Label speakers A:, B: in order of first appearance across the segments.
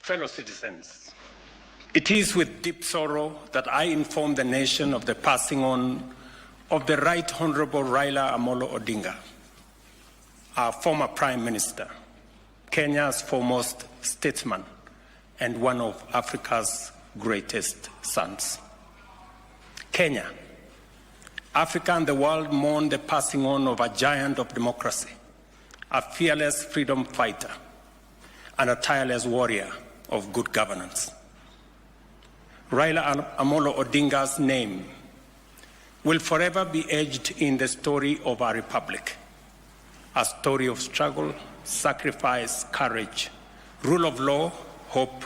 A: Fellow citizens, it is with deep sorrow that I inform the nation of the passing on of the Right Honorable Raila Odinga, our former Prime Minister, Kenya's foremost statesman, and one of Africa's greatest sons. Kenya, Africa and the world mourn the passing on of a giant of democracy, a fearless freedom fighter, and a tireless warrior of good governance. Raila Odinga's name will forever be etched in the story of our republic, a story of struggle, sacrifice, courage, rule of law, hope,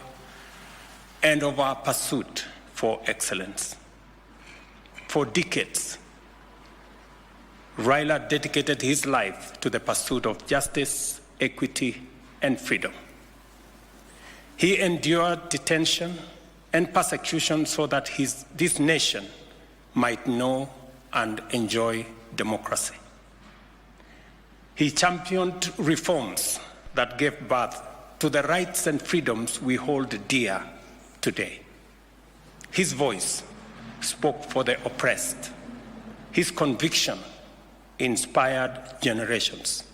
A: and of our pursuit for excellence. For decades, Raila dedicated his life to the pursuit of justice, equity, and freedom. He endured detention and persecution so that this nation might know and enjoy democracy. He championed reforms that gave birth to the rights and freedoms we hold dear today. His voice spoke for the oppressed. His conviction inspired generations,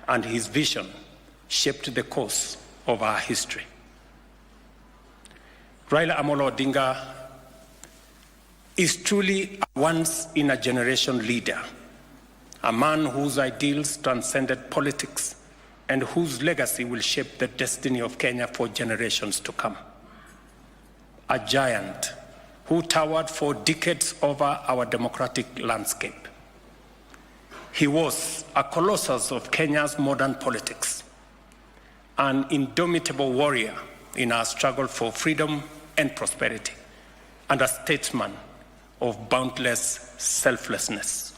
A: and his vision shaped the course of our history. Raila Odinga is truly a once-in-a-generation leader, a man whose ideals transcended politics and whose legacy will shape the destiny of Kenya for generations to come. A giant who towered for decades over our democratic landscape. He was a colossus of Kenya's modern politics, an indomitable warrior in our struggle for freedom and prosperity, and a statesman of boundless selflessness.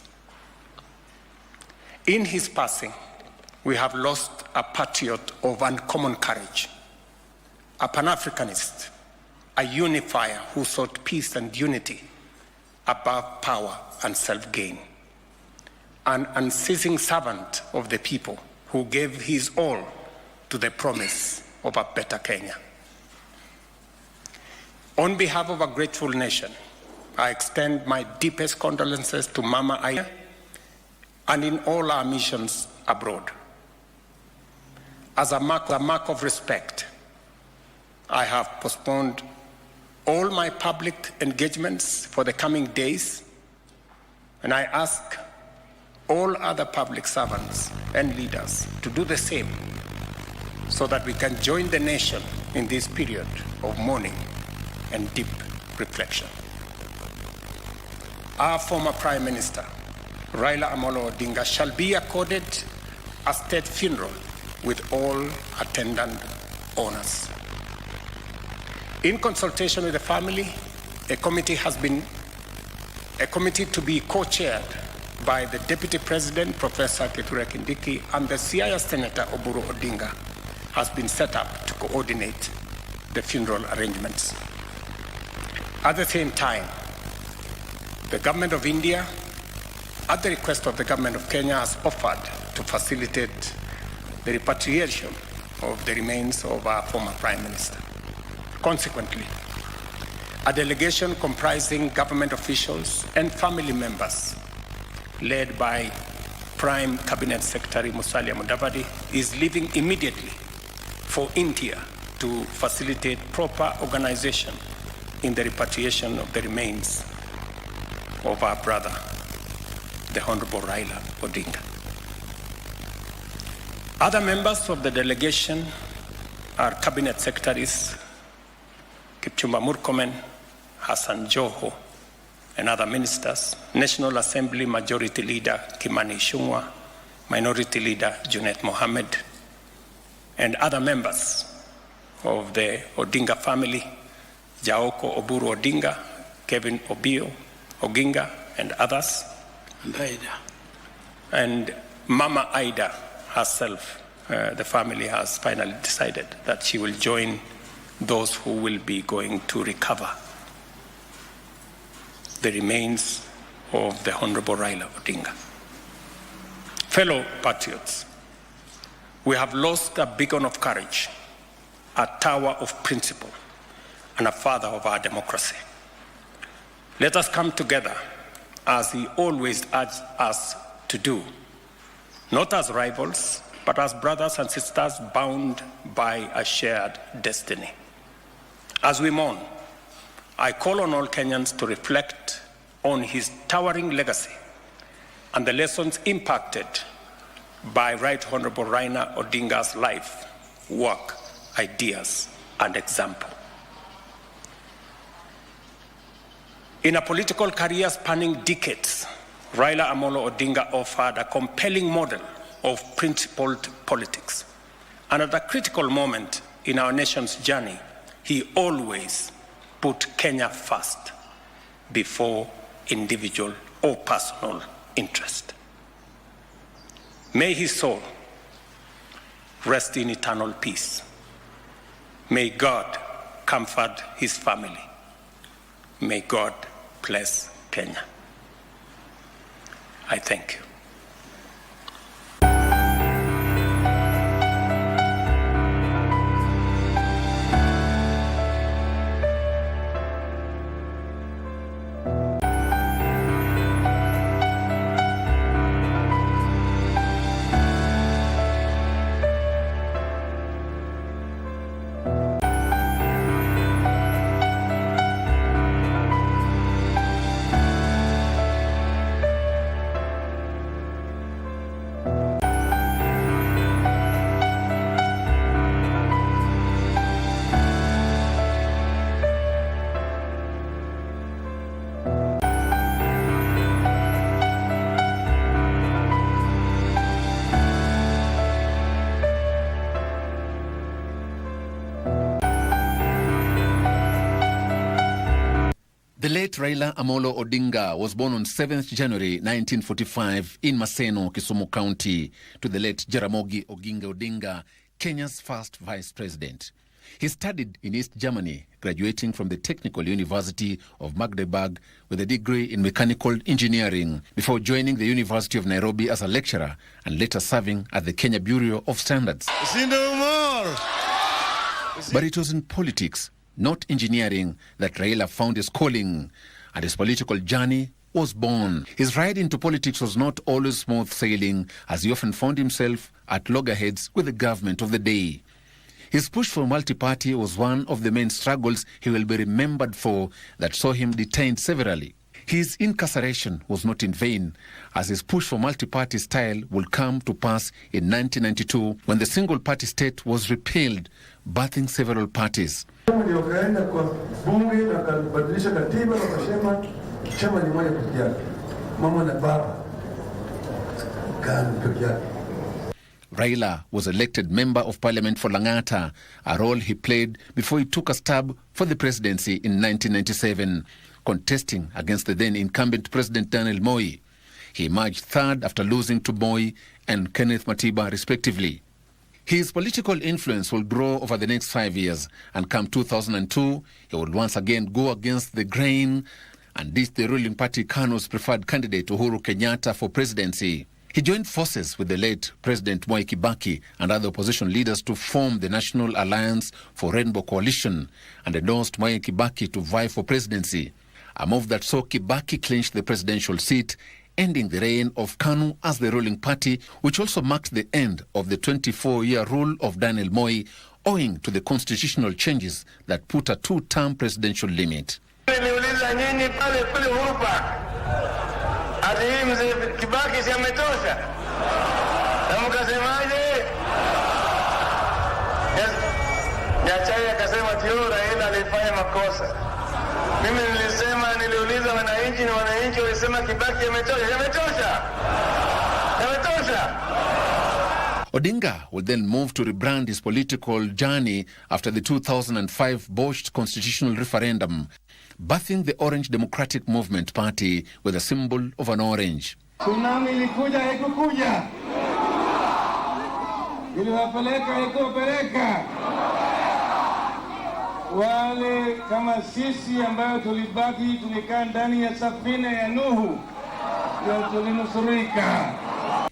A: In his passing, we have lost a patriot of uncommon courage, a Pan-Africanist, a unifier who sought peace and unity above power and self-gain, an unceasing servant of the people who gave his all to the promise of a better Kenya. On behalf of a grateful nation, I extend my deepest condolences to Mama Aida and in all our missions abroad. As a mark of respect, I have postponed all my public engagements for the coming days, and I ask all other public servants and leaders to do the same so that we can join the nation in this period of mourning and deep reflection. Our former Prime Minister, Raila Odinga, shall be accorded a state funeral with all attendant honors. In consultation with the family, a committee to be co-chaired by the Deputy President, Professor Kithure Kindiki, and the Siaya Senator Oburu Odinga has been set up to coordinate the funeral arrangements. At the same time, the Government of India, at the request of the Government of Kenya, has offered to facilitate the repatriation of the remains of our former Prime Minister. Consequently, a delegation comprising government officials and family members, led by Prime Cabinet Secretary Musalia Mudavadi, is leaving immediately for India to facilitate proper organization in the repatriation of the remains of our brother, the Honorable Raila Odinga. Other members of the delegation are Cabinet Secretaries Kipchumba Murkomen, Hassan Joho, and other ministers, National Assembly Majority Leader Kimani Ichung'wah, Minority Leader Junet Mohammed, and other members of the Odinga family, Jaoko Oburu Odinga, Kevin Obio Oginga, and others.
B: And Aida.
A: And Mama Aida herself, the family has finally decided that she will join those who will be going to recover the remains of the Honorable Raila Odinga. Fellow patriots, we have lost a beacon of courage, a tower of principle, and a father of our democracy. Let us come together as he always urged us to do, not as rivals, but as brothers and sisters bound by a shared destiny. As we mourn, I call on all Kenyans to reflect on his towering legacy and the lessons impacted by Right Honorable Raila Odinga's life, work, ideas, and example. In a political career spanning decades, Raila Amolo Odinga offered a compelling model of principled politics. And at a critical moment in our nation's journey, he always put Kenya first before individual or personal interest. May his soul rest in eternal peace. May God comfort his family. May God bless Kenya. I thank you.
B: The late Raila Amolo Odinga was born on 7th January 1945 in Maseno, Kisumu County, to the late Jaramogi Oginga Odinga, Kenya's first vice president. He studied in East Germany, graduating from the Technical University of Magdeburg with a degree in mechanical engineering before joining the University of Nairobi as a lecturer and later serving at the Kenya Bureau of Standards. But it was in politics, not engineering, that Raila found his calling, and his political journey was born. His ride into politics was not always smooth sailing, as he often found himself at loggerheads with the government of the day. His push for multi-party was one of the main struggles he will be remembered for, that saw him detained severally. His incarceration was not in vain, as his push for multi-party style would come to pass in 1992 when the single-party state was repealed, birthing several parties. Raila was elected Member of Parliament for Langata, a role he played before he took a stab for the presidency in 1997, contesting against the then incumbent President Daniel Moi. He emerged third after losing to Moi and Kenneth Matiba, respectively. His political influence will grow over the next 5 years, and come 2002, he will once again go against the grain and ditch the ruling party KANU's preferred candidate Uhuru Kenyatta for presidency. He joined forces with the late President Mwai Kibaki and other opposition leaders to form the National Alliance for Rainbow Coalition and endorsed Mwai Kibaki to vie for presidency, a move that saw Kibaki clinch the presidential seat, ending the reign of KANU as the ruling party, which also marked the end of the 24-year rule of Daniel Moi, owing to the constitutional changes that put a two-term presidential limit.
C: Mimi nilisema, niliuliza wananchi na wananchi walisema Kibaki yametosha.
B: Odinga would then move to rebrand his political journey after the 2005 botched constitutional referendum, birthing the Orange Democratic Movement Party with a symbol of an orange.
C: Tsunami ilikuja haikukuja. Iliwapeleka haikupeleka. Wale kama sisi ambayo tulibaki tulikaa ndani ya safina ya Nuhu ndio tulinusurika.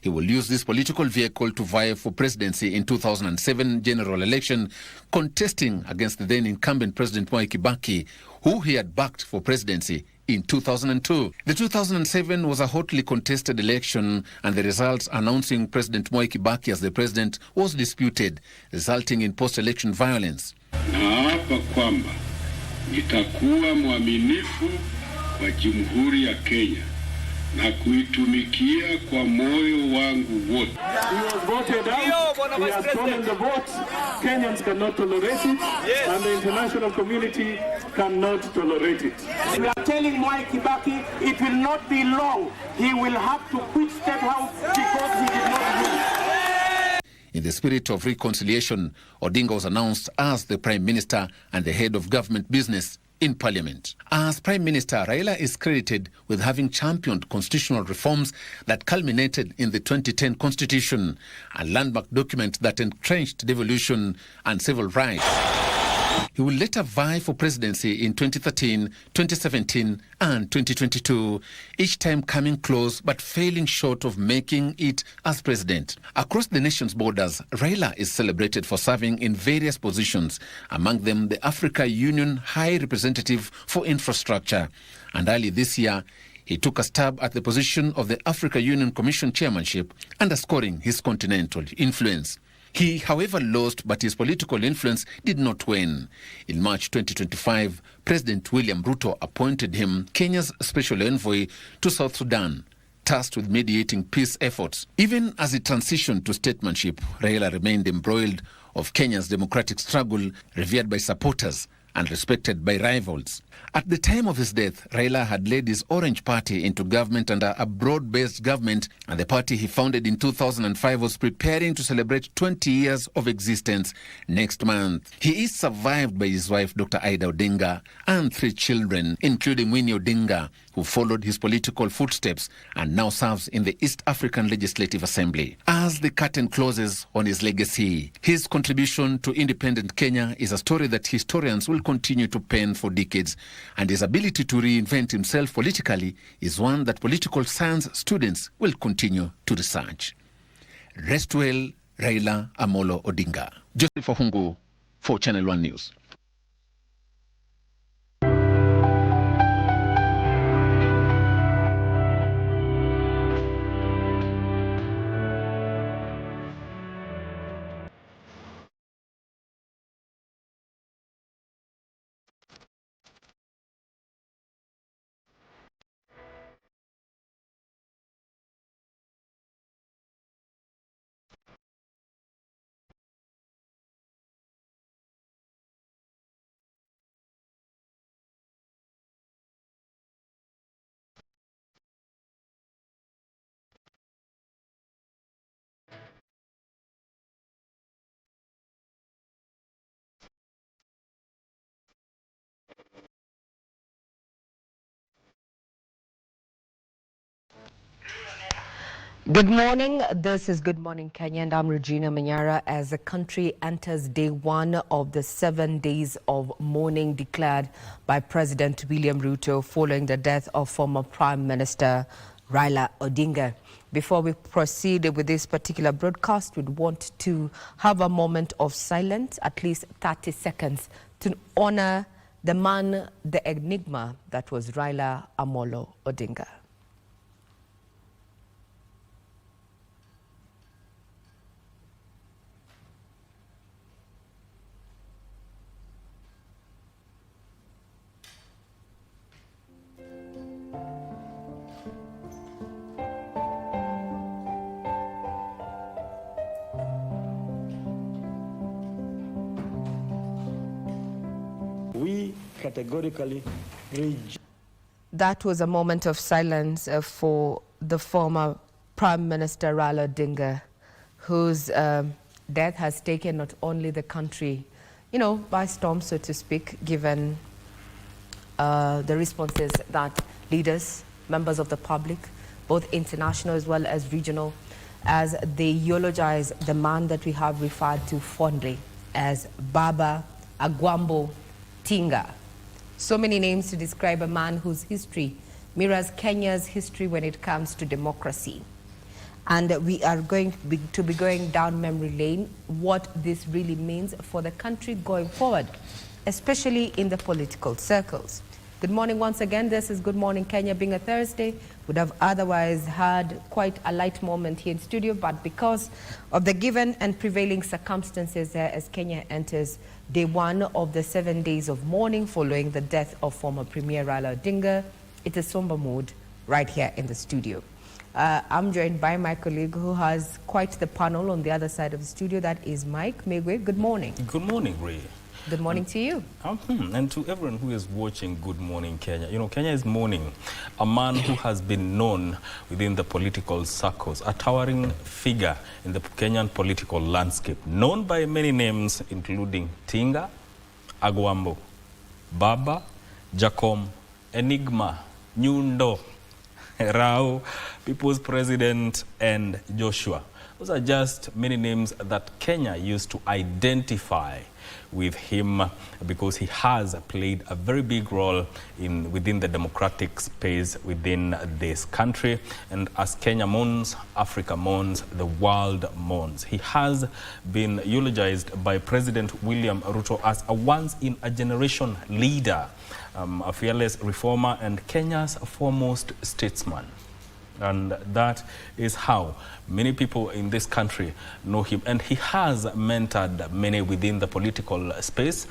B: He will use this political vehicle to vie for presidency in 2007 general election, contesting against the then incumbent President Mwai Kibaki, who he had backed for presidency in 2002. The 2007 was a hotly contested election, and the results announcing President Mwai Kibaki as the president was disputed, resulting in post-election violence.
D: Naapa kwamba nitakuwa mwaminifu kwa Jamhuri ya Kenya na kuitumikia kwa moyo wangu wote.
E: He was voted out. He has stolen the vote. Kenyans cannot tolerate it, and the international community cannot tolerate it.
F: We are telling Mwai Kibaki it will not be long. He will have to quit State House because he did not win.
B: In the spirit of reconciliation, Odinga was announced as the Prime Minister and the head of government business in Parliament. As Prime Minister, Raila is credited with having championed constitutional reforms that culminated in the 2010 Constitution, a landmark document that entrenched devolution and civil rights. He will later vie for presidency in 2013, 2017 and 2022, each time coming close but failing short of making it as president. Across the nation's borders, Raila is celebrated for serving in various positions, among them the Africa Union High Representative for Infrastructure. And early this year, he took a stab at the position of the Africa Union Commission chairmanship, underscoring his continental influence. He, however, lost, but his political influence did not wane. In March 2025, President William Ruto appointed him Kenya's special envoy to South Sudan, tasked with mediating peace efforts. Even as he transitioned to statesmanship, Raila remained embroiled of Kenya's democratic struggle, revered by supporters and respected by rivals. At the time of his death, Raila had led his Orange Party into government under a broad-based government, and the party he founded in 2005 was preparing to celebrate 20 years of existence next month. He is survived by his wife, Dr. Ida Odinga, and 3 children, including Winnie Odinga, who followed his political footsteps and now serves in the East African Legislative Assembly. As the curtain closes on his legacy, his contribution to independent Kenya is a story that historians will continue to pen for decades, and his ability to reinvent himself politically is one that political science students will continue to research. Rest well, Raila Amolo Odinga. Joseph Ohungu for Channel 1 News.
G: Good morning. This is Good Morning Kenya, and I'm Regina Manyara. As the country enters day 1 of the 7 days of mourning declared by President William Ruto following the death of former Prime Minister Raila Odinga. Before we proceed with this particular broadcast, we'd want to have a moment of silence, at least 30 seconds, to honor the man, the enigma that was Raila Amolo Odinga.
E: We categorically reject.
G: That was a moment of silence for the former Prime Minister Raila Odinga, whose death has taken not only the country, by storm, so to speak, given the responses that leaders, members of the public, both international as well as regional, as they eulogize the man that we have referred to fondly as Baba Agwambo Tinga. So many names to describe a man whose history mirrors Kenya's history when it comes to democracy. And we are going to be going down memory lane, what this really means for the country going forward, especially in the political circles. Good morning once again. This is Good Morning Kenya. Being a Thursday, would have otherwise had quite a light moment here in studio, but because of the given and prevailing circumstances there as Kenya enters day one of the 7 days of mourning following the death of former Premier Raila Odinga, it's a somber mood right here in the studio. I'm joined by my colleague who has quite the panel on the other side of the studio. That is Mike Megwe. Good morning.
H: Good morning, Ray.
G: Good morning to you.
H: And to everyone who is watching Good Morning Kenya. You know, Kenya is mourning a man who has been known within the political circles, a towering figure in the Kenyan political landscape, known by many names, including Tinga, Agwambo, Baba, Jacom, Enigma, Nyundo, Rao, People's President, and Joshua. Those are just many names that Kenya used to identify with him because he has played a very big role within the democratic space within this country. And as Kenya mourns, Africa mourns, the world mourns. He has been eulogized by President William Ruto as a once-in-a-generation leader, a fearless reformer, and Kenya's foremost statesman. And that is how many people in this country know him. And he has mentored many within the political space.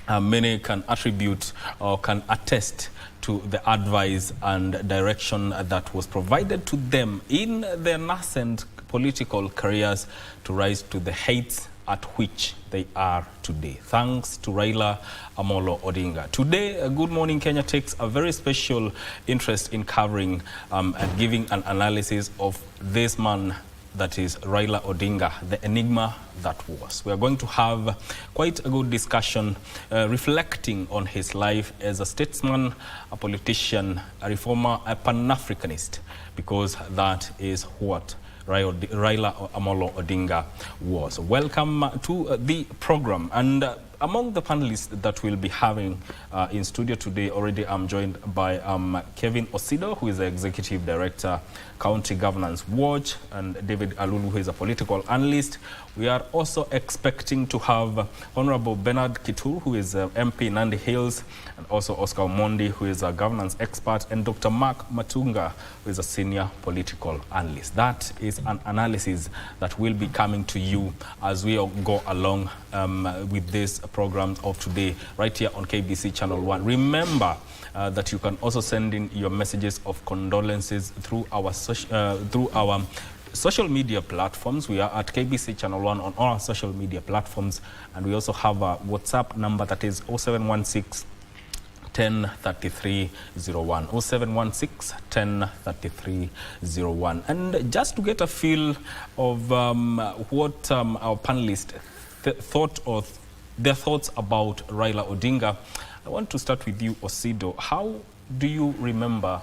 H: Many can attribute or can attest to the advice and direction that was provided to them in their nascent political careers to rise to the heights at which they are today. Thanks to Raila Amolo Odinga. Today, Good Morning Kenya takes a very special interest in covering and giving an analysis of this man that is Raila Odinga, the enigma that was. We are going to have quite a good discussion reflecting on his life as a statesman, a politician, a reformer, a Pan-Africanist, because that is what Raila Amolo Odinga was. Welcome to the program. And among the panelists that we'll be having in studio today, already I'm joined by Kevin Osido, who is the Executive Director, County Governance Watch, and David Alulu, who is a political analyst. We are also expecting to have Honorable Bernard Kitur, who is MP Nandi Hills, and also Oscar Omondi, who is a governance expert, and Dr. Mark Matunga, who is a senior political analyst. That is an analysis that will be coming to you as we go along with this program of today, right here on KBC Channel 1. Remember that you can also send in your messages of condolences through our social media platforms. We are at KBC Channel 1 on all our social media platforms, and we also have a WhatsApp number that is 0716 103301, 0716 103301. And just to get a feel of what our panelists thought of their thoughts about Raila Odinga, I want to start with you, Osido. How do you remember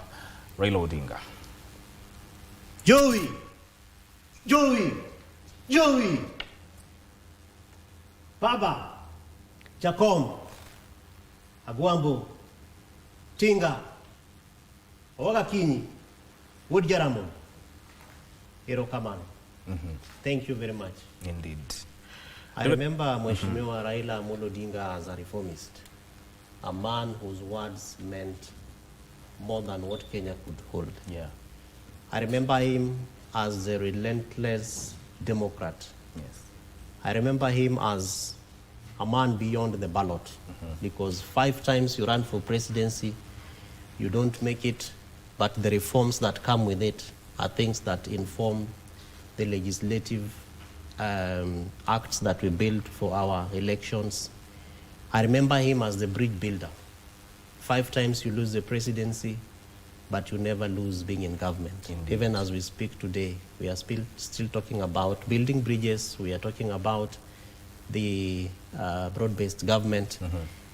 H: Raila Odinga?
I: Joey! Baba, Jacom, Agwambo, Tinga, Ogakini, Woodjaramo, Hirokamano. Thank you very much.
H: Indeed.
I: I remember Mheshimiwa Raila Amolo Odinga as a reformist, a man whose words meant more than what Kenya could hold.
H: Yeah.
I: I remember him as a relentless Democrat.
H: Yes.
I: I remember him as a man beyond the ballot, because 5 times you run for presidency, you don't make it, but the reforms that come with it are things that inform the legislative acts that we build for our elections. I remember him as the bridge builder. 5 times you lose the presidency, but you never lose being in government.
H: Indeed.
I: Even as we speak today, we are still talking about building bridges. We are talking about the broad-based government.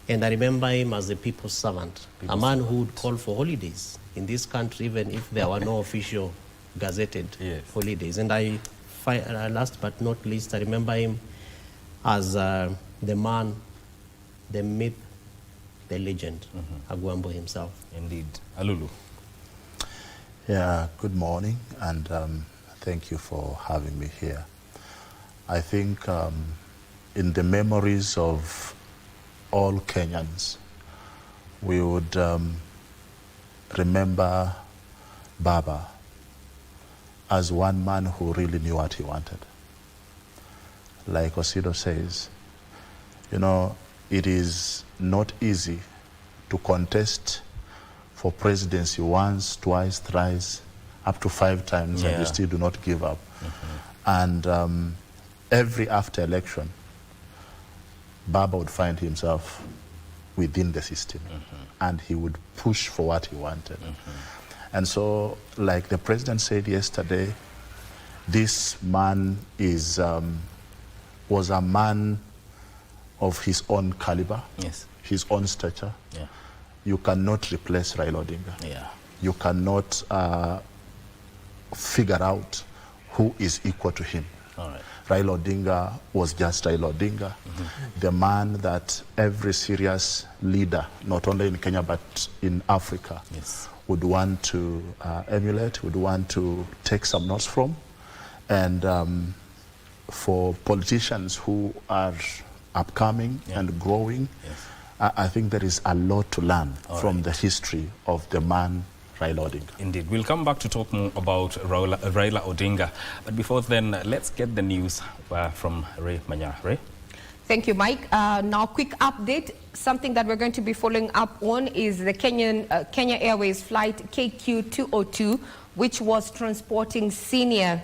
I: And I remember him as a people's servant, a man who would call for holidays in this country, even if there were no official gazetted holidays. And last but not least, I remember him as the man, the myth, the legend, Agwambo himself.
H: Indeed. Alulu.
J: Yeah, good morning, and thank you for having me here. I think in the memories of all Kenyans, we would remember Baba as one man who really knew what he wanted. Like Osido says, you know, it is not easy to contest for presidency once, twice, thrice, up to 5 times, and you still do not give up. And every after election, Baba would find himself within the system, and he would push for what he wanted. And so, like the president said yesterday, this man is was a man of his own caliber, his own stature. You cannot replace Raila Odinga. You cannot figure out who is equal to him. Raila Odinga was just Raila Odinga, the man that every serious leader, not only in Kenya but in Africa, would want to emulate, would want to take some notes from. And for politicians who are upcoming and growing, I think there is a lot to learn from the history of the man Raila Odinga.
H: Indeed. We'll come back to talk more about Raila Odinga. But before then, let's get the news from Ray Manyara. Ray?
G: Thank you, Mike. Now, quick update. Something that we're going to be following up on is the Kenya Airways flight KQ202, which was transporting senior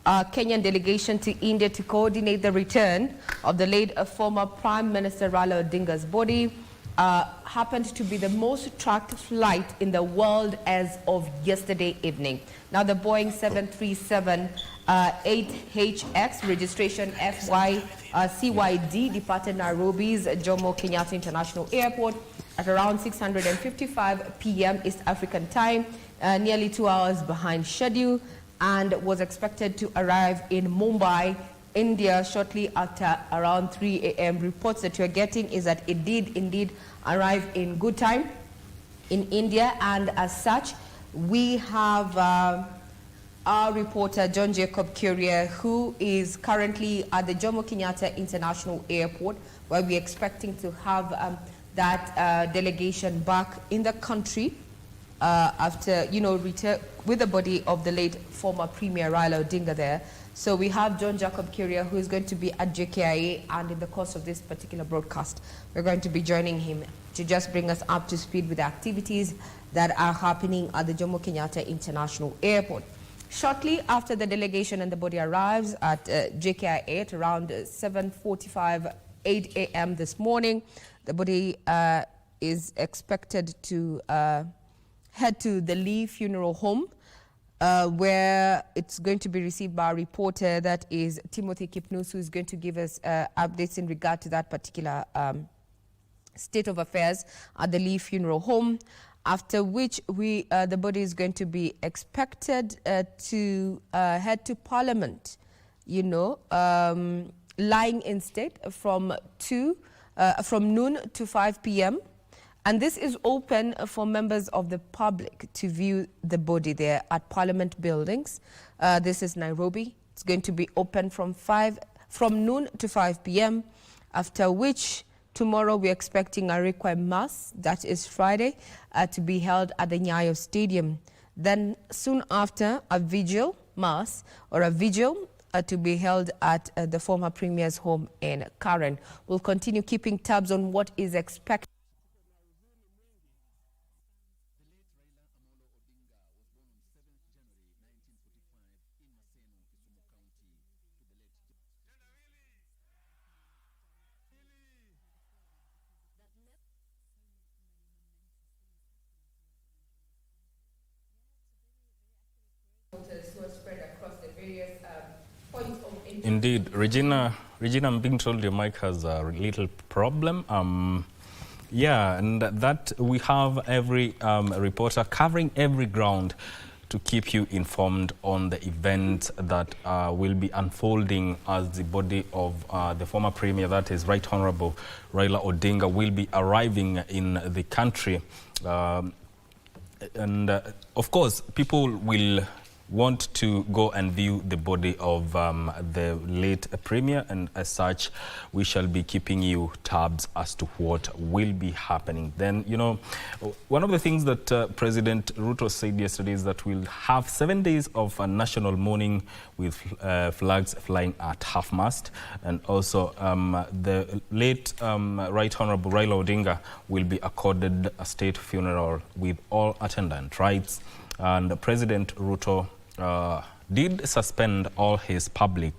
G: Kenyan delegation to India to coordinate the return of the late former Prime Minister Raila Odinga's body. Happened to be the most tracked flight in the world as of yesterday evening. Now, the Boeing 737-8HX registration CYD departed Nairobi's Jomo Kenyatta International Airport at around 6:55 p.m. East African time, nearly 2 hours behind schedule, and was expected to arrive in Mumbai, India shortly after around 3 a.m. Reports that we're getting is that it did indeed arrive in good time in India, and as such, we have our reporter John Jacob Curia, who is currently at the Jomo Kenyatta International Airport, where we're expecting to have that delegation back in the country after, return with the body of the late former Premier Raila Odinga there. So we have John Jacob Curia, who is going to be at JKIA, and in the course of this particular broadcast, we're going to be joining him to just bring us up to speed with the activities that are happening at the Jomo Kenyatta International Airport. Shortly after the delegation and the body arrives at JKIA at around 7:45, 8 a.m. this morning, the body is expected to head to the Lee Funeral Home, where it's going to be received by a reporter, that is Timothy Kipnus, who is going to give us updates in regard to that particular state of affairs at the Lee Funeral Home, after which the body is going to be expected to head to Parliament, lying in state from noon to 5 p.m. And this is open for members of the public to view the body there at Parliament buildings. This is Nairobi. It's going to be open from noon to 5 p.m. After which, tomorrow we're expecting a Requiem Mass, that is Friday, to be held at the Nyayo Stadium. Then soon after, a vigil mass or a vigil to be held at the former Premier's home in Karen. We'll continue keeping tabs on what is expected.
H: Indeed, Regina, I'm being told your mic has a little problem. And that we have every reporter covering every ground to keep you informed on the events that will be unfolding as the body of the former Premier, that is Right Honorable Raila Odinga, will be arriving in the country. Of course, people will want to go and view the body of the late Premier, and as such, we shall be keeping you tabs as to what will be happening. Then, you know, one of the things that President Ruto said yesterday is that we'll have 7 days of a national mourning with flags flying at half-mast, and also the late Right Honorable Raila Odinga will be accorded a state funeral with all attendant rights. And President Ruto did suspend all his public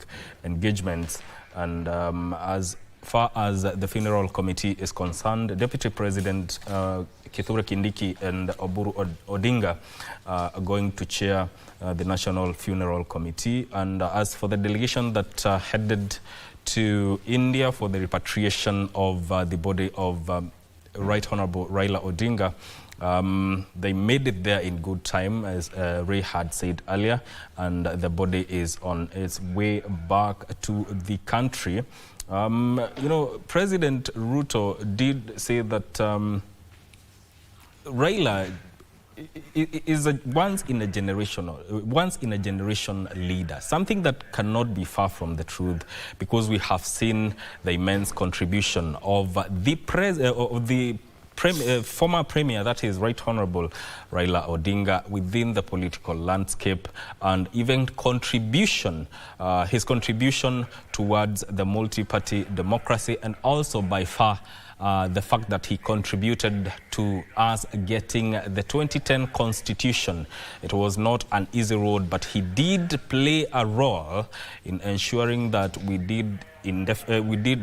H: engagements, and as far as the funeral committee is concerned, Deputy President Kithure Kindiki and Oburu Odinga are going to chair the National Funeral Committee. And as for the delegation that headed to India for the repatriation of the body of Right Honorable Raila Odinga, they made it there in good time, as Ray had said earlier, and the body is on its way back to the country. You know, President Ruto did say that Raila is a once in a generation leader, something that cannot be far from the truth, because we have seen the immense contribution of the former Premier, that is Right Honorable Raila Odinga, within the political landscape, and even his contribution towards the multi-party democracy, and also by far the fact that he contributed to us getting the 2010 Constitution. It was not an easy road, but he did play a role in ensuring that we did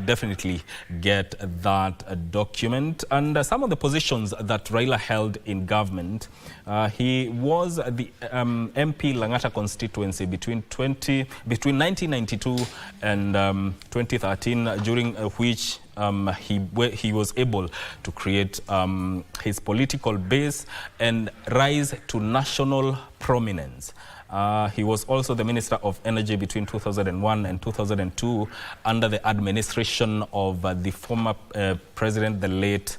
H: definitely get that document. And some of the positions that Raila held in government, he was the MP Langata constituency between 1992 and 2013, during which he was able to create his political base and rise to national prominence. He was also the Minister of Energy between 2001 and 2002 under the administration of the former president, the late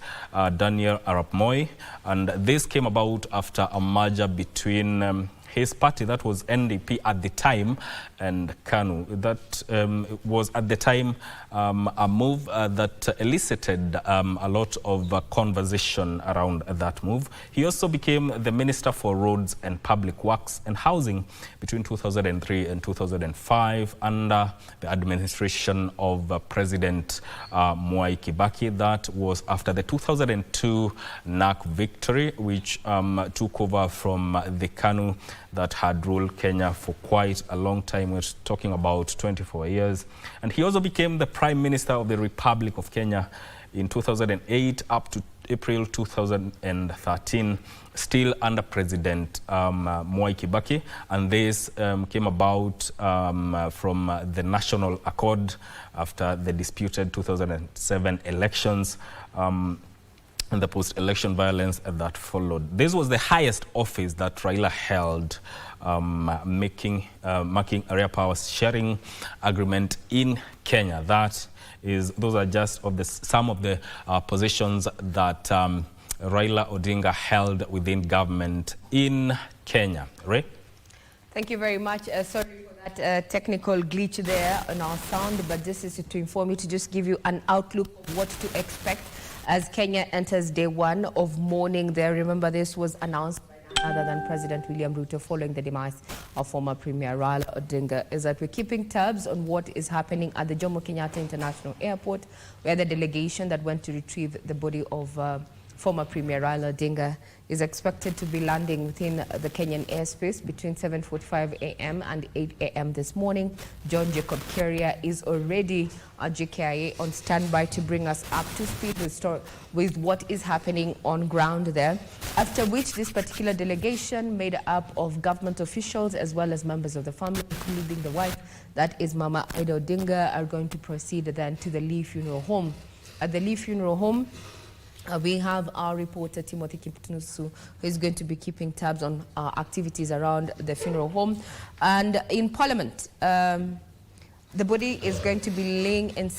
H: Daniel Arap Moi. And this came about after a merger between his party, that was NDP at the time, and KANU. That was at the time a move that elicited a lot of conversation around that move. He also became the Minister for Roads and Public Works and Housing between 2003 and 2005 under the administration of President Mwai Kibaki. That was after the 2002 NAC victory, which took over from the KANU that had ruled Kenya for quite a long time. We're talking about 24 years. And he also became the Prime Minister of the Republic of Kenya in 2008 up to April 2013, still under President Mwai Kibaki. And this came about from the National Accord after the disputed 2007 elections and the post-election violence that followed. This was the highest office that Raila held, marking area power sharing agreement in Kenya. Those are just some of the positions that Raila Odinga held within government in Kenya. Ray?
G: Thank you very much. Sorry for that technical glitch there on our sound, but this is to inform you, to just give you an outlook of what to expect as Kenya enters day one of mourning there. Remember, this was announced by none other than President William Ruto following the demise of former Premier Raila Odinga. Is that we're keeping tabs on what is happening at the Jomo Kenyatta International Airport, where the delegation that went to retrieve the body of former Premier Raila Odinga is expected to be landing within the Kenyan airspace between 7:45 a.m. and 8 a.m. this morning. John Jacob Keria is already at JKIA on standby to bring us up to speed with what is happening on ground there. After which, this particular delegation, made up of government officials as well as members of the family, including the wife, that is Mama Ida Odinga, are going to proceed then to the Lee Funeral Home. At the Lee Funeral Home, we have our reporter Timothy Kiptunusu, who is going to be keeping tabs on activities around the funeral home. And in Parliament, the body is going to be laying in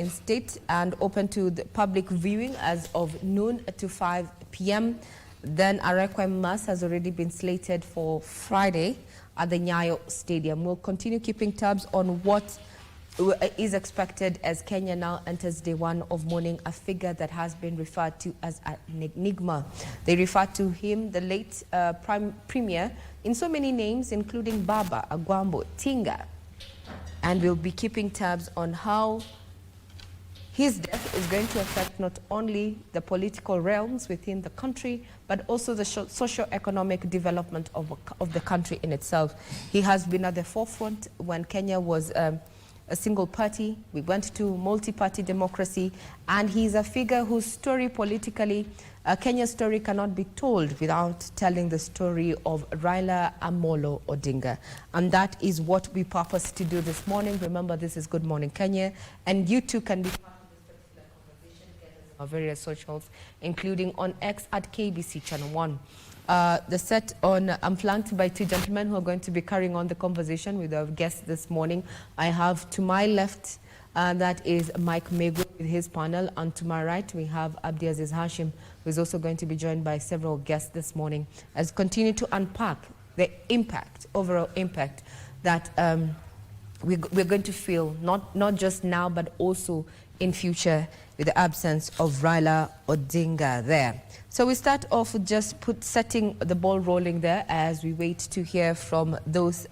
G: state and open to the public viewing as of noon to 5 p.m. Then a requiem mass has already been slated for Friday at the Nyayo Stadium. We'll continue keeping tabs on what is expected as Kenya now enters day one of mourning, a figure that has been referred to as an enigma. They refer to him, the late Premier, in so many names, including Baba, Agwambo, Tinga. And we'll be keeping tabs on how his death is going to affect not only the political realms within the country, but also the socio-economic development of the country in itself. He has been at the forefront when Kenya was a single party. We went to multi-party democracy, and he's a figure whose story politically, Kenya's story cannot be told without telling the story of Raila Amolo Odinga. And that is what we purpose to do this morning. Remember, this is Good Morning Kenya, and you too can be part of this particular conversation. Get us on our various socials, including on X at KBC Channel 1. The set on, I'm flanked by two gentlemen who are going to be carrying on the conversation with our guests this morning. I have to my left, that is Mike Megu with his panel, and to my right we have Abdiaziz Hashim, who is also going to be joined by several guests this morning as we continue to unpack the impact, overall impact that we're going to feel, not just now, but also in future with the absence of Raila Odinga there. So we start off with just setting the ball rolling there as we wait to hear from those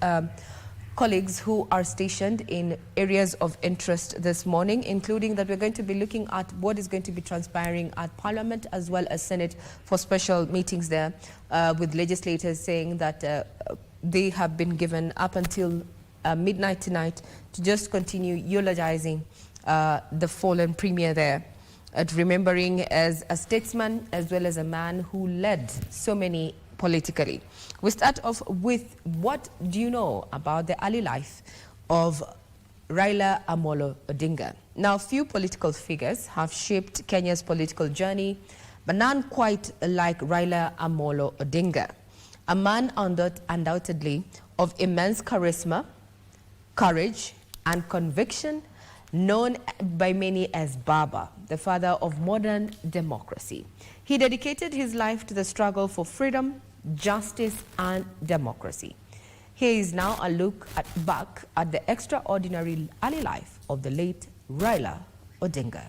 G: colleagues who are stationed in areas of interest this morning, including that we're going to be looking at what is going to be transpiring at Parliament as well as Senate for special meetings there, with legislators saying that they have been given up until midnight tonight to just continue eulogizing the fallen premier there, remembering as a statesman as well as a man who led so many politically. We start off with, what do you know about the early life of Raila Amolo Odinga? Now, few political figures have shaped Kenya's political journey, but none quite like Raila Amolo Odinga, a man undoubtedly of immense charisma, courage, and conviction, known by many as Baba, the father of modern democracy. He dedicated his life to the struggle for freedom, justice, and democracy. Here is now a look back at the extraordinary early life of the late Raila Odinga.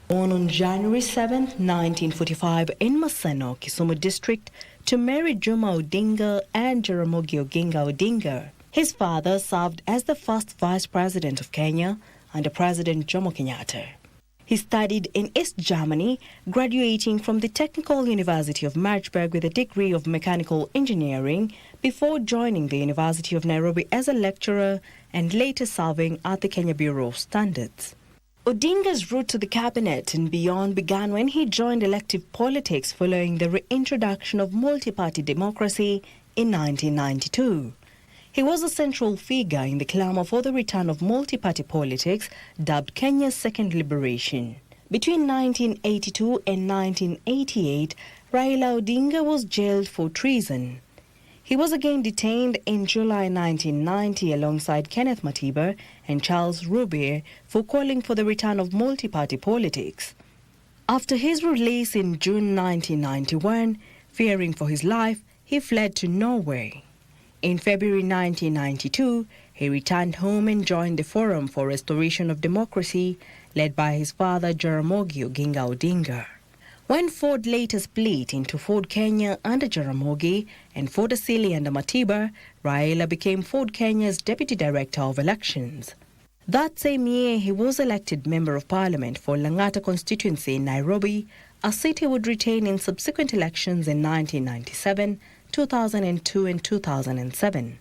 K: Born on January 7, 1945 in Maseno, Kisumu district, to Mary Juma Odinga and Jaramogi Oginga Odinga. His father served as the first vice president of Kenya under President Jomo Kenyatta. He studied in East Germany, graduating from the Technical University of Marburg with a degree of mechanical engineering before joining the University of Nairobi as a lecturer and later serving at the Kenya Bureau of Standards. Odinga's route to the cabinet and beyond began when he joined elective politics following the reintroduction of multi-party democracy in 1992. He was a central figure in the clamor for the return of multi-party politics, dubbed Kenya's second liberation. Between 1982 and 1988, Raila Odinga was jailed for treason. He was again detained in July 1990 alongside Kenneth Matiba and Charles Rubier for calling for the return of multi-party politics. After his release in June 1991, fearing for his life, he fled to Norway. In February 1992, he returned home and joined the Forum for Restoration of Democracy, led by his father Jaramogi Oginga Odinga. When Ford later split into Ford Kenya under Jaramogi and Ford Asili under Matiba, Raila became Ford Kenya's Deputy Director of Elections. That same year, he was elected Member of Parliament for Lang'ata constituency in Nairobi, a seat he would retain in subsequent elections in 1997, 2002 and 2007.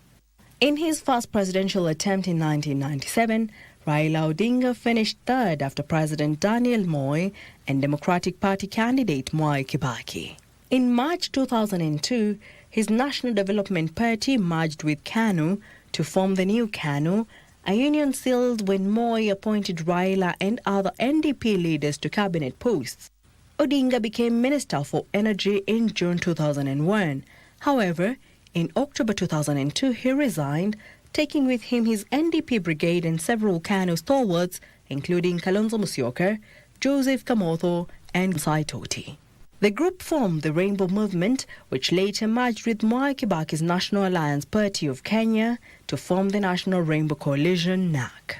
K: In his first presidential attempt in 1997, Raila Odinga finished third after President Daniel Moi and Democratic Party candidate Mwai Kibaki. In March 2002, his National Development Party merged with KANU to form the new KANU, a union sealed when Moi appointed Raila and other NDP leaders to cabinet posts. Odinga became Minister for Energy in June 2001. However, in October 2002, he resigned, taking with him his NDP brigade and several KANU stalwarts, including Kalonzo Musyoka, Joseph Kamotho, and Saitoti. The group formed the Rainbow Movement, which later merged with Mwai Kibaki's National Alliance Party of Kenya to form the National Rainbow Coalition, NAC.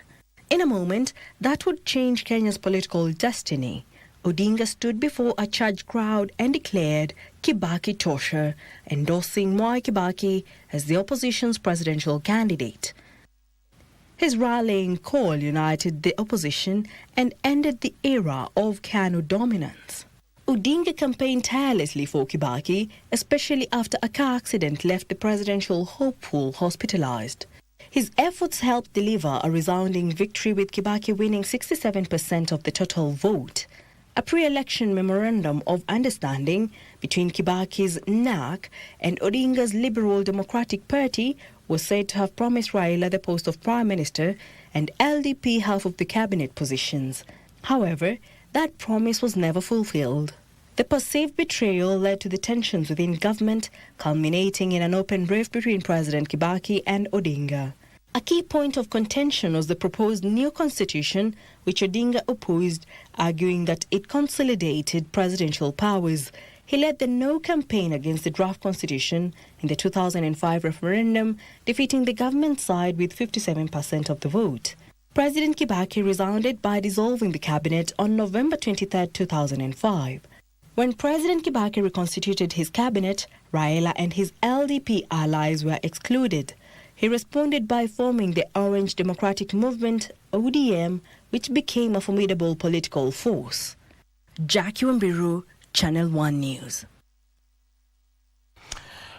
K: In a moment that would change Kenya's political destiny, Odinga stood before a charged crowd and declared Kibaki Tosha, endorsing Mwai Kibaki as the opposition's presidential candidate. His rallying call united the opposition and ended the era of KANU dominance. Odinga campaigned tirelessly for Kibaki, especially after a car accident left the presidential hopeful hospitalized. His efforts helped deliver a resounding victory, with Kibaki winning 67% of the total vote. A pre-election memorandum of understanding between Kibaki's NAC and Odinga's Liberal Democratic Party was said to have promised Raila the post of Prime Minister and LDP half of the cabinet positions. However, that promise was never fulfilled. The perceived betrayal led to the tensions within government, culminating in an open rift between President Kibaki and Odinga. A key point of contention was the proposed new constitution, which Odinga opposed, arguing that it consolidated presidential powers. He led the no campaign against the draft constitution in the 2005 referendum, defeating the government side with 57% of the vote. President Kibaki resounded by dissolving the cabinet on November 23, 2005. When President Kibaki reconstituted his cabinet, Raila and his LDP allies were excluded. He responded by forming the Orange Democratic Movement, ODM, which became a formidable political force. Jackie Wambiru, Channel 1 News.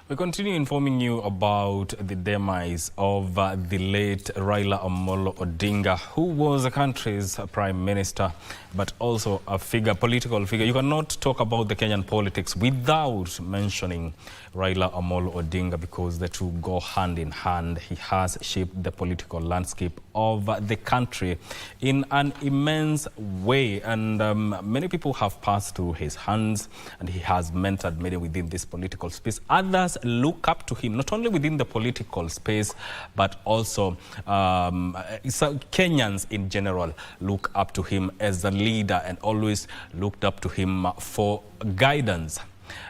H: We continue informing you about the demise of the late Raila Odinga, who was the country's prime minister, but also a political figure. You cannot talk about the Kenyan politics without mentioning Raila Odinga, because the two go hand in hand. He has shaped the political landscape of the country in an immense way, and many people have passed through his hands, and he has mentored many within this political space. Others look up to him, not only within the political space, but also Kenyans in general look up to him as a leader and always looked up to him for guidance.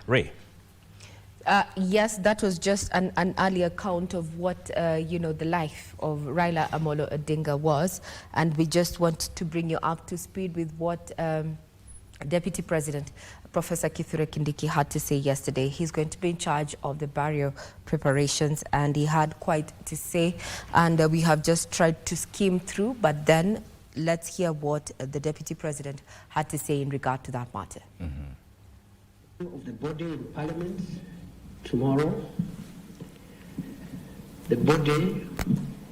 H: Ray?
G: Yes, that was just an early account of what, the life of Raila Odinga was. And we just want to bring you up to speed with what Deputy President Professor Kithure Kindiki had to say yesterday. He's going to be in charge of the burial preparations, and he had quite to say. And we have just tried to skim through, but then let's hear what the Deputy President had to say in regard to that matter.
L: Of the body in Parliament tomorrow, the body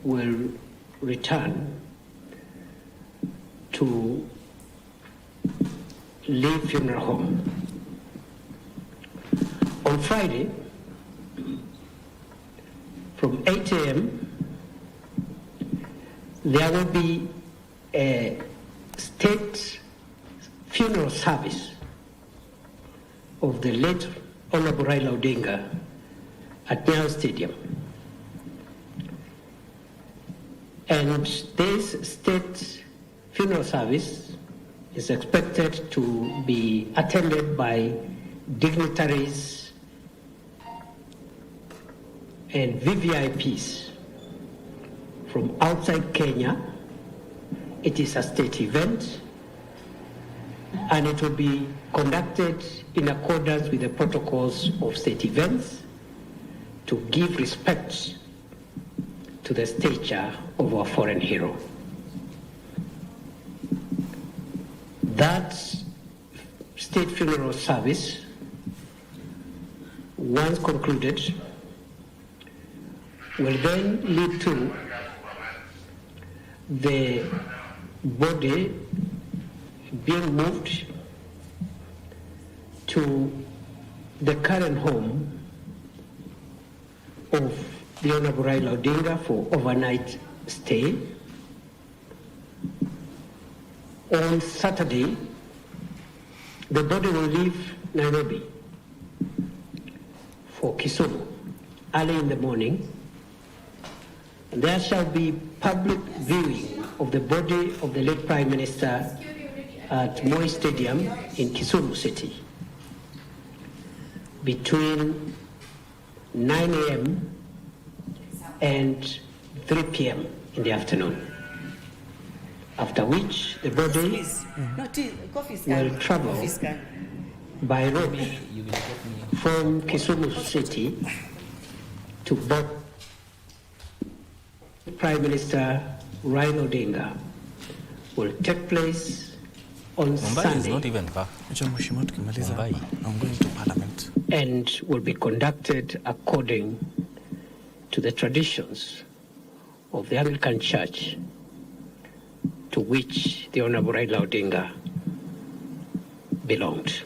L: will return to Lee Funeral Home. On Friday, from 8 a.m., there will be a state funeral service of the late Honorable Raila Odinga at Nyayo Stadium. And this state funeral service is expected to be attended by dignitaries and VVIPs from outside Kenya. It is a state event, and it will be conducted in accordance with the protocols of state events to give respect to the stature of our foreign hero. That state funeral service, once concluded, will then lead to the body being moved to the current home of the Honorable Raila Odinga for overnight stay. On Saturday, the body will leave Nairobi for Kisumu early in the morning. And there shall be public viewing of the body of the late Prime Minister at Moi Stadium in Kisumu City. between 9 a.m. and 3 p.m. in the afternoon, after which the body will travel by road from Kisumu City to both Prime Minister Raila Odinga will take place on Sunday.
H: Is not even far.
M: I'm going to Parliament.
L: And will be conducted according to the traditions of the Anglican Church, to which the Honorable Raila Odinga belonged.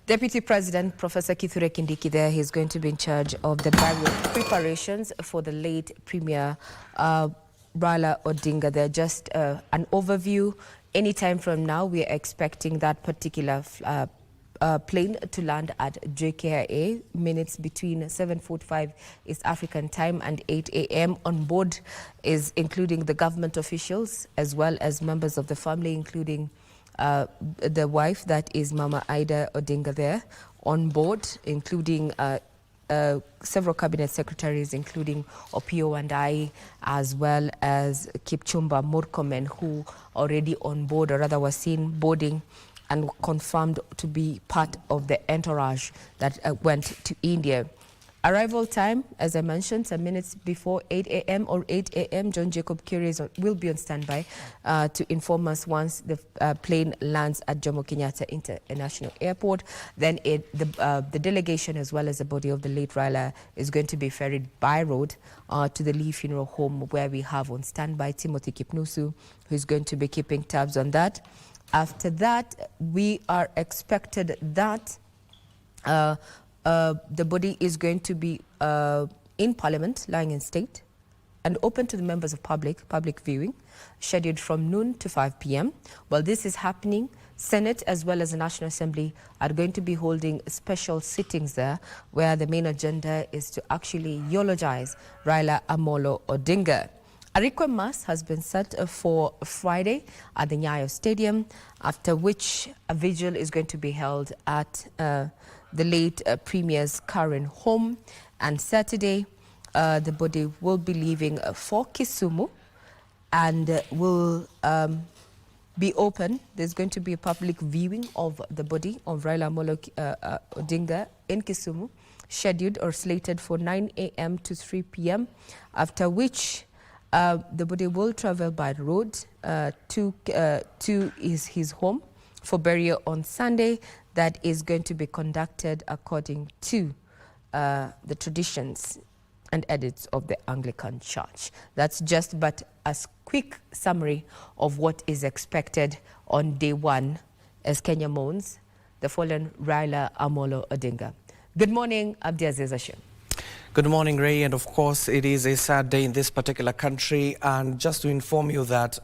G: Deputy President Professor Kithure Kindiki there, he's going to be in charge of the burial preparations for the late Premier Raila Odinga. They're just an overview. Anytime from now, we are expecting that particular plane to land at JKIA, minutes between 7:45 East African time and 8 a.m. On board is including the government officials as well as members of the family, including the wife, that is Mama Ida Odinga there on board, including several cabinet secretaries, including Opio and I, as well as Kipchumba Murkomen, who already on board, or rather was seen boarding and confirmed to be part of the entourage that went to India. Arrival time, as I mentioned, some minutes before 8 a.m. or 8 a.m. John Jacob Kiri will be on standby to inform us once the plane lands at Jomo Kenyatta International Airport. Then the delegation, as well as the body of the late Raila, is going to be ferried by road to the Lee Funeral Home, where we have on standby Timothy Kipnusu, who is going to be keeping tabs on that. After that, we are expected that the body is going to be in Parliament, lying in state, and open to the members of public viewing, scheduled from noon to 5 p.m. While this is happening, Senate as well as the National Assembly are going to be holding special sittings there, where the main agenda is to actually eulogize Raila Amolo Odinga. A requiem mass has been set for Friday at the Nyayo Stadium, after which a vigil is going to be held at the late Premier's current home. And Saturday, the body will be leaving for Kisumu and will be open. There's going to be a public viewing of the body of Raila Amolo Odinga in Kisumu, scheduled or slated for 9 a.m. to 3 p.m., after which the body will travel by road to his home for burial on Sunday. That is going to be conducted according to the traditions and edits of the Anglican Church. That's just but a quick summary of what is expected on day one as Kenya mourns the fallen Raila Amolo Odinga. Good morning, Abdiaziz Ashim.
M: Good morning, Ray, and of course it is a sad day in this particular country, and just to inform you that,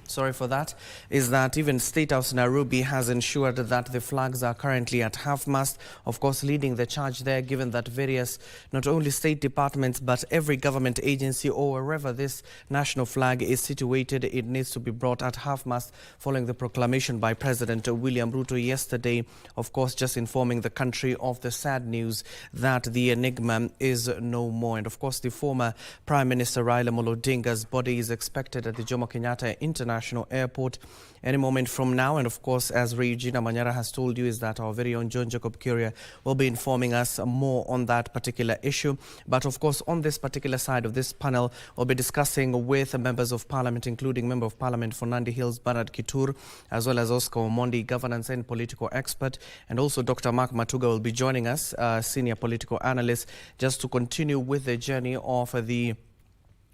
M: sorry for that, is that even State House Nairobi has ensured that the flags are currently at half-mast, of course leading the charge there, given that various, not only state departments, but every government agency or wherever this national flag is situated, it needs to be brought at half-mast following the proclamation by President William Ruto yesterday, of course just informing the country of the sad news that the enigma is no more. And of course, the former Prime Minister Raila Amolo Odinga's body is expected at the Jomo Kenyatta International Airport any moment from now. And of course, as Regina Manyara has told you, is that our very own John Jacob Kuria will be informing us more on that particular issue. But of course, on this particular side of this panel, we'll be discussing with members of Parliament, including Member of Parliament for Nandi Hills, Bernard Kitur, as well as Oscar Omondi, governance and political expert. And also Dr. Mark Matuga will be joining us, senior political analyst, just to continue with the journey of the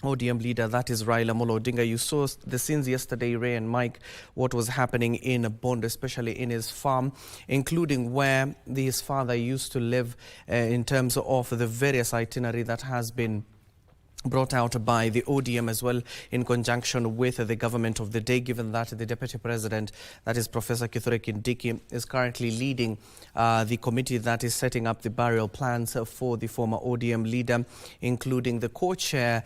M: ODM leader, that is Raila Amolo Odinga. You saw the scenes yesterday, Ray and Mike, what was happening in Bondo, especially in his farm, including where his father used to live, in terms of the various itinerary that has been brought out by the ODM as well in conjunction with the government of the day, given that the Deputy President, that is Professor Kithure Kindiki, is currently leading the committee that is setting up the burial plans for the former ODM leader, including the co-chair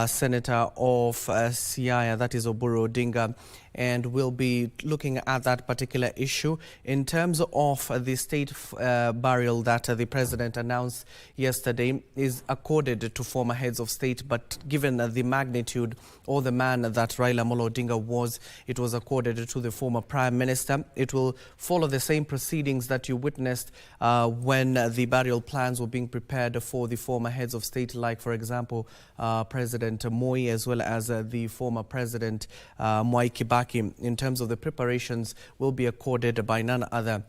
M: Senator of Siaya, that is Oburu Odinga, and we'll be looking at that particular issue. In terms of the state burial that the president announced yesterday is accorded to former heads of state, but given the magnitude or the man that Raila Odinga was, it was accorded to the former prime minister. It will follow the same proceedings that you witnessed when the burial plans were being prepared for the former heads of state, like, for example, President Moi, as well as the former President Mwai Kibaki. In terms of the preparations, will be accorded by none other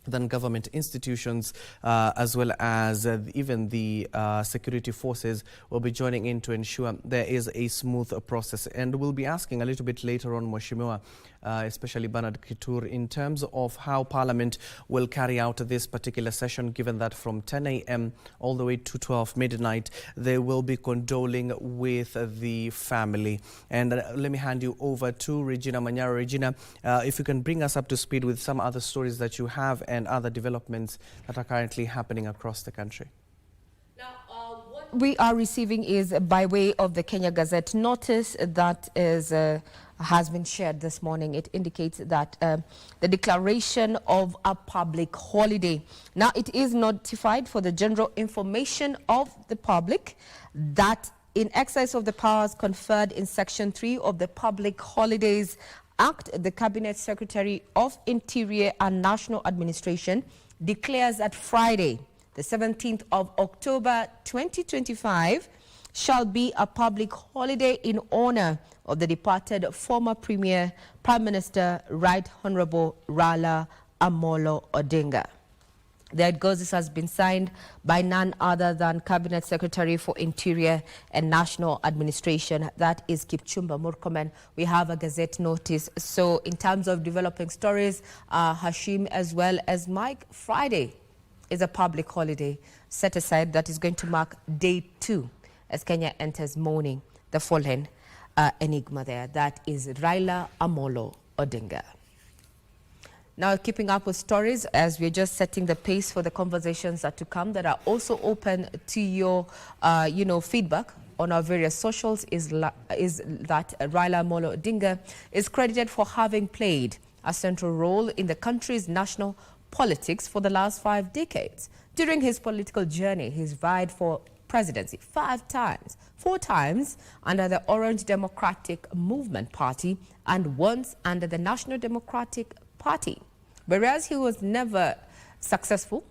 M: than government institutions, as well as even the security forces will be joining in to ensure there is a smooth process. And we'll be asking a little bit later on, Mheshimiwa, especially Bernard Kitur, in terms of how Parliament will carry out this particular session, given that from 10 a.m. all the way to 12 midnight, they will be condoling with the family. And let me hand you over to Regina Manyara. Regina, if you can bring us up to speed with some other stories that you have and other developments that are currently happening across the country.
G: What we are receiving is by way of the Kenya Gazette notice that has been shared this morning. It indicates that the declaration of a public holiday. Now, it is notified for the general information of the public that in exercise of the powers conferred in Section 3 of the Public Holidays Act, the Cabinet Secretary of Interior and National Administration declares that Friday, the 17th of October 2025, shall be a public holiday in honor of the departed former Prime Minister, Right Honorable Raila Odinga. There it goes. This has been signed by none other than Cabinet Secretary for Interior and National Administration. That is Kipchumba Murkomen. We have a Gazette notice. So in terms of developing stories, Hashim as well as Mike, Friday is a public holiday set aside that is going to mark day 2 as Kenya enters mourning the fallen enigma there. That is Raila Odinga. Now, keeping up with stories as we're just setting the pace for the conversations that to come that are also open to your, feedback on our various socials is that Raila Odinga is credited for having played a central role in the country's national politics for the last 5 decades. During his political journey, he's vied for presidency 4 times under the Orange Democratic Movement Party and once under the National Democratic Party. Whereas he was never successful,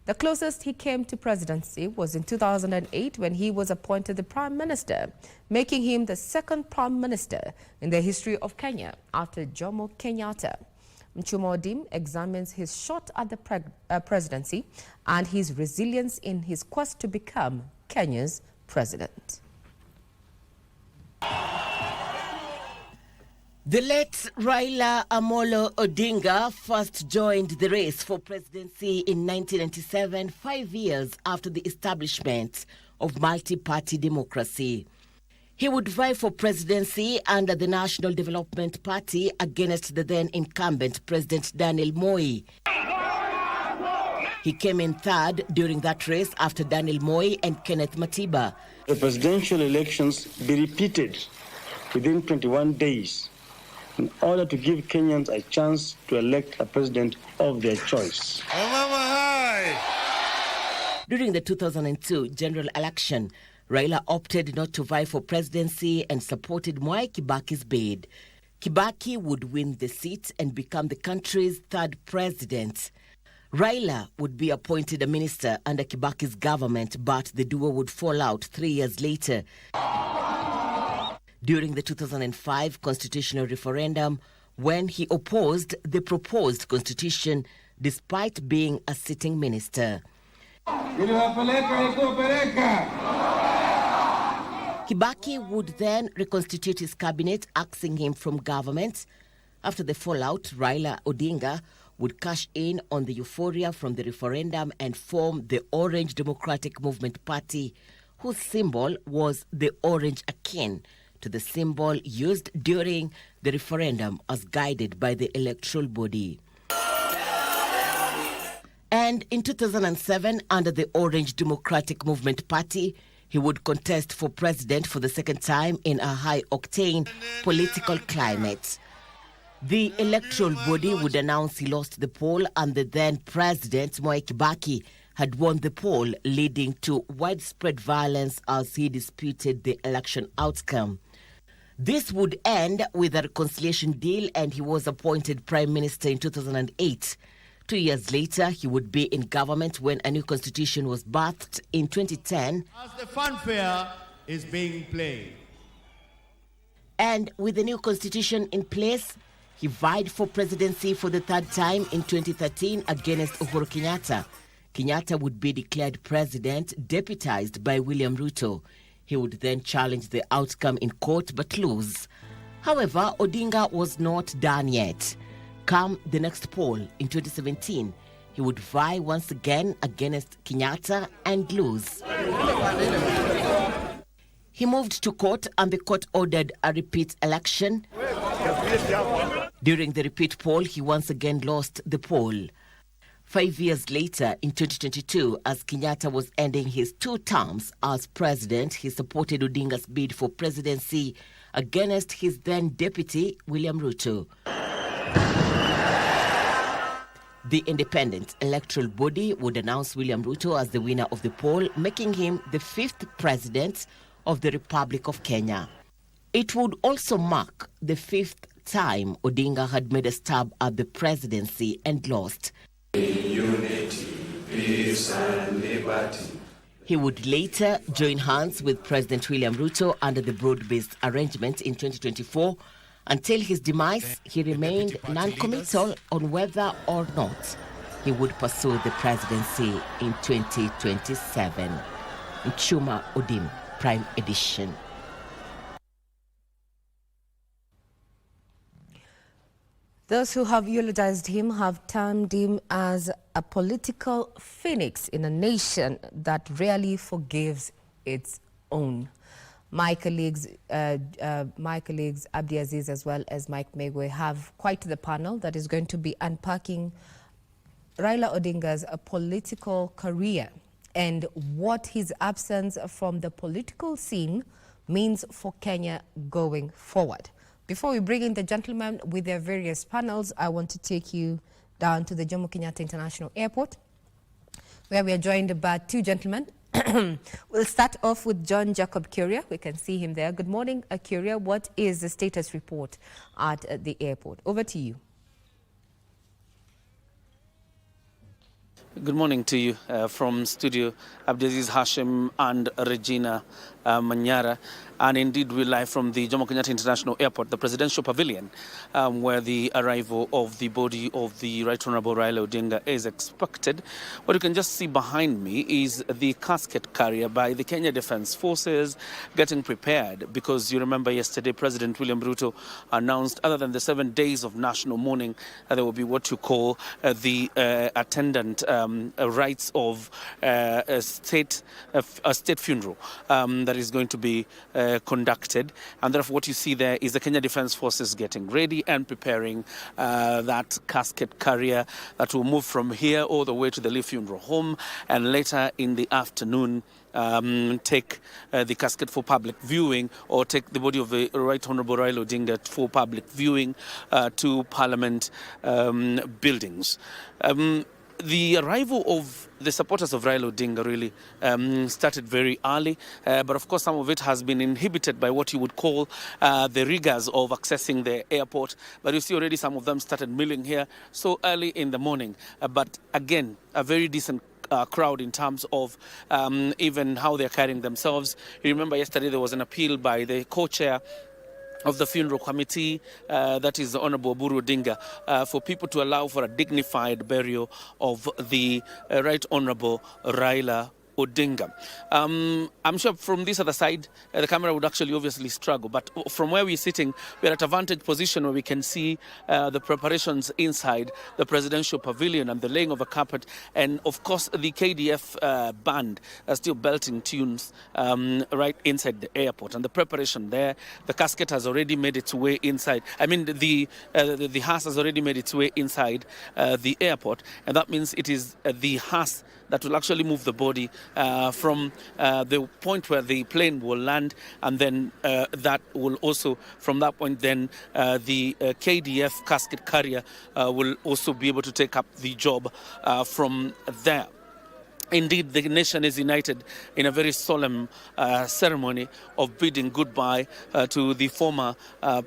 G: the closest he came to presidency was in 2008 when he was appointed the Prime Minister, making him the 2nd Prime Minister in the history of Kenya after Jomo Kenyatta. Mchuma Odim examines his shot at the presidency and his resilience in his quest to become Kenya's president.
N: The late Raila Odinga first joined the race for presidency in 1997, 5 years after the establishment of multi-party democracy. He would vie for presidency under the National Development Party against the then incumbent President Daniel Moi. He came in 3rd during that race after Daniel Moi and Kenneth Matiba.
O: The presidential elections be repeated within 21 days in order to give Kenyans a chance to elect a president of their choice.
N: During the 2002 general election, Raila opted not to vie for presidency and supported Mwai Kibaki's bid. Kibaki would win the seat and become the country's 3rd president. Raila would be appointed a minister under Kibaki's government, but the duo would fall out 3 years later. During the 2005 constitutional referendum, when he opposed the proposed constitution despite being a sitting minister. Kibaki would then reconstitute his cabinet, axing him from government. After the fallout, Raila Odinga would cash in on the euphoria from the referendum and form the Orange Democratic Movement Party, whose symbol was the orange akin to the symbol used during the referendum as guided by the electoral body. And in 2007, under the Orange Democratic Movement Party, he would contest for president for the 2nd time in a high-octane political climate. The electoral body would announce he lost the poll, and the then president, Mwai Kibaki, had won the poll, leading to widespread violence as he disputed the election outcome. This would end with a reconciliation deal, and he was appointed prime minister in 2008. 2 years later, he would be in government when a new constitution was birthed in 2010.
P: As the fanfare is being played.
N: And with the new constitution in place, he vied for presidency for the third time in 2013 against Uhuru Kenyatta. Kenyatta would be declared president, deputized by William Ruto. He would then challenge the outcome in court but lose. However, Odinga was not done yet. Come the next poll in 2017, he would vie once again against Kenyatta and lose. He moved to court, and the court ordered a repeat election. During the repeat poll, he once again lost the poll. 5 years later, in 2022, as Kenyatta was ending his 2 terms as president, he supported Odinga's bid for presidency against his then deputy, William Ruto. The independent electoral body would announce William Ruto as the winner of the poll, making him the 5th president of the Republic of Kenya. It would also mark the 5th time Odinga had made a stab at the presidency and lost.
Q: Unity, peace and liberty.
N: He would later join hands with President William Ruto under the broad-based arrangement in 2024. Until his demise, he remained non-committal on whether or not he would pursue the presidency in 2027. Nchuma Odim, Prime Edition.
G: Those who have eulogized him have termed him as a political phoenix in a nation that rarely forgives its own. My colleagues Abdi Aziz as well as Mike Megwe have quite the panel that is going to be unpacking Raila Odinga's political career and what his absence from the political scene means for Kenya going forward. Before we bring in the gentlemen with their various panels, I want to take you down to the Jomo Kenyatta International Airport, where we are joined by 2 gentlemen. We'll start off with John Jacob Kuria. We can see him there. Good morning, Kuria. What is the status report at the airport? Over to you.
R: Good morning to you from studio Abdulaziz Hashim and Regina Manyara. And indeed, we're live from the Jomo Kenyatta International Airport, the presidential pavilion, where the arrival of the body of the Right Honorable Raila Odinga is expected. What you can just see behind me is the casket carrier by the Kenya Defence Forces getting prepared, because you remember yesterday President William Ruto announced, other than the 7 days of national mourning, there will be what you call the attendant rites of a state funeral that is going to be conducted, and therefore what you see there is the Kenya Defence Forces getting ready and preparing that casket carrier that will move from here all the way to the Lee Funeral Home, and later in the afternoon take the casket for public viewing, or take the body of the Right Honourable Raila Odinga for public viewing to Parliament buildings. The arrival of the supporters of Raila Odinga really started very early, but of course some of it has been inhibited by what you would call the rigors of accessing the airport. But you see already some of them started milling here so early in the morning. But again, a very decent crowd in terms of even how they're carrying themselves. You remember yesterday there was an appeal by the co-chair of the funeral committee, that is the Honourable Oburu Odinga, for people to allow for a dignified burial of the Right Honourable Raila Odinga. I'm sure from this other side, the camera would actually obviously struggle, but from where we're sitting, we're at a vantage position where we can see the preparations inside the presidential pavilion and the laying of a carpet, and of course the KDF band still belting tunes right inside the airport, and the preparation there. The casket has already made its way inside. I mean, the hearse has already made its way inside the airport, and that means it is the hearse that will actually move the body from the point where the plane will land, and then that will also, from that point, then the KDF casket carrier will also be able to take up the job from there. Indeed, the nation is united in a very solemn ceremony of bidding goodbye to the former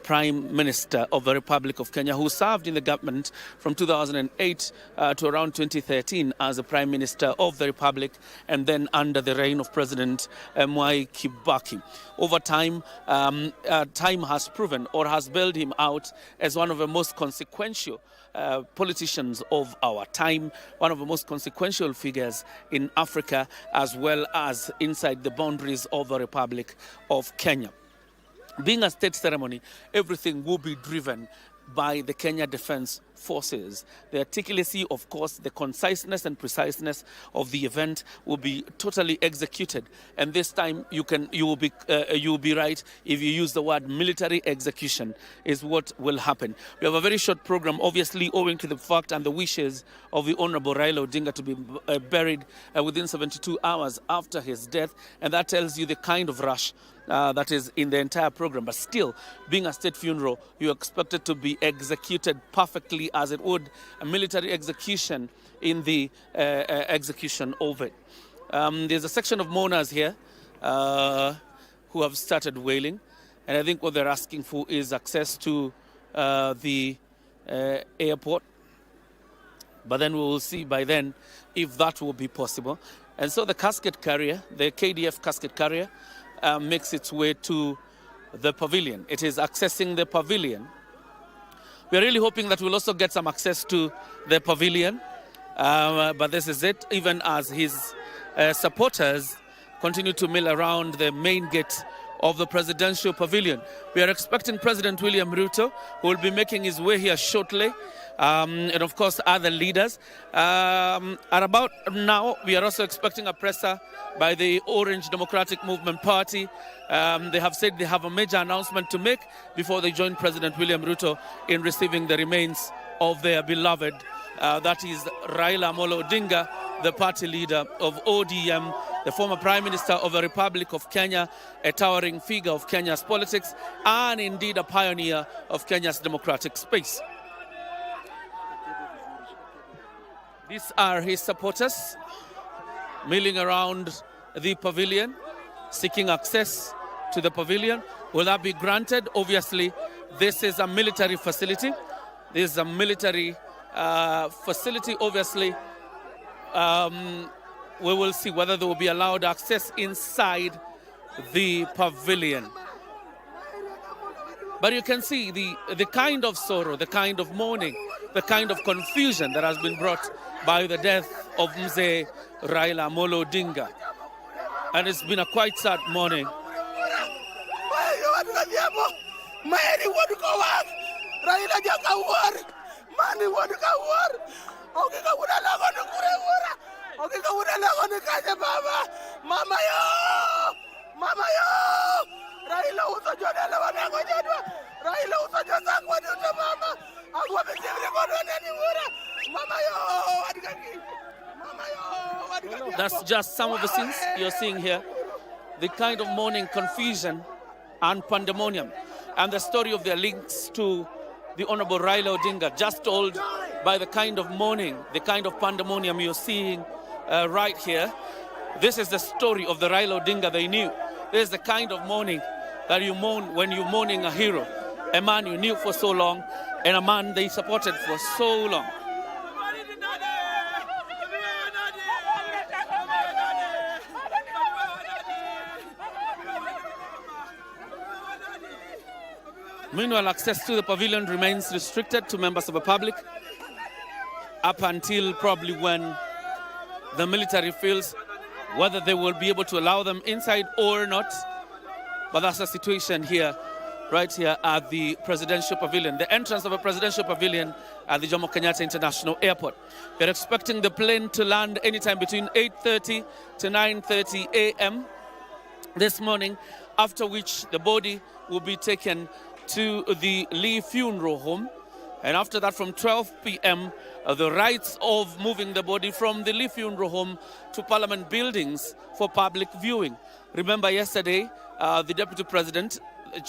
R: Prime Minister of the Republic of Kenya, who served in the government from 2008 to around 2013 as the Prime Minister of the Republic, and then under the reign of President Mwai Kibaki. Over time, time has proven or has bailed him out as one of the most consequential politicians of our time, one of the most consequential figures in Africa, as well as inside the boundaries of the Republic of Kenya. Being a state ceremony, everything will be driven by the Kenya Defence Forces. The articulacy, of course, the conciseness and preciseness of the event will be totally executed. And this time, you will be right if you use the word military execution is what will happen. We have a very short program, obviously, owing to the fact and the wishes of the Honourable Raila Odinga to be buried within 72 hours after his death, and that tells you the kind of rush that is in the entire program. But still, being a state funeral, you expect it to be executed perfectly as it would a military execution in the execution of it. There's a section of mourners here who have started wailing, and I think what they're asking for is access to the airport. But then we will see by then if that will be possible. And so the casket carrier, the KDF casket carrier, makes its way to the pavilion. It is accessing the pavilion. We're really hoping that we'll also get some access to the pavilion, but this is it, even as his supporters continue to mill around the main gate of the presidential pavilion. We are expecting President William Ruto, who will be making his way here shortly, and of course other leaders. At about now, we are also expecting a presser by the Orange Democratic Movement Party. They have said they have a major announcement to make before they join President William Ruto in receiving the remains of their beloved, that is Raila Odinga, the party leader of ODM, the former Prime Minister of the Republic of Kenya, a towering figure of Kenya's politics, and indeed a pioneer of Kenya's democratic space. These are his supporters milling around the pavilion, seeking access to the pavilion. Will that be granted? Obviously, this is a military facility. This is a military facility, obviously. We will see whether they will be allowed access inside the pavilion. But you can see the kind of sorrow, the kind of mourning, the kind of confusion that has been brought by the death of Mzee Raila Odinga. And it's been a quite sad morning. That's just some of the scenes you're seeing here. The kind of mourning, confusion, and pandemonium. And the story of their links to the Honorable Raila Odinga, just told by the kind of mourning, the kind of pandemonium you're seeing right here. This is the story of the Raila Odinga they knew. This is the kind of mourning that you mourn when you're mourning a hero, a man you knew for so long, and a man they supported for so long. Meanwhile, access to the pavilion remains restricted to members of the public up until probably when the military feels whether they will be able to allow them inside or not. But that's the situation here, right here at the presidential pavilion, the entrance of a presidential pavilion at the Jomo Kenyatta International Airport. We're expecting the plane to land anytime between 8:30 to 9:30 a.m. this morning, after which the body will be taken to the Lee Funeral Home And after that, from 12 p.m., the rites of moving the body from the Lee Funeral Home to Parliament buildings for public viewing. Remember yesterday, the Deputy President,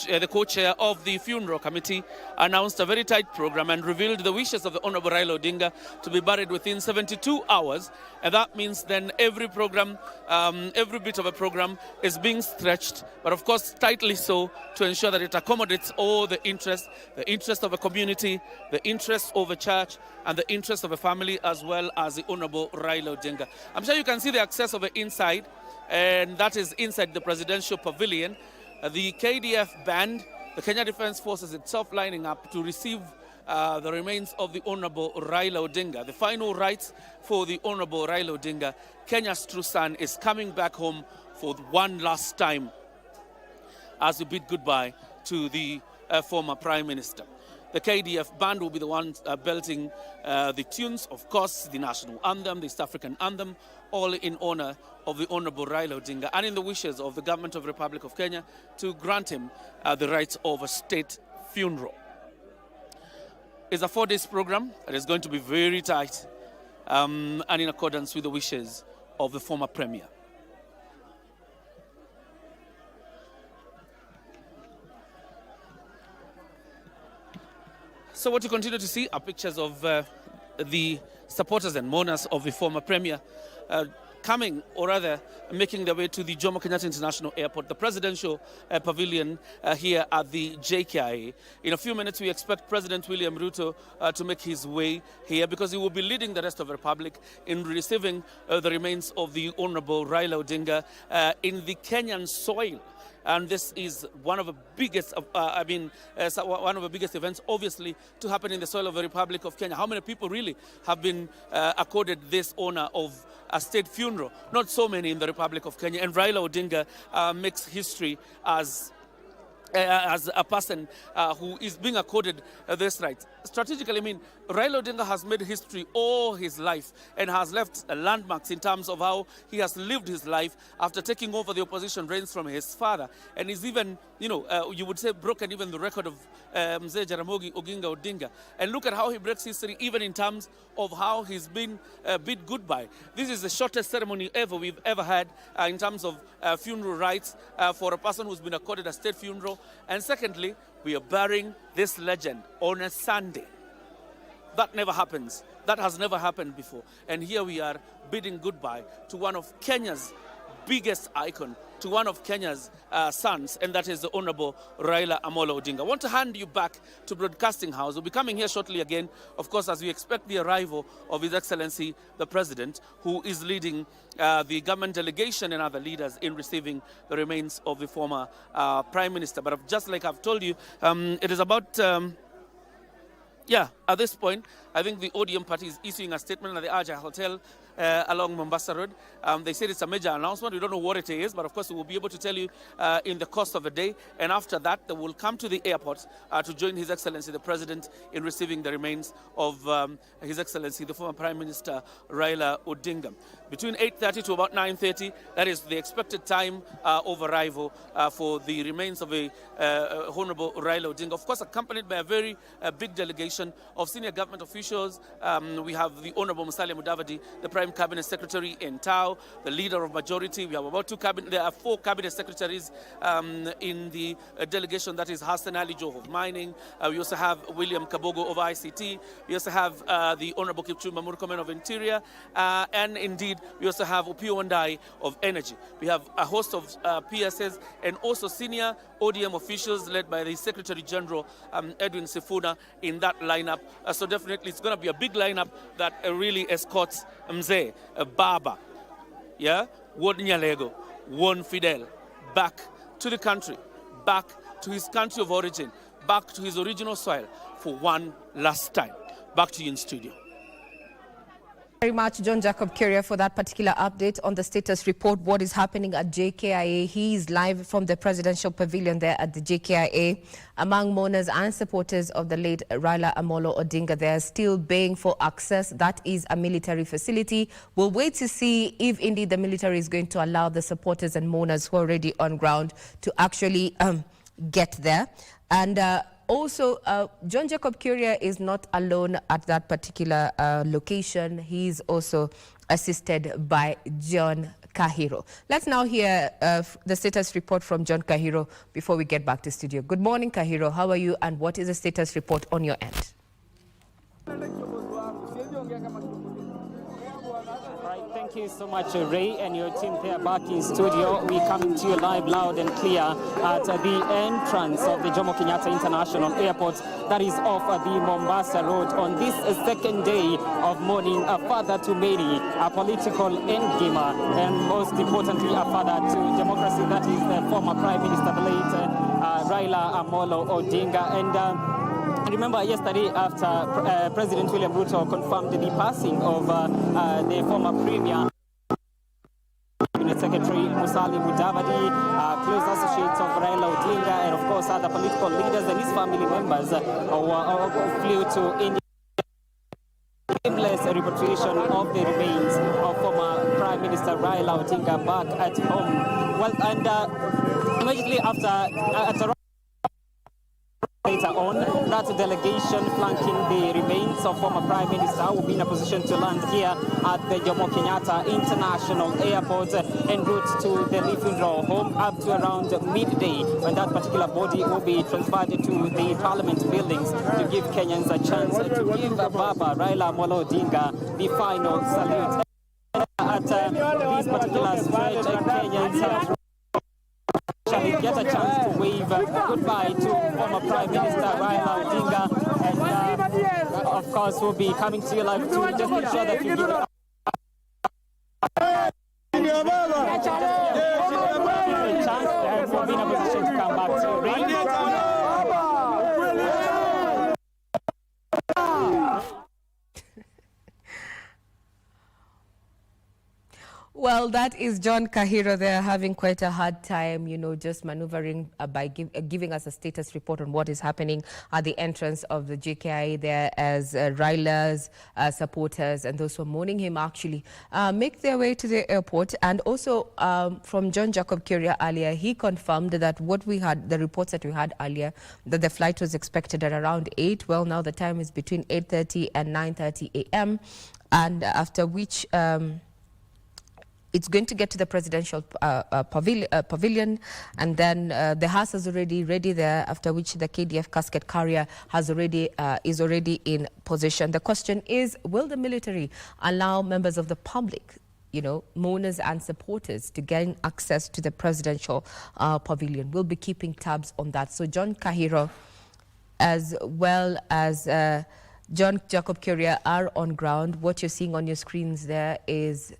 R: the co-chair of the funeral committee, announced a very tight program and revealed the wishes of the Honorable Raila Odinga to be buried within 72 hours. And that means then every program, every bit of a program is being stretched, but of course tightly so, to ensure that it accommodates all the interest of a community, the interest of a church, and the interest of a family, as well as the Honorable Raila Odinga. I'm sure you can see the access of it inside, and that is inside the presidential pavilion. The KDF band, the Kenya Defence Forces itself, lining up to receive the remains of the Honorable Raila Odinga. The final rites for the Honorable Raila Odinga, Kenya's true son, is coming back home for one last time as we bid goodbye to the former Prime Minister. The KDF band will be the ones belting the tunes, of course, the national anthem, the East African anthem, all in honor of the Honorable Raila Odinga and in the wishes of the government of the Republic of Kenya to grant him the rights of a state funeral. It's a 4-day program. It is going to be very tight and in accordance with the wishes of the former Premier. So what you continue to see are pictures of the supporters and mourners of the former Premier coming, or rather making their way to the Jomo Kenyatta International Airport, the presidential pavilion here at the JKIA. In a few minutes, we expect President William Ruto to make his way here, because he will be leading the rest of the Republic in receiving the remains of the Honorable Raila Odinga in the Kenyan soil. And this is one of the biggest, one of the biggest events, obviously, to happen in the soil of the Republic of Kenya. How many people really have been accorded this honor of a state funeral? Not so many in the Republic of Kenya. And Raila Odinga makes history as a person who is being accorded this right. Strategically, I mean, Raila Odinga has made history all his life and has left landmarks in terms of how he has lived his life after taking over the opposition reins from his father. And he's even, you would say, broken even the record of Mzee Jaramogi Oginga Odinga. And look at how he breaks history even in terms of how he's been bid goodbye. This is the shortest ceremony we've ever had in terms of funeral rites for a person who's been accorded a state funeral. And secondly, we are burying this legend on a Sunday. That never happens. That has never happened before. And here we are bidding goodbye to one of Kenya's biggest icon, to one of Kenya's sons, and that is the Honorable Raila Amolo Odinga. I want to hand you back to Broadcasting House. We'll be coming here shortly again, of course, as we expect the arrival of His Excellency, the President, who is leading the government delegation and other leaders in receiving the remains of the former Prime Minister. But just like I've told you, it is about... at this point, I think the ODM party is issuing a statement at the Aja Hotel along Mombasa Road. They said it's a major announcement. We don't know what it is, but of course we will be able to tell you in the course of the day. And after that, they will come to the airport to join His Excellency, the President, in receiving the remains of His Excellency, the former Prime Minister, Raila Odinga. Between 8:30 to about 9:30, that is the expected time of arrival for the remains of the Honorable Raila Odinga. Of course, accompanied by a very big delegation of senior government officials. We have the Honorable Musalia Mudavadi, the Prime Cabinet Secretary in Tao, the Leader of Majority. We have about there are 4 Cabinet Secretaries in the delegation. That is Hassan Ali Joho of Mining. We also have William Kabogo of ICT. We also have the Honorable Kipchumba Murkomen of Interior. And indeed, we also have Opiyo Wandayi of Energy. We have a host of PSS and also senior ODM officials led by the Secretary General Edwin Sifuna in that lineup. So definitely it's going to be a big lineup that really escorts Mzee Baba, Won Nyalego, Won Fidel, back to the country, back to his country of origin, back to his original soil for one last time. Back to you in studio.
G: Very much, John Jacob Curia, for that particular update on the status report. What is happening at JKIA? He is live from the presidential pavilion there at the JKIA. Among mourners and supporters of the late Raila Amolo Odinga, they are still baying for access. That is a military facility. We'll wait to see if indeed the military is going to allow the supporters and mourners who are already on ground to actually get there. And also, John Jacob Kuria is not alone at that particular location. He's also assisted by John Kahiro. Let's now hear the status report from John Kahiro before we get back to studio. Good morning, Kahiro. How are you, and what is the status report on your end?
S: Thank you so much, Ray, and your team there back in studio. We're coming to you live, loud and clear at the entrance of the Jomo Kenyatta International Airport that is off the Mombasa Road on this second day of mourning a father to many, a political endgamer, and most importantly, a father to democracy. That is the former Prime Minister, the late Raila Odinga. And remember yesterday after President William Ruto confirmed the passing of the former Premier Secretary Musalia Mudavadi, close associates of Raila Odinga, and of course other political leaders and his family members flew to India. Seamless repatriation of the remains of former Prime Minister Raila Odinga back at home. Well, and immediately after later on, that delegation flanking the remains of former Prime Minister will be in a position to land here at the Jomo Kenyatta International Airport en route to the Lee funeral home up to around midday, when that particular body will be transferred to the Parliament buildings to give Kenyans a chance to give Baba Raila Odinga the final salute. At this particular stretch, Kenyans have get a chance to wave goodbye to former Prime Minister Raila Odinga, and of course we'll be coming to you live to just make sure that you give it a chance and we'll be in a position to come back to
G: Well, that is John Kahiro there having quite a hard time, you know, just maneuvering by giving us a status report on what is happening at the entrance of the JKI there, as Raila's supporters and those who are mourning him actually make their way to the airport. And also from John Jacob Kuria earlier, he confirmed that what we had, the reports that we had earlier, that the flight was expected at around 8. Well, now the time is between 8:30 and 9:30 a.m. and after which it's going to get to the presidential pavilion, and then the hearse is already ready there, after which the KDF casket carrier is already in position. The question is, will the military allow members of the public, you know, mourners and supporters, to gain access to the presidential pavilion? We'll be keeping tabs on that. So John Kahiro, as well as John Jacob Kuria, are on ground. What you're seeing on your screens there is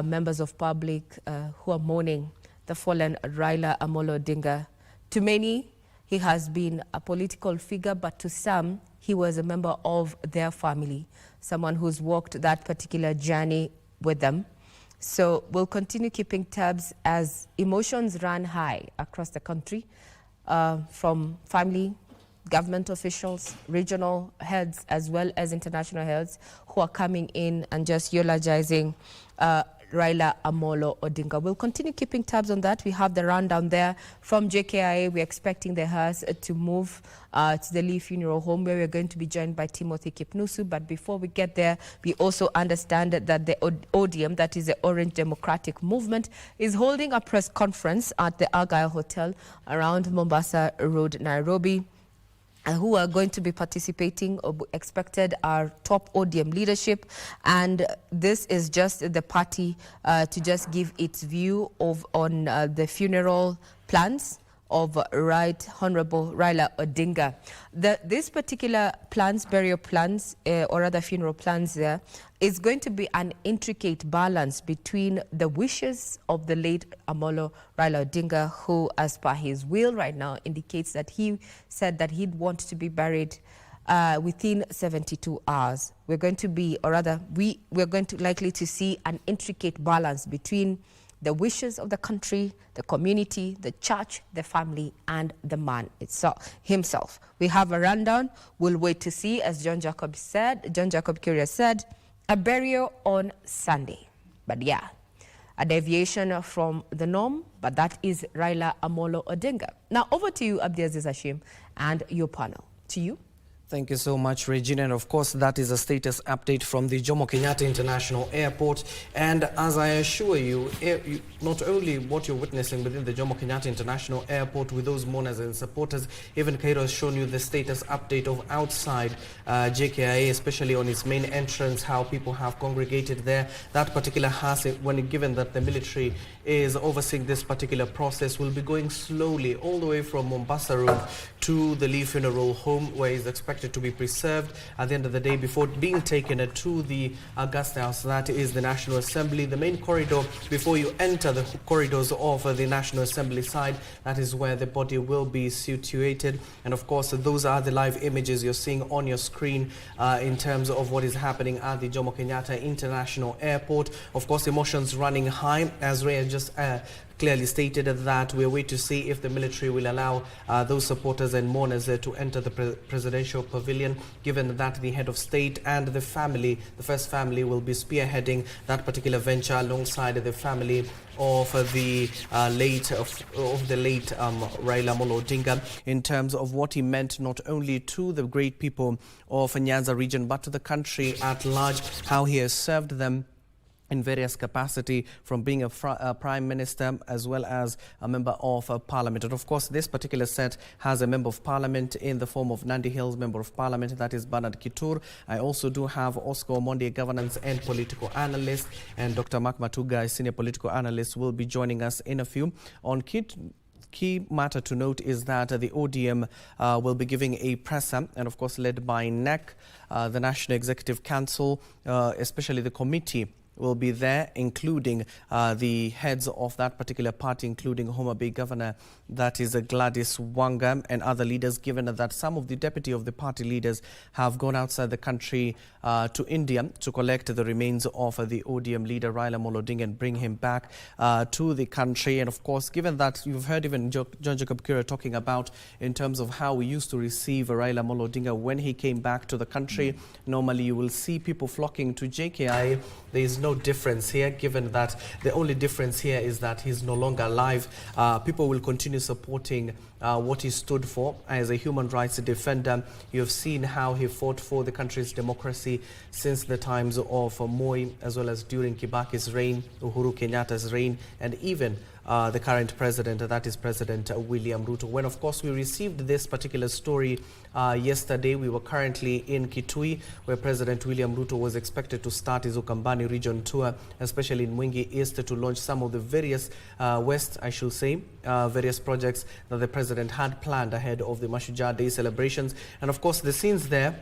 G: members of public who are mourning the fallen Raila Odinga. To many, he has been a political figure, but to some, he was a member of their family, someone who's walked that particular journey with them. So we'll continue keeping tabs as emotions run high across the country, from family, government officials, regional heads, as well as international heads who are coming in and just eulogizing Raila Odinga. We'll continue keeping tabs on that. We have the rundown there from JKIA. We're expecting the hearse to move to the Lee Funeral Home, where we're going to be joined by Timothy Kipnusu. But before we get there, we also understand that the ODM, that is the Orange Democratic Movement, is holding a press conference at the Argyle Hotel around Mombasa Road, Nairobi. Who are going to be participating or expected are top ODM leadership, and this is just the party to just give its view on the funeral plans of Right Honorable Raila Odinga. This particular burial plans, or other funeral plans there, is going to be an intricate balance between the wishes of the late Raila Odinga, who, as per his will right now, indicates that he said that he'd want to be buried within 72 hours. We're going to be, or rather, we're going to likely to see an intricate balance between the wishes of the country, the community, the church, the family, and the man himself. We have a rundown. We'll wait to see, as John Jacob Kuria said, a burial on Sunday. But yeah, a deviation from the norm, but that is Raila Amolo Odinga. Now, over to you, Abdiaziz Hashim, and your panel. To you.
M: Thank you so much, Regina. And of course, that is a status update from the Jomo Kenyatta International Airport. And as I assure you, not only what you're witnessing within the Jomo Kenyatta International Airport with those mourners and supporters, even Cairo has shown you the status update of outside JKIA, especially on its main entrance, how people have congregated there. That particular house, when given that the military is overseeing this particular process, will be going slowly all the way from Mombasa Road to the Lee Funeral Home, where is expected to be preserved at the end of the day before being taken to the Augusta House. That is the National Assembly. The main corridor, before you enter the corridors of the National Assembly side, that is where the body will be situated. And of course, those are the live images you're seeing on your screen in terms of what is happening at the Jomo Kenyatta International Airport. Of course, emotions running high, as Ray just clearly stated that we're waiting to see if the military will allow those supporters and mourners to enter the presidential pavilion, given that the head of state and the family, the first family, will be spearheading that particular venture alongside the family of the late Raila Amolo Odinga, in terms of what he meant not only to the great people of Nyanza region but to the country at large, how he has served them in various capacity, from being a prime minister as well as a member of parliament. And of course, this particular set has a member of parliament in the form of Nandi Hills member of parliament, that is Bernard Kitur. I also do have Oscar Omondi, a governance and political analyst, and Dr. Mark Matuga, a senior political analyst, will be joining us in a few. On key matter to note is that the ODM will be giving a presser, and of course led by NEC, the National Executive Council, especially the committee will be there, including the heads of that particular party, including Homa Bay Governor, that is Gladys Wanga, and other leaders, given that some of the deputy of the party leaders have gone outside the country to India to collect the remains of the ODM leader Raila Amolo Odinga and bring him back to the country. And of course, given that you've heard even John Jacob Kira talking about in terms of how we used to receive Raila Amolo Odinga when he came back to the country, normally you will see people flocking to JKI. There is no difference here, given that the only difference here is that he's no longer alive. People will continue supporting what he stood for as a human rights defender. You have seen how he fought for the country's democracy since the times of Moi, as well as during Kibaki's reign, Uhuru Kenyatta's reign, and even the current president, that is President William Ruto. When, of course, we received this particular story yesterday, we were currently in Kitui, where President William Ruto was expected to start his Ukambani region tour, especially in Mwingi East, to launch some of the various various projects that the president had planned ahead of the Mashujaa Day celebrations. And of course, the scenes there,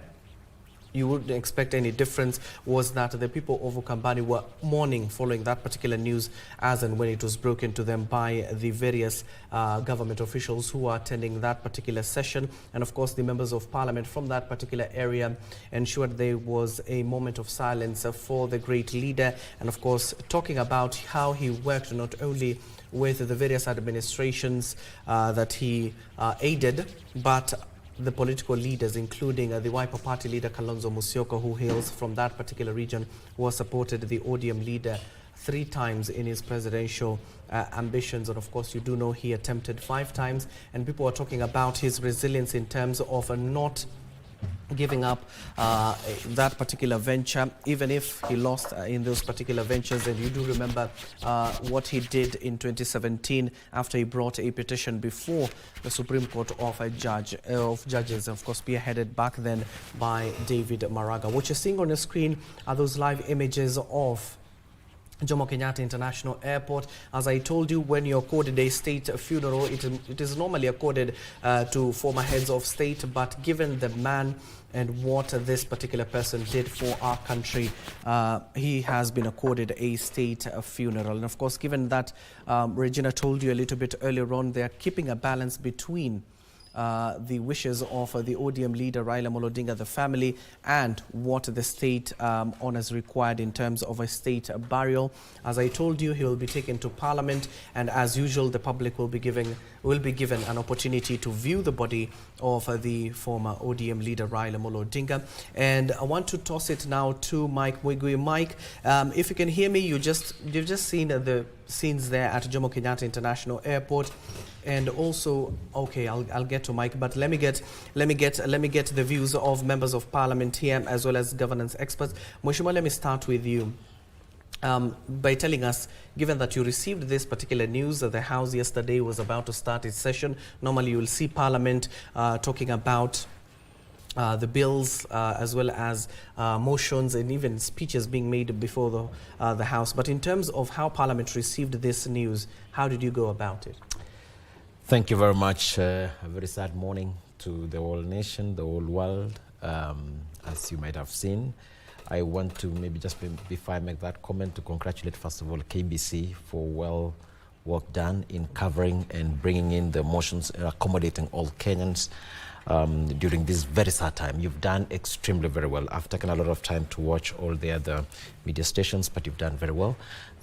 M: you wouldn't expect any difference, was that the people of Ukambani were mourning following that particular news as and when it was broken to them by the various government officials who are attending that particular session. And of course, the members of parliament from that particular area ensured there was a moment of silence for the great leader. And of course, talking about how he worked not only with the various administrations that he aided, but the political leaders, including the Wiper Party leader Kalonzo Musyoka, who hails from that particular region, who has supported the ODM leader 3 times in his presidential ambitions. And of course, you do know he attempted 5 times. And people are talking about his resilience in terms of not giving up that particular venture, even if he lost in those particular ventures. And you do remember what he did in 2017 after he brought a petition before the Supreme Court of judges, of course, spearheaded back then by David Maraga. What you're seeing on your screen are those live images of Jomo Kenyatta International Airport. As I told you, when you're accorded a state funeral, it is normally accorded to former heads of state, but given the man and what this particular person did for our country, he has been accorded a state funeral. And of course, given that Regina told you a little bit earlier on, they are keeping a balance between the wishes of the ODM leader Raila Odinga, the family, and what the state honors required in terms of a state burial. As I told you, he will be taken to Parliament, and as usual, the public will be given an opportunity to view the body of the former ODM leader Raila Odinga. And I want to toss it now to Mike Mwigui. Mike, if you can hear me, you've just seen the scenes there at Jomo Kenyatta International Airport. And also, okay, I'll get to Mike, but let me get the views of members of Parliament here as well as governance experts. Mheshimiwa, let me start with you by telling us, given that you received this particular news, that the House yesterday was about to start its session. Normally, you will see Parliament talking about the bills as well as motions and even speeches being made before the House. But in terms of how Parliament received this news, how did you go about it?
T: Thank you very much. A very sad morning to the whole nation, the whole world, as you might have seen. I want to maybe just before I make that comment to congratulate first of all KBC for well work done in covering and bringing in the motions and accommodating all Kenyans during this very sad time. You've done extremely very well. I've taken a lot of time to watch all the other media stations, but you've done very well.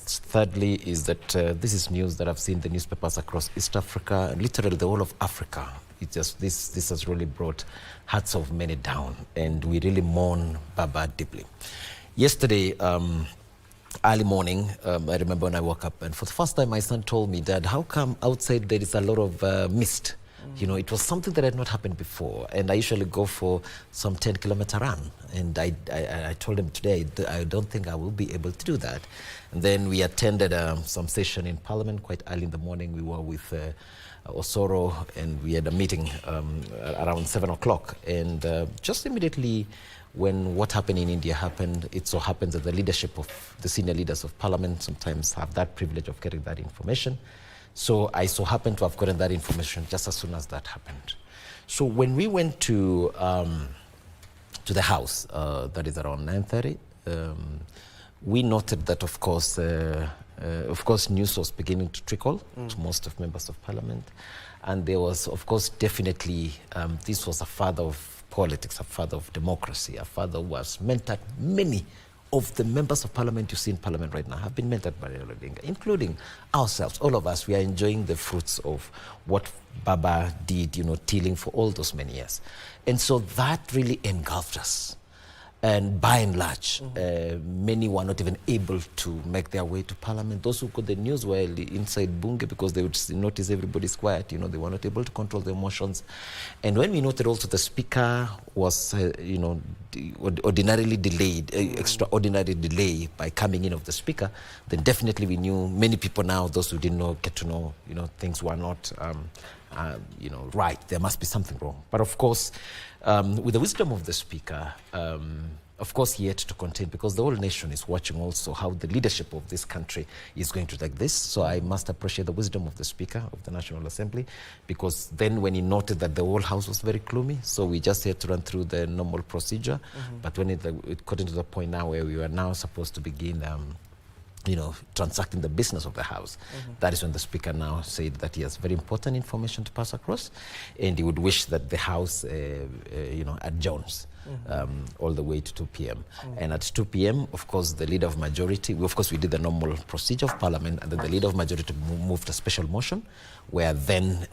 T: Thirdly is that this is news that I've seen the newspapers across East Africa, literally the whole of Africa. It just this has really brought hearts of many down, and we really mourn Baba deeply. Yesterday, early morning, I remember when I woke up, and for the first time my son told me, "Dad, how come outside there is a lot of mist?" You know, it was something that had not happened before, and I usually go for some 10-kilometer run, and I told him today I don't think I will be able to do that. And then we attended some session in Parliament quite early in the morning. We were with Osoro, and we had a meeting around 7 o'clock, and just immediately when what happened in India happened, it so happens that the leadership of the senior leaders of Parliament sometimes have that privilege of getting that information. So I so happened to have gotten that information just as soon as that happened. So when we went to the House, that is around 9:30, we noted that, of course, news was beginning to trickle to most of members of Parliament. And there was, of course, definitely, this was a father of politics, a father of democracy, a father who has mentored many of the members of Parliament you see in Parliament right now have been mentored by Raila Odinga, including ourselves. All of us, we are enjoying the fruits of what Baba did, you know, tilling for all those many years. And so that really engulfed us. And by and large, many were not even able to make their way to Parliament. Those who got the news were inside Bunge because they would notice everybody's quiet. You know, they were not able to control their emotions. And when we noted also the Speaker was, ordinarily delayed, extraordinary delay by coming in of the Speaker, then definitely we knew many people now, those who didn't know, get to know, you know, things were not, right. There must be something wrong. But of course, with the wisdom of the Speaker, of course, he had to contain, because the whole nation is watching also how the leadership of this country is going to take this. So I must appreciate the wisdom of the Speaker of the National Assembly, because then when he noted that the whole House was very gloomy, so we just had to run through the normal procedure. But when it got into the point now where we were now supposed to begin transacting the business of the House. That is when the Speaker now said that he has very important information to pass across, and he would wish that the House, adjourns all the way to 2 p.m. And at 2 p.m., of course, the Leader of Majority, we did the normal procedure of Parliament, and then the Leader of Majority moved a special motion, where then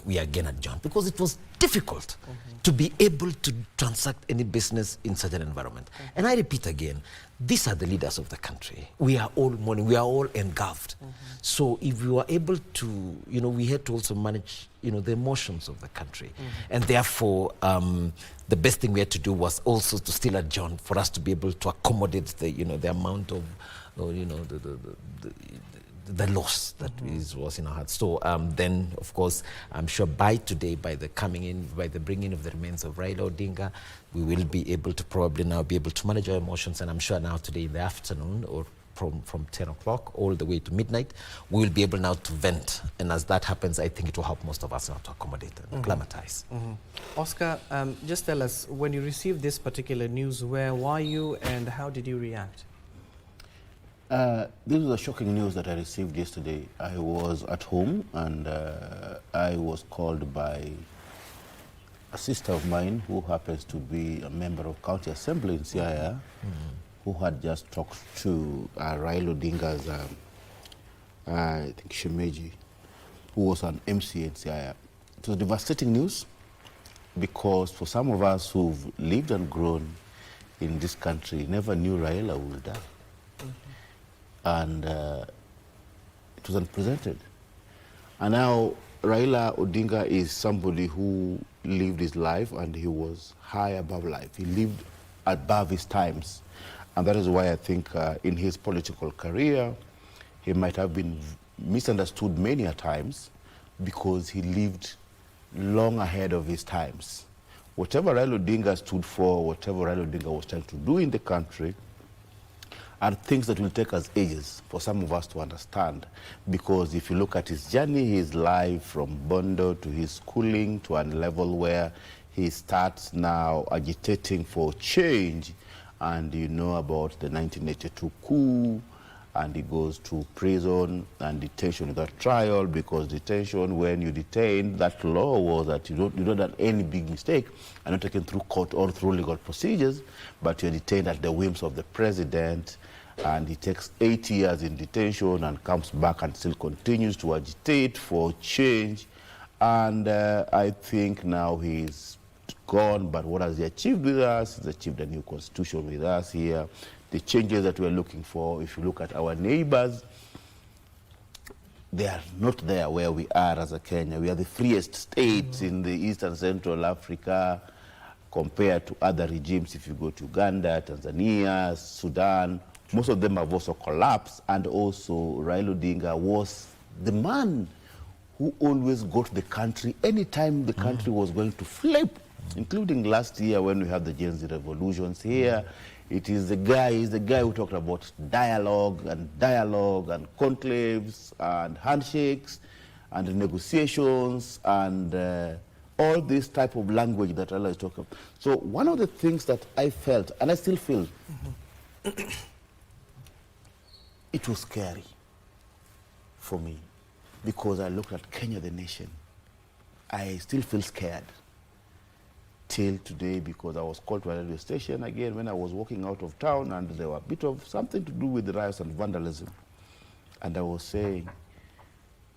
T: we again adjourned, because it was difficult to be able to transact any business in such an environment. And I repeat again, these are the leaders of the country. We are all mourning. We are all engulfed. So if we were able to, we had to also manage, the emotions of the country. And therefore, the best thing we had to do was also to still adjourn for us to be able to accommodate the amount of, the loss that was in our hearts. So then, of course, I'm sure by today, by the bringing of the remains of Raila Odinga, we will be able to probably now be able to manage our emotions. And I'm sure now today in the afternoon, or from 10 o'clock all the way to midnight, we will be able now to vent. And as that happens, I think it will help most of us now to accommodate and acclimatize.
M: Oscar, just tell us, when you received this particular news, where were you and how did you react?
J: This was a shocking news that I received yesterday. I was at home, and I was called by a sister of mine who happens to be a member of County Assembly in Siaya, who had just talked to Raila Odinga's, I think, Shemeji, who was an MC in Siaya. It was devastating news because for some of us who've lived and grown in this country, never knew Raila would die. And it was unprecedented. And now Raila Odinga is somebody who lived his life and he was high above life. He lived above his times. And that is why I think in his political career, he might have been misunderstood many a times because he lived long ahead of his times. Whatever Raila Odinga stood for, whatever Raila Odinga was trying to do in the country, are things that will take us ages for some of us to understand. Because if you look at his journey, his life from Bondo to his schooling to a level where he starts now agitating for change, and you know about the 1982 coup, and he goes to prison and detention without trial, because detention, when you detain, that law was that you don't have any big mistake and not taken through court or through legal procedures, but you're detained at the whims of the president, and he takes 8 years in detention and comes back and still continues to agitate for change. And I think now he's gone, but what has he achieved with us? He's achieved a new constitution with us here. The changes that we're looking for, if you look at our neighbors, they are not there where we are as a Kenya. We are the freest state in the East and Central Africa compared to other regimes. If you go to Uganda, Tanzania, Sudan, most of them have also collapsed. And also Raila Odinga was the man who always got the country anytime the country was going to flip, including last year when we had the Gen Z revolutions here. It is the guy, he's the guy who talked about dialogue and conclaves and handshakes and negotiations and all this type of language that Allah is talking about. So one of the things that I felt, and I still feel, it was scary for me because I looked at Kenya, the nation. I still feel scared till today, because I was called to a railway station again when I was walking out of town, and there were a bit of something to do with the riots and vandalism. And I was saying,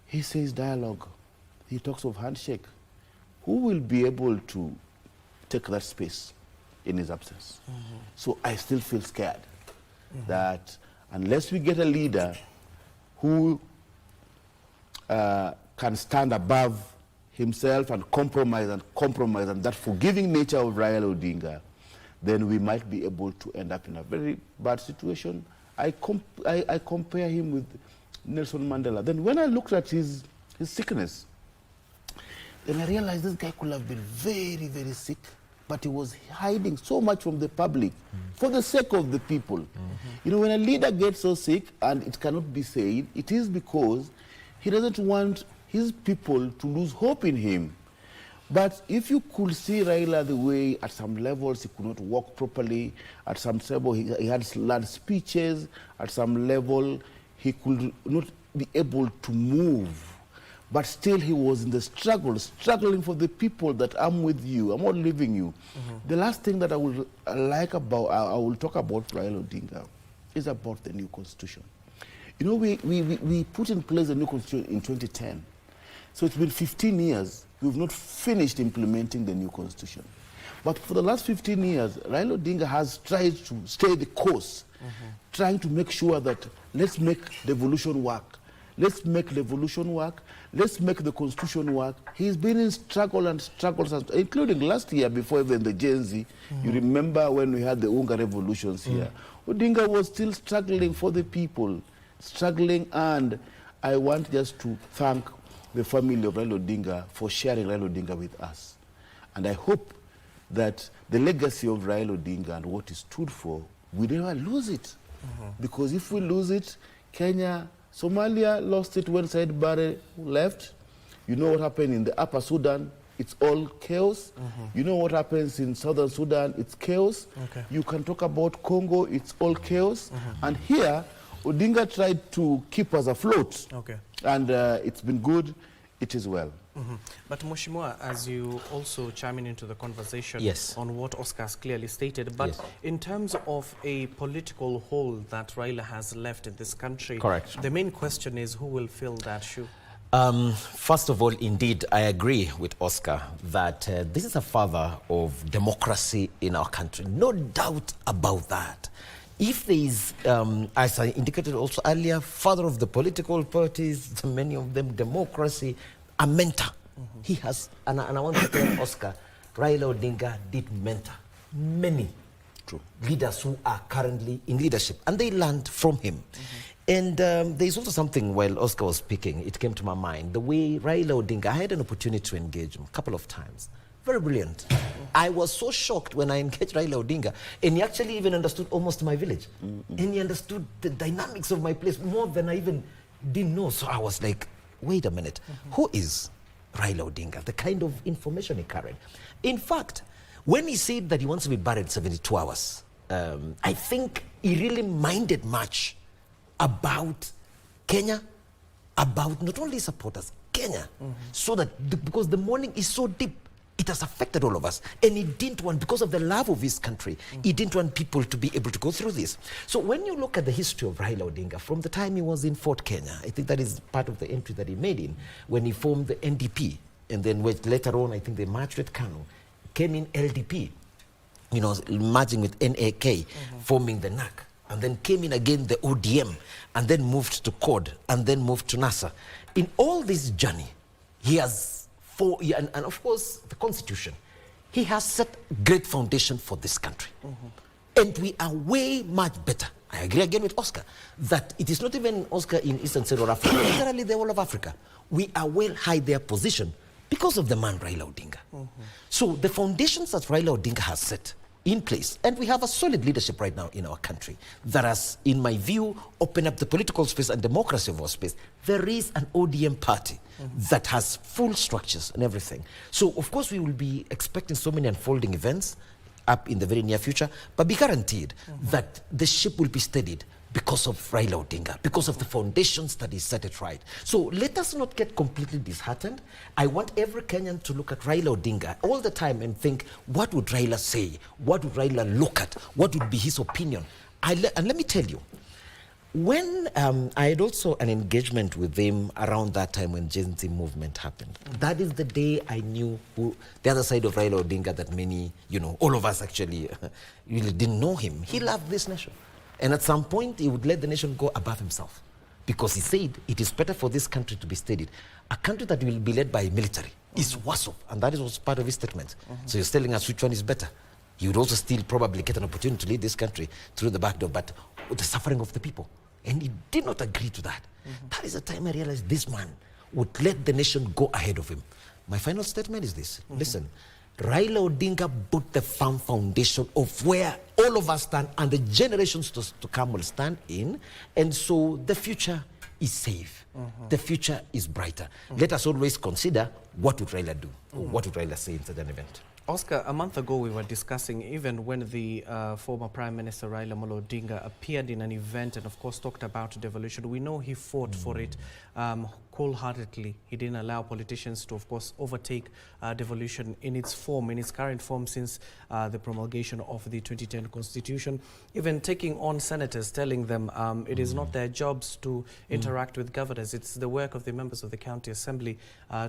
J: he says dialogue, he talks of handshake. Who will be able to take that space in his absence? So I still feel scared that unless we get a leader who can stand above himself and compromise, and that forgiving nature of Raila Odinga, then we might be able to end up in a very bad situation. I compare him with Nelson Mandela. Then when I looked at his sickness, then I realized this guy could have been very, very sick, but he was hiding so much from the public for the sake of the people. You know, when a leader gets so sick and it cannot be said, it is because he doesn't want his people to lose hope in him. But if you could see Raila the way at some levels he could not walk properly, at some level he had slurred speeches, at some level he could not be able to move, but still he was in the struggle, struggling for the people that I'm with you, I'm not leaving you. The last thing that I will talk about Raila Odinga is about the new constitution. You know, we put in place a new constitution in 2010. So it's been 15 years, we've not finished implementing the new constitution. But for the last 15 years, Raila Odinga has tried to stay the course, trying to make sure that let's make devolution work. Let's make devolution work. Let's make the constitution work. He's been in struggle and struggles, including last year before even the Gen Z. You remember when we had the Unga revolutions here. Odinga was still struggling for the people, and I want just to thank the family of Raila Odinga for sharing Raila Odinga with us. And I hope that the legacy of Raila Odinga and what he stood for, we never lose it. Because if we lose it, Kenya, Somalia lost it when Said Barre left. You know what happened in the Upper Sudan, it's all chaos. You know what happens in Southern Sudan, it's chaos. You can talk about Congo, it's all chaos. And here, Odinga tried to keep us afloat. And it's been good. it is well.
M: But Mheshimiwa, as you also chiming into the conversation on what Oscar has clearly stated, but in terms of a political hole that Raila has left in this country, the main question is who will fill that shoe?
T: First of all, indeed, I agree with Oscar that this is a father of democracy in our country. No doubt about that. If there is, as I indicated also earlier, father of the political parties, many of them democracy, a mentor. He has, and I want to tell Oscar, Raila Odinga did mentor many leaders who are currently in leadership, and they learned from him. And there's also something, while Oscar was speaking, it came to my mind, the way Raila Odinga, I had an opportunity to engage him a couple of times. Very brilliant. I was so shocked when I engaged Raila Odinga, and he actually even understood almost my village. And he understood the dynamics of my place more than I even didn't know. So I was like, wait a minute, who is Raila Odinga? The kind of information he carried. In fact, when he said that he wants to be buried 72 hours, I think he really minded much about Kenya, about not only supporters, Kenya, so that because the mourning is so deep, it has affected all of us. And he didn't want, because of the love of his country, he didn't want people to be able to go through this. So when you look at the history of Raila Odinga, from the time he was in Fort Kenya, I think that is part of the entry that he made in, when he formed the NDP, and then later on, I think they marched with Kanu, came in LDP, you know, merging with NAK, forming the NAC, and then came in again the ODM, and then moved to CORD, and then moved to NASA. In all this journey, he has and of course, the Constitution. He has set great foundation for this country. And we are way much better. I agree again with Oscar, that it is not even Oscar in East and Central Africa, literally the whole of Africa. We are well high their position because of the man Raila Odinga. So the foundations that Raila Odinga has set in place, and we have a solid leadership right now in our country that has, in my view, opened up the political space and democracy of our space. There is an ODM party that has full structures and everything. So, of course, we will be expecting so many unfolding events up in the very near future, but be guaranteed that the ship will be steadied because of Raila Odinga, because of the foundations that he set it right. So let us not get completely disheartened. I want every Kenyan to look at Raila Odinga all the time and think, what would Raila say? What would Raila look at? What would be his opinion? And let me tell you, when I had also an engagement with him around that time when Gen Z movement happened, that is the day I knew who, the other side of Raila Odinga that many, you know, all of us actually really didn't know him. He loved this nation. And at some point, he would let the nation go above himself. Because he said, it is better for this country to be steadied. A country that will be led by military is worse off. And that was part of his statement. So he's telling us which one is better. He would also still probably get an opportunity to lead this country through the back door, but the suffering of the people. And he did not agree to that. That is the time I realized this man would let the nation go ahead of him. My final statement is this. Listen, Raila Odinga put the firm foundation of where all of us stand and the generations to come will stand in. And so the future is safe. The future is brighter. Let us always consider what would Raila do, or what would Raila say in such an event.
M: Oscar, a month ago we were discussing, even when the former Prime Minister Raila Odinga appeared in an event and of course talked about devolution, we know he fought for it wholeheartedly. He didn't allow politicians to of course overtake devolution in its form, in its current form since the promulgation of the 2010 Constitution, even taking on senators, telling them it is not their jobs to interact with governors. It's the work of the members of the county assembly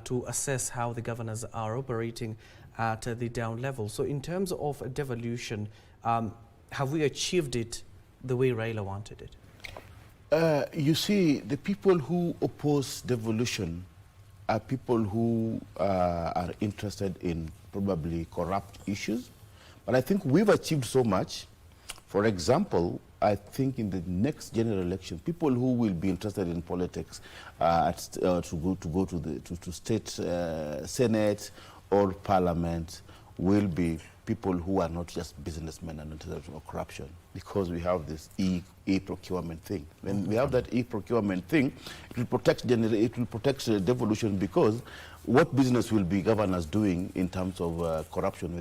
M: to assess how the governors are operating at the down level. So in terms of devolution, have we achieved it the way Raila wanted it?
J: You see, the people who oppose devolution are people who are interested in probably corrupt issues. But I think we've achieved so much. For example, I think in the next general election, people who will be interested in politics to go to state senate or parliament will be people who are not just businessmen and interested in corruption, because we have this e-procurement thing. When we have that e-procurement thing, it will protect devolution, because what business will be governors doing in terms of corruption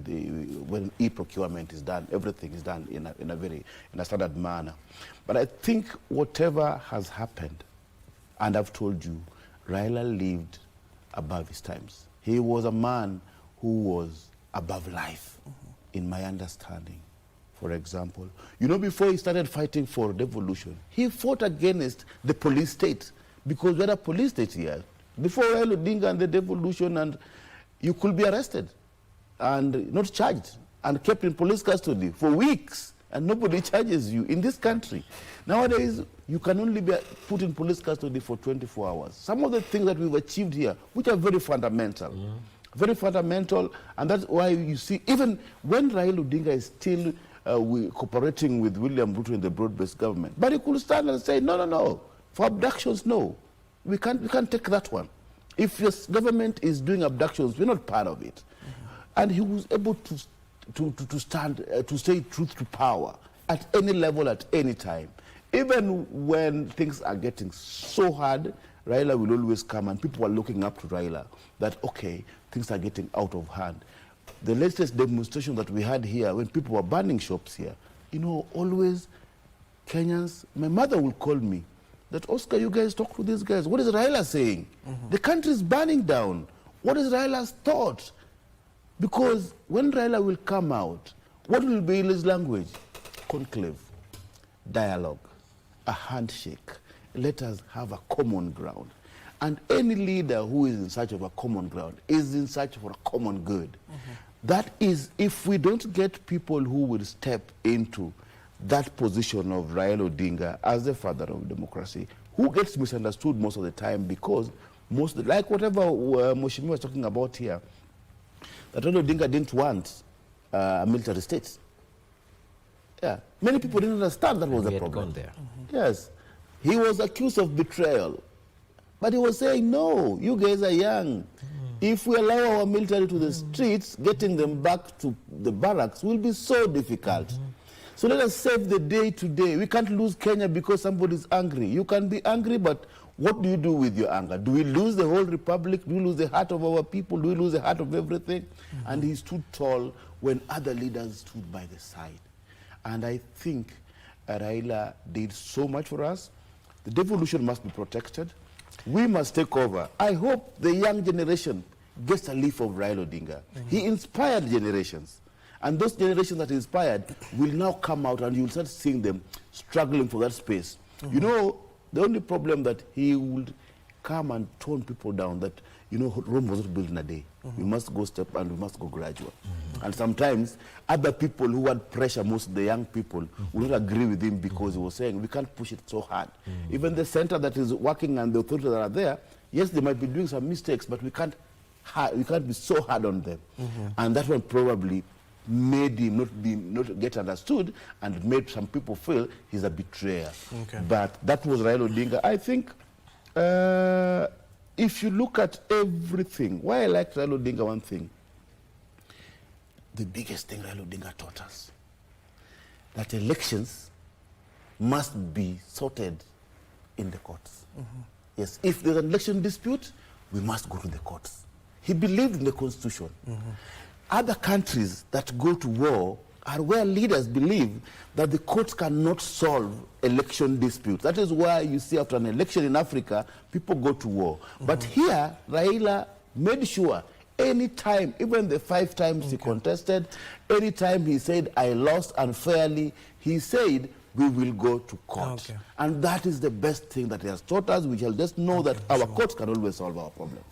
J: when e-procurement is done? Everything is done in a standard manner. But I think whatever has happened, and I've told you, Raila lived above his times. He was a man who was above life, in my understanding. For example, you know, before he started fighting for devolution, he fought against the police state, because we had a police state here. Before Raila Odinga and the devolution, and you could be arrested and not charged and kept in police custody for weeks, and nobody charges you in this country. Nowadays, you can only be put in police custody for 24 hours. Some of the things that we've achieved here, which are very fundamental, and that's why you see, even when Raila Odinga is still cooperating with William Ruto in the broad-based government, but he could stand and say, no, for abductions, no. We can't take that one. If your government is doing abductions, we're not part of it. And he was able to stand, to say truth to power at any level, at any time. Even when things are getting so hard, Raila will always come, and people are looking up to Raila that, okay, things are getting out of hand. The latest demonstration that we had here, when people were burning shops here, you know, always Kenyans, my mother will call me, that, Oscar, you guys talk to these guys. What is Raila saying? The country is burning down. What is Raila's thought? Because when Raila will come out, what will be his language? Conclave, dialogue, a handshake. Let us have a common ground. And any leader who is in search of a common ground is in search for a common good. That is, if we don't get people who will step into that position of Raila Odinga as the father of democracy, who gets misunderstood most of the time, because like whatever Moshimi was talking about here, that Raila Odinga didn't want a military state. Yeah, many people didn't understand that was the problem. Yes, he was accused of betrayal, but he was saying, no, you guys are young. If we allow our military to the streets, getting them back to the barracks will be so difficult. So let us save the day today. We can't lose Kenya because somebody's angry. You can be angry, but what do you do with your anger? Do we lose the whole republic? Do we lose the heart of our people? Do we lose the heart of everything? And he stood tall when other leaders stood by the side. And I think Raila did so much for us. The devolution must be protected. We must take over. I hope the young generation gets a leaf of Raila Odinga. He inspired generations. And those generations that inspired will now come out, and you'll start seeing them struggling for that space. You know, the only problem that he would come and tone people down, that, you know, Rome was not built in a day. We must go step, and we must go gradual. And sometimes other people who had pressure, most of the young people, would not agree with him, because he was saying, we can't push it so hard. Even the center that is working and the authorities that are there, yes, they might be doing some mistakes, but we can't be so hard on them. And that one probably made him not get understood, and made some people feel he's a betrayer. But that was Raila Odinga. I think if you look at everything, why I like Raila Odinga, one thing, the biggest thing Raila Odinga taught us, that elections must be sorted in the courts. Yes, if there's an election dispute, we must go to the courts. He believed in the Constitution. Other countries that go to war are where leaders believe that the courts cannot solve election disputes. That is why you see after an election in Africa, people go to war. But here, Raila made sure any time, even the 5 times he contested, any time he said, I lost unfairly, he said, we will go to court. And that is the best thing that he has taught us. We shall just know that our courts can always solve our problems.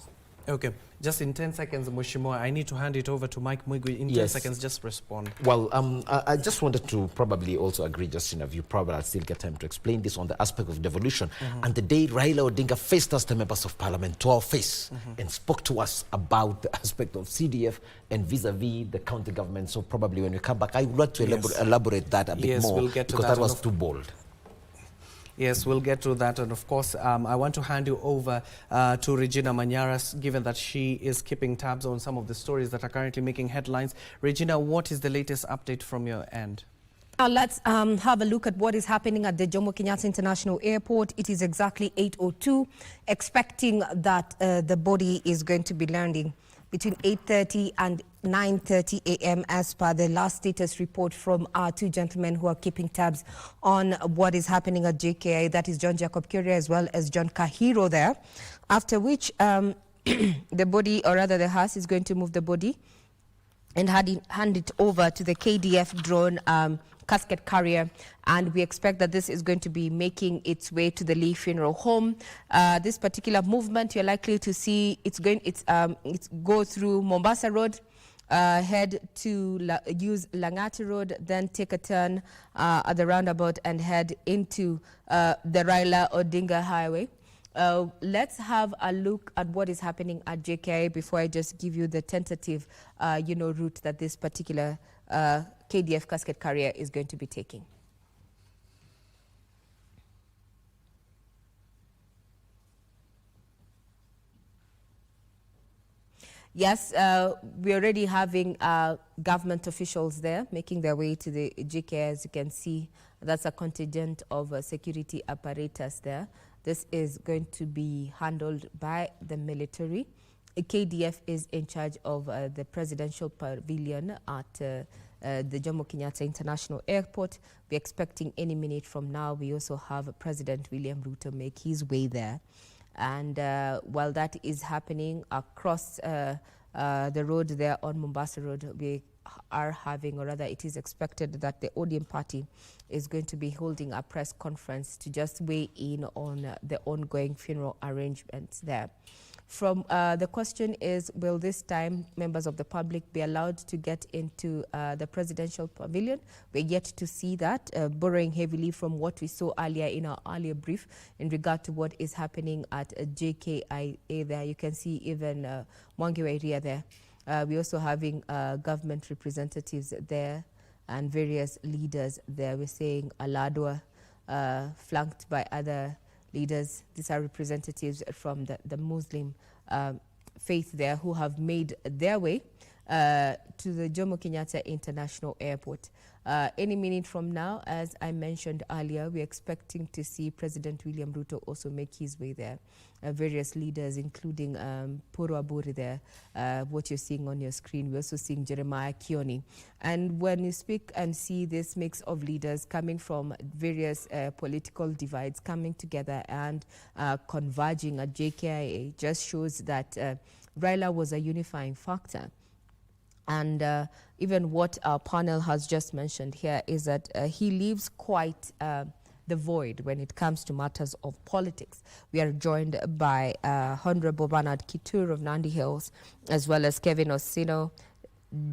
M: Okay, just in 10 seconds, Moshimo, I need to hand it over to Mike Mwigwi. In 10 seconds, just respond.
T: Well, I just wanted to probably also agree, just in a view, probably I'll still get time to explain this on the aspect of devolution. And the day Raila Odinga faced us, the members of parliament, to our face, and spoke to us about the aspect of CDF and vis-a-vis the county government. So probably when we come back, I would like to elaborate that a bit more,
M: we'll get to
T: because that was too bold.
M: Yes, we'll get to that. And of course, I want to hand you over to Regina Manyara, given that she is keeping tabs on some of the stories that are currently making headlines. Regina, what is the latest update from your end?
G: Let's have a look at what is happening at the Jomo Kenyatta International Airport. It is exactly 8:02, expecting that the body is going to be landing between 8:30 and 9:30 a.m. as per the last status report from our 2 gentlemen who are keeping tabs on what is happening at JKI. That is John Jacob Kuria as well as John Kahiro there. After which the body, or rather the hearse is going to move the body and hand it over to the KDF drone casket carrier, and we expect that this is going to be making its way to the Lee Funeral Home. This particular movement, you're likely to see it's go through Mombasa Road, head to use Langati Road, then take a turn at the roundabout and head into the Raila Odinga Highway. Let's have a look at what is happening at JKIA before I just give you the tentative, route that this particular KDF casket carrier is going to be taking. Yes, we're already having government officials there making their way to the JKIA. As you can see, that's a contingent of security apparatus there. This is going to be handled by the military. KDF is in charge of the presidential pavilion at the Jomo Kenyatta International Airport. We're expecting any minute from now. We also have President William Ruto make his way there. And while that is happening across the road there on Mombasa Road, we are having, or rather it is expected that the ODM party is going to be holding a press conference to just weigh in on the ongoing funeral arrangements there. From the question is, will this time members of the public be allowed to get into the presidential pavilion? We're yet to see that, borrowing heavily from what we saw earlier in our earlier brief in regard to what is happening at JKIA there. You can see even Mwangi area there. We're also having government representatives there and various leaders there. We're saying Aladwa, flanked by other leaders. These are representatives from the Muslim faith there who have made their way to the Jomo Kenyatta International Airport. Any minute from now, as I mentioned earlier, we're expecting to see President William Ruto also make his way there. Various leaders, including Puro Aburi there, what you're seeing on your screen. We're also seeing Jeremiah Kioni. And when you speak and see this mix of leaders coming from various political divides coming together and converging at JKIA, just shows that Raila was a unifying factor. And even what our panel has just mentioned here is that he leaves quite the void when it comes to matters of politics. We are joined by Honorable Bernard Kitur of Nandi Hills, as well as Kevin Osino,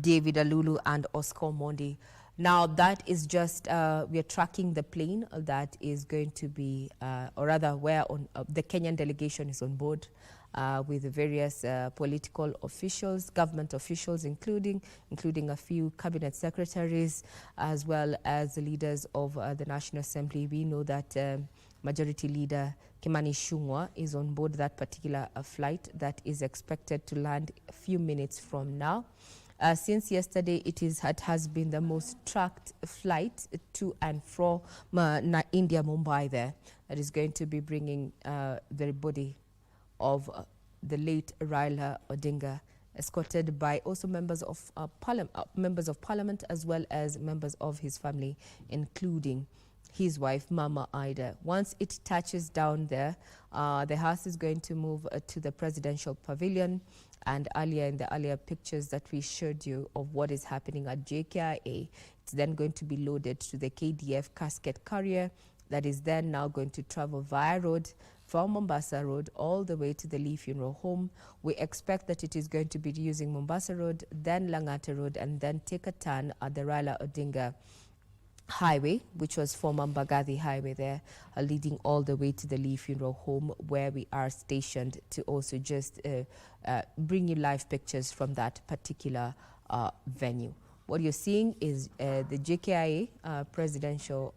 G: David Alulu, and Oscar Mondi. Now, that is just, we are tracking the plane that is going to be, or rather, where the Kenyan delegation is on board. With various political officials, government officials, including a few cabinet secretaries, as well as the leaders of the National Assembly. We know that Majority Leader Kimani Ichung'wah is on board that particular flight that is expected to land a few minutes from now. Since yesterday, it has been the most tracked flight to and from India, Mumbai there, that is going to be bringing the body of the late Raila Odinga, escorted by also members of parliament, as well as members of his family, including his wife, Mama Ida. Once it touches down there, the hearse is going to move to the presidential pavilion. And in the earlier pictures that we showed you of what is happening at JKIA, it's then going to be loaded to the KDF casket carrier that is then now going to travel via road from Mombasa Road all the way to the Lee Funeral Home. We expect that it is going to be using Mombasa Road, then Langata Road, and then take a turn at the Raila Odinga Highway, which was former Mbagathi Highway there, leading all the way to the Lee Funeral Home, where we are stationed to also just bring you live pictures from that particular venue. What you're seeing is the JKIA presidential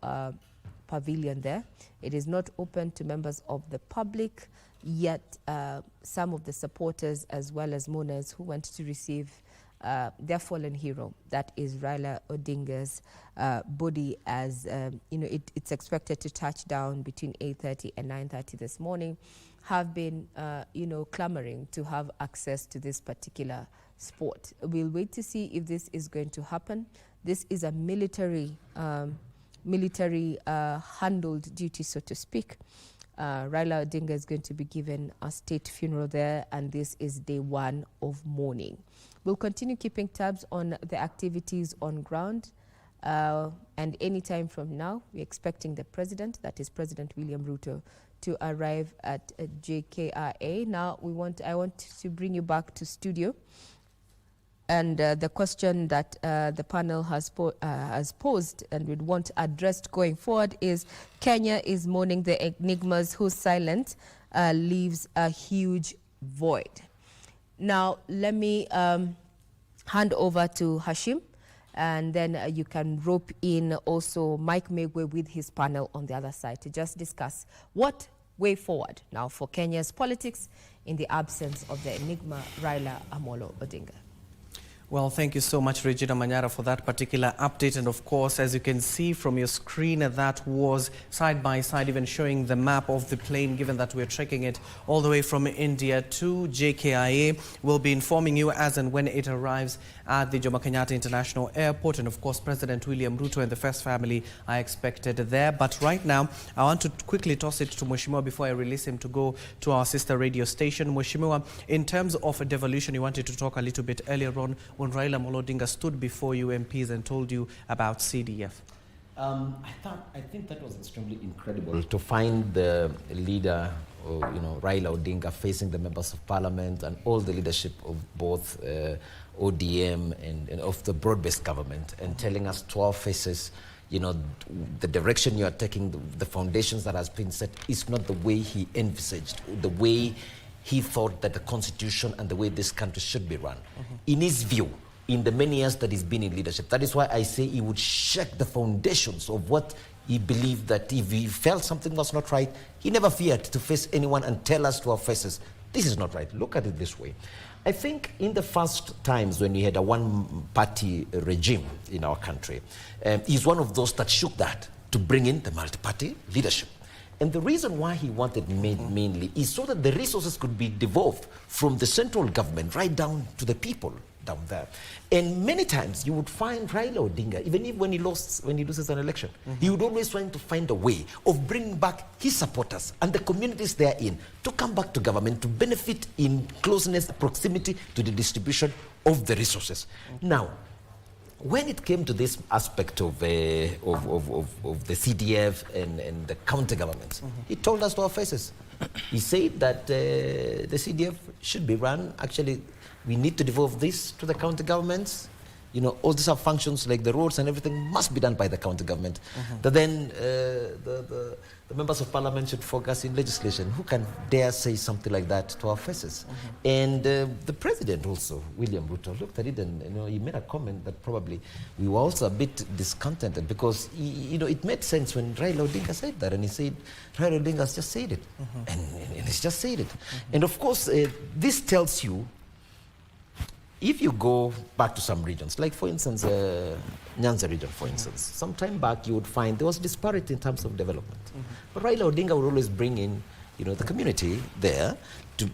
G: pavilion there. It is not open to members of the public, yet some of the supporters as well as mourners who went to receive their fallen hero, that is Raila Odinga's body, as it's expected to touch down between 8:30 and 9:30 this morning, have been clamoring to have access to this particular spot. We'll wait to see if this is going to happen. This is a military handled duty, so to speak. Raila Odinga is going to be given a state funeral there, and this is day 1 of mourning. We'll continue keeping tabs on the activities on ground, and any time from now, we're expecting the president, that is President William Ruto, to arrive at JKIA. Now, I want to bring you back to studio. And the question that the panel has posed and would want addressed going forward is, Kenya is mourning the enigmas whose silence leaves a huge void. Now, let me hand over to Hashim, and then you can rope in also Mike Megwe with his panel on the other side to just discuss what way forward now for Kenya's politics in the absence of the enigma Raila Amolo Odinga.
M: Well, thank you so much, Regina Manyara, for that particular update. And of course, as you can see from your screen, that was side by side, even showing the map of the plane, given that we're tracking it all the way from India to JKIA. We'll be informing you as and when it arrives at the Jomo Kenyatta International Airport. And of course, President William Ruto and the first family are expected there. But right now, I want to quickly toss it to Mheshimiwa before I release him to go to our sister radio station. Mheshimiwa, in terms of a devolution, you wanted to talk a little bit earlier on when Raila Odinga stood before you MPs and told you about CDF.
T: I think that was extremely incredible to find the leader, Raila Odinga, facing the members of parliament and all the leadership of both ODM and of the broad-based government, and telling us to our faces, the direction you are taking, the foundations that has been set is not the way he envisaged, the way he thought that the constitution and the way this country should be run. In his view, in the many years that he's been in leadership, that is why I say he would shake the foundations of what he believed, that if he felt something was not right, he never feared to face anyone and tell us to our faces, this is not right. Look at it this way. I think in the first times when we had a one-party regime in our country, he's one of those that shook that to bring in the multi-party leadership. And the reason why he wanted mainly is so that the resources could be devolved from the central government right down to the people down there. And many times you would find Raila Odinga, even if when he loses an election, he would always try to find a way of bringing back his supporters and the communities therein to come back to government to benefit in closeness, proximity to the distribution of the resources. Now, when it came to this aspect of the CDF and the counter governments, he told us to our faces. He said that the CDF should be run. Actually, we need to devolve this to the counter governments. All these are functions like the roads and everything must be done by the counter government. But then the members of parliament should focus in legislation. Who can dare say something like that to our faces? And the president also, William Ruto, looked at it and he made a comment that probably we were also a bit discontented, because it made sense when Raila Odinga said that, and he said, Raila Odinga has just said it, and he's just said it. And of course, this tells you, if you go back to some regions, like for instance, Nyanza region, for instance, some time back you would find there was disparity in terms of development. But Raila Odinga would always bring in, the community there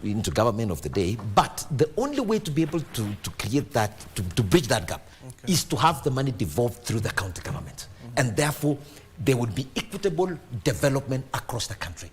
T: into government of the day. But the only way to be able to create that, to bridge that gap, is to have the money devolved through the county government. And therefore, there would be equitable development across the country.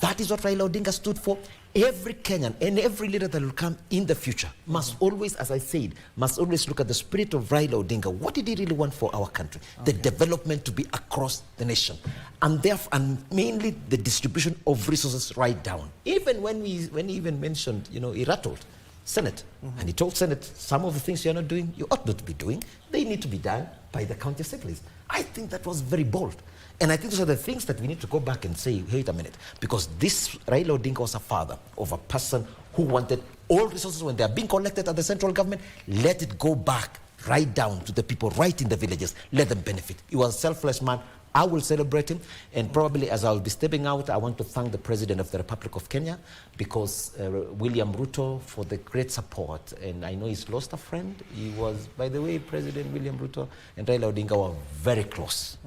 T: That is what Raila Odinga stood for. Every Kenyan and every leader that will come in the future must always, as I said, must always look at the spirit of Raila Odinga. What did he really want for our country? The development to be across the nation. And therefore, and mainly the distribution of resources right down. Even when he even mentioned, he rattled Senate. And he told Senate, some of the things you're not doing, you ought not to be doing. They need to be done by the county assemblies. I think that was very bold. And I think those are the things that we need to go back and say, wait a minute, because this Raila Odinga was a father of a person who wanted all resources, when they are being collected at the central government, let it go back right down to the people right in the villages, let them benefit. He was a selfless man. I will celebrate him, and probably as I'll be stepping out, I want to thank the President of the Republic of Kenya, because William Ruto, for the great support, and I know he's lost a friend. He was, by the way, President William Ruto and Raila Odinga were very close.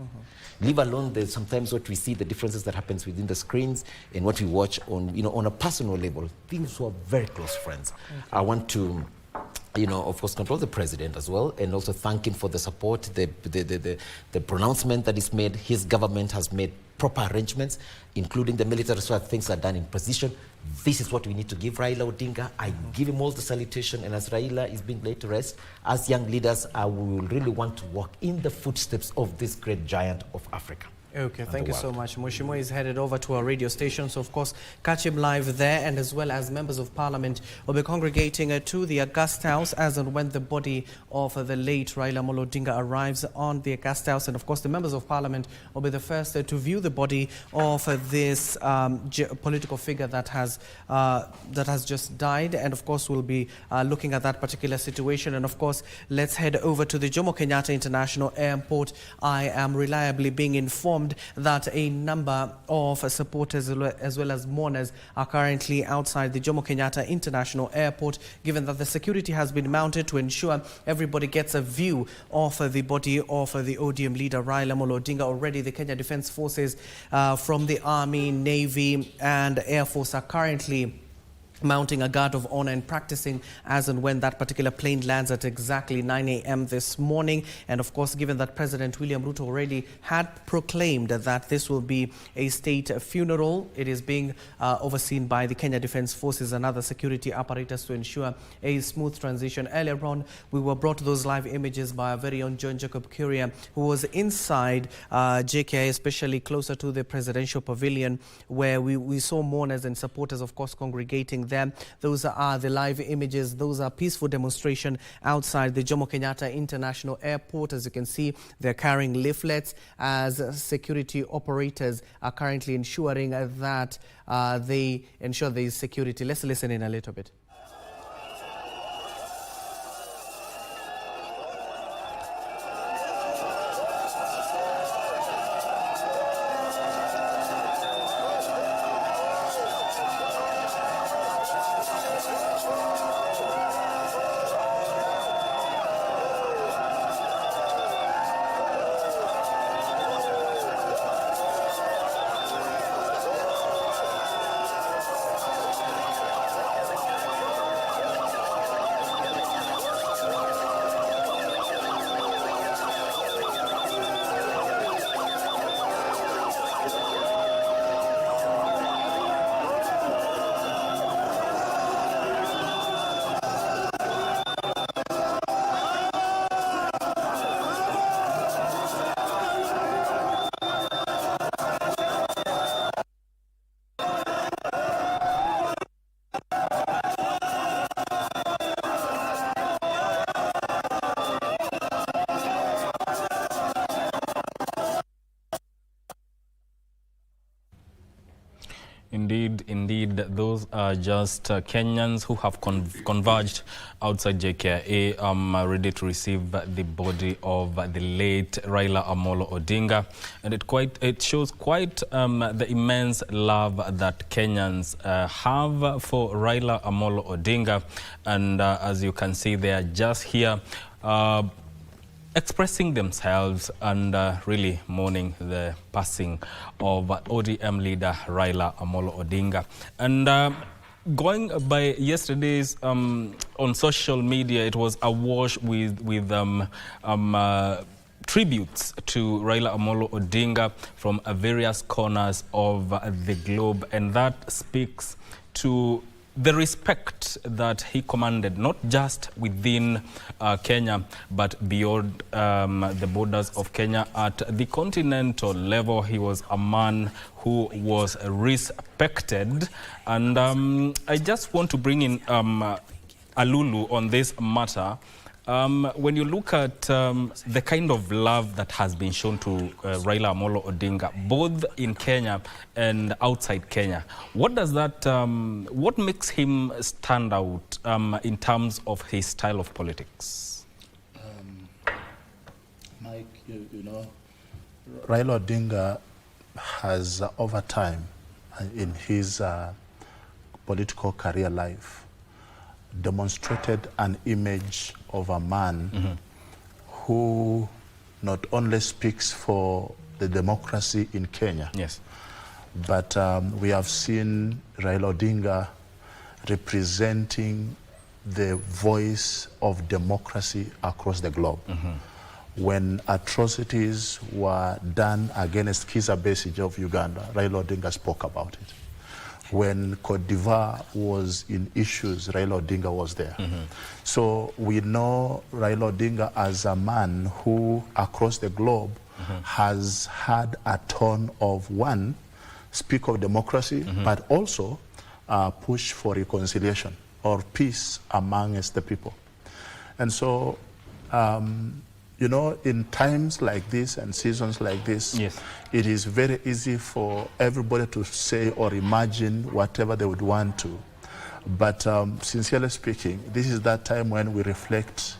T: Leave alone sometimes what we see, the differences that happens within the screens and what we watch on, on a personal level. Things were very close friends. I want to of course, control the president as well, and also thank him for the support, the pronouncement that is made. His government has made proper arrangements, including the military, so that things are done in precision. This is what we need to give Raila Odinga. I give him all the salutation, and as Raila is being laid to rest, as young leaders, we will really want to walk in the footsteps of this great giant of Africa.
M: Okay, thank you so much. Mheshimiwa is headed over to our radio station, so of course catch him live there, and as well as members of parliament will be congregating to the August House as and when the body of the late Raila Amolo Odinga arrives on the August House. And of course the members of parliament will be the first to view the body of this political figure that has just died, and of course we'll be looking at that particular situation. And of course let's head over to the Jomo Kenyatta International Airport. I am reliably being informed that a number of supporters as well as mourners are currently outside the Jomo Kenyatta International Airport, given that the security has been mounted to ensure everybody gets a view of the body of the ODM leader Raila Amolo Odinga. Already the Kenya Defence Forces from the Army, Navy and Air Force are currently mounting a guard of honor and practicing as and when that particular plane lands at exactly 9 a.m. this morning. And of course, given that President William Ruto already had proclaimed that this will be a state funeral, it is being overseen by the Kenya Defence Forces and other security apparatus to ensure a smooth transition. Earlier on, we were brought those live images by our very own John Jacob Kuria, who was inside JKI, especially closer to the presidential pavilion, where we saw mourners and supporters, of course, congregating them. Those are the live images. Those are peaceful demonstration outside the Jomo Kenyatta International Airport. As you can see, they're carrying leaflets as security operators are currently ensuring that they ensure there is security. Let's listen in a little bit.
H: Indeed, those are just Kenyans who have converged outside JKIA, ready to receive the body of the late Raila Amolo Odinga. And it shows quite the immense love that Kenyans have for Raila Amolo Odinga. And as you can see, they are just here expressing themselves and really mourning the passing of ODM leader Raila Amolo Odinga. And going by yesterday's on social media, it was awash with tributes to Raila Amolo Odinga from various corners of the globe, and that speaks to the respect that he commanded, not just within Kenya, but beyond the borders of Kenya. At the continental level, he was a man who was respected. And I just want to bring in Alulu on this matter. When you look at the kind of love that has been shown to Raila Amolo Odinga, both in Kenya and outside Kenya, what does that, what makes him stand out in terms of his style of politics?
J: Mike, you know, Raila Odinga has over time in his political career life demonstrated an image of a man who not only speaks for the democracy in Kenya, but we have seen Raila Odinga representing the voice of democracy across the globe. When atrocities were done against Kizza Besigye of Uganda, Raila Odinga spoke about it. When Cote d'Ivoire was in issues, Raila Odinga was there. So we know Raila Odinga as a man who, across the globe, has had a tone of, one, speak of democracy, but also push for reconciliation or peace amongst the people. And so, you know, in times like this and seasons like this, it is very easy for everybody to say or imagine whatever they would want to. But sincerely speaking, this is that time when we reflect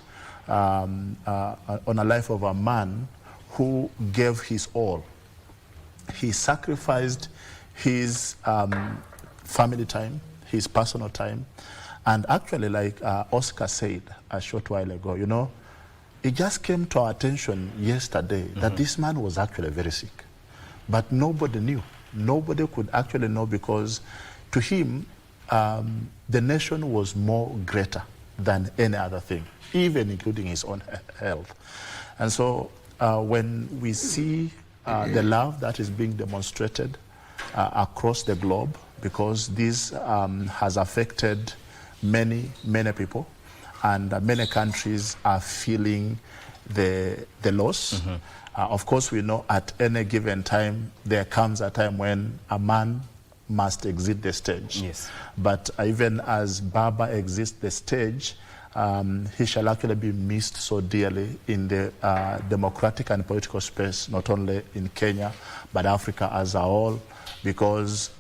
J: on a life of a man who gave his all. He sacrificed his family time, his personal time, and actually, like Oscar said a short while ago, you know, it just came to our attention yesterday that this man was actually very sick. But nobody knew. Nobody could actually know, because to him, the nation was more greater than any other thing, even including his own health. And so when we see the love that is being demonstrated across the globe, because this has affected many people, and many countries are feeling the loss. Of course, we know at any given time, there comes a time when a man must exit the stage. But even as Baba exits the stage, he shall actually be missed so dearly in the democratic and political space, not only in Kenya, but Africa as a whole, because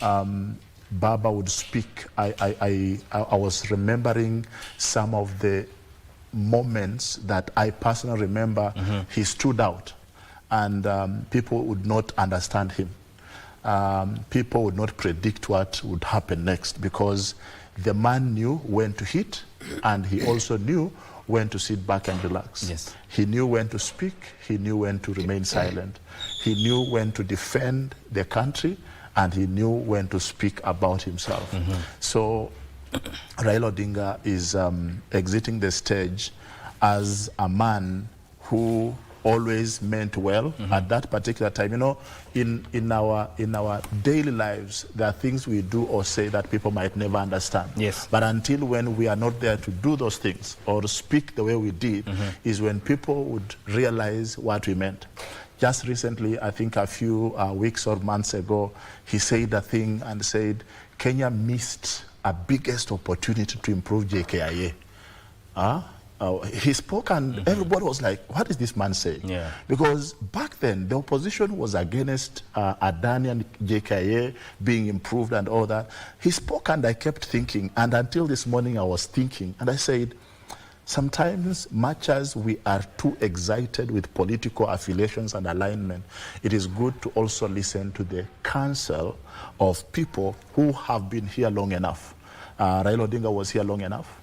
J: Baba would speak. I was remembering some of the moments that I personally remember. He stood out, and people would not understand him. People would not predict what would happen next, because the man knew when to hit, and he also knew when to sit back and relax. He knew when to speak, he knew when to remain silent. He knew when to defend the country, and he knew when to speak about himself. So Raila Odinga is exiting the stage as a man who always meant well at that particular time. You know, in our daily lives, there are things we do or say that people might never understand. But until when we are not there to do those things or speak the way we did, is when people would realize what we meant. Just recently, I think a few weeks or months ago, he said a thing and said, Kenya missed a biggest opportunity to improve JKIA. He spoke, and everybody was like, what is this man saying? Because back then, the opposition was against Adani and JKIA being improved and all that. He spoke, and I kept thinking, and until this morning I was thinking, and I said, sometimes, much as we are too excited with political affiliations and alignment, it is good to also listen to the counsel of people who have been here long enough. Raila Odinga was here long enough.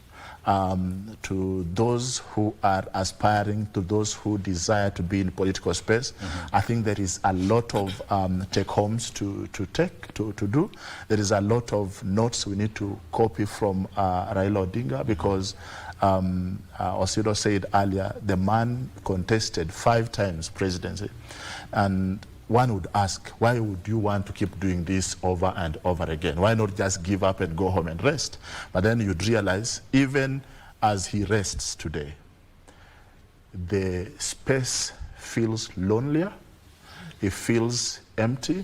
J: To those who are aspiring, to those who desire to be in political space, I think there is a lot of take-homes to do. There is a lot of notes we need to copy from Raila Odinga, because Osido said earlier, the man contested 5 times presidency. And one would ask, why would you want to keep doing this over and over again? Why not just give up and go home and rest? But then you'd realize, even as he rests today, the space feels lonelier, it feels empty.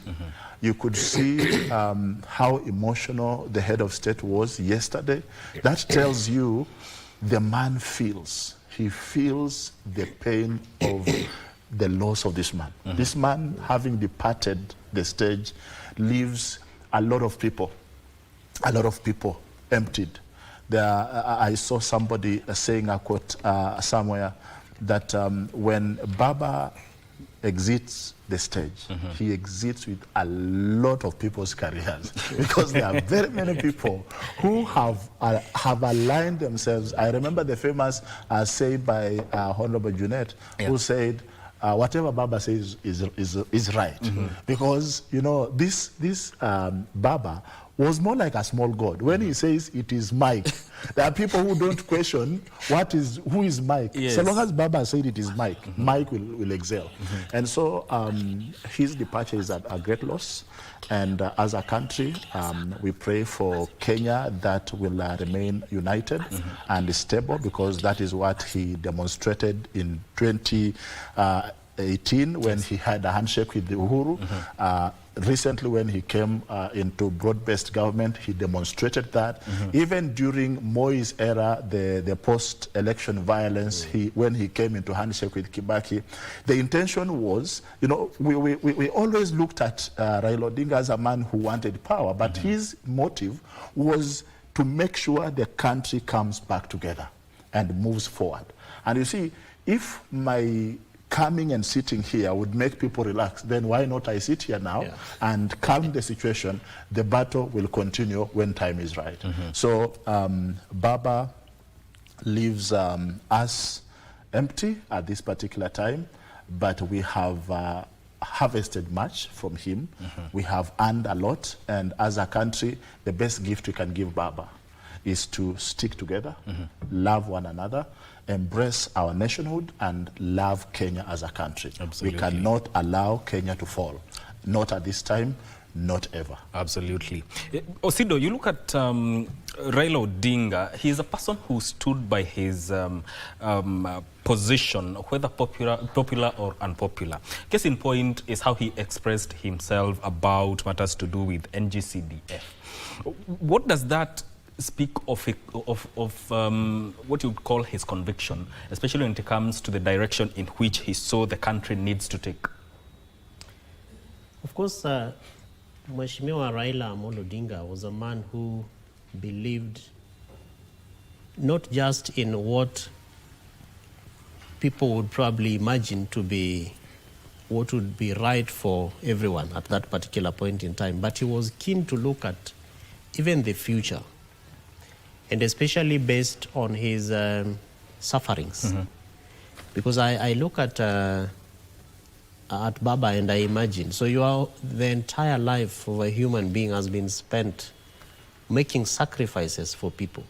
J: You could see how emotional the head of state was yesterday. That tells you the man feels. He feels the pain of the loss of this man. This man, having departed the stage, leaves a lot of people emptied. I saw somebody saying a quote somewhere that when Baba exits the stage, he exits with a lot of people's careers, because there are very many people who have aligned themselves. I remember the famous say by Honorable Junet, who said, whatever Baba says is right. Because, you know, this Baba was more like a small God. When he says it is Mike, there are people who don't question who is Mike.
H: Yes.
J: So long as Baba said it is Mike, Mike will excel. And so his departure is a great loss. And as a country, we pray for Kenya that will remain united and stable, because that is what he demonstrated in 2018 when he had a handshake with Uhuru. Recently, when he came into broad-based government, he demonstrated that. Even during Moi's era, the post-election violence, when he came into handshake with Kibaki, the intention was, you know, we always looked at Raila Odinga as a man who wanted power, but his motive was to make sure the country comes back together and moves forward. And you see, if my coming and sitting here would make people relax, then why not I sit here now and calm the situation? The battle will continue when time is right. So Baba leaves us empty at this particular time, but we have harvested much from him. We have earned a lot, and as a country, the best gift we can give Baba is to stick together, love one another, embrace our nationhood, and love Kenya as a country.
H: Absolutely.
J: We cannot allow Kenya to fall. Not at this time, not ever.
H: Absolutely. Osido, you look at Raila Odinga, he's a person who stood by his position, whether popular or unpopular. Case in point is how he expressed himself about matters to do with NGCDF. What does that speak of what you would call his conviction, especially when it comes to the direction in which he saw the country needs to take?
I: Of course, Mheshimiwa Raila Odinga was a man who believed not just in what people would probably imagine to be what would be right for everyone at that particular point in time, but he was keen to look at even the future, and especially based on his sufferings. Because I look at Baba and I imagine, so the entire life of a human being has been spent making sacrifices for people.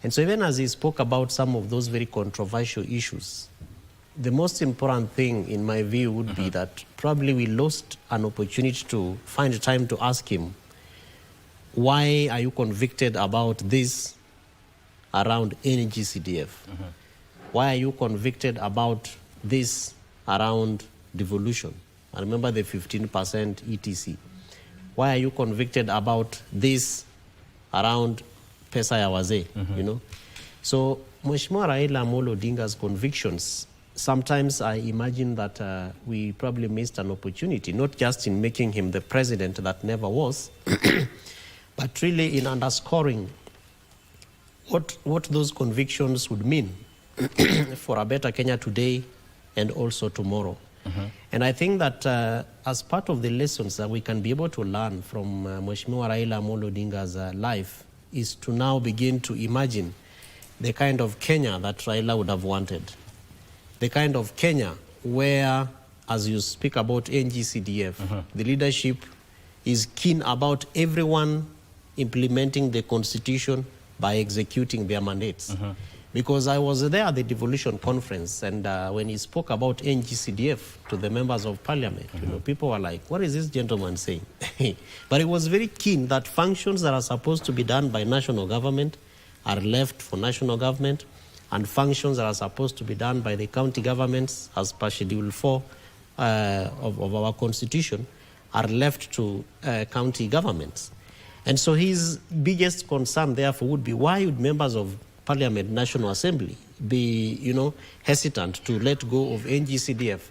I: And so even as he spoke about some of those very controversial issues, the most important thing in my view would be that probably we lost an opportunity to find time to ask him, why are you convicted about this around NGCDF? Why are you convicted about this around devolution? I remember the 15% ETC. Why are you convicted about this around pesa ya wazee? You know? So Mheshimiwa Raila Odinga's convictions, sometimes I imagine that we probably missed an opportunity, not just in making him the president that never was, but really in underscoring what those convictions would mean for a better Kenya today and also tomorrow. And I think that as part of the lessons that we can be able to learn from Mheshimiwa Raila Odinga's life is to now begin to imagine the kind of Kenya that Raila would have wanted. The kind of Kenya where, as you speak about NGCDF, the leadership is keen about everyone implementing the constitution by executing their mandates. Because I was there at the devolution conference, and when he spoke about NGCDF to the members of parliament, you know, people were like, what is this gentleman saying? But he was very keen that functions that are supposed to be done by national government are left for national government, and functions that are supposed to be done by the county governments as per Schedule 4 of our constitution are left to county governments. And so his biggest concern, therefore, would be why would members of Parliament, National Assembly be, you know, hesitant to let go of NGCDF?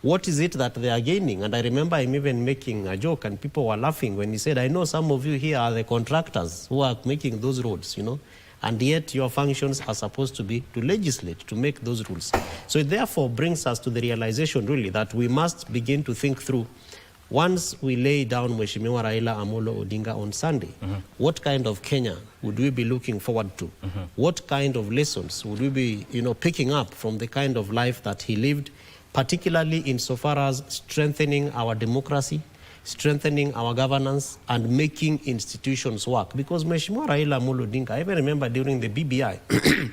I: What is it that they are gaining? And I remember him even making a joke, and people were laughing when he said, I know some of you here are the contractors who are making those roads, you know, and yet your functions are supposed to be to legislate, to make those rules. So it therefore brings us to the realization, really, that we must begin to think through, once we lay down Mheshimiwa Raila Odinga on Sunday, what kind of Kenya would we be looking forward to? What kind of lessons would we be, you know, picking up from the kind of life that he lived, particularly insofar as strengthening our democracy, strengthening our governance, and making institutions work. Because Mheshimiwa Raila Odinga, I even remember during the BBI,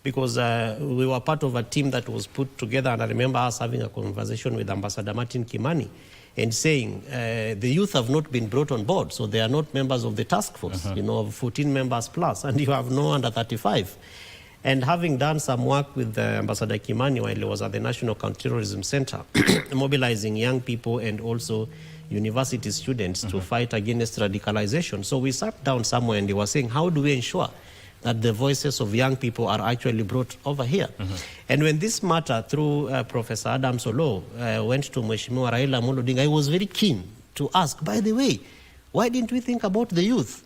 I: because we were part of a team that was put together, and I remember us having a conversation with Ambassador Martin Kimani and saying the youth have not been brought on board, so they are not members of the task force, you know, 14 members plus, and you have no under 35. And having done some work with Ambassador Kimani while he was at the National Counterterrorism Center, mobilizing young people and also university students to fight against radicalization. So we sat down somewhere and they were saying, how do we ensure that the voices of young people are actually brought over here? And when this matter, through Professor Adam Solo, went to Mheshimiwa Raila Odinga, I was very keen to ask, by the way, why didn't we think about the youth?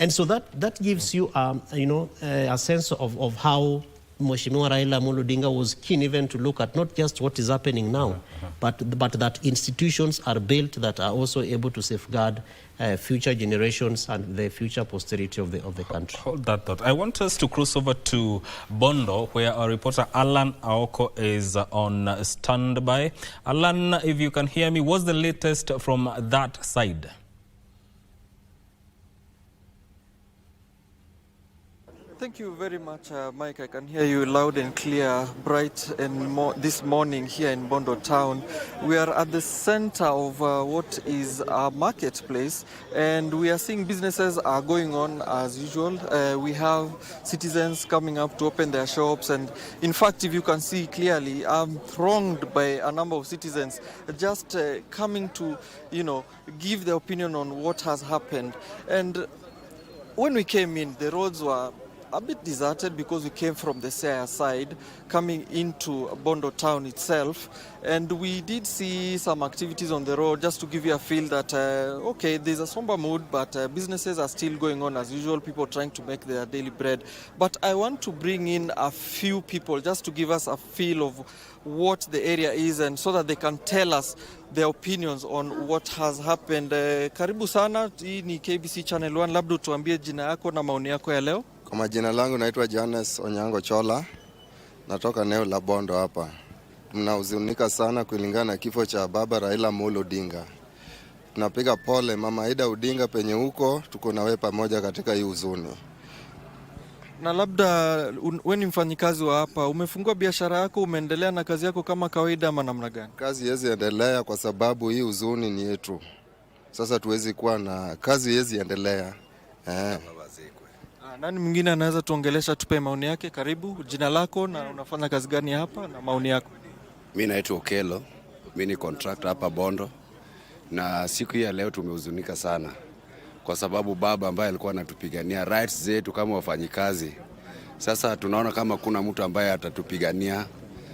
I: And so that gives you, a sense of how Mheshimiwa Raila Odinga was keen even to look at not just what is happening now, but that institutions are built that are also able to safeguard future generations and the future posterity of the country.
H: Hold that thought. I want us to cross over to Bondo, where our reporter Alan Aoko is on standby. Alan, if you can hear me, what's the latest from that side?
U: Thank you very much, Mike. I can hear you loud and clear, bright and this morning here in Bondo town. We are at the center of what is a marketplace, and we are seeing businesses are going on as usual. We have citizens coming up to open their shops, and in fact, if you can see clearly, I'm thronged by a number of citizens just coming to, give their opinion on what has happened. And when we came in, the roads were a bit deserted because we came from the Siaya side coming into Bondo town itself, and we did see some activities on the road just to give you a feel that okay, there's a somber mood, but businesses are still going on as usual, people trying to make their daily bread. But I want to bring in a few people just to give us a feel of what the area is, and so that they can tell us their opinions on what has happened. Karibu sana, hii ni KBC Channel 1, labda tuambie jina yako na maoni yako ya leo.
V: Kwa majina langu naitwa Johannes Onyango Chola, natoka eneo la Bondo hapa. Tunahuzunika sana kulingana na kifo cha baba Raila Odinga. Tunapiga pole mama Aida Odinga penye huko, tuko nawe pamoja katika hii huzuni.
U: Na labda wewe ni mfanyikazi wa hapa, umefungua biashara yako, umeendelea na kazi yako kama kawaida ama namna gani?
V: Kazi haiwezi endelea kwa sababu hii huzuni ni yetu. Sasa tuwezi kuwa na kazi haiwezi endelea.
U: Nani mwingine anaweza tuongelesha, tupe maoni yake? Karibu, jina lako na unafanya kazi gani hapa na maoni yako.
W: Mimi naitwa Okelo, mimi ni contractor hapa Bondo, na siku hii ya leo tumehuzunika sana kwa sababu baba ambaye alikuwa anatupigania rights zetu kama wafanyikazi, sasa tunaona kama kuna mtu ambaye atatupigania,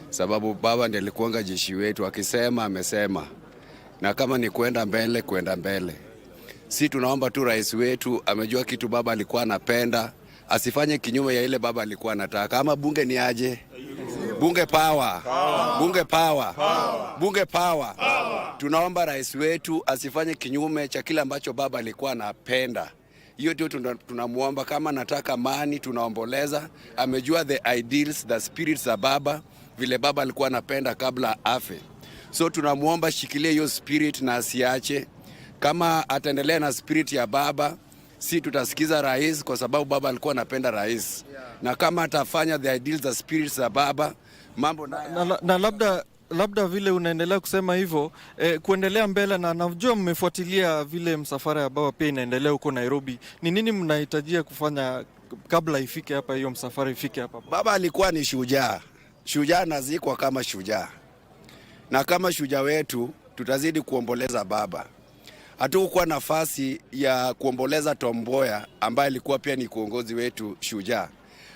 W: sababu baba ndiye alikuanga jeshi wetu, akisema amesema, na kama ni kwenda mbele. Si tunaomba tu rais wetu amejua kitu baba alikuwa anapenda, asifanye kinyume ya ile baba alikuwa anataka. Ama bunge ni aje? Bunge power. Bunge power. Bunge power. Tunaomba rais wetu asifanye kinyume cha kile ambacho baba alikuwa anapenda. Hiyo ndio tunamuomba. Kama nataka amani, tunaomboleza. Amejua the ideals, the spirits za baba, vile baba alikuwa anapenda kabla afe. So tunamuomba shikilie hiyo spirit na asiache. Kama ataendelea na spirit ya baba, si tutasikiza rais kwa sababu baba alikuwa anapenda rais. Na kama atafanya the ideals, the spirits za baba, mambo
U: na labda vile unaendelea kusema hivyo, kuendelea mbele, na najua mmefuatilia vile msafara ya baba pia inaendelea huko Nairobi. Ni nini mnahitajia kufanya kabla ifike hapa, hiyo msafara ifike hapa?
W: Baba alikuwa ni shujaa. Shujaa nazikwa kama shujaa. Na kama shujaa wetu tutazidi kuomboleza baba. Hatukuwa nafasi ya kuomboleza Tom Mboya ambaye alikuwa pia ni kiongozi wetu shujaa.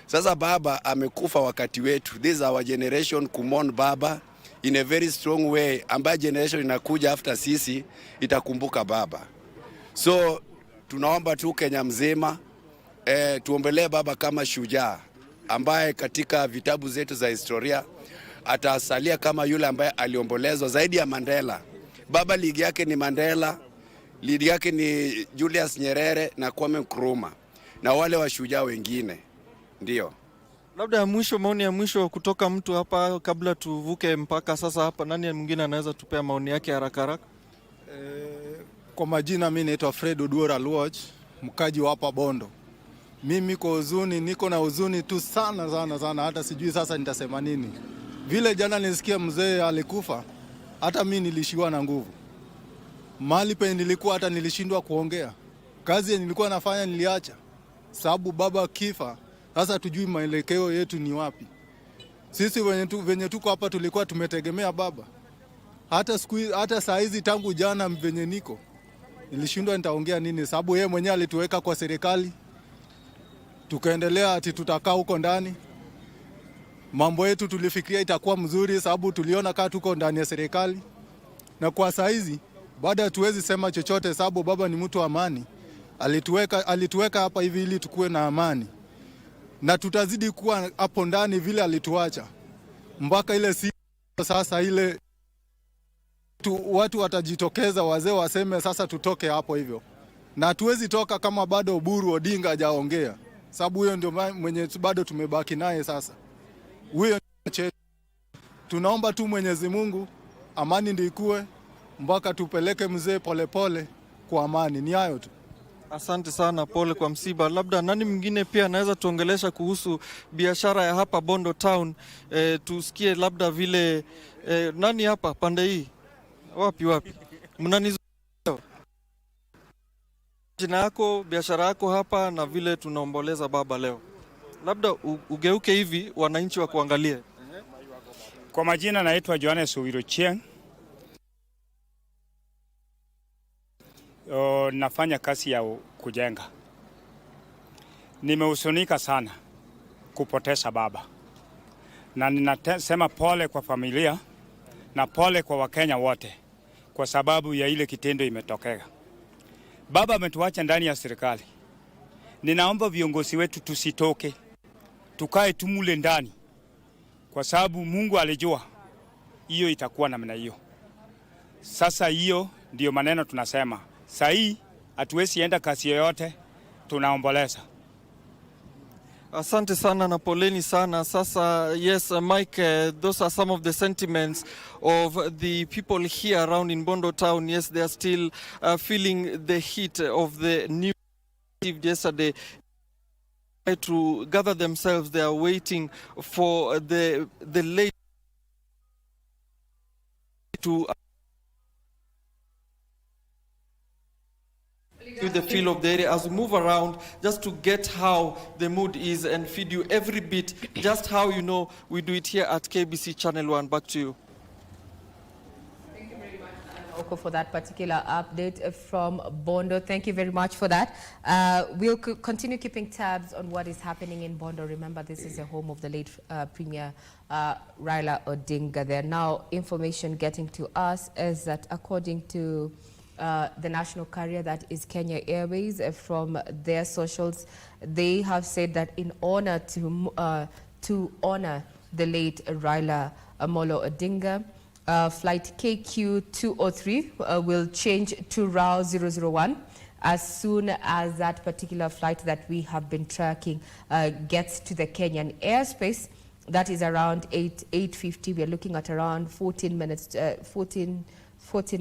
W: Sasa baba amekufa wakati wetu. This is our generation kumon baba in a very strong way, ambaye generation inakuja after sisi itakumbuka baba. So tunaomba tu Kenya mzima tuombelee baba kama shujaa ambaye katika vitabu zetu za historia atasalia kama yule ambaye aliombolezwa zaidi ya Mandela. Baba ligi yake ni Mandela, ligi yake ni Julius Nyerere na Kwame Nkrumah na wale washujaa wengine. Ndio.
U: Labda ya mwisho, maoni ya mwisho kutoka mtu hapa kabla tuvuke mpaka sasa hapa, nani mwingine anaweza tupea maoni yake haraka haraka?
A: Kwa majina mimi naitwa Fred Oduora Luoch, mkaji wa hapa Bondo. Mimi kwa huzuni, niko na huzuni tu sana, hata sijui sasa nitasema nini. Vile jana nilisikia mzee alikufa, hata mimi nilishiwa na nguvu. Mahali pe nilikuwa hata nilishindwa kuongea. Kazi nilikuwa nafanya niliacha. Sababu baba kifa, sasa tujui maelekeo yetu ni wapi. Sisi venye tuko hapa tulikuwa tumetegemea baba. Hata saa hizi tangu jana venye niko, nilishindwa nitaongea nini, sababu yeye mwenyewe alituweka kwa serikali. Tukaendelea ati tutakaa huko ndani. Mambo yetu tulifikiria itakuwa mzuri sababu tuliona kama tuko ndani ya serikali. Na kwa saa hizi baada hatuwezi sema chochote sababu baba ni mtu wa amani. Alituweka hapa hivi ili tukue na amani. Na tutazidi kuwa hapo ndani vile alituacha. Mpaka ile sasa ile watu watajitokeza, wazee waseme sasa tutoke hapo hivyo. Na hatuwezi toka kama bado Oburu Odinga hajaongea. Sababu huyo ndio mwenye bado tumebaki naye sasa. Huyo tunaomba tu Mwenyezi Mungu amani ndio ikue mpaka tupeleke mzee polepole kwa amani. Ni hayo tu.
U: Asante sana, pole kwa msiba. Labda nani mwingine pia anaweza tuongelesha kuhusu biashara ya hapa Bondo Town? Tusikie labda vile nani hapa pande hii? Wapi? Jina yako, biashara yako hapa na vile tunaomboleza baba leo. Labda ugeuke hivi wananchi wa kuangalie.
C: Kwa majina naitwa Johannes Owirochieng. Nafanya kazi ya kujenga. Nimehuzunika sana kupoteza baba. Na ninasema pole kwa familia na pole kwa Wakenya wote kwa sababu ya ile kitendo imetokea. Baba ametuacha ndani ya serikali. Ninaomba viongozi wetu tusitoke. Tukae tumule ndani. Kwa sababu Mungu alijua hiyo itakuwa namna hiyo. Sasa hiyo ndio maneno tunasema. Sahi hatuwezi enda kazi yoyote, tunaomboleza.
U: Asante sana na poleni sana. Sasa, yes, Mike, those are some of the sentiments of the people here around in Bondo Town. Yes, they are still feeling the heat of the news yesterday. To gather themselves, they are waiting for the late to the feel of the area as we move around, just to get how the mood is and feed you every bit, just how you know we do it here at KBC Channel 1. Back to you.
G: Thank you very much, Oko, for that particular update from Bondo. Thank you very much for that. We'll continue keeping tabs on what is happening in Bondo. Remember, this is the home of the late Premier Raila Odinga. There now information getting to us is that according to the national carrier, that is Kenya Airways, from their socials, they have said that in honor to honor the late Raila Amolo Odinga, flight KQ203 will change to RAW 001 as soon as that particular flight that we have been tracking gets to the Kenyan airspace. That is around 8:50. We are looking at around 14 minutes, 14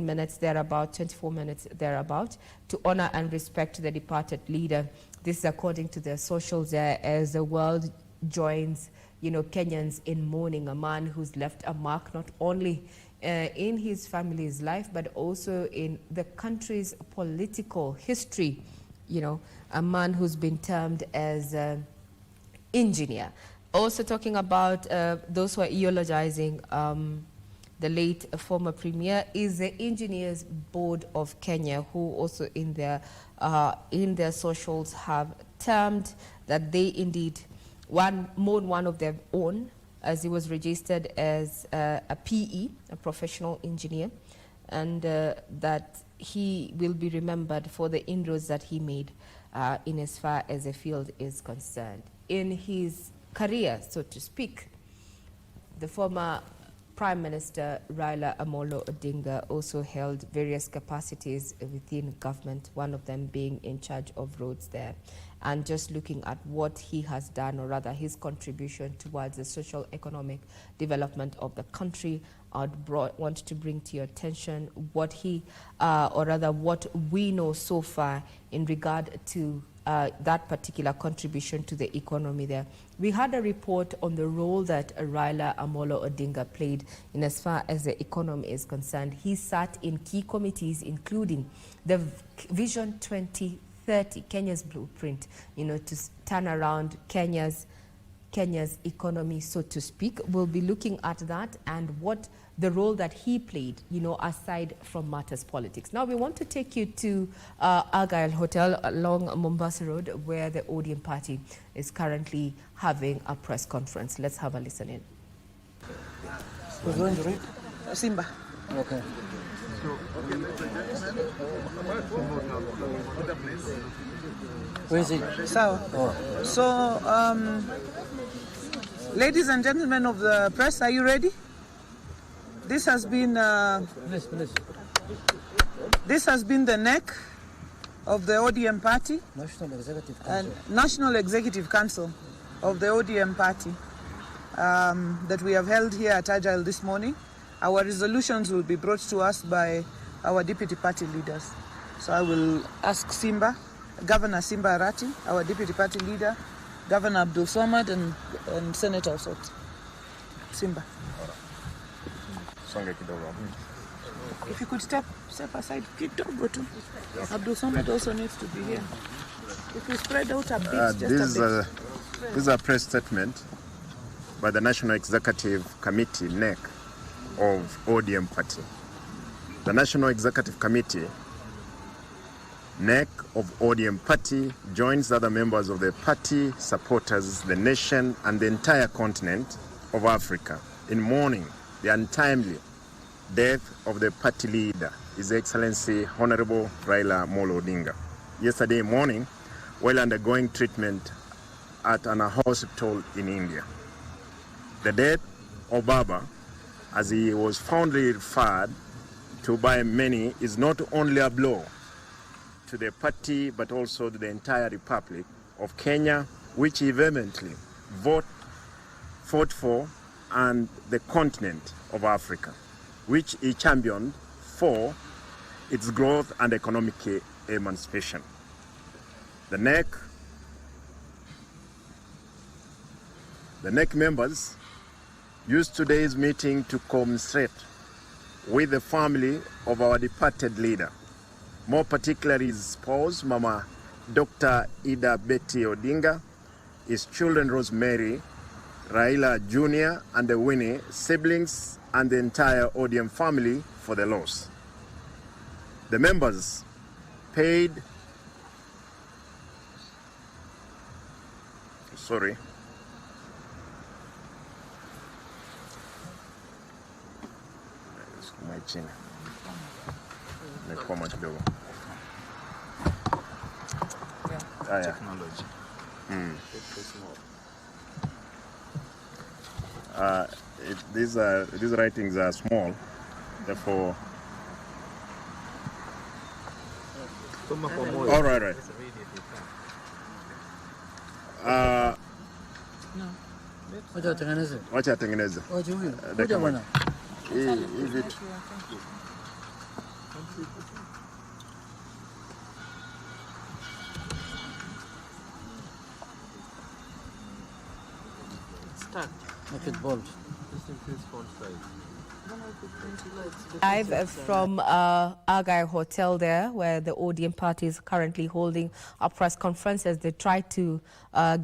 G: minutes thereabout, 24 minutes thereabout, to honor and respect the departed leader. This is according to their socials as the world joins, Kenyans in mourning a man who's left a mark not only in his family's life, but also in the country's political history. A man who's been termed as an engineer. Also talking about those who are eulogizing the late former premier is the Engineers Board of Kenya, who also in their socials have termed that they indeed mourn one of their own, as he was registered as a PE, a professional engineer, and that he will be remembered for the inroads that he made in as far as the field is concerned. In his career, so to speak, the former Prime Minister Raila Odinga also held various capacities within government, one of them being in charge of roads there. And just looking at what he has done, or rather his contribution towards the social economic development of the country, I'd want to bring to your attention what he, or rather what we know so far in regard to that particular contribution to the economy there. We had a report on the role that Raila Odinga played in as far as the economy is concerned. He sat in key committees, including the Vision 2030, Kenya's blueprint, to turn around Kenya's economy, so to speak. We'll be looking at that and what the role that he played, aside from matters politics. Now we want to take you to Argyle Hotel along Mombasa Road, where the ODM party is currently having a press conference. Let's have a listen in.
B: Simba.
D: Okay. Where is he?
B: So, ladies and gentlemen of the press, are you ready? This has been This has been the neck of the ODM party, National Executive Council of the ODM party that we have held here at Agile this morning. Our resolutions will be brought to us by our deputy party leaders. So I will ask Governor Simba Arati, our deputy party leader, Governor Abdul Samad, and Senator Osot. Simba. If you could step aside, kidogo tu. Abdul Samad also needs to be here. If you spread out a bit,
F: This is a press statement by the National Executive Committee, NEC, of ODM party. The National Executive Committee, NEC of ODM party, joins other members of the party, supporters, the nation, and the entire continent of Africa in mourning the untimely death of the party leader, His Excellency Honorable Raila Odinga. Yesterday morning, while undergoing treatment at an hospital in India. The death of Baba, as he was fondly referred to by many, is not only a blow to the party but also to the entire Republic of Kenya, which he vehemently fought for, and the continent of Africa, which he championed for its growth and economic emancipation. The NEC members used today's meeting to commiserate with the family of our departed leader, more particularly his spouse, Mama Dr. Ida Betty Odinga, his children Rosemary, Raila Jr. and the Winnie, siblings, and the entire ODM family for the loss. The members paid technology. These writings are small, therefore. All right. Wacha atengeneze.
D: Kuja bwana.
F: Hii vitu.
D: Make it bold.
G: Live from Argyle Hotel there, where the ODM party is currently holding a press conference as they try to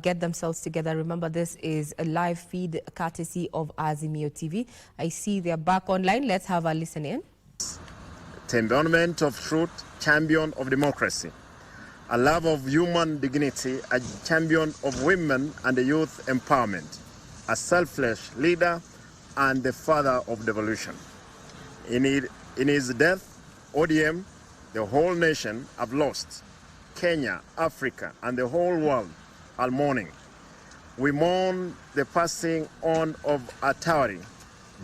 G: get themselves together. Remember, this is a live feed courtesy of Azimio TV. I see they're back online. Let's have a listen in.
F: Temperament of truth, champion of democracy, a love of human dignity, a champion of women and youth empowerment, a selfless leader, and the father of devolution. In his death, ODM, the whole nation, have lost. Kenya, Africa, and the whole world are mourning. We mourn the passing on of a towering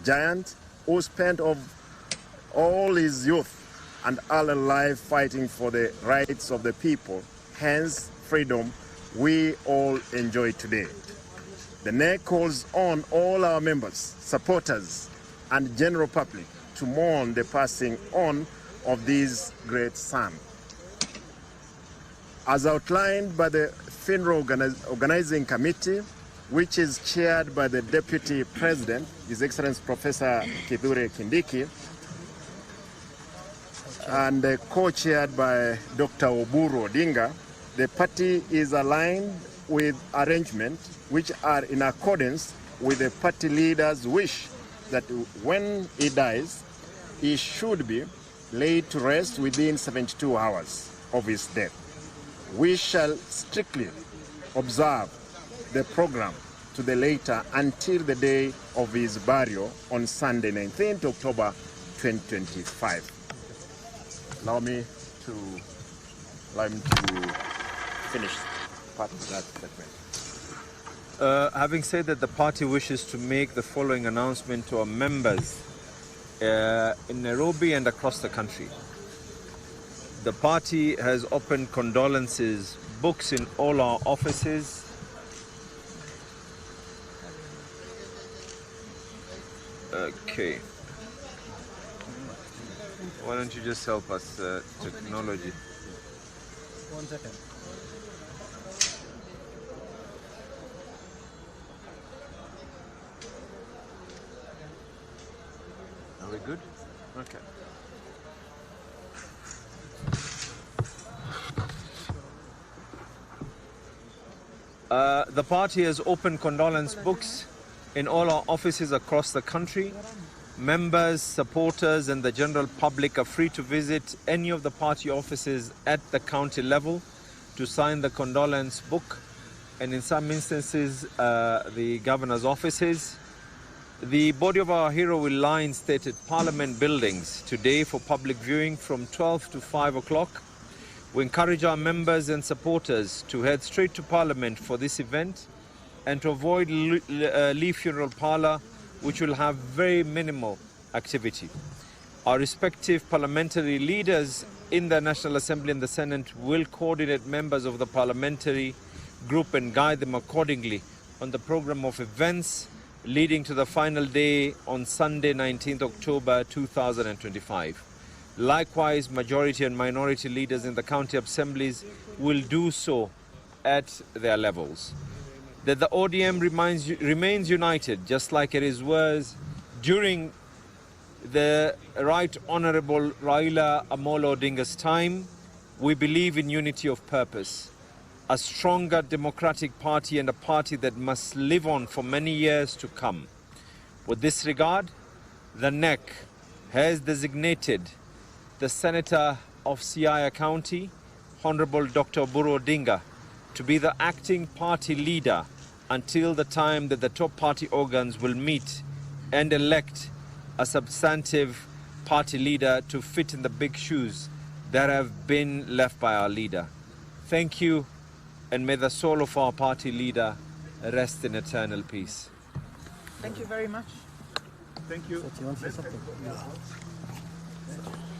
F: giant, who spent all his youth and early life fighting for the rights of the people, hence freedom we all enjoy today. The NEC calls on all our members, supporters, and general public to mourn the passing on of this great son. As outlined by the funeral organizing committee, which is chaired by the Deputy President, His Excellency Professor Kithure Kindiki, and co-chaired by Dr. Oburu Odinga, the party is aligned with arrangements which are in accordance with the party leader's wish that when he dies, he should be laid to rest within 72 hours of his death. We shall strictly observe the program to the letter until the day of his burial on Sunday, 19th October 2025. Allow me to finish part of that statement.
E: Having said that, the party wishes to make the following announcement to our members in Nairobi and across the country. The party has opened condolences books in all our offices. Okay. Why don't you just help us, technology?
D: 1 second.
E: Are we good? Okay. The party has opened condolence books in all our offices across the country. Members, supporters, and the general public are free to visit any of the party offices at the county level to sign the condolence book, and in some instances, the governor's offices. The body of our hero will lie in stated Parliament buildings today for public viewing from 12 to 5 o'clock. We encourage our members and supporters to head straight to Parliament for this event and to avoid Lee Funeral Parlour, which will have very minimal activity. Our respective parliamentary leaders in the National Assembly and the Senate will coordinate members of the parliamentary group and guide them accordingly on the program of events leading to the final day on Sunday, 19th October 2025. Likewise, majority and minority leaders in the county assemblies will do so at their levels. That the ODM remains united, just like it was during the Right Honourable Raila Odinga's time. We believe in unity of purpose, a stronger democratic party and a party that must live on for many years to come. With this regard, the NEC has designated the Senator of Siaya County, Honourable Dr. Oburu Odinga, to be the acting party leader until the time that the top party organs will meet and elect a substantive party leader to fit in the big shoes that have been left by our leader. Thank you, and may the soul of our party leader rest in eternal peace.
B: Thank you very much.
E: Thank you.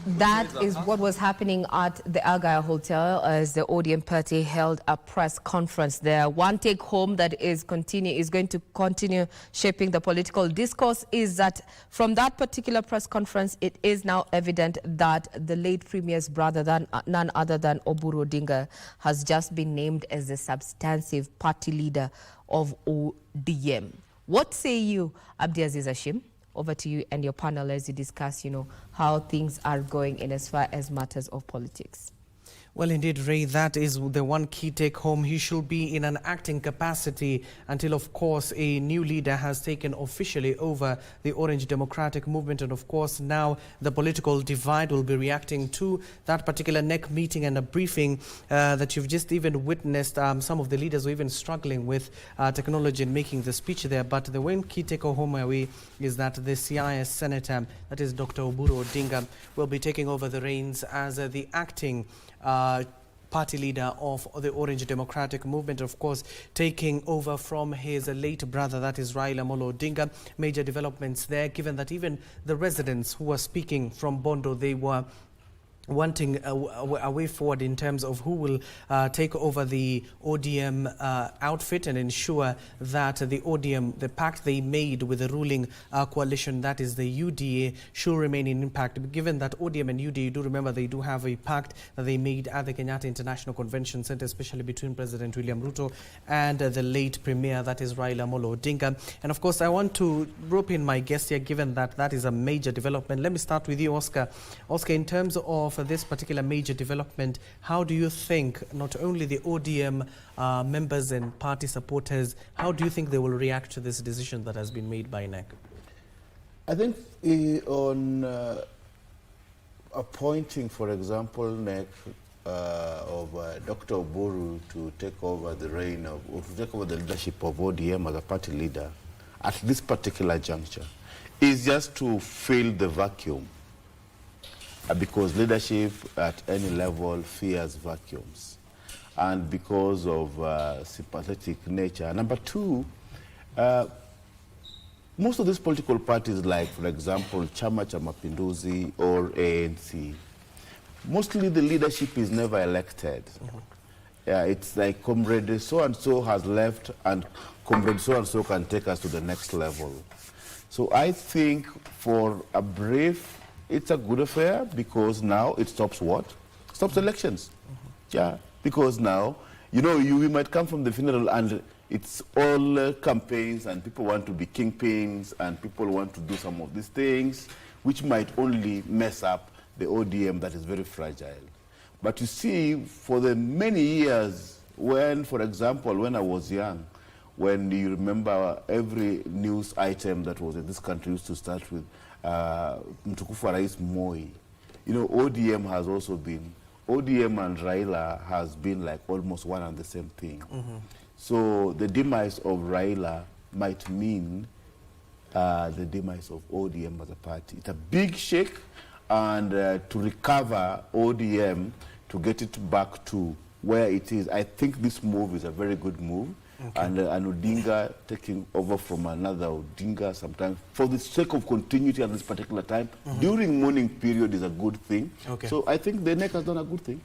G: That is what was happening at the Argyle Hotel as the ODM party held a press conference there. One take home that is going to continue shaping the political discourse is that from that particular press conference, it is now evident that the late Premier's brother, none other than Oburu Odinga, has just been named as the substantive party leader of ODM. What say you, Abdiaziz Hashim? Over to you and your panel as you discuss, how things are going in as far as matters of politics.
M: Well, indeed, Ray, that is the one key take home. He should be in an acting capacity until, of course, a new leader has taken officially over the Orange Democratic Movement. And, of course, now the political divide will be reacting to that particular NEC meeting and a briefing that you've just even witnessed. Some of the leaders were even struggling with technology and making the speech there. But the one key take home is that the CIS Senator, that is Dr. Oburu Odinga, will be taking over the reins as the acting party leader of the Orange Democratic Movement, of course, taking over from his late brother, that is Raila Odinga. Major developments there, given that even the residents who were speaking from Bondo, they were wanting a way forward in terms of who will take over the ODM outfit and ensure that the ODM, the pact they made with the ruling coalition, that is the UDA, should remain in impact. Given that ODM and UDA, you do remember they do have a pact that they made at the Kenyatta International Convention Center, especially between President William Ruto and the late Premier, that is Raila Odinga. And of course, I want to rope in my guest here, given that that is a major development. Let me start with you, Oscar. Oscar, in terms of this particular major development, how do you think not only the ODM members and party supporters, how do you think they will react to this decision that has been made by NEC?
J: I think on appointing, for example, NEC of Dr. Oburu to take over the reign of, or to take over the leadership of ODM as a party leader at this particular juncture is just to fill the vacuum. Because leadership at any level fears vacuums, and because of sympathetic nature. Number two, most of these political parties, like for example Chama cha Mapinduzi or ANC, mostly the leadership is never elected. It's like comrade so-and-so has left and comrade so-and-so can take us to the next level. So I think for a brief, it's a good affair, because now it stops what? Stops elections. Yeah, because now, you know, we might come from the funeral and it's all campaigns and people want to be kingpins and people want to do some of these things, which might only mess up the ODM that is very fragile. But you see, for the many years, when, for example, when I was young, when you remember every news item that was in this country used to start with Mtukufu Rais Moi. You know, ODM has also been, ODM and Raila has been like almost one and the same thing. So the demise of Raila might mean the demise of ODM as a party. It's a big shake, and to recover ODM, to get it back to where it is, I think this move is a very good move. And Odinga taking over from another Odinga sometimes for the sake of continuity at this particular time during mourning period is a good thing. So I think the NEC has done a good thing.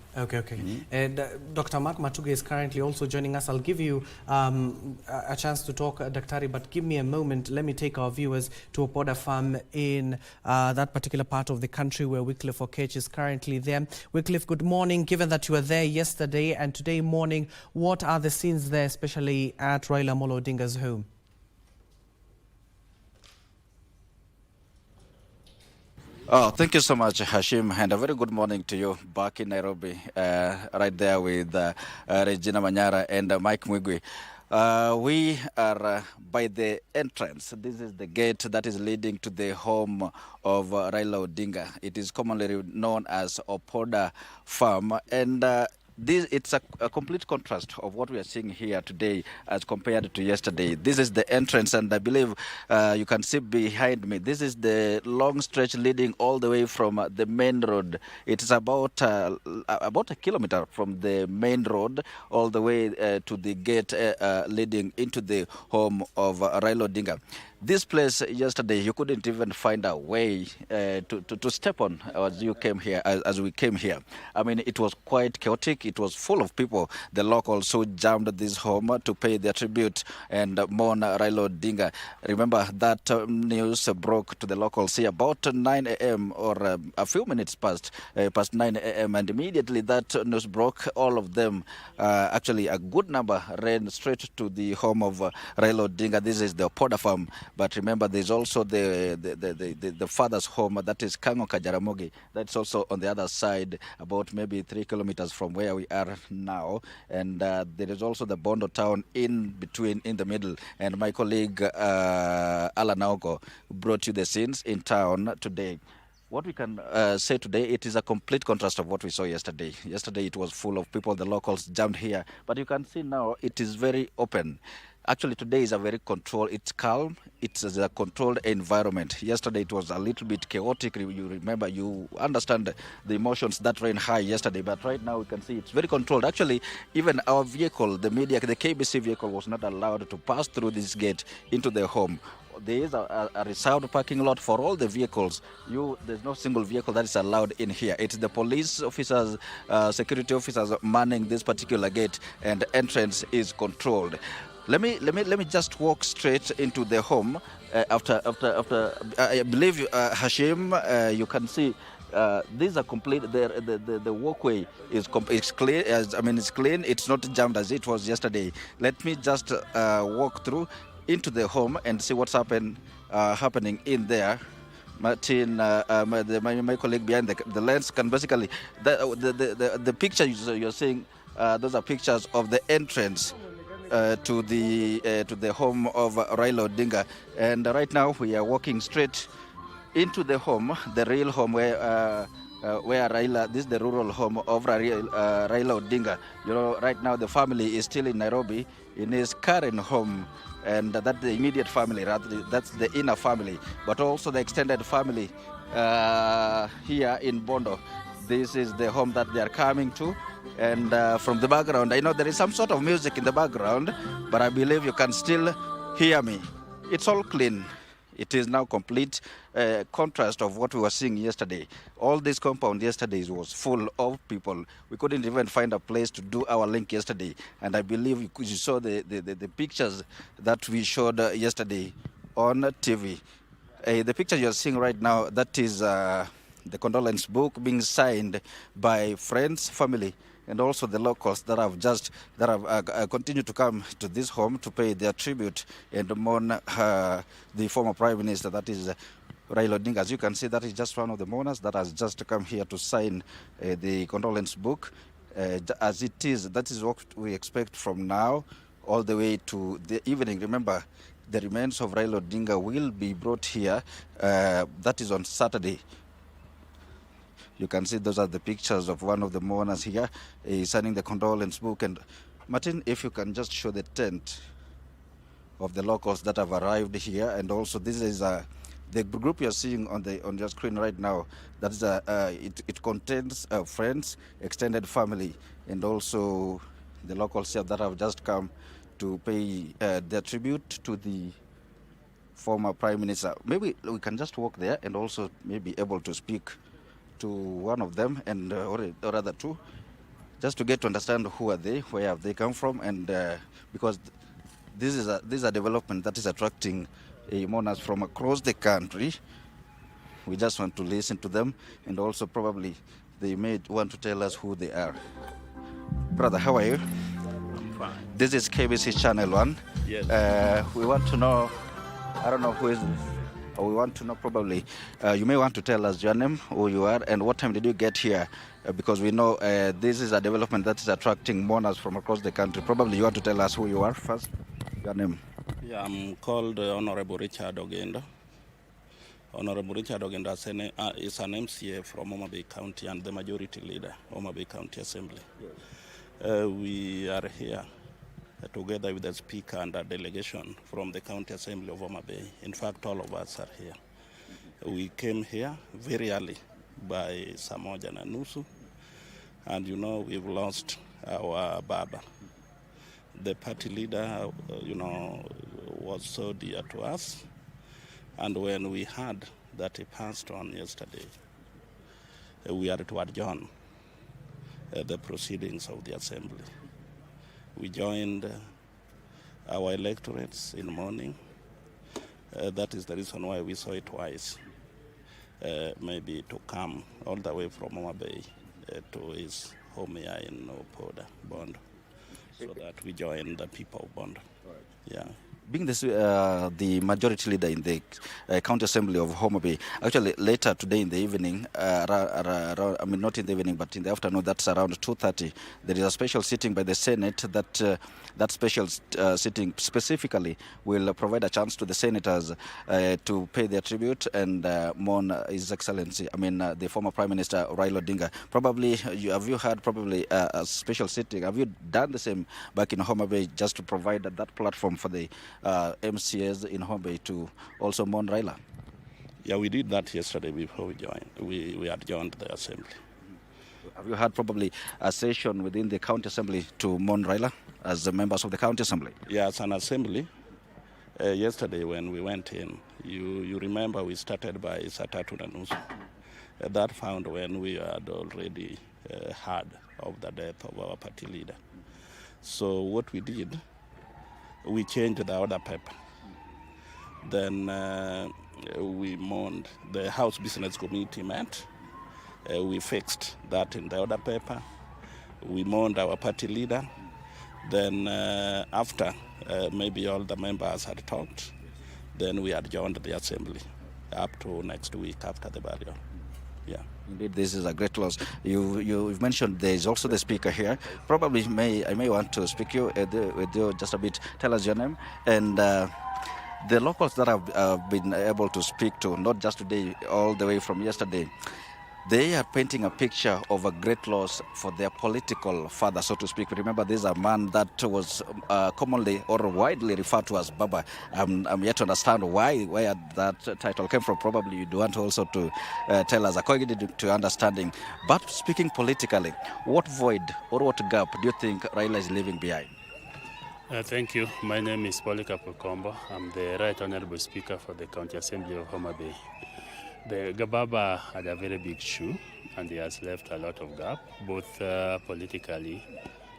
M: And Dr. Mark Matuga is currently also joining us. I'll give you a chance to talk, Daktari, but give me a moment. Let me take our viewers to Opoda Farm in that particular part of the country where Wycliffe Okech is currently there. Wycliffe, good morning. Given that you were there yesterday and today morning, what are the scenes there, especially at Raila Odinga's home?
K: Oh, thank you so much, Hashim, and a very good morning to you back in Nairobi, right there with Regina Manyara and Mike Mwigwi. We are by the entrance. This is the gate that is leading to the home of Raila Odinga. It is commonly known as Opoda Farm, and it's a complete contrast of what we are seeing here today as compared to yesterday. This is the entrance, and I believe you can see behind me, this is the long stretch leading all the way from the main road. It's about a kilometer from the main road all the way to the gate leading into the home of Raila Odinga. This place yesterday, you couldn't even find a way to step on as you came here, as we came here. I mean, it was quite chaotic. It was full of people. The locals who jammed this home to pay their tribute and mourn Raila Odinga. Remember that news broke to the locals here about 9 a.m. or a few minutes past 9 a.m. And immediately that news broke, all of them, actually a good number, ran straight to the home of Raila Odinga. This is the Opoda Farm. But remember, there's also the father's home, that is Kango Kajaramogi. That's also on the other side, about maybe 3 kilometers from where we are now. And there is also the Bondo town in between, in the middle. And my colleague Alan Naoko brought you the scenes in town today. What we can say today, it is a complete contrast of what we saw yesterday. Yesterday it was full of people, the locals jammed here. But you can see now it is very open. Actually, today is a very controlled, it's calm, it's a controlled environment. Yesterday it was a little bit chaotic. You remember, you understand the emotions that ran high yesterday, but right now we can see it's very controlled. Actually, even our vehicle, the KBC vehicle was not allowed to pass through this gate into the home. There is a reserved parking lot for all the vehicles. There's no single vehicle that is allowed in here. It's the police officers, security officers manning this particular gate, and entrance is controlled. Let me just walk straight into the home. After I believe Hashim, you can see these are complete. The walkway is clear. It's clean. It's not jammed as it was yesterday. Let me just walk through into the home and see what's happening in there. Martin, my colleague behind the lens, can basically the picture you're seeing. Those are pictures of the entrance to the home of Raila Odinga, and right now we are walking straight into the home, the real home where Raila. This is the rural home of Raila Odinga. You know, right now the family is still in Nairobi in his current home, and that's the immediate family. That's the inner family, but also the extended family here in Bondo. This is the home that they are coming to. And from the background, I know there is some sort of music in the background, but I believe you can still hear me. It's all clean. It is now complete contrast of what we were seeing yesterday. All this compound yesterday was full of people. We couldn't even find a place to do our link yesterday. And I believe you saw the pictures that we showed yesterday on TV. The picture you're seeing right now, that is the condolence book being signed by friends, family, and also the locals that have continued to come to this home to pay their tribute and mourn the former Prime Minister, that is Raila Odinga. As you can see, that is just one of the mourners that has just come here to sign the condolence book. As it is, that is what we expect from now all the way to the evening. Remember, the remains of Raila Odinga will be brought here. That is on Saturday. You can see those are the pictures of one of the mourners here signing the condolence book. And Martin, if you can just show the tent of the locals that have arrived here, and also this is the group you're seeing on your screen right now. That is it contains friends, extended family, and also the locals here that have just come to pay their tribute to the former Prime Minister. Maybe we can just walk there and also maybe able to speak to one of them, and or rather two, just to get to understand who are they, where have they come from, and because this is a development that is attracting mourners from across the country. We just want to listen to them, and also probably they may want to tell us who they are. Brother, how are you?
L: I'm fine.
K: This is KBC Channel 1.
L: Yes.
K: We want to know, I don't know who is this. We want to know probably, you may want to tell us your name, who you are, and what time did you get here? Because we know this is a development that is attracting mourners from across the country. Probably you want to tell us who you are first, your name.
L: Yeah, I'm called Honorable Richard Ogendo. Honorable Richard Ogendo is an MCA from Homa Bay County and the majority leader, Homa Bay County Assembly. Yes. We are here together with the Speaker and a delegation from the County Assembly of Homa Bay. In fact, all of us are here. We came here very early by saa moja na nusu, and you know we've lost our Baba. The party leader, was so dear to us, and when we heard that he passed on yesterday, we had to adjourn the proceedings of the Assembly. We joined our electorates in Mourning. That is the reason why we saw it twice, maybe to come all the way from Homa Bay to his home here in Opoda, Bondo, so that we join the people of Bondo. Right. Yeah.
K: being this, the majority leader in the County Assembly of Homa Bay, actually later today in the evening, I mean not in the evening but in the afternoon, that's around 2:30, there is a special sitting by the Senate that special sitting specifically will provide a chance to the senators to pay their tribute and mourn His Excellency, the former Prime Minister Raila Odinga. Probably, have you had probably a special sitting? Have you done the same back in Homa Bay just to provide that platform for the MCAs in Homa Bay to also mourn Raila?
L: Yeah, we did that yesterday before we joined. We adjourned the assembly.
K: Have you had probably a session within the county assembly to mourn Raila as the members of the county assembly?
L: Yeah, as an assembly. Yesterday when we went in, you remember we started by Satatu na Nusu. That found when we had already heard of the death of our party leader. So what we did, we changed the order paper. Then we mourned. The House Business Committee met. We fixed that in the order paper. We mourned our party leader. Then after maybe all the members had talked, then we adjourned the assembly up to next week after the burial. Yeah.
K: Indeed, this is a great loss. You've mentioned there is also the speaker here. Probably I may want to speak with you just a bit. Tell us your name and the locals that I've been able to speak to, not just today, all the way from yesterday. They are painting a picture of a great loss for their political father, so to speak. Remember, this is a man that was commonly or widely referred to as Baba. I'm yet to understand where that title came from. Probably you do want also to tell us according to your understanding. But speaking politically, what void or what gap do you think Raila is leaving behind?
O: Thank you. My name is Polika Pokombo. I'm the Right Honorable Speaker for the County Assembly of Homa Bay. The Gababa had a very big shoe and he has left a lot of gap, both politically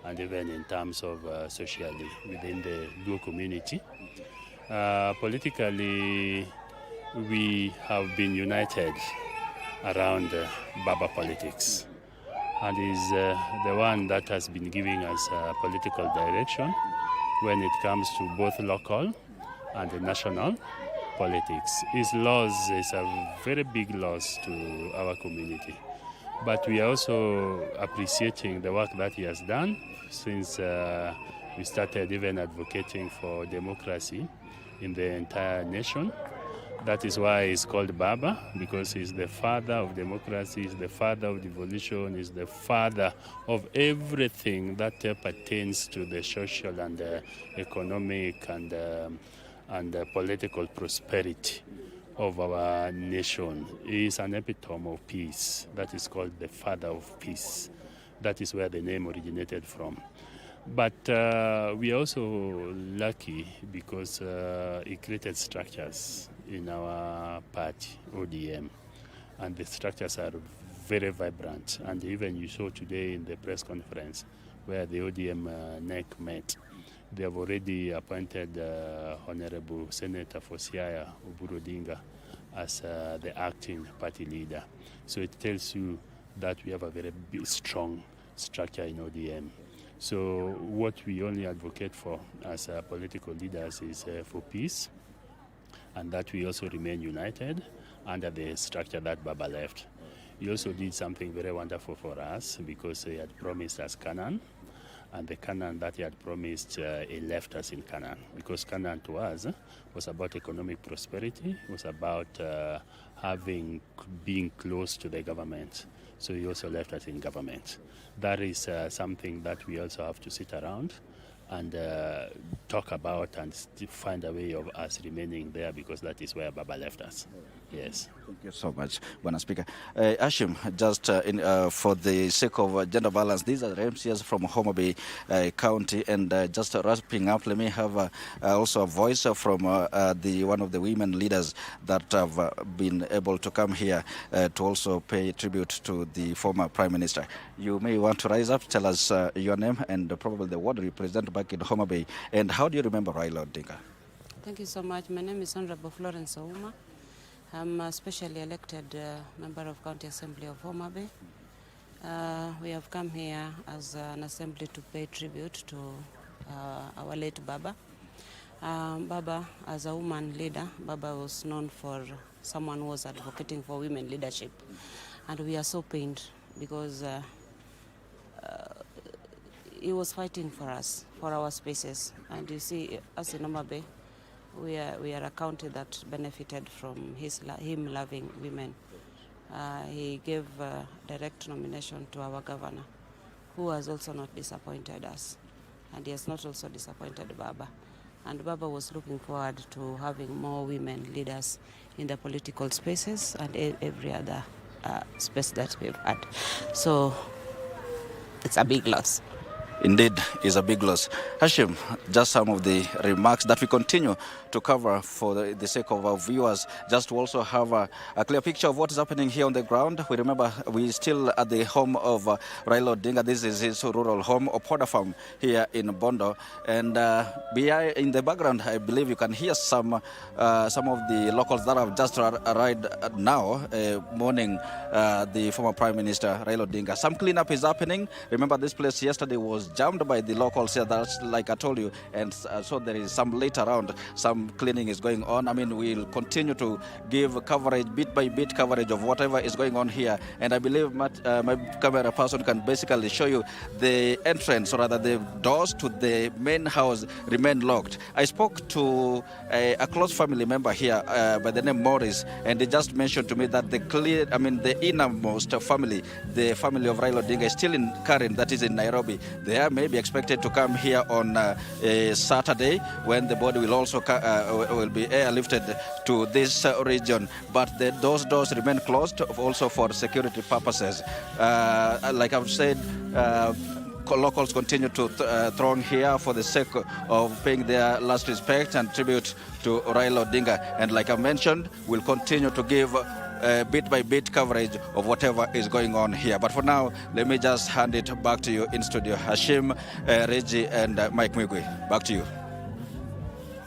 O: and even in terms of socially within the Luo community. Politically, we have been united around Baba politics, and is the one that has been giving us political direction when it comes to both local and national politics. His loss is a very big loss to our community. But we are also appreciating the work that he has done since we started even advocating for democracy in the entire nation. That is why he's called Baba, because he's the father of democracy, he's the father of devolution, he's the father of everything that pertains to the social and economic and political prosperity of our nation. He is an epitome of peace. That is called the father of peace. That is where the name originated from. But we are also lucky because he created structures in our party, ODM, and the structures are very vibrant. And even you saw today in the press conference where the ODM NEC met, they have already appointed Honorable Senator for Siaya, Raila Odinga, as the acting party leader. So it tells you that we have a very strong structure in ODM. So what we only advocate for as political leaders is for peace, and that we also remain united under the structure that Baba left. He also did something very wonderful for us because he had promised us Canaan, and the Canaan that he had promised, he left us in Canaan, because Canaan to us was about economic prosperity, was about being close to the government. So he also left us in government. That is something that we also have to sit around and talk about and find a way of us remaining there, because that is where Baba left us. Yes.
K: Thank you so much, Bwana Speaker. Hashim, just for the sake of gender balance, these are the MCs from Homa Bay County, and just wrapping up, let me have also a voice from one of the women leaders that have been able to come here to also pay tribute to the former Prime Minister. You may want to rise up, tell us your name and probably the ward you represent back in Homa Bay, and how do you remember Raila Odinga?
P: Thank you so much. My name is Honorable Florence Ouma. I'm a specially elected member of County Assembly of Homa Bay. We have come here as an assembly to pay tribute to our late Baba. Baba, as a woman leader, Baba was known for someone who was advocating for women leadership. And we are so pained because he was fighting for us, for our spaces. And you see, us in Homa Bay, we are a county that benefited from him loving women. He gave direct nomination to our governor, who has also not disappointed us. And he has not also disappointed Baba. And Baba was looking forward to having more women leaders in the political spaces and every other space that we've had. So it's a big loss.
K: Indeed, is a big loss. Hashim, just some of the remarks that we continue to cover for the sake of our viewers, just to also have a clear picture of what is happening here on the ground. We remember we're still at the home of Raila Odinga. This is his rural home, Opoda Farm, here in Bondo. And in the background, I believe you can hear some of the locals that have just arrived now, mourning the former Prime Minister, Raila Odinga. Some cleanup is happening. Remember, this place yesterday was jammed by the locals here, that's like I told you, and so there is some later around, some cleaning is going on. I mean, we'll continue to give coverage, bit by bit coverage of whatever is going on here, and I believe my camera person can basically show you the entrance, or rather the doors to the main house remain locked. I spoke to a close family member here by the name Morris, and they just mentioned to me that the innermost family, the family of Raila Odinga, is still in Karen, that is in Nairobi. They are maybe expected to come here on a Saturday, when the body will also will be airlifted to this region. But those doors remain closed, also for security purposes. Like I've said, locals continue to throng here for the sake of paying their last respect and tribute to Raila Odinga. And like I mentioned, we'll continue to give bit by bit coverage of whatever is going on here. But for now, let me just hand it back to you in studio. Hashim, Reggie, and Mike Mwigwi. Back to you.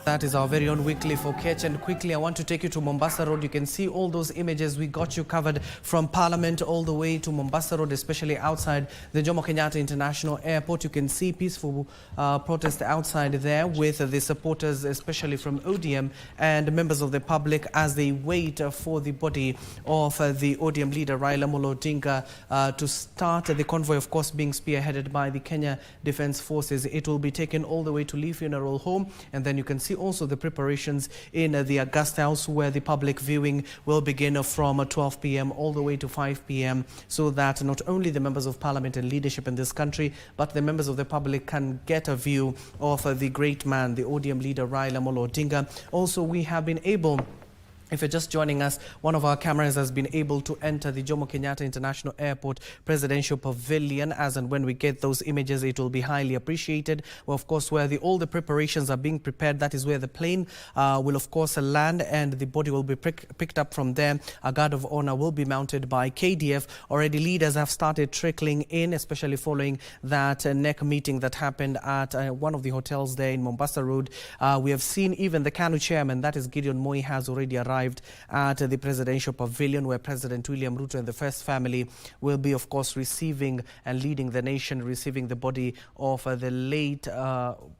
M: That is our very own weekly forecast. And quickly, I want to take you to Mombasa Road. You can see all those images. We got you covered from Parliament all the way to Mombasa Road, especially outside the Jomo Kenyatta International Airport. You can see peaceful protest outside there with the supporters, especially from ODM and members of the public, as they wait for the body of the ODM leader, Raila Odinga, to start. The convoy, of course, being spearheaded by the Kenya Defence Forces. It will be taken all the way to Lee Funeral Home, and then you can see also the preparations in the Augusta House, where the public viewing will begin from 12 p.m. all the way to 5 p.m. so that not only the members of Parliament and leadership in this country, but the members of the public can get a view of the great man, the ODM leader Raila Odinga. Also, we have been able, if you're just joining us, one of our cameras has been able to enter the Jomo Kenyatta International Airport Presidential Pavilion. As and when we get those images, it will be highly appreciated. Well, of course, where all the preparations are being prepared, that is where the plane will, of course, land, and the body will be picked up from there. A guard of honor will be mounted by KDF. Already leaders have started trickling in, especially following that NEC meeting that happened at one of the hotels there in Mombasa Road. We have seen even the KANU chairman, that is Gideon Moi, has already arrived at the Presidential Pavilion, where President William Ruto and the First Family will be, of course, receiving and leading the nation, receiving the body of the late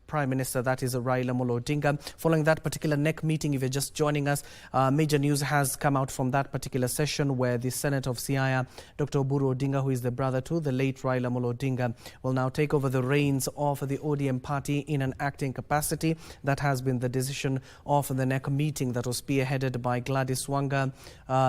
M: Prime Minister, that is Raila Odinga. Following that particular NEC meeting, if you're just joining us, major news has come out from that particular session, where the Senator of Siaya, Dr. Oburu Odinga, who is the brother to the late Raila Odinga, will now take over the reins of the ODM party in an acting capacity. That has been the decision of the NEC meeting that was spearheaded by Gladys Wanga,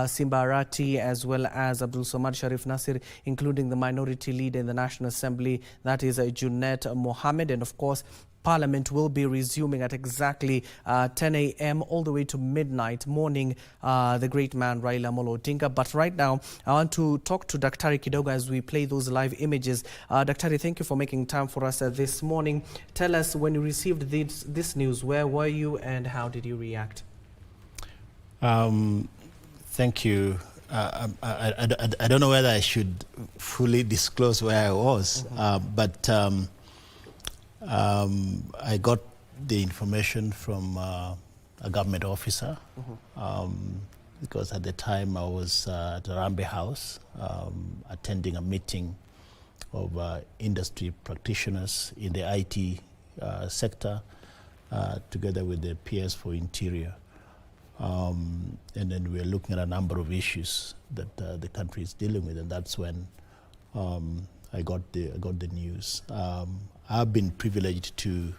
M: Simba Arati, as well as Abdul Samad Sharif Nasir, including the minority leader in the National Assembly, that is Junet Mohammed. And of course, Parliament will be resuming at exactly 10 a.m. all the way to midnight, mourning the great man Raila Odinga. But right now, I want to talk to Daktari Kidogo as we play those live images. Daktari, thank you for making time for us this morning. Tell us, when you received this news, where were you and how did you react?
N: Thank you. I don't know whether I should fully disclose where I was, but I got the information from a government officer, because at the time I was at Rambe House attending a meeting of industry practitioners in the IT sector, together with the PS for Interior. And then we're looking at a number of issues that the country is dealing with, and that's when I got the news. I've been privileged to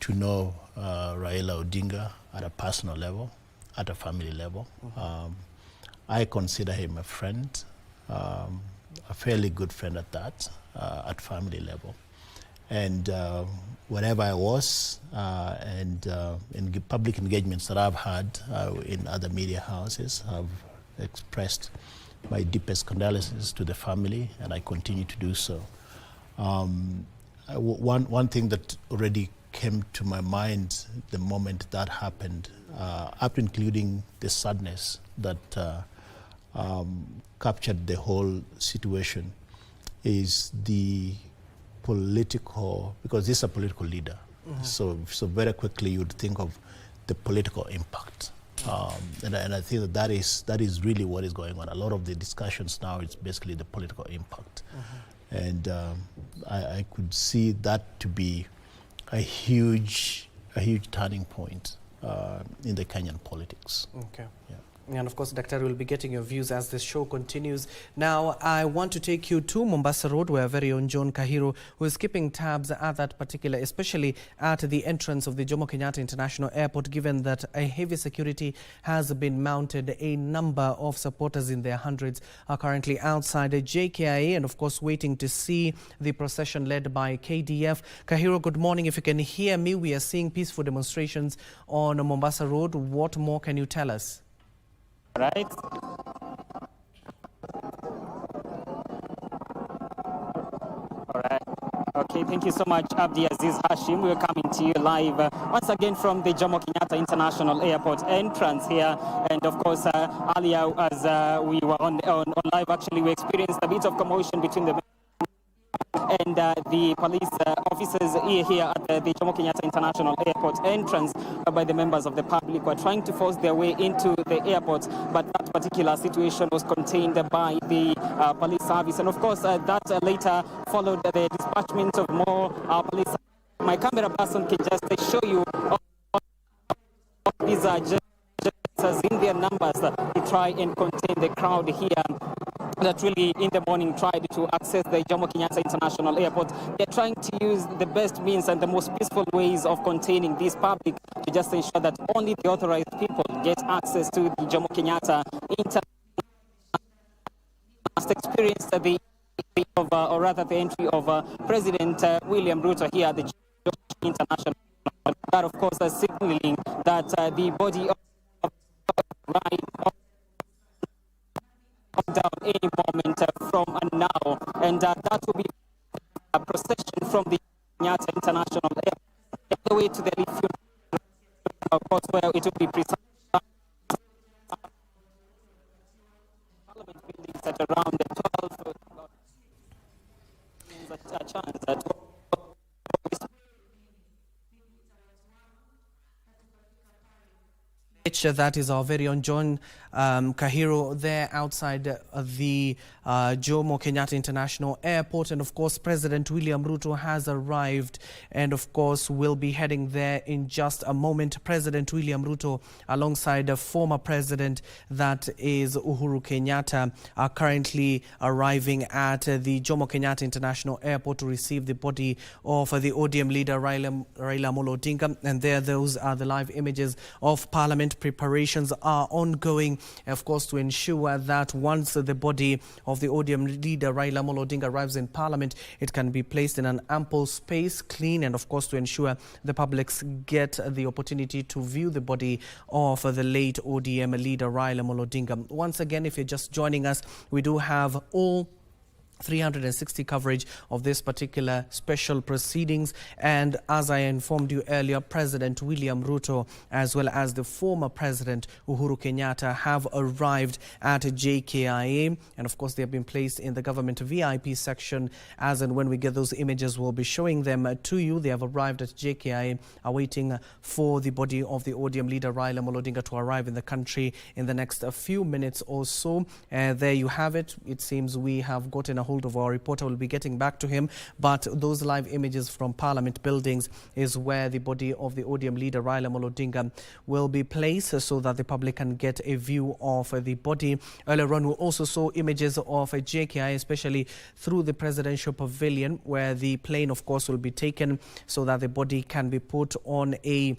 N: know Raila Odinga at a personal level, at a family level. I consider him a friend, a fairly good friend at that, at family level. And wherever I was, and in public engagements that I've had in other media houses, I've expressed my deepest condolences to the family, and I continue to do so. One thing that already came to my mind the moment that happened, up to including the sadness that captured the whole situation, is the political, because this is a political leader. So very quickly you'd think of the political impact. And I think that is really what is going on. A lot of the discussions now is basically the political impact. And I could see that to be a huge turning point in the Kenyan politics.
M: Okay. Yeah. And of course, Dr. will be getting your views as the show continues. Now, I want to take you to Mombasa Road, where our very own John Kahiro, who is keeping tabs at that particular, especially at the entrance of the Jomo Kenyatta International Airport, given that a heavy security has been mounted. A number of supporters in their hundreds are currently outside the JKIA and, of course, waiting to see the procession led by KDF. Kahiro, good morning. If you can hear me, we are seeing peaceful demonstrations on Mombasa Road. What more can you tell us?
Q: Right. All right. Okay, thank you so much, Abdi Aziz Hashim. We're coming to you live once again from the Jomo Kenyatta International Airport entrance here. And of course, earlier as we were on live, actually, we experienced a bit of commotion between the and the police officers here at the Jomo Kenyatta International Airport entrance by the members of the public were trying to force their way into the airport, but that particular situation was contained by the police service. And of course, that later followed the dispatchment of more police. My camera person can just show you these are just in their numbers to try and contain the crowd here that really in the morning tried to access the Jomo Kenyatta International Airport. They're trying to use the best means and the most peaceful ways of containing this public to just ensure that only the authorized people get access to the Jomo Kenyatta International. Experienced the entry of President William Ruto here at the Jomo International. That, of course, is signaling that the body of right down any moment from now, and that will be a procession from the Kenyatta International Airport all the way to the Lithium, of course, where it will be precise. Parliament buildings at around 12. A chance at
M: That is our very own John Kahiro there outside the Jomo Kenyatta International Airport. And of course, President William Ruto has arrived and of course will be heading there in just a moment. President William Ruto alongside the former president, that is Uhuru Kenyatta, are currently arriving at the Jomo Kenyatta International Airport to receive the body of the ODM leader Raila Odinga. And there, those are the live images of Parliament. Preparations are ongoing, of course, to ensure that once the body of the ODM leader Raila Odinga arrives in Parliament, it can be placed in an ample space, clean, and of course to ensure the publics get the opportunity to view the body of the late ODM leader Raila Odinga. Once again, if you're just joining us, we do have all 360 coverage of this particular special proceedings, and as I informed you earlier, President William Ruto as well as the former President Uhuru Kenyatta have arrived at JKIA, and of course they have been placed in the government VIP section. As and when we get those images, we'll be showing them to you. They have arrived at JKIA, awaiting for the body of the ODM leader Raila Odinga to arrive in the country in the next few minutes or so. There you have it. It seems we have gotten a hold of our reporter. We'll be getting back to him. But those live images from Parliament buildings is where the body of the ODM leader Raila Odinga will be placed so that the public can get a view of the body. Earlier on, we also saw images of a JKI, especially through the presidential pavilion, where the plane, of course, will be taken so that the body can be put on a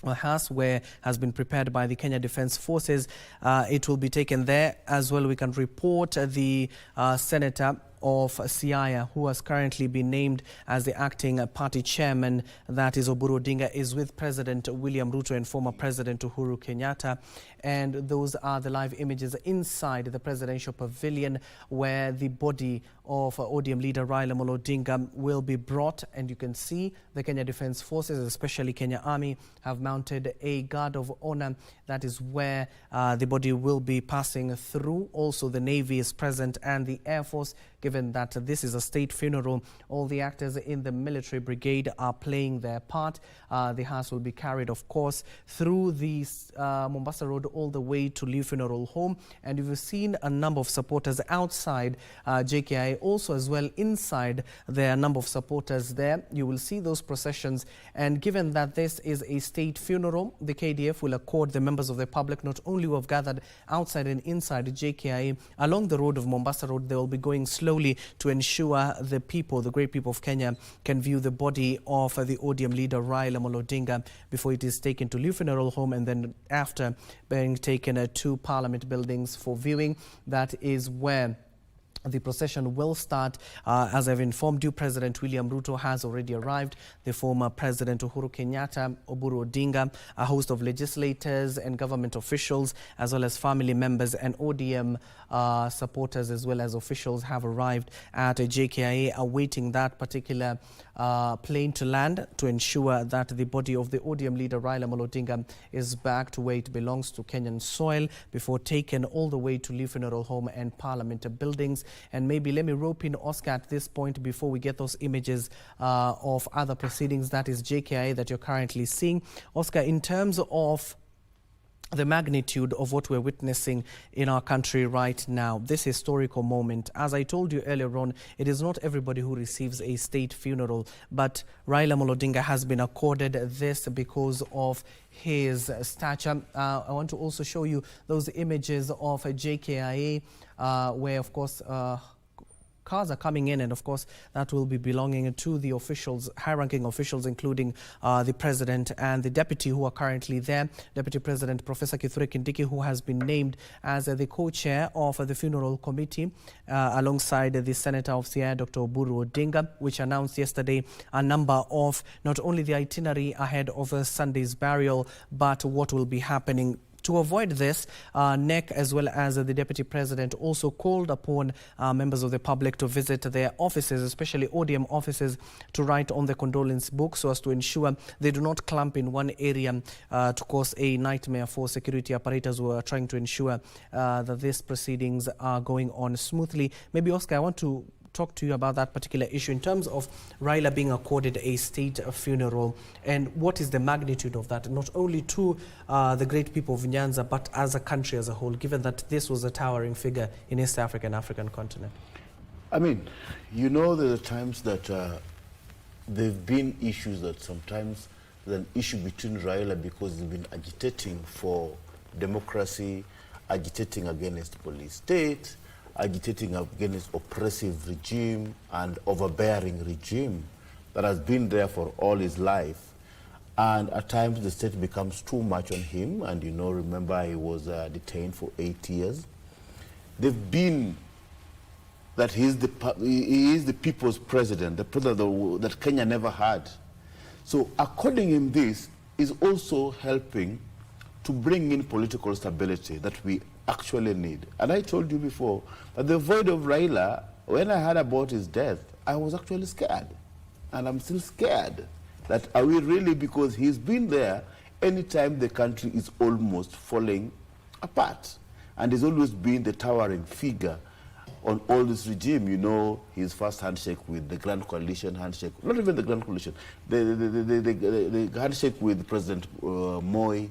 M: hearse where has been prepared by the Kenya Defence Forces. It will be taken there as well. We can report the Senator of Siaya, who has currently been named as the acting party chairman, that is Oburu Odinga, is with President William Ruto and former President Uhuru Kenyatta. And those are the live images inside the presidential pavilion where the body of ODM leader Raila Odinga will be brought. And you can see the Kenya Defence Forces, especially Kenya Army, have mounted a guard of honor. That is where the body will be passing through. Also, the Navy is present and the Air Force. Given that this is a state funeral, all the actors in the military brigade are playing their part. The hearse will be carried, of course, through the Mombasa Road all the way to Lee Funeral Home. And you've seen a number of supporters outside JKI. Also, as well, inside, there are a number of supporters there. You will see those processions. And given that this is a state funeral, the KDF will accord the members of the public, not only who have gathered outside and inside JKI, along the road of Mombasa Road, they will be going slowly to ensure the people, the great people of Kenya, can view the body of the ODM leader Raila Odinga before it is taken to Lee Funeral Home and then after being taken to Parliament buildings for viewing. That is where the procession will start. As I've informed you, President William Ruto has already arrived. The former President Uhuru Kenyatta, Oburu Odinga, a host of legislators and government officials, as well as family members and ODM supporters, as well as officials, have arrived at JKIA awaiting that particular plane to land to ensure that the body of the ODM leader Raila Odinga is back to where it belongs, to Kenyan soil, before taken all the way to Lee Funeral Home and Parliament buildings. And maybe let me rope in Oscar at this point before we get those images of other proceedings. That is JKI that you're currently seeing. Oscar, in terms of the magnitude of what we're witnessing in our country right now, this historical moment, as I told you earlier on, it is not everybody who receives a state funeral, but Raila Odinga has been accorded this because of his stature. I want to also show you those images of JKIA where, of course, cars are coming in, and of course that will be belonging to the officials, high-ranking officials, including the president and the deputy who are currently there. Deputy President Professor Kithure Kindiki, who has been named as the co-chair of the funeral committee, alongside the Senator of Siaya, Dr. Oburu Odinga, which announced yesterday a number of not only the itinerary ahead of Sunday's burial, but what will be happening. To avoid this, NEC, as well as the Deputy President, also called upon members of the public to visit their offices, especially ODM offices, to write on the condolence book so as to ensure they do not clump in one area to cause a nightmare for security apparatus who are trying to ensure that these proceedings are going on smoothly. Maybe, Oscar, I want to talk to you about that particular issue in terms of Raila being accorded a state funeral, and what is the magnitude of that, not only to the great people of Nyanza, but as a country as a whole, given that this was a towering figure in East Africa and African continent.
J: I mean, you know, there are times that there have been issues that sometimes there's an issue between Raila because he's been agitating for democracy, agitating against police state, agitating against oppressive regime and overbearing regime that has been there for all his life. And at times the state becomes too much on him. And you know, remember, he was detained for 8 years. They've been that he is the people's president, the president that Kenya never had. So according him, this is also helping to bring in political stability that we actually need. And I told you before that the void of Raila, when I heard about his death, I was actually scared. And I'm still scared that are we really, because he's been there anytime the country is almost falling apart. And he's always been the towering figure on all this regime. You know, his first handshake with the Grand Coalition handshake, not even the Grand Coalition, the handshake with President Moi,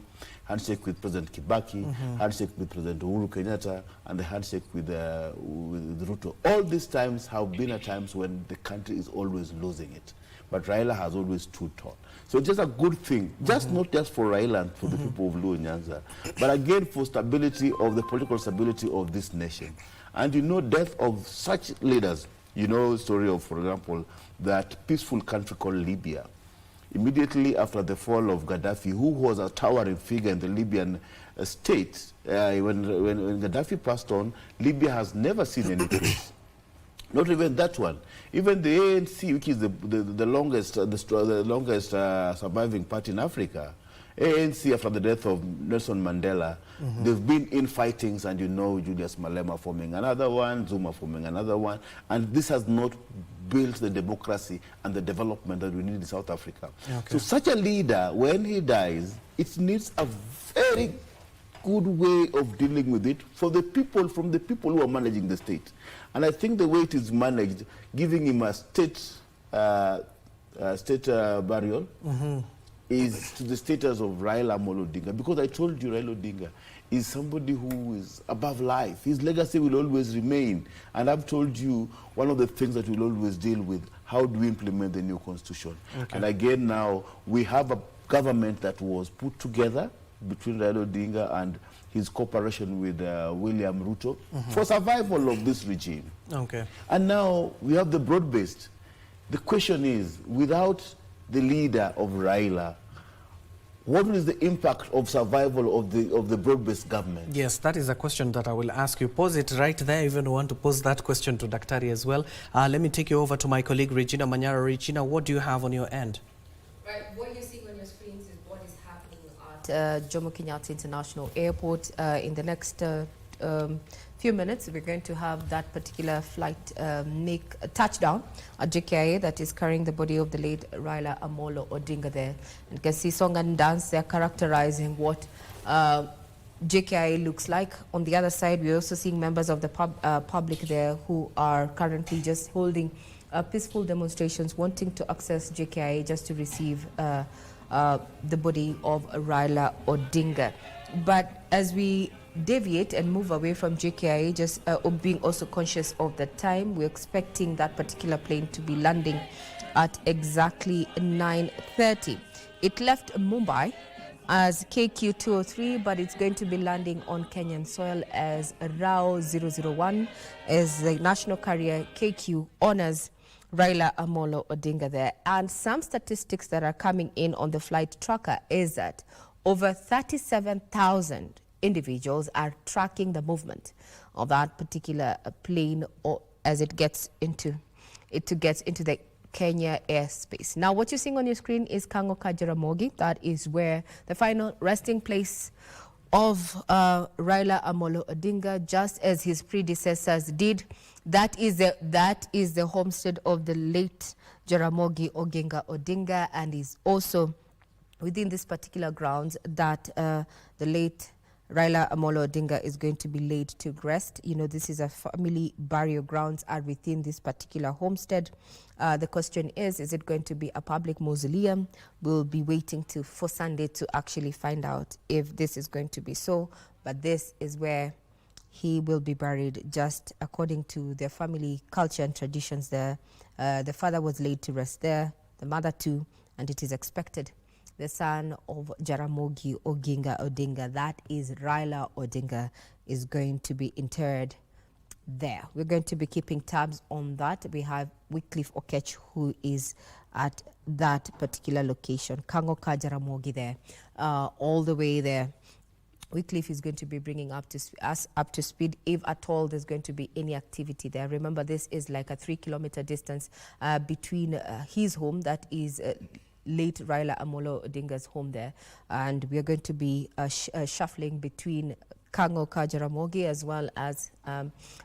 J: handshake with President Kibaki, handshake with President Uhuru Kenyatta, and the handshake with Ruto. All these times have been at times when the country is always losing it. But Raila has always stood tall. So it's just a good thing, just not just for Raila and for the people of Luo Nyanza, but again for stability of the political stability of this nation. And you know, death of such leaders, you know, story of, for example, that peaceful country called Libya. Immediately after the fall of Gaddafi, who was a towering figure in the Libyan state, when Gaddafi passed on, Libya has never seen any peace. Not even that one. Even the ANC, which is the longest surviving party in Africa, ANC after the death of Nelson Mandela, they've been in fightings, and you know, Julius Malema forming another one, Zuma forming another one, and this has not built the democracy and the development that we need in South Africa. Okay. So such a leader, when he dies, it needs a very good way of dealing with it for the people, from the people who are managing the state. And I think the way it is managed, giving him a state burial, is to the status of Raila Odinga. Because I told you, Raila Odinga is somebody who is above life. His legacy will always remain. And I've told you, one of the things that we'll always deal with, how do we implement the new constitution? Okay. And again now, we have a government that was put together between Raila Odinga and his cooperation with William Ruto for survival of this regime. Okay. And now we have the broad-based. The question is, without the leader of Raila, what is the impact of survival of the broad-based government?
M: Yes, that is a question that I will ask you. Pose it right there. I even want to pose that question to Daktari as well. Let me take you over to my colleague Regina Manyara. Regina, what do you have on your end?
G: Right, what you're seeing on your screens is what is happening at Jomo Kenyatta International Airport. In the next few minutes, we're going to have that particular flight make a touchdown at JKIA that is carrying the body of the late Raila Odinga there. And you can see song and dance, they're characterizing what JKIA looks like. On the other side, we're also seeing members of the public there who are currently just holding peaceful demonstrations, wanting to access JKIA just to receive the body of Raila Odinga. But as we deviate and move away from JKIA, just being also conscious of the time, we're expecting that particular plane to be landing at exactly 9:30. It left Mumbai as KQ-203, but it's going to be landing on Kenyan soil as RAO 001 as the national carrier KQ honors Raila Odinga there. And some statistics that are coming in on the flight tracker is that over 37,000 individuals are tracking the movement of that particular plane, or as it gets into the Kenya airspace. Now, what you're seeing on your screen is Kangoka Jaramogi. That is where the final resting place of Raila Odinga, just as his predecessors did. That is the homestead of the late Jaramogi Oginga Odinga, and is also within this particular grounds that the late Raila Odinga is going to be laid to rest. You know, this is a family burial grounds are within this particular homestead. The question is it going to be a public mausoleum? We'll be waiting for Sunday to actually find out if this is going to be so. But this is where he will be buried, just according to their family culture and traditions there. The father was laid to rest there, the mother too, and it is expected the son of Jaramogi Oginga Odinga, that is Raila Odinga, is going to be interred there. We're going to be keeping tabs on that. We have Wycliffe Okech, who is at that particular location. Kangoka Jaramogi there, all the way there. Wycliffe is going to be bringing us up to speed if at all there's going to be any activity there. Remember, this is like a 3-kilometer distance between his home, that is late Raila Odinga's home there, and we are going to be shuffling between Kangoka Jaramogi as well as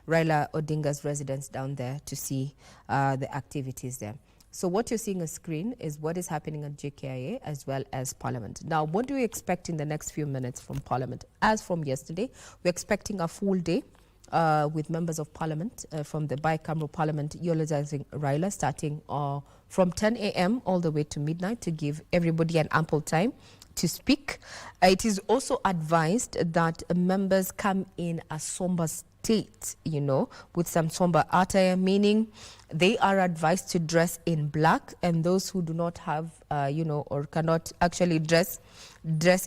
G: Raila Odinga's residence down there to see the activities there. So what you're seeing on screen is what is happening at JKIA as well as Parliament. Now, what do we expect in the next few minutes from Parliament? As from yesterday, we're expecting a full day with members of parliament from the bicameral parliament eulogizing Raila, starting from 10 a.m. all the way to midnight, to give everybody an ample time to speak. It is also advised that members come in a somber state, you know, with some somber attire, meaning they are advised to dress in black, and those who do not have, you know, or cannot actually dress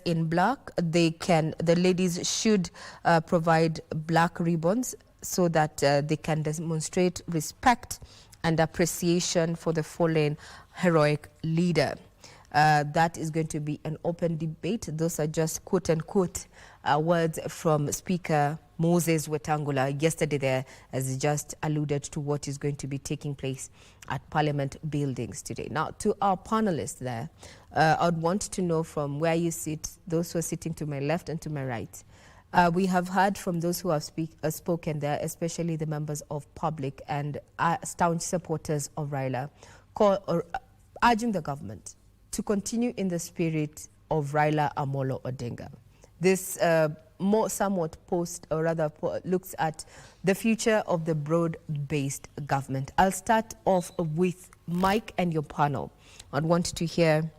G: in black, the ladies should provide black ribbons so that they can demonstrate respect and appreciation for the fallen heroic leader. That is going to be an open debate. Those are just quote-unquote words from Speaker Moses Wetangula yesterday there, as he just alluded to what is going to be taking place at Parliament buildings today. Now, to our panelists there, I'd want to know from where you sit, those who are sitting to my left and to my right. We have heard from those who have spoken there, especially the members of public and staunch supporters of Raila, urging the government to continue in the spirit of Raila Amolo Odinga. This somewhat looks at the future of the broad-based government. I'll start off with Mike and your panel. I'd want to hear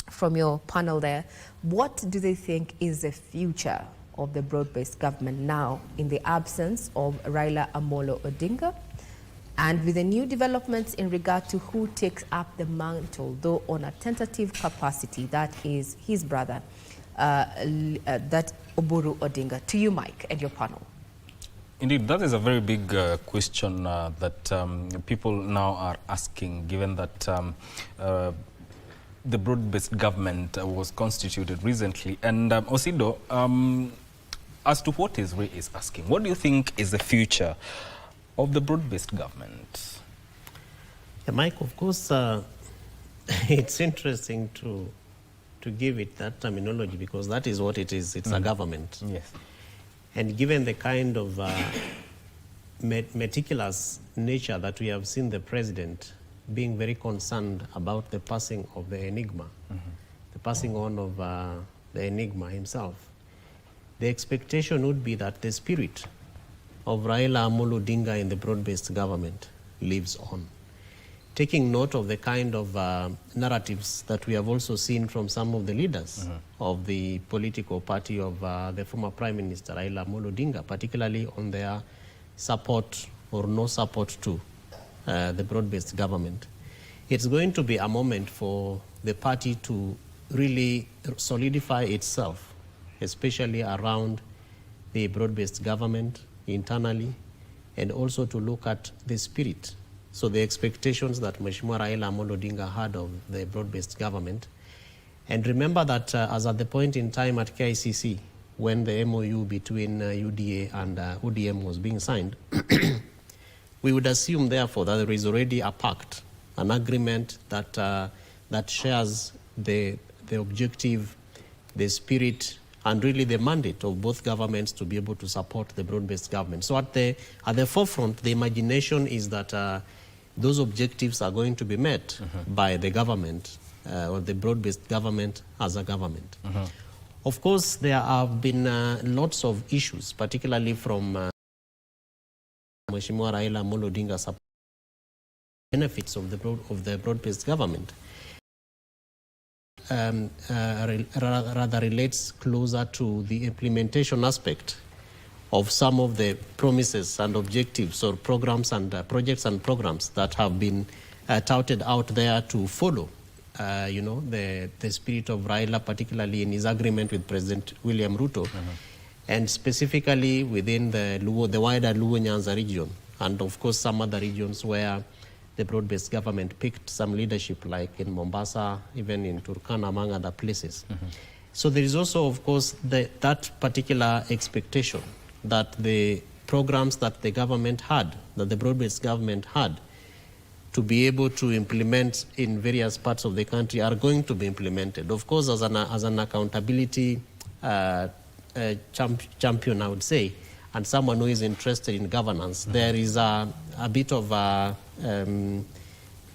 G: from your panel there. What do they think is the future of the broad-based government now in the absence of Raila Amolo Odinga? And with the new developments in regard to who takes up the mantle, though on a tentative capacity, that is his brother, that Oburu Odinga. To you, Mike, and your panel.
H: Indeed, that is a very big question that people now are asking, given that the broad-based government was constituted recently. And Osido, as to what Ray is asking, what do you think is the future of the broad-based government?
I: Yeah, Mike, of course, it's interesting to give it that terminology, because that is what it is. It's a government.
H: Yes.
I: And given the kind of meticulous nature that we have seen the president being very concerned about the passing of the enigma, the passing on of the enigma himself, the expectation would be that the spirit of Raila Amolo Odinga in the broad-based government lives on. Taking note of the kind of narratives that we have also seen from some of the leaders of the political party of the former Prime Minister Raila Amolo Odinga, particularly on their support or no support to the broad-based government. It's going to be a moment for the party to really solidify itself, especially around the broad-based government internally, and also to look at the spirit. So the expectations that Mheshimiwa Raila Amolo Odinga had of the broad-based government. And remember that as at the point in time at KICC, when the MOU between UDA and ODM was being signed, we would assume, therefore, that there is already a pact, an agreement that, that shares the objective, the spirit, and really the mandate of both governments to be able to support the broad-based government. So at the forefront, the imagination is that those objectives are going to be met by the government or the broad-based government as a government. Of course, there have been lots of issues, particularly from Mheshimiwa Raila Amolo Odinga's benefits of the broad-based government. Rather relates closer to the implementation aspect of some of the promises and objectives or programs and projects and programs that have been touted out there to follow, you know, the spirit of Raila, particularly in his agreement with President William Ruto, and specifically within the wider Luo Nyanza region, and of course some other regions where the broad-based government picked some leadership, like in Mombasa, even in Turkana, among other places. So there is also, of course, that particular expectation that the programs that the government had, that the broad-based government had, to be able to implement in various parts of the country are going to be implemented. Of course, as an accountability champion, I would say, and someone who is interested in governance, there is a bit of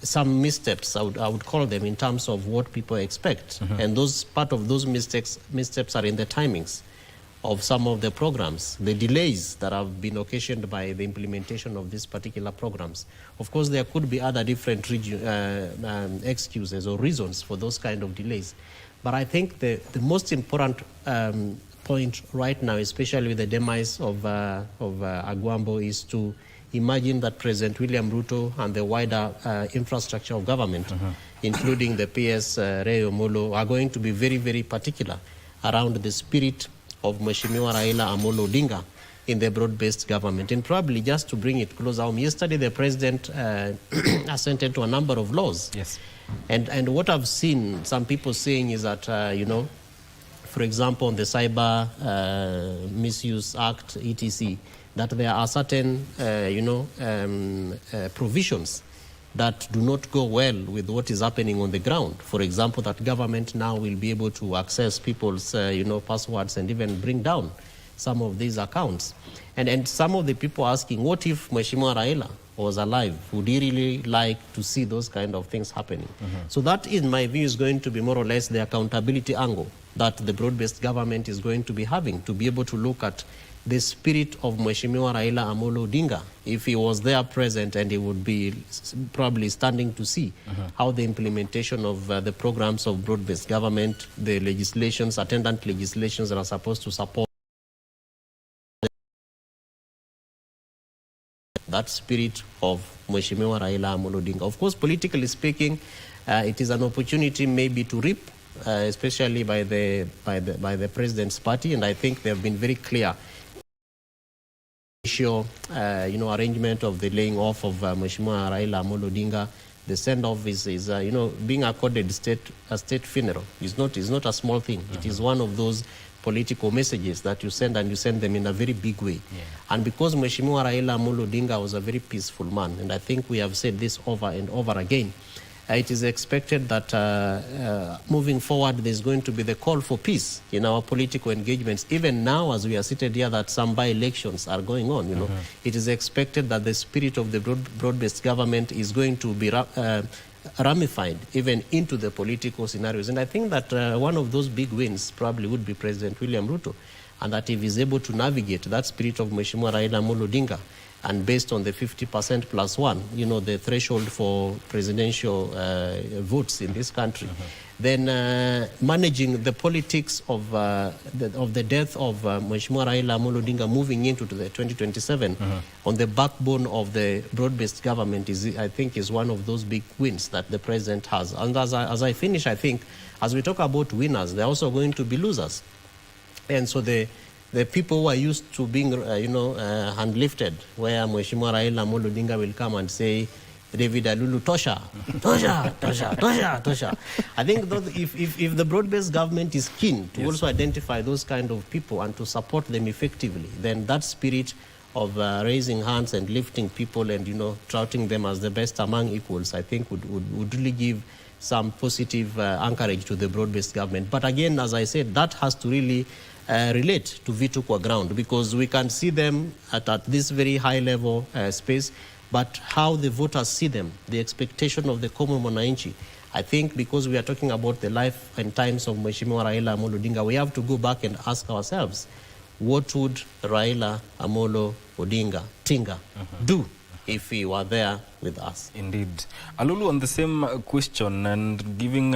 I: some missteps, I would call them, in terms of what people expect. And part of those missteps are in the timings of some of the programs, the delays that have been occasioned by the implementation of these particular programs. Of course, there could be other different excuses or reasons for those kind of delays. But I think the most important point right now, especially with the demise of Agwambo, is to imagine that President William Ruto and the wider infrastructure of government, including the PS Raila Odinga, are going to be very, very particular around the spirit of Mheshimiwa Raila Odinga in the broad-based government. And probably just to bring it closer home, yesterday the president assented to a number of laws.
H: Yes.
I: And what I've seen some people saying is that, for example, on the Cyber Misuse Act, etc., that there are certain, provisions that do not go well with what is happening on the ground. For example, that government now will be able to access people's, passwords and even bring down some of these accounts. And some of the people asking, what if Mheshimiwa Raila was alive? Would he really like to see those kind of things happening? So that, in my view, is going to be more or less the accountability angle that the broad-based government is going to be having, to be able to look at the spirit of Mheshimiwa Raila Odinga, if he was there present, and he would be probably standing to see how the implementation of the programs of broad-based government, the legislations, attendant legislations that are supposed to support that spirit of Mheshimiwa Raila Odinga. Of course, politically speaking, it is an opportunity maybe to reap, especially by the president's party, and I think they have been very clear. Arrangement of the laying off of Mheshimiwa Raila Odinga, the send-off is being accorded a state funeral. It's not a small thing. It is one of those political messages that you send, and you send them in a very big way. Yeah. And because Mheshimiwa Raila Odinga was a very peaceful man, and I think we have said this over and over again, it is expected that moving forward, there's going to be the call for peace in our political engagements. Even now, as we are seated here, that some by-elections are going on, it is expected that the spirit of the broad-based government is going to be ramified even into the political scenarios. And I think that one of those big wins probably would be President William Ruto, and that if he's able to navigate that spirit of Mheshimiwa Raila Odinga, and based on the 50% plus one, the threshold for presidential votes in this country, then managing the politics of the death of Mheshimiwa Raila Odinga moving into the 2027 on the backbone of the broad-based government I think is one of those big wins that the president has. And as I finish, I think as we talk about winners, they're also going to be losers. And so the people who are used to being, hand-lifted, where Mheshimiwa Raila Odinga will come and say, David Alulu, Tosha, Tosha, Tosha, Tosha, Tosha. I think if the broad-based government is keen to also identify those kind of people and to support them effectively, then that spirit of raising hands and lifting people and, touting them as the best among equals, I think would really give some positive anchorage to the broad-based government. But again, as I said, that has to really relate to Vitu Kwa ground, because we can see them at this very high level space, but how the voters see them, the expectation of the common mwananchi, I think because we are talking about the life and times of Mheshimiwa Raila Odinga, we have to go back and ask ourselves, what would Raila Amolo Odinga Tinga do if he were there with us?
H: Indeed. Alulu, on the same question, and giving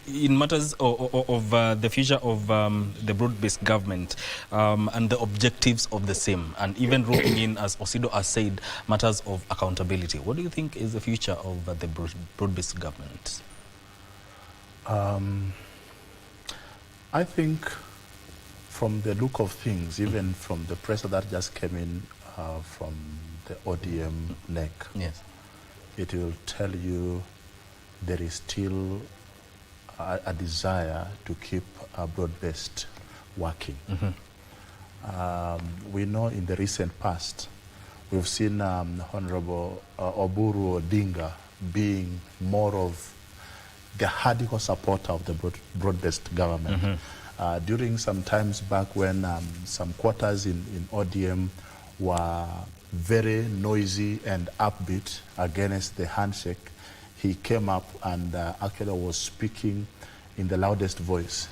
H: in matters of the future of the broad-based government and the objectives of the same, and even roping in, as Osido has said, matters of accountability. What do you think is the future of the broad-based government?
J: I think from the look of things, even from the press that just came in from the ODM NEC,
H: yes,
J: it will tell you there is still a desire to keep broad-based working. We know in the recent past, we've seen Honorable Oburu Odinga being more of the hardcore supporter of the broad-based government. During some times back when some quarters in ODM were very noisy and upbeat against the handshake, he came up and actually was speaking in the loudest voice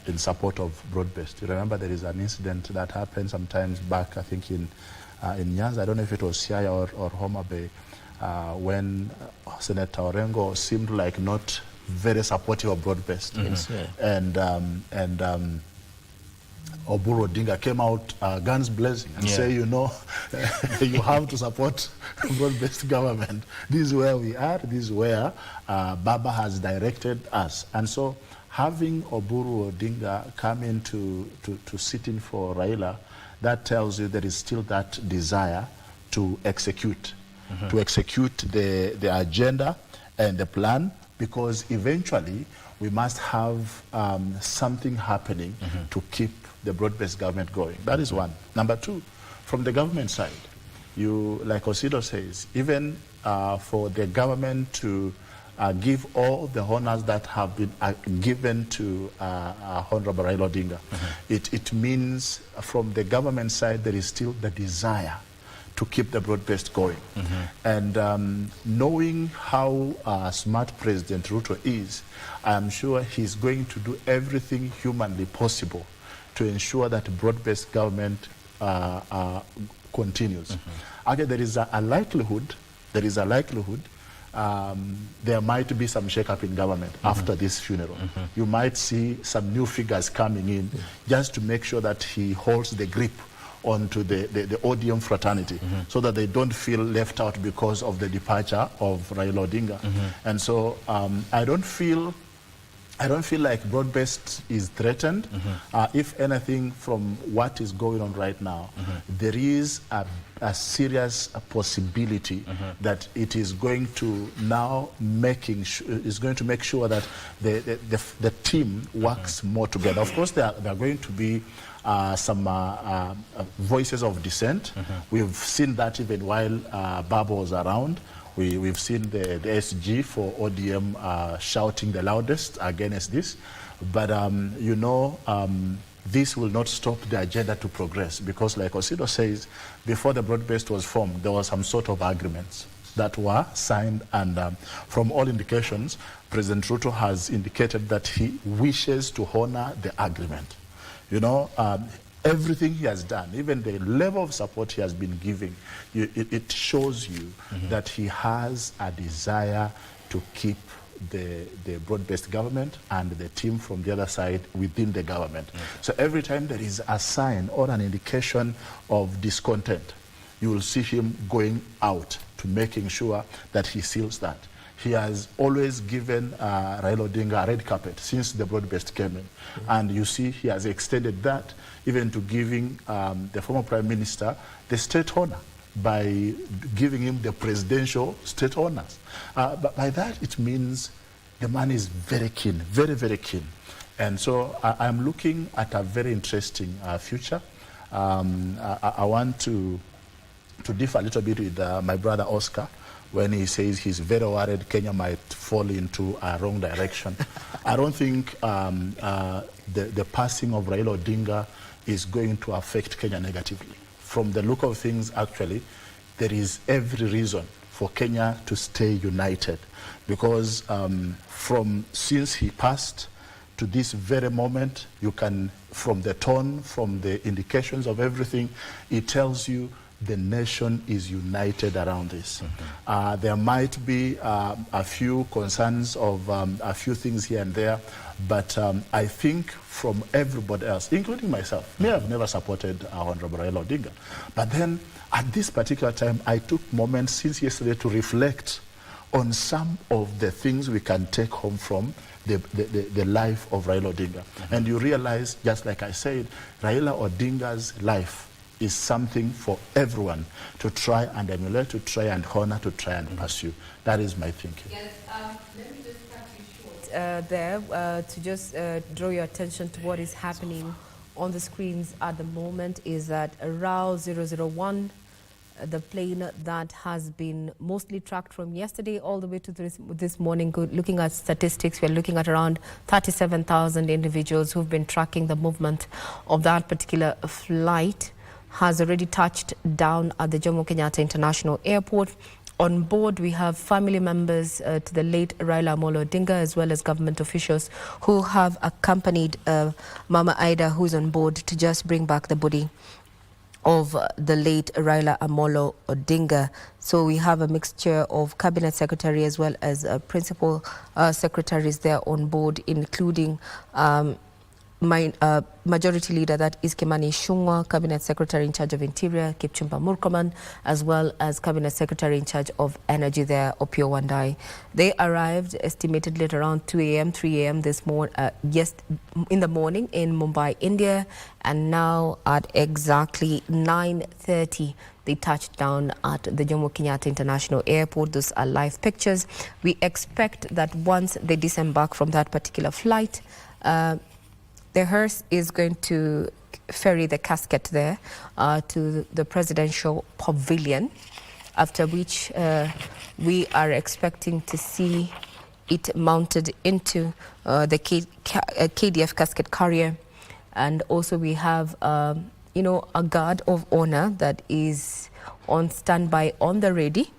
J: in support of broad-based. You remember there is an incident that happened sometimes back, I think in Nyanza, I don't know if it was Siaya or Homa Bay, when Senator Orengo seemed like not very supportive of broad-based.
I: Yes, yeah.
J: And Oburu Odinga came out guns blazing and say, you know, you have to support broad-based government. This is where we are. This is where Baba has directed us. And so having Oburu Odinga come in to sit in for Raila, that tells you there is still that desire to execute, the agenda and the plan, because eventually we must have something happening to keep the broad-based government going. That is one. Number two, from the government side, like Osido says, even for the government to give all the honors that have been given to Honorable Raila Odinga, it means from the government side there is still the desire to keep the broad-based going. And knowing how smart President Ruto is, I am sure he's going to do everything humanly possible to ensure that broad-based government continues. Okay, there is a likelihood, there might be some shake-up in government after this funeral. You might see some new figures coming in just to make sure that he holds the grip onto the ODM fraternity so that they don't feel left out because of the departure of Raila Odinga. And so I don't feel like broad-based is threatened. If anything, from what is going on right now, there is a serious possibility that it is going to now make sure that the team works more together. Of course, there are going to be some voices of dissent. We've seen that even while Baba was around. We've seen the SG for ODM shouting the loudest against this. But, this will not stop the agenda to progress, because like Osido says, before the broad-based was formed, there was some sort of agreements that were signed. And from all indications, President Ruto has indicated that he wishes to honor the agreement. Everything he has done, even the level of support he has been giving, it shows you that he has a desire to keep the broad-based government and the team from the other side within the government. So every time there is a sign or an indication of discontent, you will see him going out to making sure that he seals that. He has always given Raila Odinga a red carpet since the broad-based came in. And you see he has extended that even to giving the former Prime Minister the state honor by giving him the presidential state honors. But by that, it means the man is very keen, very, very keen. And so I'm looking at a very interesting future. I want to differ a little bit with my brother Oscar when he says he's very worried Kenya might fall into a wrong direction. I don't think the passing of Raila Odinga is going to affect Kenya negatively. From the look of things, actually, there is every reason for Kenya to stay united, because since he passed to this very moment, you can, from the tone, from the indications of everything, it tells you the nation is united around this. There might be a few concerns of a few things here and there, but I think from everybody else, including myself, me, I've never supported Honorable Raila Odinga. But then at this particular time, I took moments since yesterday to reflect on some of the things we can take home from the life of Raila Odinga. And you realize, just like I said, Raila Odinga's life is something for everyone to try and emulate, to try and honor, to try and pursue. That is my thinking.
G: Yes, let me just cut you short to just draw your attention to what is happening on the screens at the moment. Is that RAW 001, the plane that has been mostly tracked from yesterday all the way to this morning. Looking at statistics, we're looking at around 37,000 individuals who've been tracking the movement of that particular flight. Has already touched down at the Jomo Kenyatta International Airport, On board, we have family members to the late Raila Odinga, as well as government officials who have accompanied Mama Ida, who's on board, to just bring back the body of the late Raila Amolo Odinga. So we have a mixture of cabinet secretary as well as principal secretaries there on board, including Majority Leader, that is Kimani Ichung'wah, Cabinet Secretary in charge of Interior, Kipchumba Murkomen, as well as Cabinet Secretary in charge of Energy there, Opiyo Wandayi. They arrived estimatedly at around 2 a.m., 3 a.m. this morning, in the morning in Mumbai, India, and now at exactly 9:30. They touched down at the Jomo Kenyatta International Airport. Those are live pictures. We expect that once they disembark from that particular flight, the hearse is going to ferry the casket there to the presidential pavilion, after which we are expecting to see it mounted into the KDF casket carrier. And also we have, a guard of honor that is on standby on the ready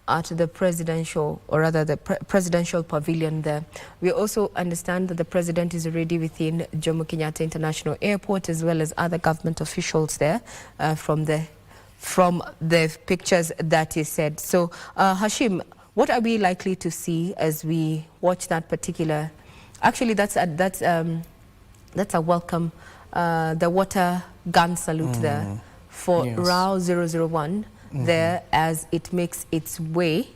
G: at the presidential, or rather the presidential pavilion there. We also understand that the president is already within Jomo Kenyatta International Airport, as well as other government officials there from the pictures that is said. So Hashim, what are we likely to see as we watch that particular? Actually, that's a welcome, the water gun salute there for RAW 001. There as it makes its way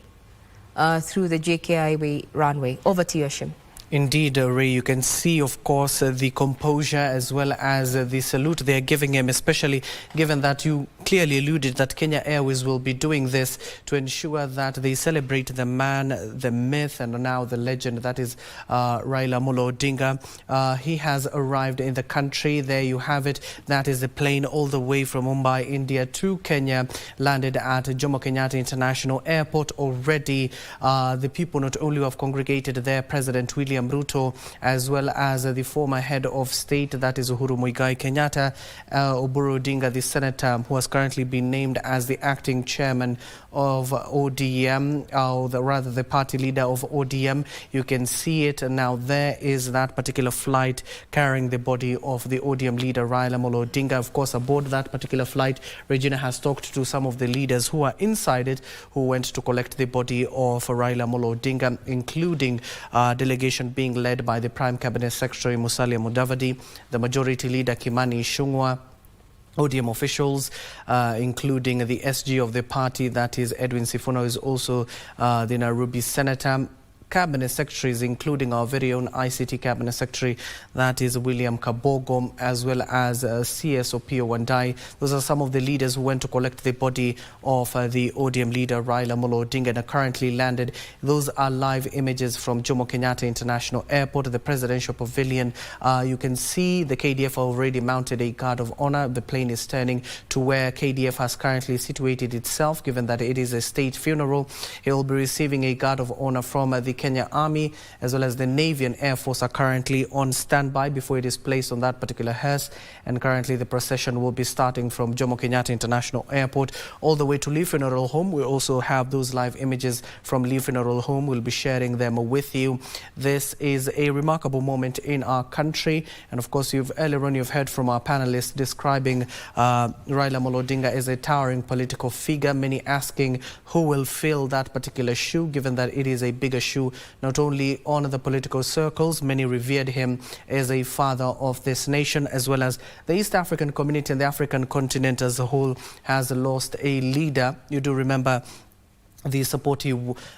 G: through the JKI runway. Over to you, Hashim.
M: Indeed, Ray, you can see, of course, the composure as well as the salute they're giving him, especially given that you clearly alluded that Kenya Airways will be doing this to ensure that they celebrate the man, the myth, and now the legend that is Raila Amolo Odinga. He has arrived in the country. There you have it. That is the plane all the way from Mumbai, India to Kenya, landed at Jomo Kenyatta International Airport already. The people not only have congregated there, President William Ruto, as well as the former head of state, that is Uhuru Muigai Kenyatta, Oburu Odinga, the senator who has currently been named as the acting chairman of ODM, or rather the party leader of ODM. You can see it now. There is that particular flight carrying the body of the ODM leader Raila Amolo Odinga. Of course, aboard that particular flight, Regina has talked to some of the leaders who are inside it, who went to collect the body of Raila Amolo Odinga, including delegation being led by the Prime Cabinet Secretary Musalia Mudavadi, the Majority Leader Kimani Ichung'wah, ODM officials, including the SG of the party, that is Edwin Sifuna, is also the Nairobi Senator. Cabinet secretaries, including our very own ICT Cabinet Secretary, that is William Kabogo, as well as CS Opiyo Wandayi. Those are some of the leaders who went to collect the body of the ODM leader Raila Amolo Odinga and are currently landed. Those are live images from Jomo Kenyatta International Airport, the presidential pavilion. You can see the KDF already mounted a guard of honor. The plane is turning to where KDF has currently situated itself, given that it is a state funeral. It will be receiving a guard of honor from the Kenya Army, as well as the Navy and Air Force are currently on standby before it is placed on that particular hearse. And currently the procession will be starting from Jomo Kenyatta International Airport all the way to Lee Funeral Home. We also have those live images from Lee Funeral Home. We'll be sharing them with you. This is a remarkable moment in our country. And of course, earlier on you've heard from our panelists describing Raila Amolo Odinga as a towering political figure, many asking who will fill that particular shoe, given that it is a bigger shoe not only on the political circles. Many revered him as a father of this nation, as well as the East African community and the African continent as a whole has lost a leader. You do remember the support he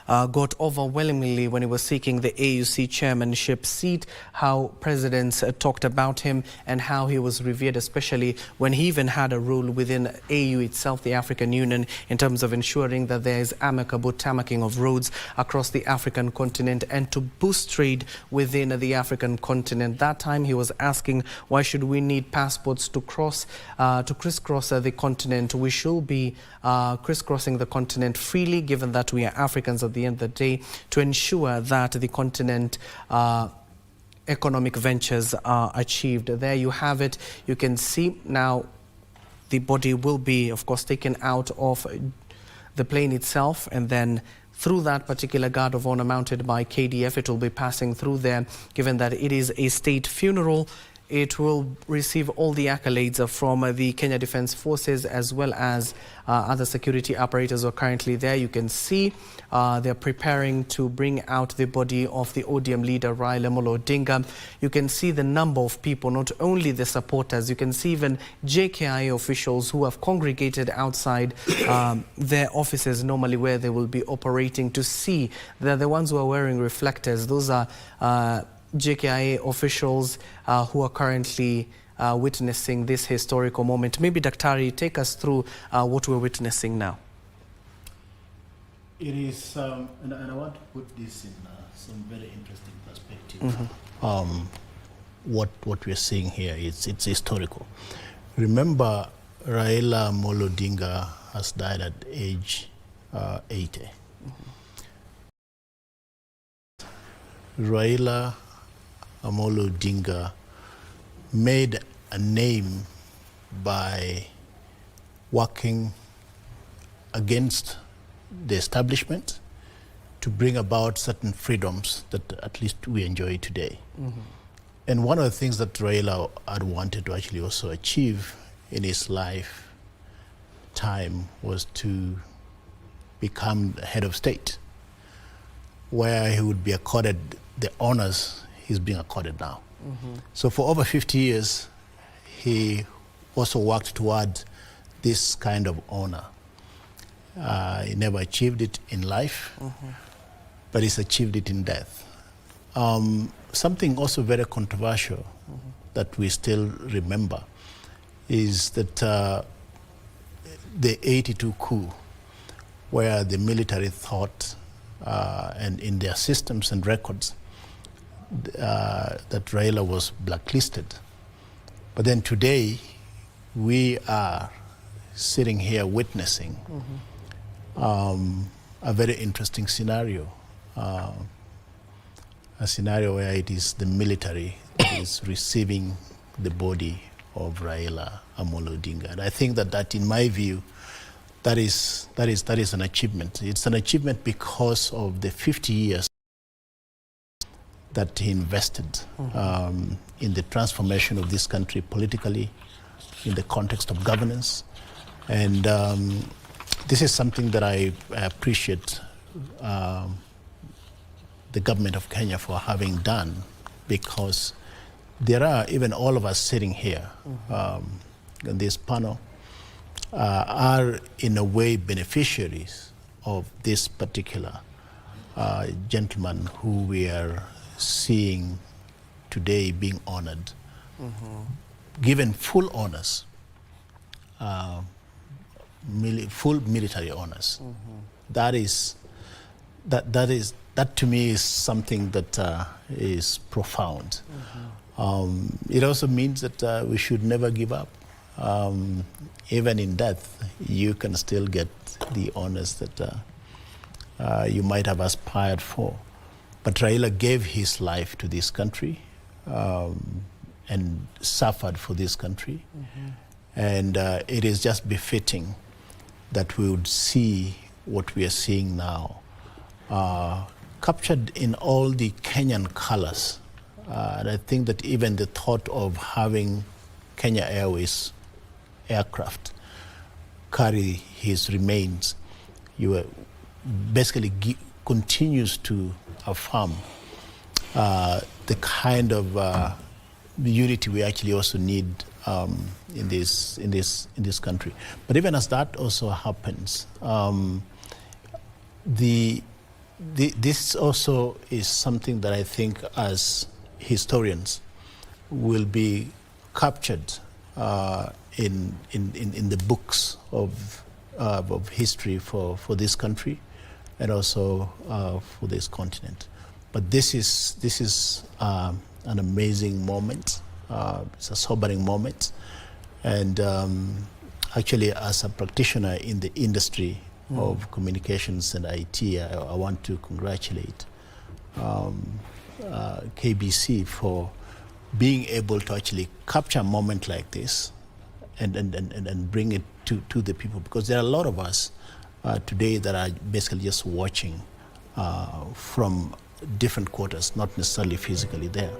M: got overwhelmingly when he was seeking the AUC chairmanship seat, how presidents talked about him and how he was revered, especially when he even had a role within AU itself, the African Union, in terms of ensuring that there is amicable tarmacking of roads across the African continent and to boost trade within the African continent. That time he was asking, why should we need passports to crisscross the continent? We should be crisscrossing the continent freely, given that we are Africans at the end of the day, to ensure that the continent economic ventures are achieved. There you have it. You can see now the body will be, of course, taken out of the plane itself, and then through that particular guard of honor mounted by KDF, it will be passing through there. Given that it is a state funeral, it will receive all the accolades from the Kenya Defence Forces as well as other security operators who are currently there. You can see they're preparing to bring out the body of the ODM leader Raila Odinga. You can see the number of people, not only the supporters, you can see even JKIA officials who have congregated outside their offices normally where they will be operating to see. They're the ones who are wearing reflectors. Those are JKIA officials who are currently witnessing this historical moment. Maybe Daktari, take us through what we're witnessing now.
N: It is, and I want to put this in some very interesting perspective. What we're seeing here, it's historical. Remember, Raila Odinga has died at age 80. Raila Odinga made a name by working against the establishment to bring about certain freedoms that at least we enjoy today. And one of the things that Raila had wanted to actually also achieve in his lifetime was to become the head of state, where he would be accorded the honors he's being accorded now. So for over 50 years, he also worked toward this kind of honor. He never achieved it in life, but he's achieved it in death. Something also very controversial that we still remember is that the 82 coup, where the military thought and in their systems and records that Raila was blacklisted. But then today, we are sitting here witnessing a very interesting scenario. A scenario where it is the military that is receiving the body of Raila Odinga. And I think that in my view, that is an achievement. It's an achievement because of the 50 years that he invested in the transformation of this country politically, in the context of governance. And this is something that I appreciate the government of Kenya for having done, because there are, even all of us sitting here in this panel, are in a way beneficiaries of this particular gentleman who we are seeing today being honored, given full honors, full military honors. That to me is something that is profound. It also means that we should never give up. Even in death, you can still get the honors that you might have aspired for. But Raila gave his life to this country and suffered for this country. And it is just befitting that we would see what we are seeing now, captured in all the Kenyan colors. And I think that even the thought of having Kenya Airways aircraft carry his remains, basically continues to affirm the kind of unity we actually also need in this country. But even as that also happens, this also is something that I think as historians will be captured in the books of history for this country and also for this continent. But this is an amazing moment. It's a sobering moment, and actually, as a practitioner in the industry of communications and IT, I want to congratulate KBC for being able to actually capture a moment like this and bring it to the people, because there are a lot of us today that are basically just watching from different quarters, not necessarily physically there.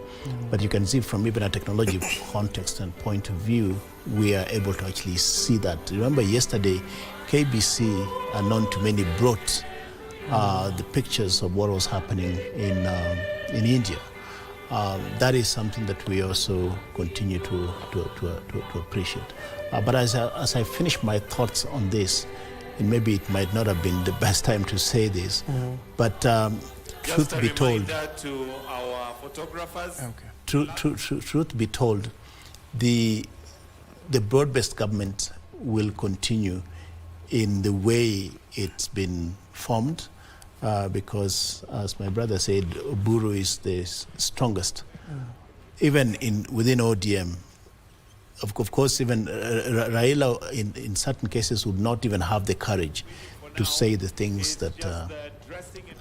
N: But you can see from even a technology context and point of view, we are able to actually see that. Remember yesterday, KBC, known to many, brought the pictures of what was happening in India. That is something that we also continue to appreciate. But as I finish my thoughts on this, and maybe it might not have been the best time to say this, but truth be told,
R: to our photographers.
N: Truth be told, the broad-based government will continue in the way it's been formed, because, as my brother said, Oburu is the strongest. Even within ODM, of course, even Raila, in certain cases, would not even have the courage to say the things that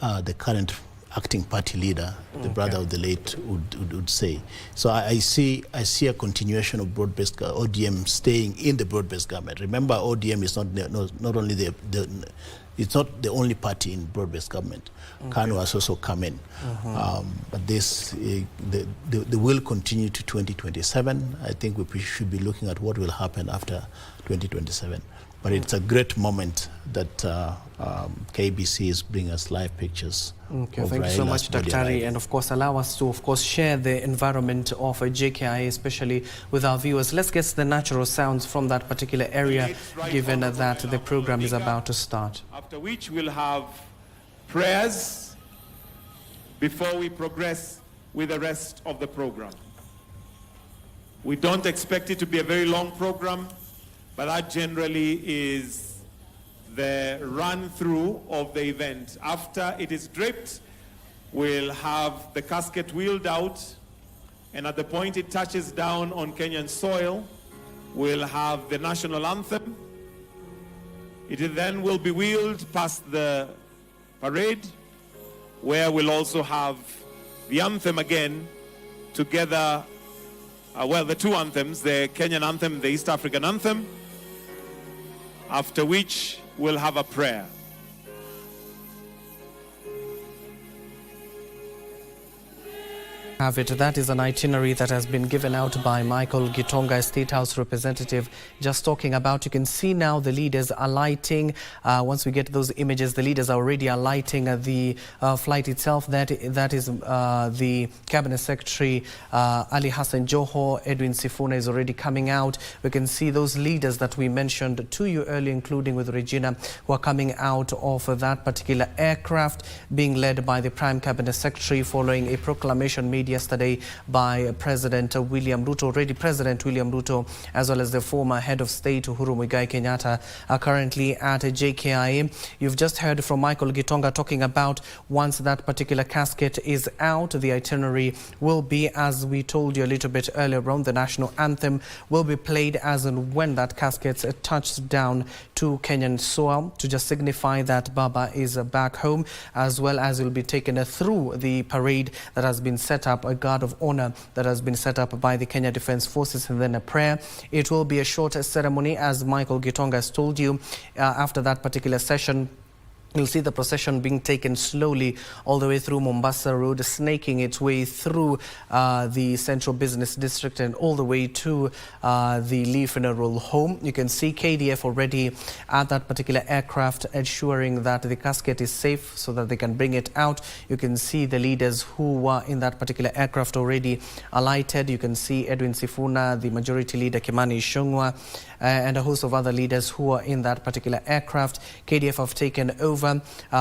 N: the current acting party leader, the brother of the late, would say. So I see a continuation of broad-based ODM staying in the broad-based government. Remember, ODM is not only it's not the only party in broad-based government. KANU has also come in. But this, the will continue to 2027. I think we should be looking at what will happen after 2027. But it's a great moment that KBC is bringing us live pictures.
M: Okay, thank you so much, Dr. Ari, and of course allow us to share the environment of JKI, especially with our viewers. Let's get the natural sounds from that particular area, given that the program is about to start.
R: After which we'll have prayers before we progress with the rest of the program. We don't expect it to be a very long program, but that generally is the run-through of the event. After it is draped, we'll have the casket wheeled out, and at the point it touches down on Kenyan soil, we'll have the national anthem. It then will be wheeled past the parade, where we'll also have the anthem again, together, well, the two anthems, the Kenyan anthem, the East African anthem, after which we'll have a prayer.
M: Have it. That is an itinerary that has been given out by Michael Gitonga, State House representative, just talking about. You can see now the leaders alighting. Once we get those images, the leaders are already alighting the flight itself. That is the Cabinet Secretary Ali Hassan Joho. Edwin Sifuna is already coming out. We can see those leaders that we mentioned to you earlier, including with Regina, who are coming out of that particular aircraft, being led by the Prime Cabinet Secretary following a proclamation made yesterday by President William Ruto. Already President William Ruto, as well as the former head of state Uhuru Muigai Kenyatta, are currently at JKIA. You've just heard from Michael Gitonga talking about once that particular casket is out, the itinerary will be, as we told you a little bit earlier on, the national anthem will be played as and when that casket touches down to Kenyan soil, to just signify that Baba is back home, as well as will be taken through the parade that has been set up, a guard of honor that has been set up by the Kenya Defence Forces, and then a prayer. It will be a short ceremony, as Michael Gitonga has told you. After that particular session, you'll see the procession being taken slowly all the way through Mombasa Road, snaking its way through the Central Business District and all the way to the Lee Funeral Home. You can see KDF already at that particular aircraft, ensuring that the casket is safe so that they can bring it out. You can see the leaders who were in that particular aircraft already alighted. You can see Edwin Sifuna, the Majority Leader Kimani Ichung'wah, and a host of other leaders who are in that particular aircraft. KDF have taken over.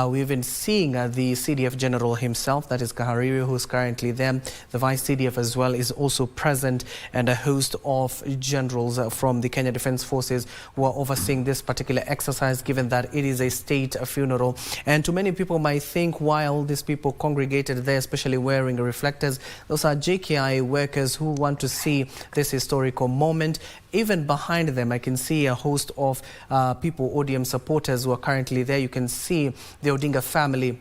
M: We've been seeing the CDF General himself, that is Kahariri, who's currently there. The Vice CDF as well is also present, and a host of generals from the Kenya Defence Forces who are overseeing this particular exercise, given that it is a state funeral. And too many people might think, while these people congregated there, especially wearing reflectors, those are JKI workers who want to see this historical moment. Even behind them, I can see a host of people, ODM supporters, who are currently there. You can see the Odinga family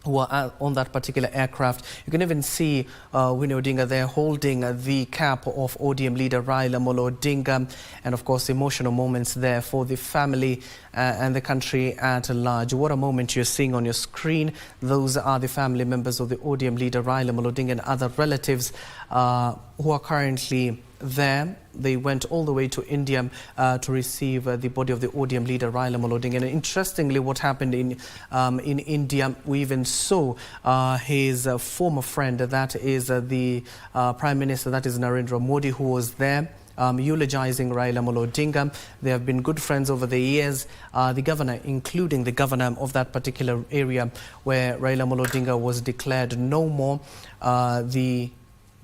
M: who are on that particular aircraft. You can even see Winnie Odinga there holding the cap of ODM leader Raila Odinga, and of course emotional moments there for the family and the country at large. What a moment you're seeing on your screen. Those are the family members of the ODM leader Raila Odinga and other relatives who are currently there. They went all the way to India to receive the body of the ODM leader Raila Odinga. And interestingly, what happened in India, we even saw his former friend, that is the Prime Minister, that is Narendra Modi, who was there eulogizing Raila Odinga. They have been good friends over the years. The governor, including the governor of that particular area where Raila Odinga was declared no more, the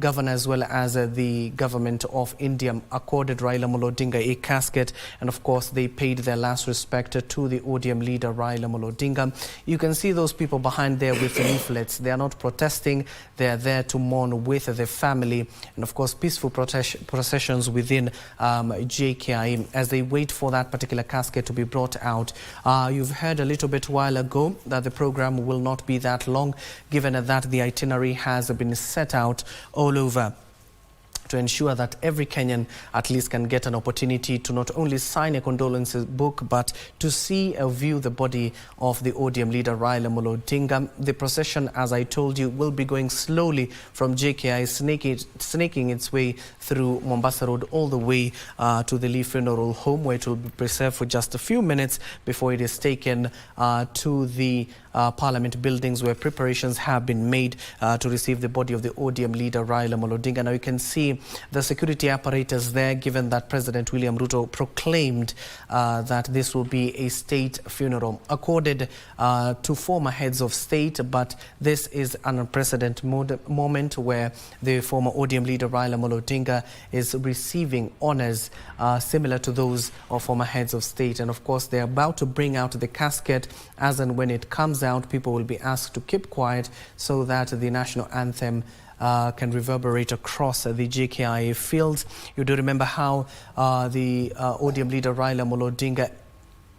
M: governor as well as the government of India accorded Raila Odinga a casket, and of course they paid their last respect to the ODM leader Raila Odinga. You can see those people behind there with leaflets. They are not protesting, they are there to mourn with their family, and of course peaceful processions within JKI as they wait for that particular casket to be brought out. You've heard a little bit while ago that the program will not be that long, given that the itinerary has been set out all over to ensure that every Kenyan at least can get an opportunity to not only sign a condolences book, but to see or view the body of the ODM leader Raila Odinga. The procession, as I told you, will be going slowly from JKI, snaking its way through Mombasa Road all the way to the Lee Funeral Home, where it will be preserved for just a few minutes before it is taken to the Parliament buildings, where preparations have been made to receive the body of the ODM leader Raila Odinga. Now you can see the security apparatus there, given that President William Ruto proclaimed that this will be a state funeral accorded to former heads of state, but this is an unprecedented moment where the former ODM leader Raila Odinga is receiving honors similar to those of former heads of state. And of course they're about to bring out the casket. As and when it comes out, people will be asked to keep quiet so that the national anthem can reverberate across the JKIA fields. You do remember how the ODM leader Raila Odinga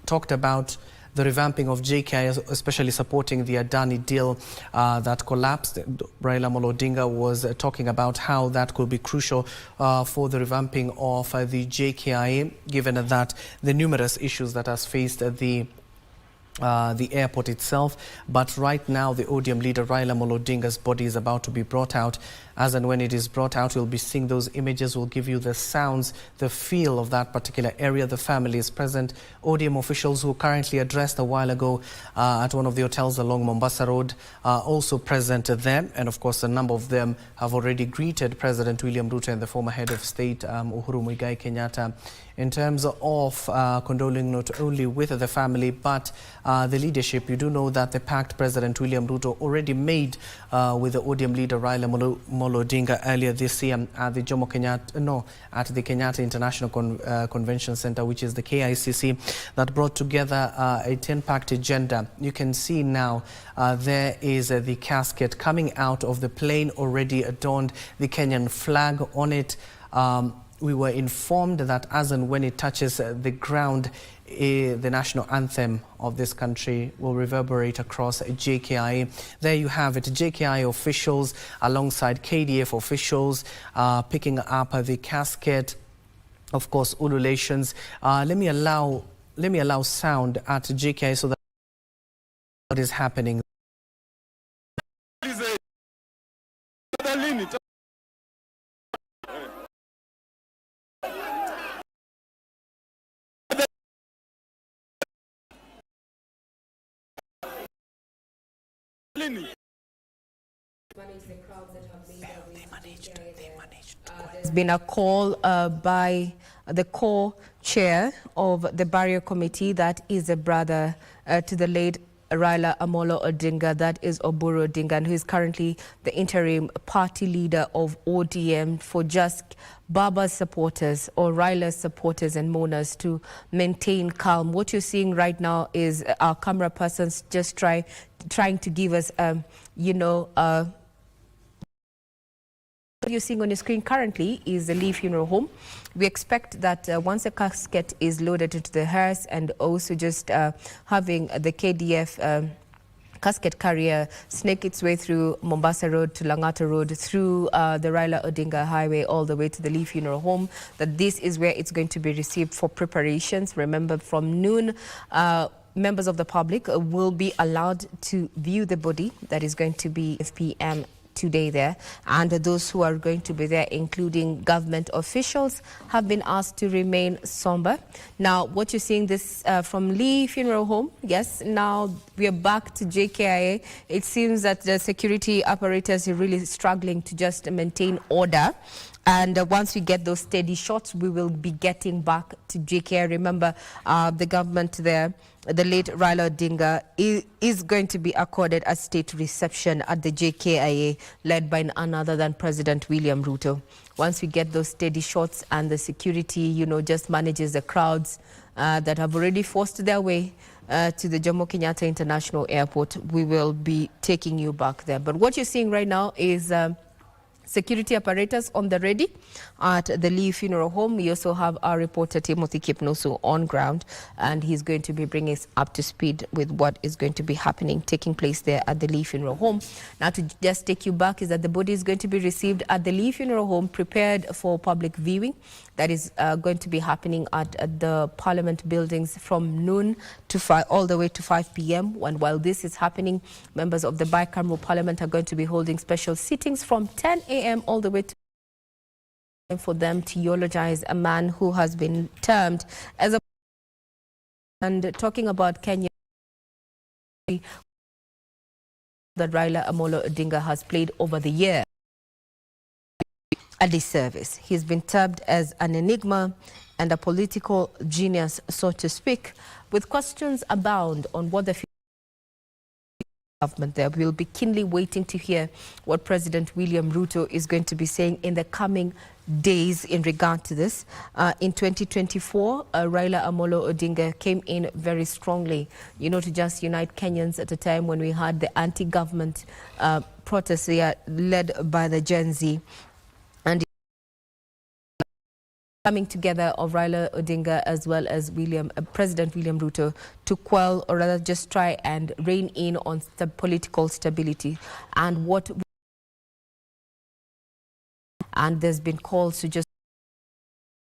M: talked about the revamping of JKIA, especially supporting the Adani deal that collapsed. Raila Odinga was talking about how that could be crucial for the revamping of the JKIA, given that the numerous issues that has faced the airport itself. But right now the ODM leader Raila Odinga's body is about to be brought out. As and when it is brought out, you'll be seeing those images, will give you the sounds, the feel of that particular area. The family is present. ODM officials who currently addressed a while ago at one of the hotels along Mombasa Road are also present there. And of course, a number of them have already greeted President William Ruto and the former head of state, Uhuru Muigai Kenyatta, in terms of condoling not only with the family, but the leadership. You do know that the pact President William Ruto already made with the ODM leader Raila Odinga earlier this year at the at the Kenyatta International Convention Center, which is the KICC, that brought together a 10-pact agenda. You can see now there is the casket coming out of the plane, already adorned, the Kenyan flag on it. We were informed that as and when it touches the ground, the national anthem of this country will reverberate across JKI. There you have it, JKI officials alongside KDF officials picking up the casket. Of course, ululations. Let me allow sound at JKI so that what is happening.
G: There's been a call by the co-chair of the barrier committee, that is a brother to the late Raila Amolo Odinga, that is Oburu Odinga, and who is currently the interim party leader of ODM, for just Baba's supporters or Raila's supporters and mourners to maintain calm. What you're seeing right now is our camera persons just trying to give us, what you're seeing on your screen currently is the Lee Funeral Home. We expect that once the casket is loaded into the hearse, and also just having the KDF casket carrier snake its way through Mombasa Road to Langata Road, through the Raila Odinga Highway, all the way to the Lee Funeral Home, that this is where it's going to be received for preparations. Remember, from noon, members of the public will be allowed to view the body. That is going to be 5 p.m. today there, and those who are going to be there, including government officials, have been asked to remain somber. Now, what you're seeing this from Lee Funeral Home, yes, now we are back to JKIA. It seems that the security apparatus are really struggling to just maintain order. And once we get those steady shots, we will be getting back to JKIA. Remember, the government there, the late Raila Odinga, is going to be accorded a state reception at the JKIA, led by none other than President William Ruto. Once we get those steady shots and the security, you know, just manages the crowds that have already forced their way to the Jomo Kenyatta International Airport, we will be taking you back there. But what you're seeing right now is security apparatus on the ready at the Lee Funeral Home. We also have our reporter Timothy Kipnusu on ground, and he's going to be bringing us up to speed with what is going to be happening, taking place there at the Lee Funeral Home. Now, to just take you back, is that the body is going to be received at the Lee Funeral Home, prepared for public viewing. That is going to be happening at the Parliament buildings from noon to all the way to 5 p.m. And while this is happening, members of the bicameral Parliament are going to be holding special sittings from 10 a.m. all the way to for them to eulogize a man who has been termed as a... And talking about Kenya, that Raila Amolo Odinga has played over the year a disservice. He's been termed as an enigma and a political genius, so to speak, with questions abound on what the government there. We'll be keenly waiting to hear what President William Ruto is going to be saying in the coming days in regard to this. In 2024, Raila Amolo Odinga came in very strongly, you know, to just unite Kenyans at a time when we had the anti-government protests here led by the Gen Z. And coming together of Raila Odinga as well as President William Ruto to quell, or rather just try and rein in on the political stability. And there's been calls to just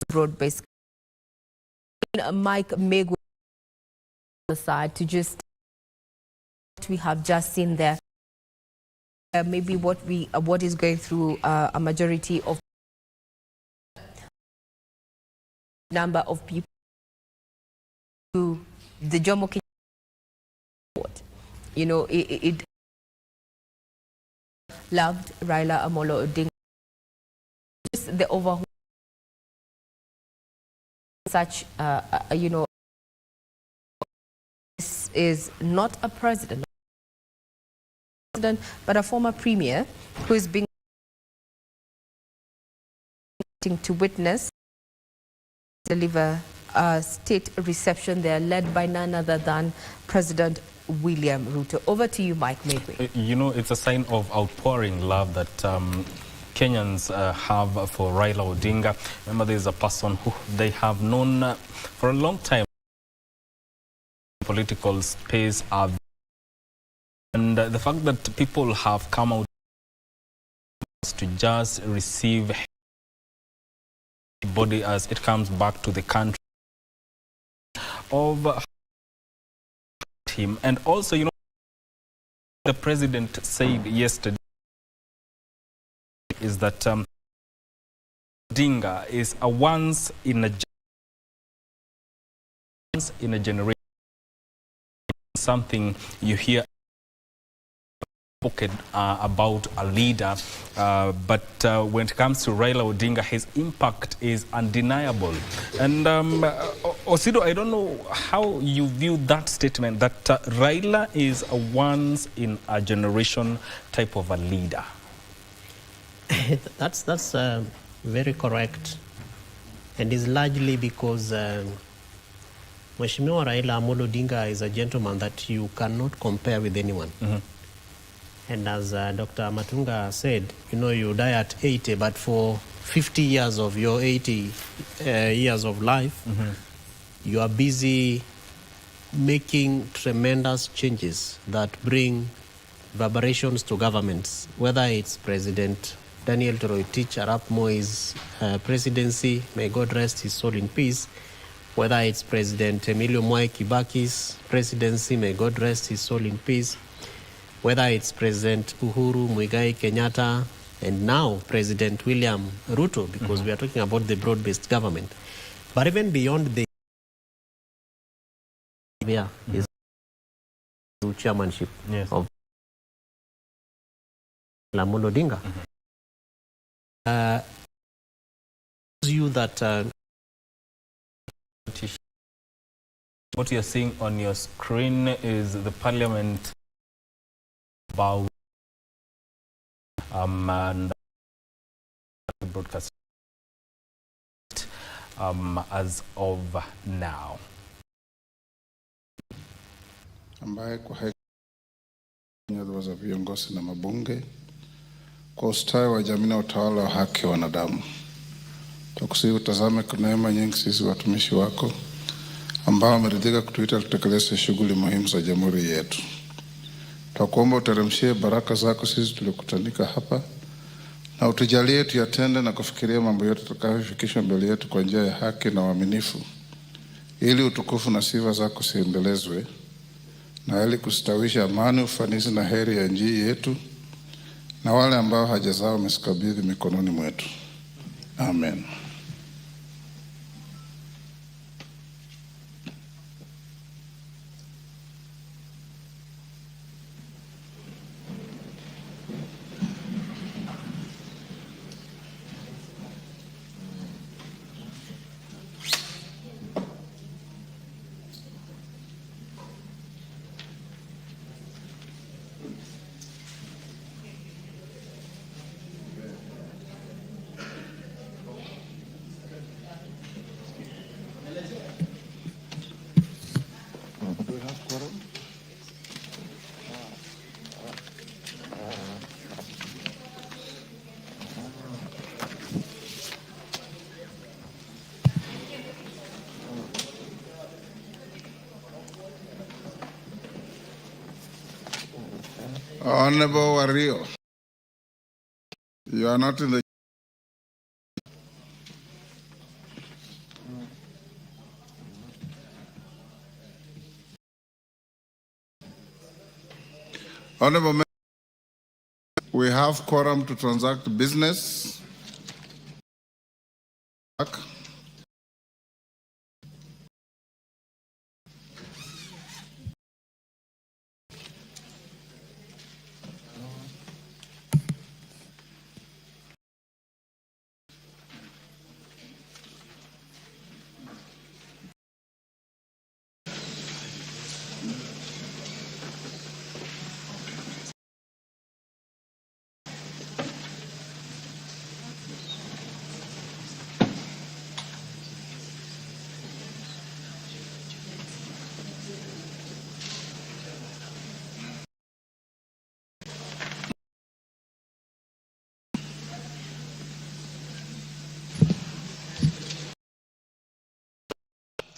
G: broad-based. Mike Megwe aside to just what we have just seen there. Maybe what is going through a majority of number of people to the Jomo Kenyatta, you know, it loved Raila Amolo Odinga. Just the overall such, you know, this is not a president, but a former premier who is being to witness deliver a state reception there, led by none other than President William Ruto. Over to you, Mike Megwe.
H: You know, it's a sign of outpouring love that Kenyans have for Raila Odinga. Remember, there's a person who they have known for a long time. Political space, and the fact that people have come out to just receive body as it comes back to the country of him. And also, you know, the president said yesterday is that Odinga is a once in a generation, something you hear spoken about a leader, but when it comes to Raila Odinga, his impact is undeniable. And Osido, I don't know how you view that statement, that Raila is a once in a generation type of a leader.
I: That's very correct, and is largely because Mheshimiwa Raila Amolo Odinga is a gentleman that you cannot compare with anyone. Mm-hmm. And as Dr. Matunga said, you know, you die at 80, but for 50 years of your 80 years of life, mm-hmm. you are busy making tremendous changes that bring reverberations to governments, whether it's President Daniel Toroitich Arap Moi's presidency, may God rest his soul in peace, whether it's President Emilio Mwai Kibaki's presidency, may God rest his soul in peace, whether it's President Uhuru Muigai Kenyatta, and now President William Ruto, because we are talking about the broad-based government. But even beyond the is chairmanship of Raila Odinga. You that
H: what you're seeing on your screen is the Parliament bow and broadcast as of now.
S: Ambaye kwa hekima za viongozi na mabunge kwa ustawi wa jamii na utawala wa haki wa wanadamu. Tukusihi utazame kwa neema nyingi sisi watumishi wako ambao wameridhika kutuita tutekeleze shughuli muhimu za jamhuri yetu. Tunakuomba uteremshie baraka zako sisi tulikutanika hapa na utujalie tuyatende na kufikiria mambo yote tutakayofikishwa mbele yetu kwa njia ya haki na uaminifu, ili utukufu na sifa zako siendelezwe, na ili kustawisha amani, ufanisi na heri ya nchi yetu na wale ambao haja zao umesikabidhi mikononi mwetu. Amen. Honorable Wario, you are not in the Honorable, we have quorum to transact business.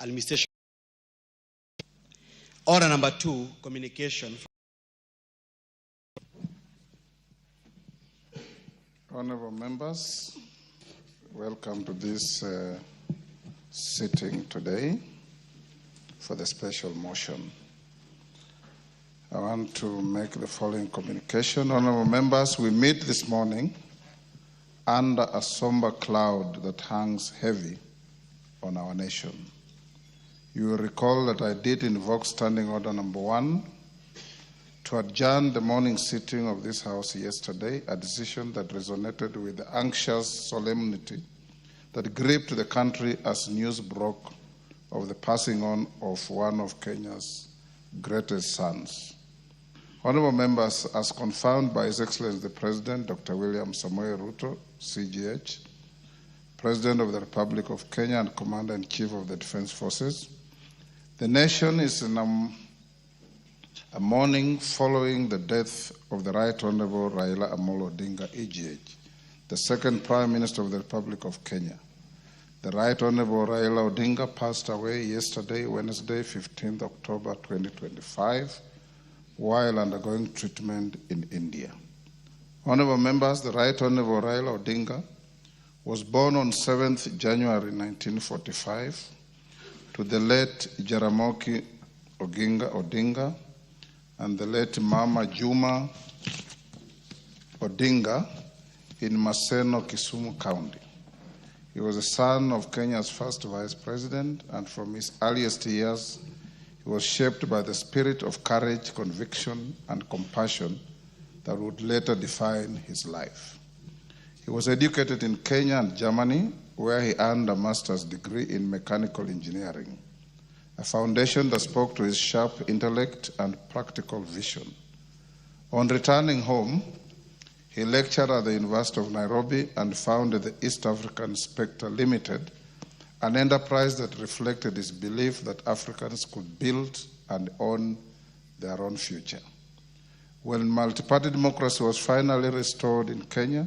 T: Administration. Order number 2, communication.
S: Honorable members, welcome to this sitting today for the special motion. I want to make the following communication. Honorable members, we meet this morning under a somber cloud that hangs heavy on our nation. You will recall that I did invoke Standing Order number 1 to adjourn the morning sitting of this House yesterday, a decision that resonated with the anxious solemnity that gripped the country as news broke of the passing on of one of Kenya's greatest sons. Honorable members, as confirmed by His Excellency the President, Dr. William Samoei Ruto, CGH, President of the Republic of Kenya and Commander-in-Chief of the Defense Forces, the nation is in a mourning following the death of the Right Honorable Raila Odinga, EGH, the second Prime Minister of the Republic of Kenya. The Right Honorable Raila Odinga passed away yesterday, Wednesday, 15th October 2025, while undergoing treatment in India. Honorable members, the Right Honorable Raila Odinga was born on 7th January 1945 to the late Jaramogi Odinga and the late Mama Juma Odinga in Maseno, Kisumu County. He was the son of Kenya's first vice president, and from his earliest years, he was shaped by the spirit of courage, conviction, and compassion that would later define his life. He was educated in Kenya and Germany, where he earned a master's degree in mechanical engineering, a foundation that spoke to his sharp intellect and practical vision. On returning home, he lectured at the University of Nairobi and founded the East African Spectre Limited, an enterprise that reflected his belief that Africans could build and own their own future. When multi-party democracy was finally restored in Kenya,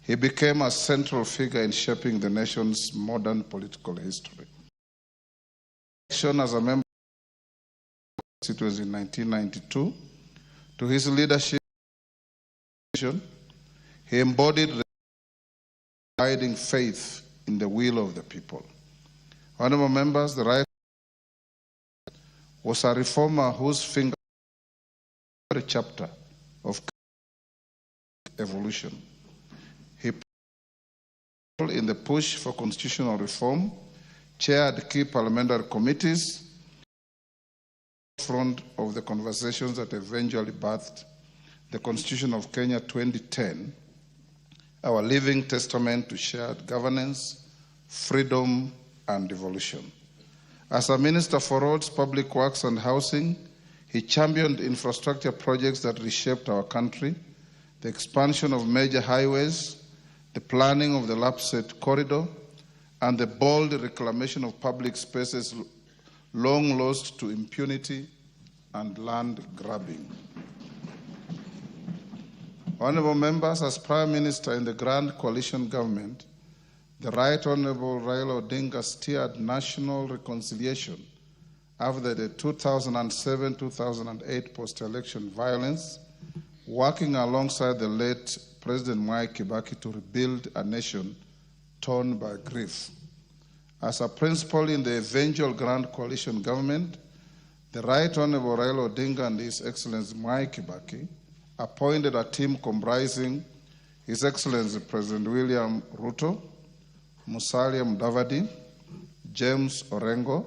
S: he became a central figure in shaping the nation's modern political history. Election as a member, it was in 1992, to his leadership, he embodied the abiding faith in the will of the people. Honorable members, the Right was a reformer whose finger every chapter of evolution. He in the push for constitutional reform, chaired key parliamentary committees, front of the conversations that eventually birthed the Constitution of Kenya 2010, our living testament to shared governance, freedom, and devolution. As a Minister for Roads, Public Works, and Housing, he championed infrastructure projects that reshaped our country, the expansion of major highways, the planning of the Lapsset Corridor, and the bold reclamation of public spaces long lost to impunity and land grabbing. Honorable members, as Prime Minister in the Grand Coalition Government, the Right Honorable Raila Odinga steered national reconciliation after the 2007-2008 post-election violence, working alongside the late President Mwai Kibaki to rebuild a nation torn by grief. As a principal in the eventual Grand Coalition Government, the Right Honorable Raila Odinga and His Excellency Mwai Kibaki appointed a team comprising His Excellency President William Ruto, Musalia Mudavadi, James Orengo,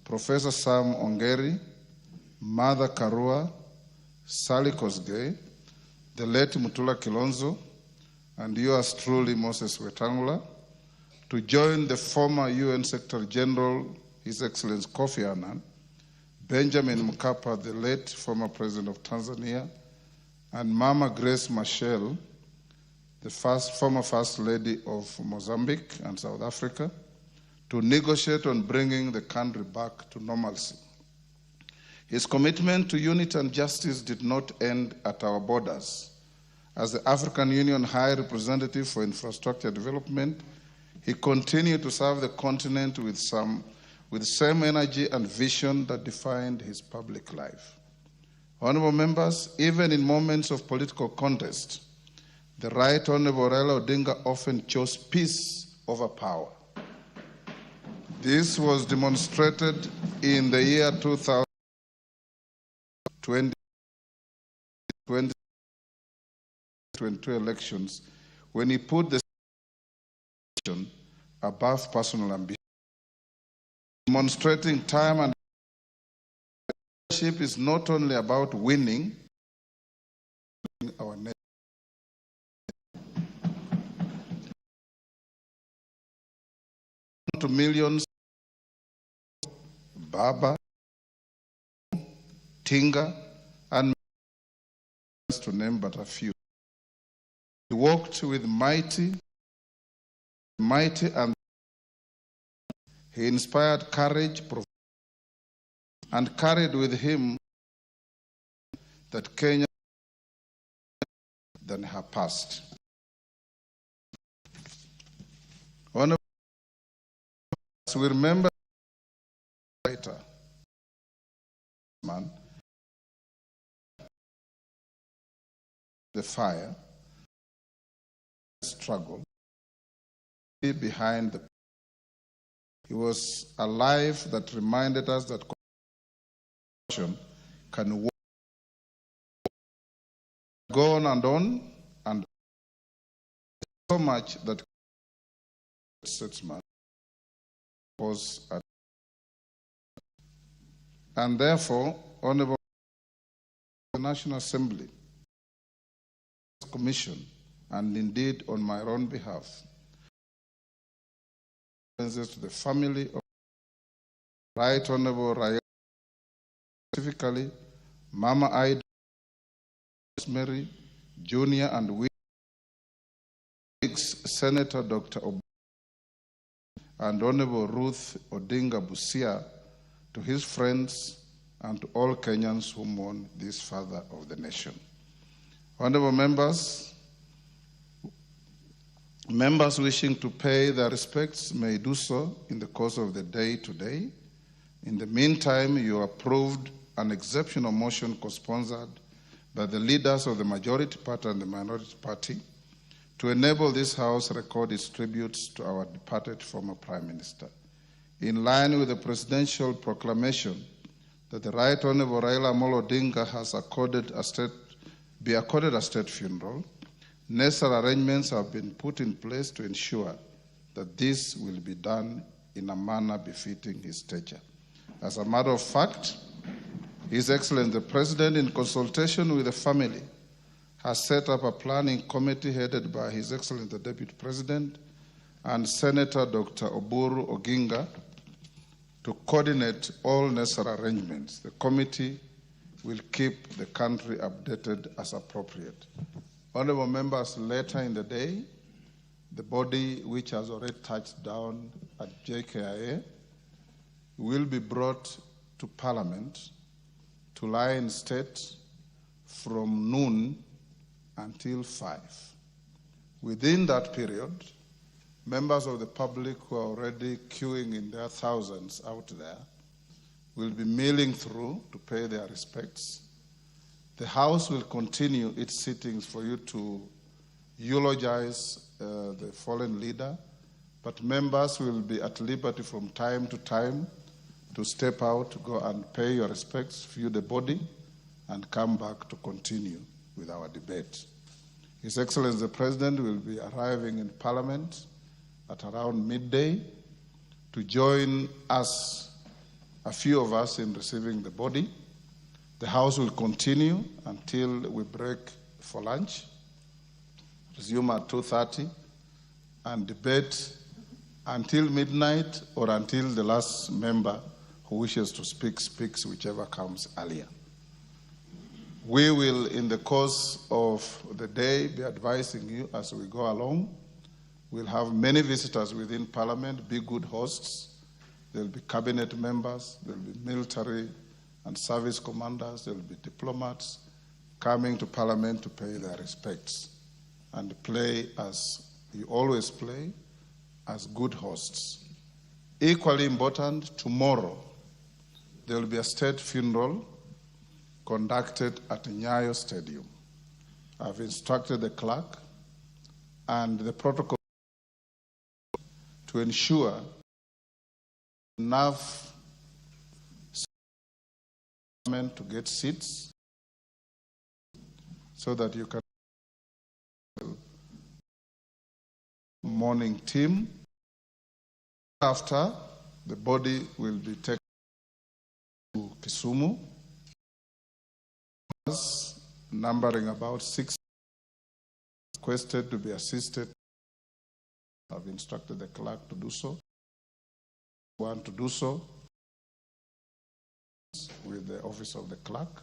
S: Professor Sam Ongeri, Martha Karua, Sally Kosgei, the late Mutula Kilonzo, and yours truly, Moses Wetangula, to join the former UN Secretary General, His Excellency Kofi Annan, Benjamin Mkapa, the late former President of Tanzania, and Mama Grace Machel, the former First Lady of Mozambique and South Africa, to negotiate on bringing the country back to normalcy. His commitment to unity and justice did not end at our borders. As the African Union High Representative for Infrastructure Development, he continued to serve the continent with the same energy and vision that defined his public life. Honorable members, even in moments of political contest, the Right Honorable Raila Odinga often chose peace over power. This was demonstrated in the year 2022 elections, when he put the nation above personal ambition, demonstrating time and leadership is not only about winning our nation. To millions, Baba, Tinga, and to name but a few. He walked with mighty, and he inspired courage and carried with him that Kenya than her past. As we remember later, man, the fire, struggle, behind the. He was a life that reminded us that corruption can go on and so much that statesman was at. And therefore, Honorable the National Assembly Commission, and indeed on my own behalf, to the family of Right Honorable Raila, specifically Mama Ida, Mary, Junior and Senator Dr. and Honorable Ruth Odinga Busia, to his friends and to all Kenyans who mourn this father of the nation. Honorable members, members wishing to pay their respects may do so in the course of the day today. In the meantime, you approved an exceptional motion co-sponsored by the leaders of the majority party and the minority party to enable this House record its tributes to our departed former Prime Minister. In line with the presidential proclamation that the Right Honorable Raila Odinga has be accorded a state funeral, necessary arrangements have been put in place to ensure that this will be done in a manner befitting his stature. As a matter of fact, His Excellency the President, in consultation with the family, has set up a planning committee headed by His Excellency the Deputy President and Senator Dr. Oburu Oginga to coordinate all necessary arrangements. The committee will keep the country updated as appropriate. Honorable members, later in the day, the body which has already touched down at JKIA will be brought to Parliament to lie in state from noon until 5. Within that period, members of the public who are already queuing in their thousands out there will be milling through to pay their respects. The House will continue its sittings for you to eulogize the fallen leader, but members will be at liberty from time to time to step out, to go and pay your respects, view the body, and come back to continue with our debate. His Excellency the President will be arriving in Parliament at around midday to join us, a few of us, in receiving the body. The House will continue until we break for lunch, resume at 2:30, and debate until midnight or until the last member who wishes to speak speaks, whichever comes earlier. We will, in the course of the day, be advising you as we go along. We'll have many visitors within Parliament, be good hosts. There'll be cabinet members, there'll be military and service commanders, there'll be diplomats coming to Parliament to pay their respects and play, as you always play, as good hosts. Equally important, tomorrow there will be a state funeral conducted at Nyayo Stadium. I've instructed the clerk and the protocol to ensure enough to get seats so that you can mourning team. After, the body will be taken to Kisumu, numbering about 6, requested to be assisted. I've instructed the clerk to do so. Want to do so with the office of the clerk.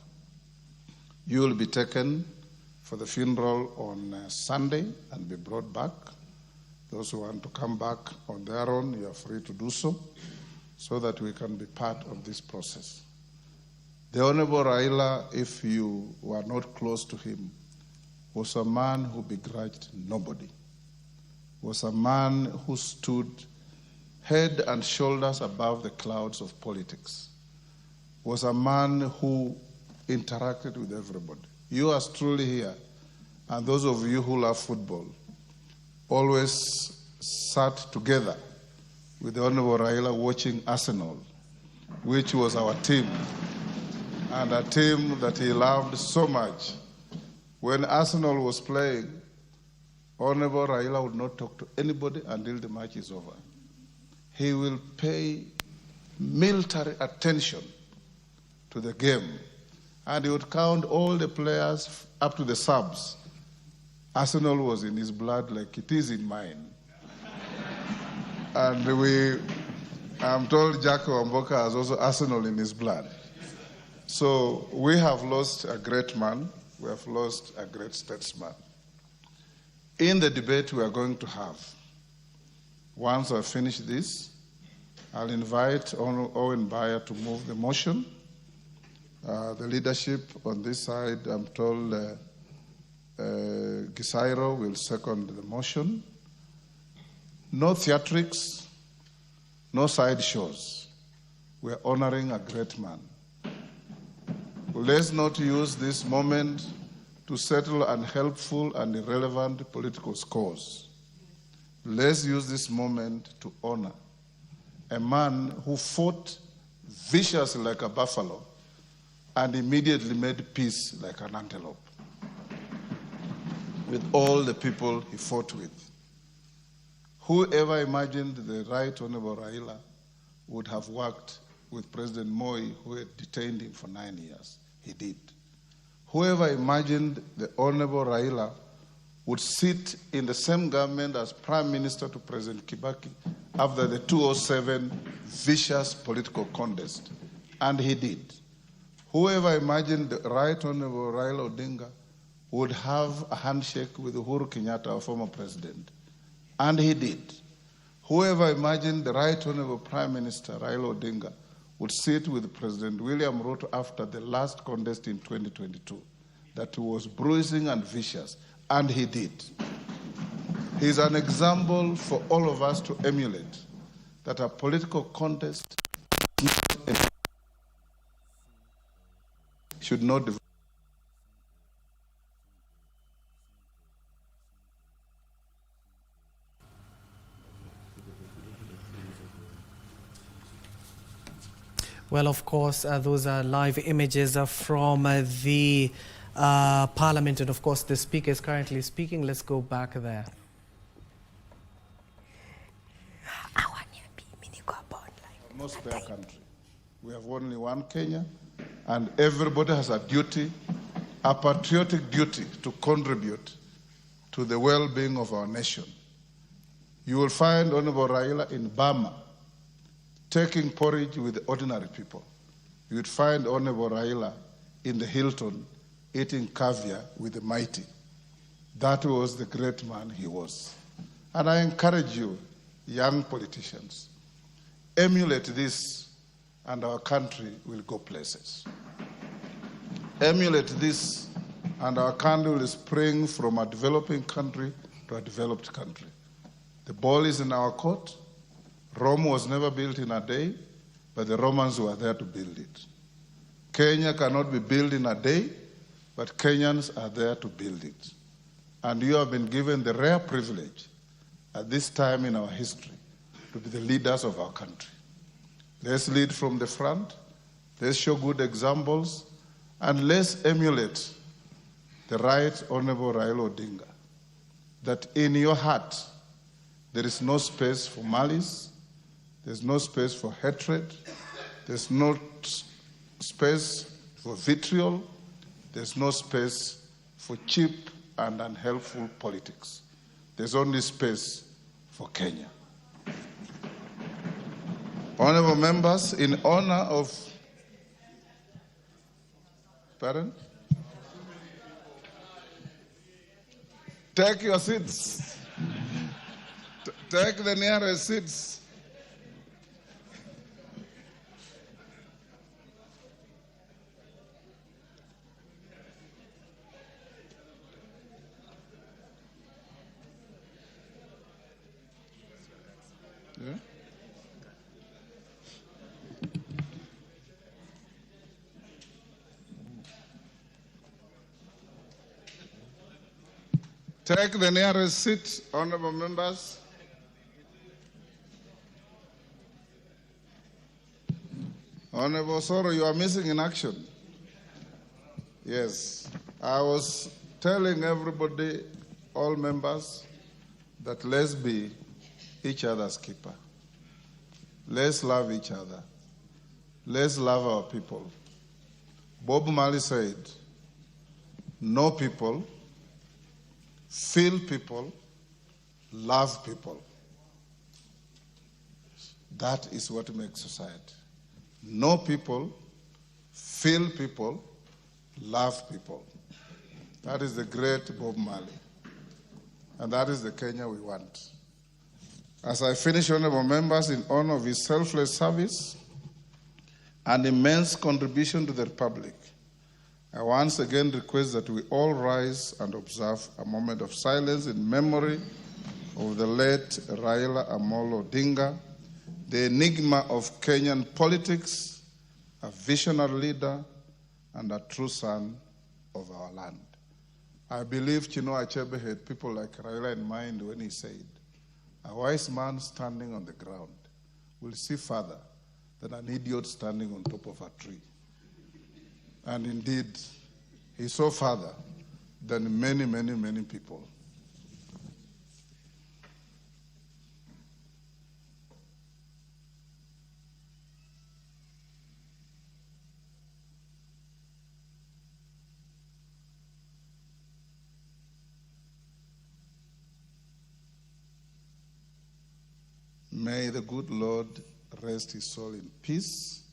S: You will be taken for the funeral on Sunday and be brought back. Those who want to come back on their own, you are free to do so that we can be part of this process. The Honorable Raila, if you were not close to him, was a man who begrudged nobody, was a man who stood head and shoulders above the clouds of politics, was a man who interacted with everybody. You are truly here, and those of you who love football, always sat together with the Honorable Raila watching Arsenal, which was our team, and a team that he loved so much. When Arsenal was playing, Honorable Raila would not talk to anybody until the match is over. He will pay military attention to the game, and he would count all the players up to the subs. Arsenal was in his blood like it is in mine. And I'm told Jack Wamboka has also Arsenal in his blood. So we have lost a great man. We have lost a great statesman. In the debate we are going to have, once I finish this, I'll invite Owen Bayer to move the motion. The leadership on this side, I'm told Gisairo will second the motion. No theatrics, no side shows. We're honoring a great man. Let's not use this moment to settle unhelpful and irrelevant political scores. Let's use this moment to honor a man who fought viciously like a buffalo and immediately made peace like an antelope with all the people he fought with. Whoever imagined the Right Honorable Raila would have worked with President Moi, who had detained him for 9 years? He did. Whoever imagined the Honorable Raila would sit in the same government as Prime Minister to President Kibaki after the 2007 vicious political contest? And he did. Whoever imagined the Right Honorable Raila Odinga would have a handshake with Uhuru Kenyatta, our former president? And he did. Whoever imagined the Right Honorable Prime Minister Raila Odinga would sit with President William Ruto after the last contest in 2022, that he was bruising and vicious? And he did. He's an example for all of us to emulate, that a political contest should not develop.
M: Well, of course, those are live images from the Parliament, and of course the Speaker is currently speaking. Let's go back there.
S: Most fair country. We have only one Kenya, and everybody has a duty, a patriotic duty, to contribute to the well-being of our nation. You will find Honorable Raila in Burma taking porridge with the ordinary people. You would find Honorable Raila in the Hilton eating caviar with the mighty. That was the great man he was. And I encourage you, young politicians, emulate this and our country will go places. Emulate this and our country will spring from a developing country to a developed country. The ball is in our court. Rome was never built in a day, but the Romans were there to build it. Kenya cannot be built in a day, but Kenyans are there to build it. And you have been given the rare privilege at this time in our history to be the leaders of our country. Let's lead from the front, let's show good examples, and let's emulate the Right Honorable Raila Odinga, that in your heart there is no space for malice, there's no space for hatred, there's no space for vitriol, there's no space for cheap and unhelpful politics. There's only space for Kenya. Honorable members, in honor of parent, take your seats. Take the nearest seats. Yeah? Take the nearest seat, honorable members. Honorable Soro, you are missing in action. Yes, I was telling everybody, all members, that let's be each other's keeper. Let's love each other. Let's love our people. Bob Marley said, know people, feel people, love people. That is what makes society. Know people, feel people, love people. That is the great Bob Marley. And that is the Kenya we want. As I finish, honorable members, in honor of his selfless service and immense contribution to the Republic, I once again request that we all rise and observe a moment of silence in memory of the late Raila Odinga, the enigma of Kenyan politics, a visionary leader, and a true son of our land. I believe Chinua Achebe had people like Raila in mind when he said, a wise man standing on the ground will see further than an idiot standing on top of a tree. And indeed, he saw further than many, many, many people. May the good Lord rest his soul in peace.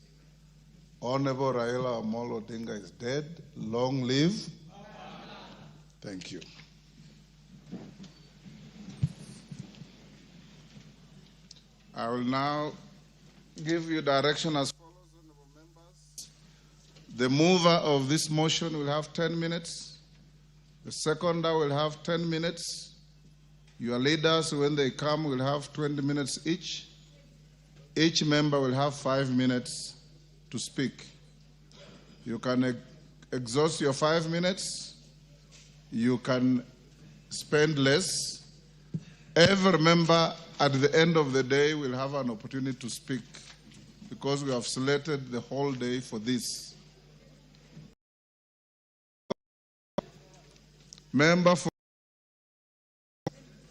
S: Honorable Raila Odinga is dead. Long live. Thank you. I will now give you direction as follows, honorable members. The mover of this motion will have 10 minutes. The seconder will have 10 minutes. Your leaders, when they come, will have 20 minutes each. Each member will have 5 minutes to speak. You can exhaust your 5 minutes. You can spend less. Every member at the end of the day will have an opportunity to speak because we have selected the whole day for this. Member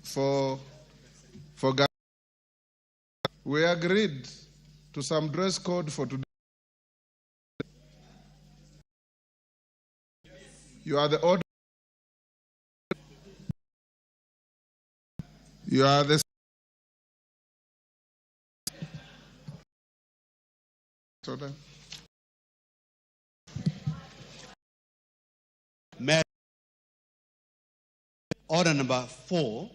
S: for we agreed to some dress code for today. You are the order. You are the
A: Order number 4.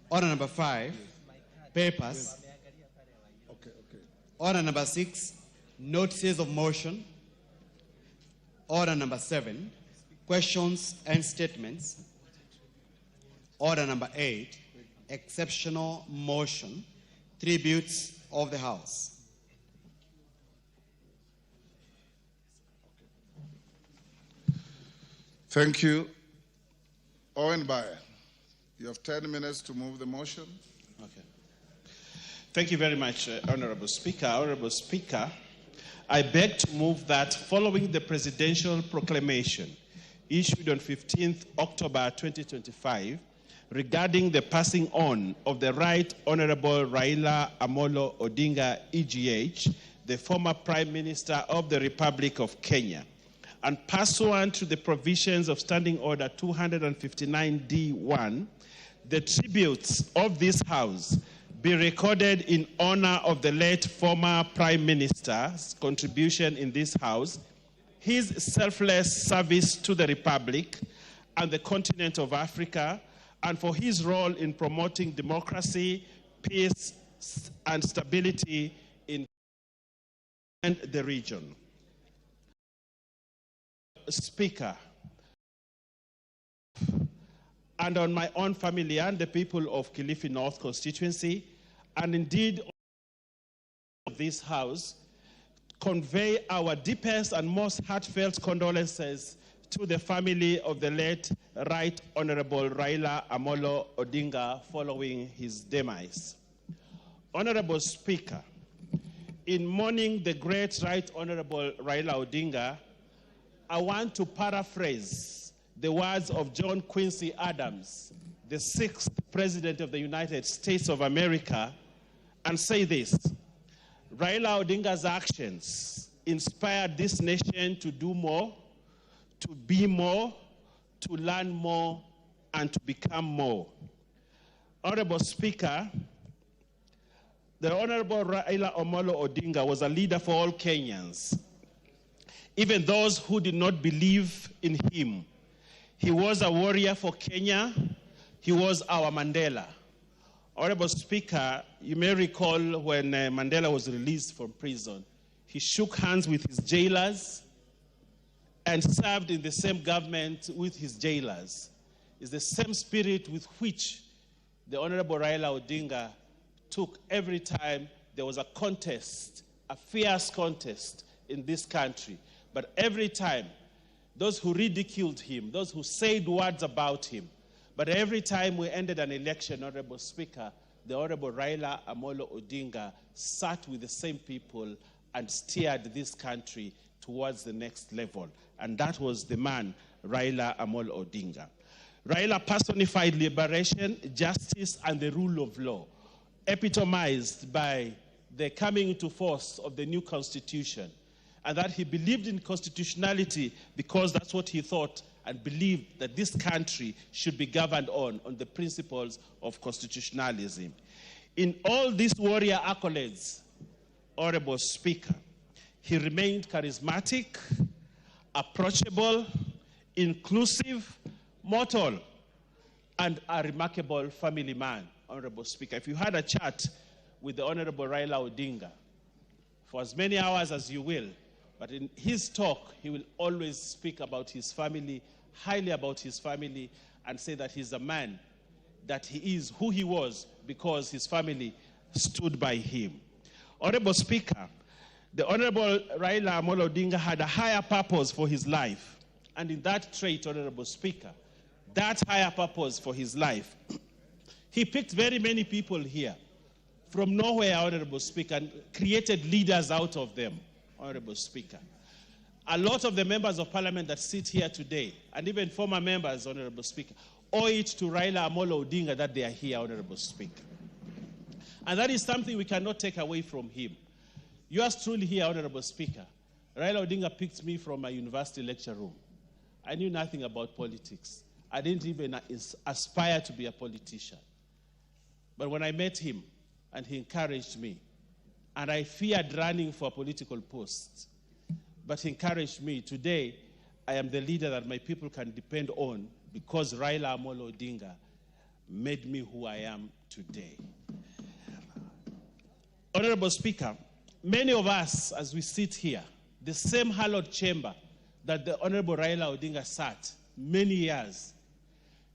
A: Order number 5, papers. Order number 6, notices of motion. Order number 7, questions and statements. Order number 8, exceptional motion, tributes of the House.
S: Thank you. Owen Bayer. You have 10 minutes to move the motion.
V: Okay. Thank you very much, Honorable Speaker. Honorable Speaker, I beg to move that following the presidential proclamation issued on 15th October 2025 regarding the passing on of the Right Honorable Raila Odinga, EGH, the former Prime Minister of the Republic of Kenya, and pursuant to the provisions of Standing Order 259D1, the tributes of this House be recorded in honor of the late former Prime Minister's contribution in this House, his selfless service to the Republic and the continent of Africa, and for his role in promoting democracy, peace, and stability in the region. Speaker, and on my own family and the people of Kilifi North constituency, and indeed of this House, convey our deepest and most heartfelt condolences to the family of the late Right Honorable Raila Amolo Odinga following his demise. Honorable Speaker, in mourning the great Right Honorable Raila Odinga, I want to paraphrase the words of John Quincy Adams, the 6th President of the United States of America, and say this: Raila Odinga's actions inspired this nation to do more, to be more, to learn more, and to become more. Honorable Speaker, the Honorable Raila Amolo Odinga was a leader for all Kenyans, even those who did not believe in him. He was a warrior for Kenya. He was our Mandela. Honorable Speaker, you may recall when Mandela was released from prison, he shook hands with his jailers and served in the same government with his jailers. It's the same spirit with which the Honorable Raila Odinga took every time there was a contest, a fierce contest in this country. But every time, those who ridiculed him, those who said words about him, but every time we ended an election, Honorable Speaker, the Honorable Raila Amolo Odinga sat with the same people and steered this country towards the next level. And that was the man, Raila Amolo Odinga. Raila personified liberation, justice, and the rule of law, epitomized by the coming into force of the new constitution, and that he believed in constitutionality because that's what he thought and believed that this country should be governed on the principles of constitutionalism. In all these warrior accolades, Honorable Speaker, he remained charismatic, approachable, inclusive, mortal, and a remarkable family man, Honorable Speaker. If you had a chat with the Honorable Raila Odinga for as many hours as you will, but in his talk, he will always speak about his family, highly about his family, and say that he's a man, that he is who he was because his family stood by him. Honorable Speaker, the Honorable Raila Amolo Odinga had a higher purpose for his life. And in that trait, Honorable Speaker, that higher purpose for his life, he picked very many people here from nowhere, Honorable Speaker, and created leaders out of them, Honorable Speaker. A lot of the members of Parliament that sit here today, and even former members, Honorable Speaker, owe it to Raila Amolo Odinga that they are here, Honorable Speaker. And that is something we cannot take away from him. Yours truly here, Honorable Speaker. Raila Odinga picked me from my university lecture room. I knew nothing about politics. I didn't even aspire to be a politician. But when I met him, and he encouraged me, and I feared running for a political post, but he encouraged me. Today, I am the leader that my people can depend on because Raila Amolo Odinga made me who I am today. Honorable Speaker, many of us, as we sit here, the same hallowed chamber that the Honorable Raila Odinga sat many years,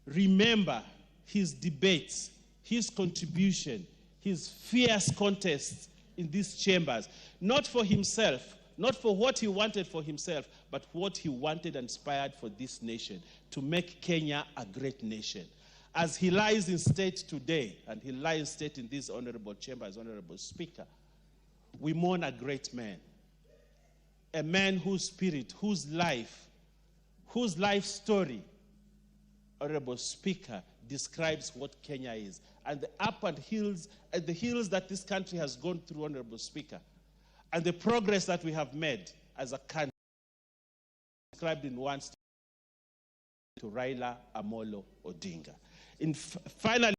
V: remember his debates, his contribution, his fierce contests in these chambers, not for himself, not for what he wanted for himself, but what he wanted and inspired for this nation, to make Kenya a great nation. As he lies in state today, and he lies in state in this honorable chamber as Honorable Speaker, we mourn a great man, a man whose spirit, whose life story, Honorable Speaker, describes what Kenya is. And the up and hills, and the hills that this country has gone through, Honorable Speaker, and the progress that we have made as a country, described in one statement to Raila Amolo Odinga. Finally,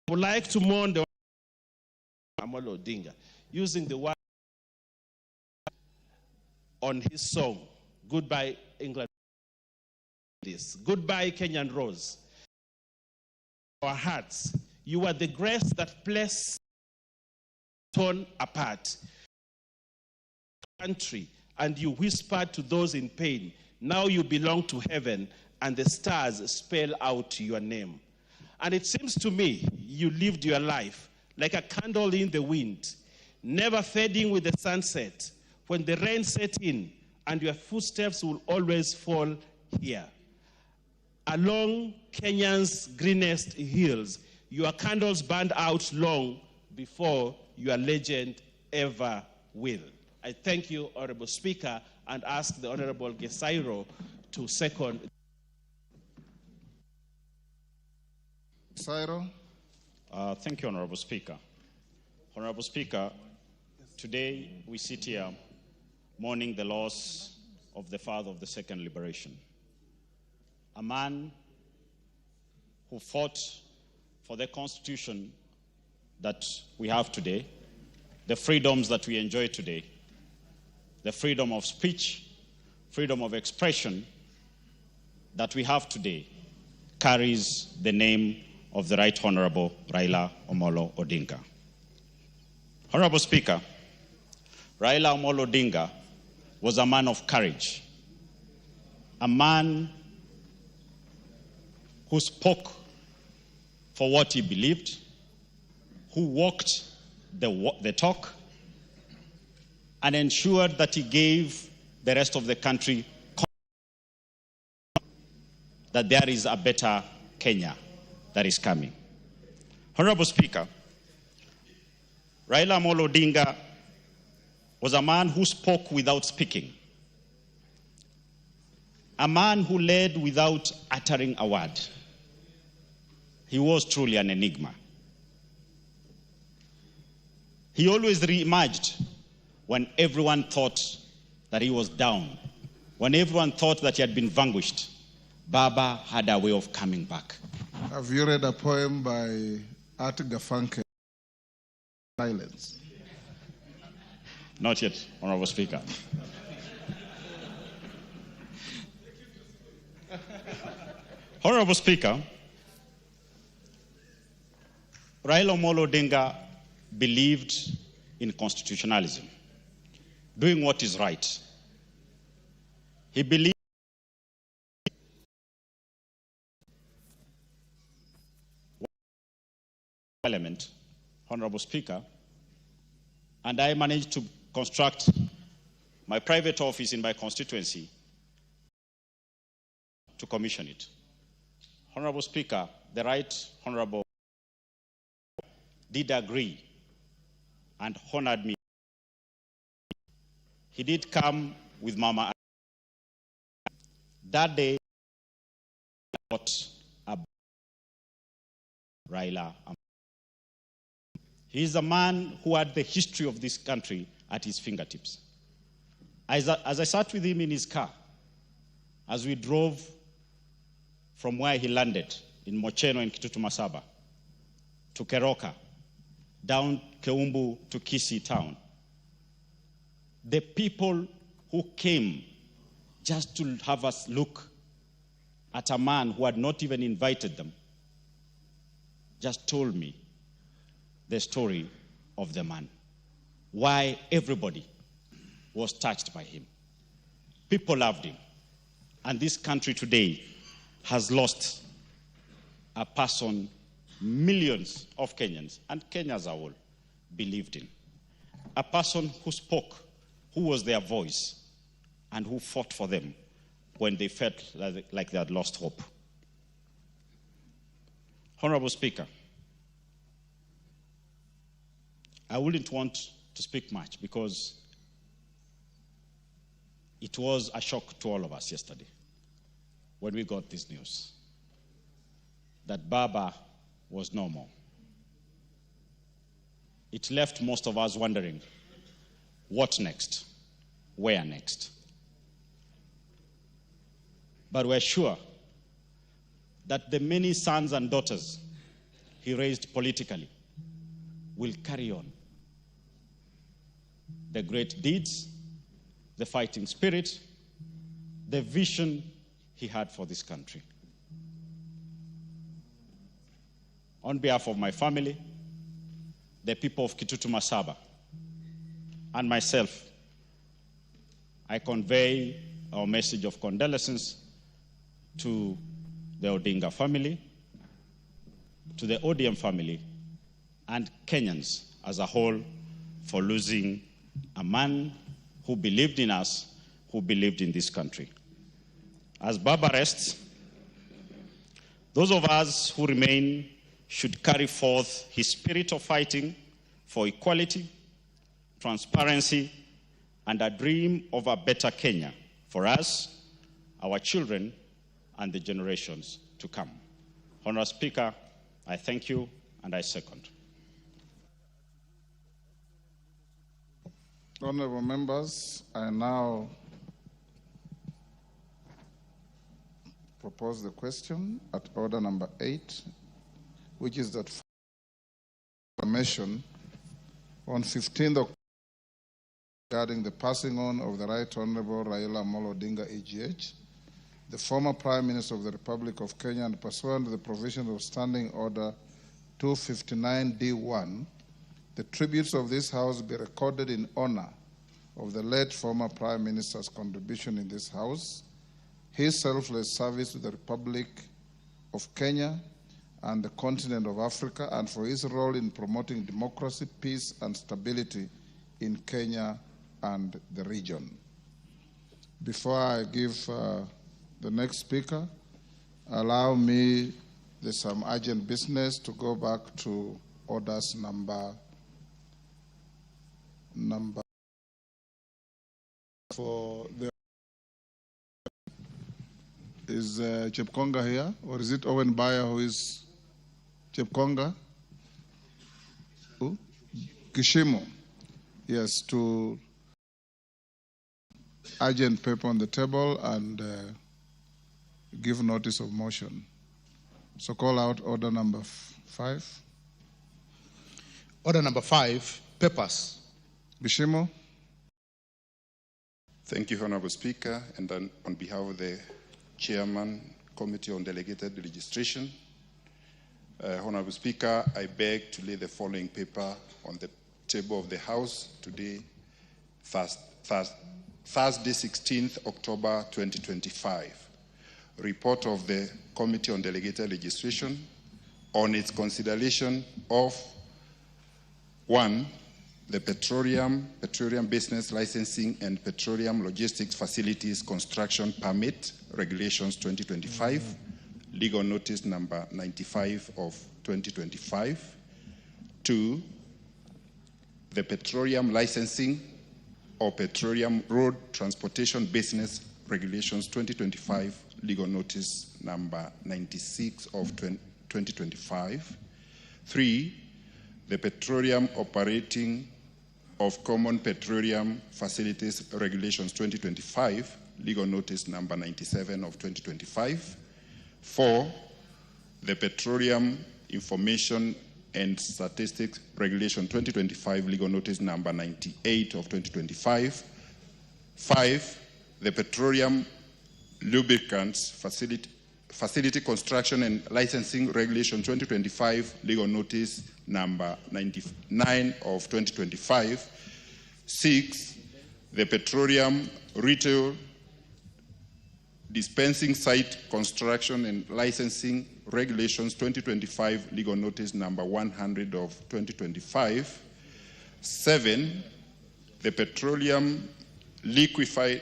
V: I would like to mourn the Amolo Odinga, using the word on his song, Goodbye England. Goodbye Kenyan Rose. Our hearts, you are the grace that placed torn apart country, and you whispered to those in pain, now you belong to heaven, and the stars spell out your name. And it seems to me you lived your life like a candle in the wind, never fading with the sunset. When the rain set in and your footsteps will always fall here. Along Kenya's greenest hills, your candles burned out long before your legend ever will. I thank you, Honorable Speaker, and ask the Honorable Gesairo to second.
S: Gesairo.
C: Thank you, Honorable Speaker. Honorable Speaker, today we sit here mourning the loss of the father of the second liberation, a man who fought for the Constitution that we have today, the freedoms that we enjoy today, the freedom of speech, freedom of expression that we have today carries the name of the Right Honorable Raila Odinga. Honorable Speaker, Raila Odinga was a man of courage, a man who spoke for what he believed, who walked the talk, and ensured that he gave the rest of the country that there is a better Kenya that is coming. Honorable Speaker, Raila Odinga was a man who spoke without speaking, a man who led without uttering a word. He was truly an enigma. He always re-emerged when everyone thought that he was down, when everyone thought that he had been vanquished. Baba had a way of coming back.
S: Have you read a poem by Art Garfunkel, Silence?
C: Not yet, Honorable Speaker. Honorable Speaker, Raila Odinga believed in constitutionalism, doing what is right. He believed Parliament, Honorable Speaker, and I managed to construct my private office in my constituency to commission it. Honorable Speaker, the Right Honorable did agree and honored me. He did come with Mama. That day, I got a Raila. He is a man who had the history of this country at his fingertips. As I sat with him in his car, as we drove from where he landed in Mocheno in Kitutu Masaba to Keroka, down Keumbu to Kisii town, the people who came just to have us look at a man who had not even invited them just told me the story of the man, why everybody was touched by him. People loved him. And this country today has lost a person millions of Kenyans, and Kenya as a whole, believed in. A person who spoke, who was their voice, and who fought for them when they felt like they had lost hope. Honorable Speaker, I wouldn't want to speak much because it was a shock to all of us yesterday when we got this news that Baba was no more. It left most of us wondering, what next? Where next? But we're sure that the many sons and daughters he raised politically will carry on the great deeds, the fighting spirit, the vision he had for this country. On behalf of my family, the people of Kitutu Masaba, and myself, I convey our message of condolences to the Odinga family, to the ODM family, and Kenyans as a whole for losing a man who believed in us, who believed in this country. As Baba rests, those of us who remain should carry forth his spirit of fighting for equality, transparency, and a dream of a better Kenya for us, our children, and the generations to come. Honourable Speaker, I thank you and I second.
S: Honourable members, I now propose the question at order number 8, which is that information on 15th October regarding the passing on of the Right Honourable Raila Odinga AGH, the former Prime Minister of the Republic of Kenya, and pursuant to the provisions of Standing Order 259D1, the tributes of this House be recorded in honor of the late former Prime Minister's contribution in this House, his selfless service to the Republic of Kenya and the continent of Africa, and for his role in promoting democracy, peace, and stability in Kenya and the region. Before I give the next speaker, allow me, there's some urgent business, to go back to orders number for the. Is Chepkonga here, or is it Owen Bayer who is Chepkonga? Who? Kishimo. Yes, to urgent paper on the table and give notice of motion. So call out order number 5.
F: Order number 5, papers.
S: Kishimo.
U: Thank you, Honourable Speaker, and then on behalf of the Chairman, Committee on Delegated Registration. Honourable Speaker, I beg to lay the following paper on the table of the House today, Thursday, 16th October 2025. Report of the Committee on Delegated Registration on its consideration of 1. The Petroleum Business Licensing and Petroleum Logistics Facilities Construction Permit Regulations 2025, legal notice number 95 of 2025. 2. The Petroleum Licensing or Petroleum Road Transportation Business Regulations 2025, legal notice number 96 of 2025. 3. The Petroleum Operating of Common Petroleum Facilities Regulations 2025, legal notice number 97 of 2025. 4. The Petroleum Information and Statistics Regulation 2025, legal notice number 98 of 2025. 5. The Petroleum Lubricants Facility Construction and Licensing Regulation 2025, legal notice number 99 of 2025. 6. The Petroleum Retail Dispensing Site Construction and Licensing Regulations 2025, legal notice number 100 of 2025. 7. The Petroleum Liquefied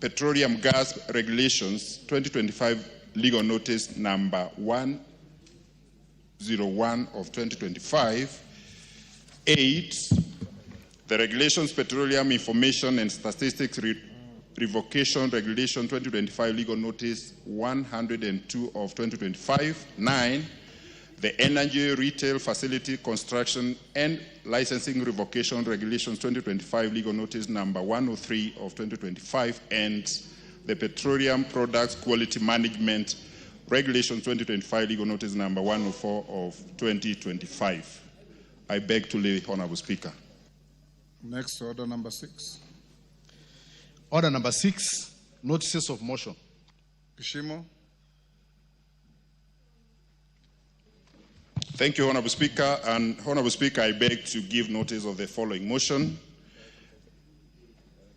U: Petroleum Gas Regulations 2025, legal notice number 101 of 2025. 8. The Regulations Petroleum Information and Statistics Revocation Regulation 2025, legal notice 102 of 2025. 9. The Energy Retail Facility Construction and Licensing Revocation Regulations 2025, legal notice number 103 of 2025, and the Petroleum Products Quality Management Regulation 2025, legal notice number 104 of 2025. I beg to lay, Honourable Speaker.
S: Next, order number 6.
F: Order number 6, notices of motion.
S: Kishimo.
U: Thank you, Honourable Speaker. And Honourable Speaker, I beg to give notice of the following motion: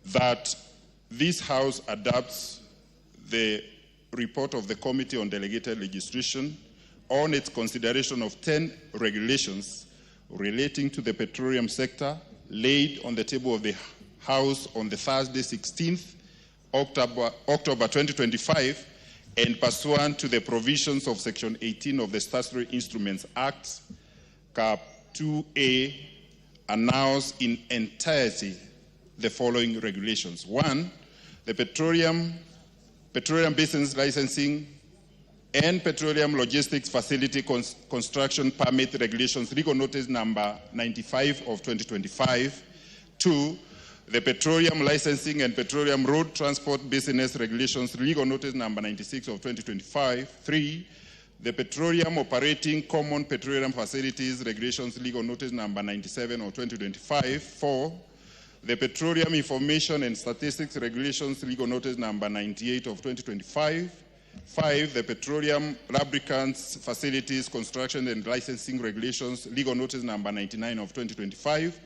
U: that this House adopts the report of the Committee on Delegated Legislation on its consideration of 10 regulations relating to the petroleum sector laid on the table of the House on the Thursday, 16th October 2025, and pursuant to the provisions of Section 18 of the Statutory Instruments Act, Cap 2A, announce in entirety the following regulations. 1. The petroleum business licensing and petroleum logistics facility construction permit regulations, legal notice number 95 of 2025. 2. The petroleum licensing and petroleum road transport business regulations, legal notice number 96 of 2025. 3. The petroleum operating common petroleum facilities regulations, legal notice number 97 of 2025. 4. The petroleum information and statistics regulations, legal notice number 98 of 2025. 5. The petroleum lubricants facilities construction and licensing regulations, legal notice number 99 of 2025.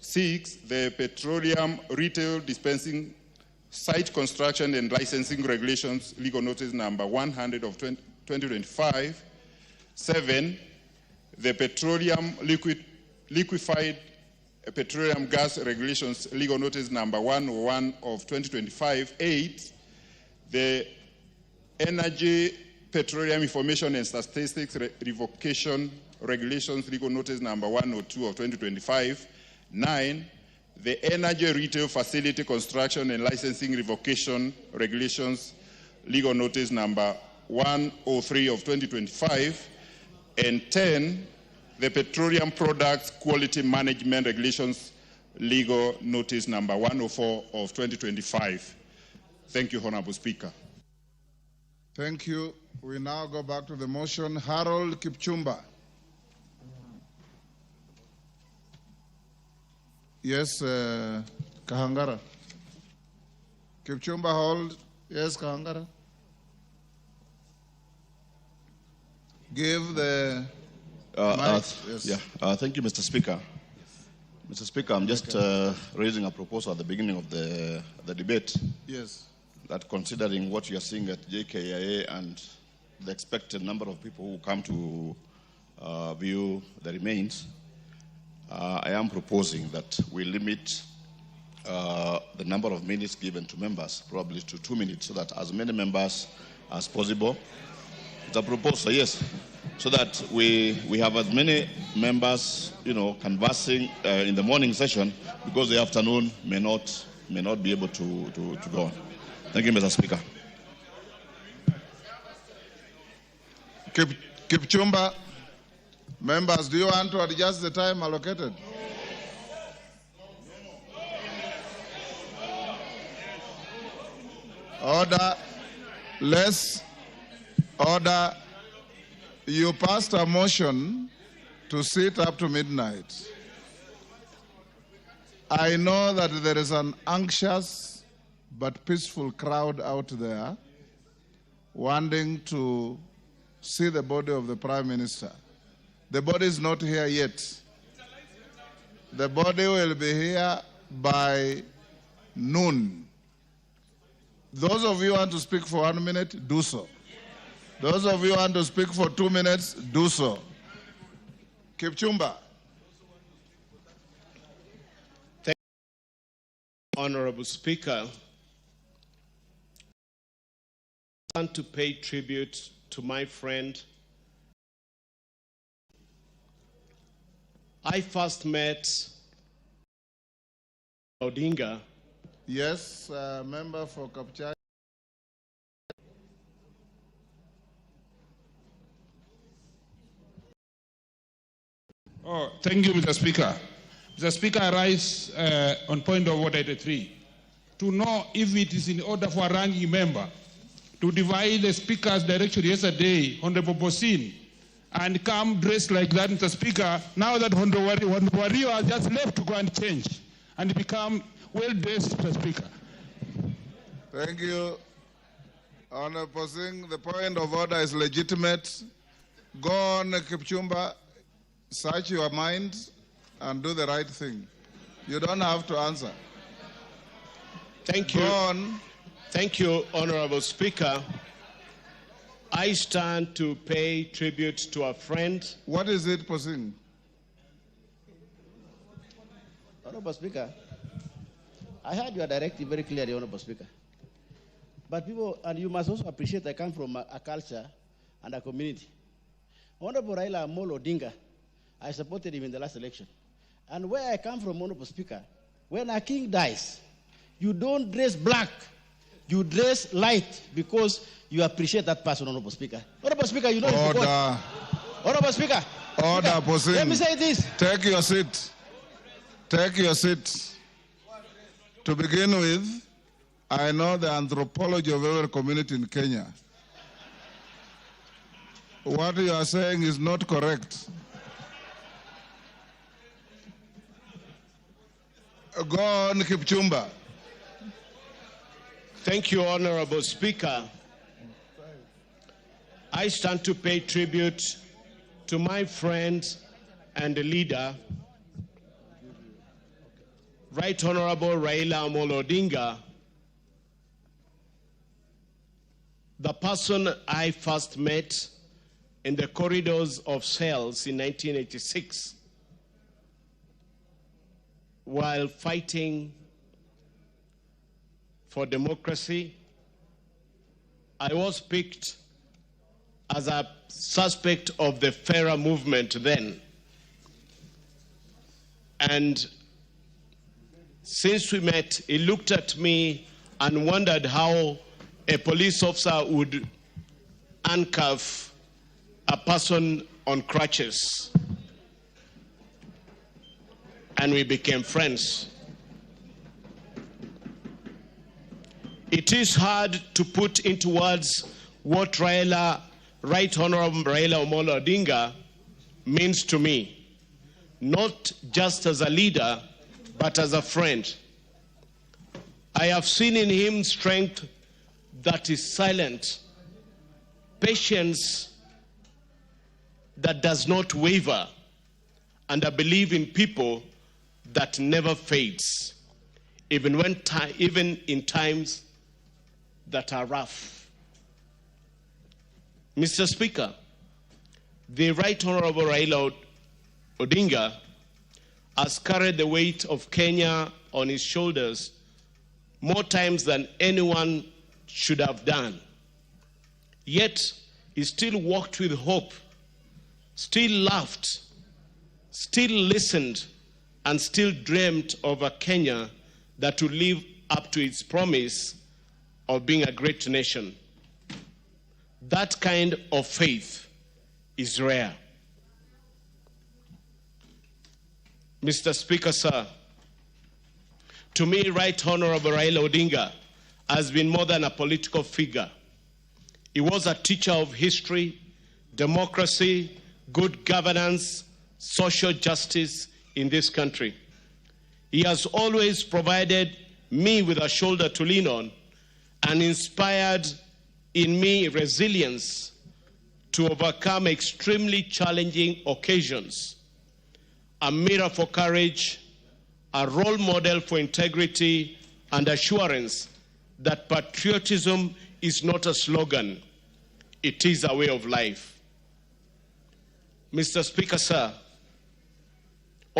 U: 6. The petroleum retail dispensing site construction and licensing regulations, legal notice number 100 of 2025. 7. The petroleum liquefied petroleum gas regulations, legal notice number 101 of 2025. 8. The energy petroleum information and statistics revocation regulations, legal notice number 102 of 2025. 9. The energy retail facility construction and licensing revocation regulations, legal notice number 103 of 2025. And 10. The petroleum products quality management regulations, legal notice number 104 of 2025. Thank you, Honorable Speaker.
S: Thank you. We now go back to the motion. Harold Kipchumba. Yes, Kahangara. Kipchumba, hold. Yes, Kahangara. Give the...
F: Yes. Thank you, Mr. Speaker. Mr. Speaker, I'm just raising a proposal at the beginning of the debate.
S: Yes.
F: That considering what you are seeing at JKIA and the expected number of people who come to view the remains, I am proposing that we limit the number of minutes given to members probably to 2 minutes, so that as many members as possible. It's a proposal, yes, so that we have as many members, conversing in the morning session, because the afternoon may not be able to go on. Thank you, Mr. Speaker.
S: Kipchumba, members, do you want to adjust the time allocated? Order. Order. You passed a motion to sit up to midnight. I know that there is an anxious but peaceful crowd out there wanting to see the body of the Prime Minister. The body is not here yet. The body will be here by noon. Those of you who want to speak for 1 minute, do so. Those of you who want to speak for 2 minutes, do so. Kipchumba.
V: Thank you, Honorable Speaker. I want to pay tribute to my friend. I first met Odinga.
S: Yes, member for Kapchai.
B: Oh, thank you, Mr. Speaker. Mr. Speaker, I rise on point of order 83 to know if it is in order for a ranking member to divide the Speaker's direction yesterday, Honorable Bosin, and come dressed like that, Mr. Speaker. Now that Honorable Wario has just left to go and change and become well-dressed, Mr. Speaker.
S: Thank you, Honorable Singh. The point of order is legitimate. Go on, Kipchumba. Search your mind and do the right thing. You don't have to answer.
V: Thank you.
S: Go on.
V: Thank you, Honorable Speaker. I stand to pay tribute to a friend.
S: What is it, Posing?
A: Honorable Speaker,
D: I heard your directive very clearly, Honorable Speaker. But people, and you must also appreciate I come from a culture and a community. Honorable Raila Odinga, I supported him in the last election. And where I come from, Honorable Speaker, when a king dies, you don't dress black, you dress light because you appreciate that person, Honorable Speaker. Honorable Speaker, you know
E: Order.
D: Honorable Speaker.
E: Order, Posin.
D: Let me say this.
E: Take your seat. Take your seat. To begin with, I know the anthropology of every community in Kenya. What you are saying is not correct. Go on, Kipchumba.
V: Thank you, Honorable Speaker. I stand to pay tribute to my friend and leader, Right Honorable Raila Odinga, the person I first met in the corridors of cells in 1986 while fighting for democracy. I was picked as a suspect of the FARA movement then. And since we met, he looked at me and wondered how a police officer would handcuff a person on crutches. And we became friends. It is hard to put into words what Right Honorable Raila Odinga means to me, not just as a leader, but as a friend. I have seen in him strength that is silent, patience that does not waver, and a belief in people that never fades, even in times that are rough. Mr. Speaker, the Right Honorable Raila Odinga has carried the weight of Kenya on his shoulders more times than anyone should have done. Yet, he still walked with hope, still laughed, still listened, and still dreamt of a Kenya that would live up to its promise of being a great nation. That kind of faith is rare. Mr. Speaker, sir, to me, Right Honorable Raila Odinga has been more than a political figure. He was a teacher of history, democracy, good governance, social justice in this country. He has always provided me with a shoulder to lean on and inspired in me resilience to overcome extremely challenging occasions. A mirror for courage, a role model for integrity and assurance that patriotism is not a slogan, it is a way of life. Mr. Speaker, sir,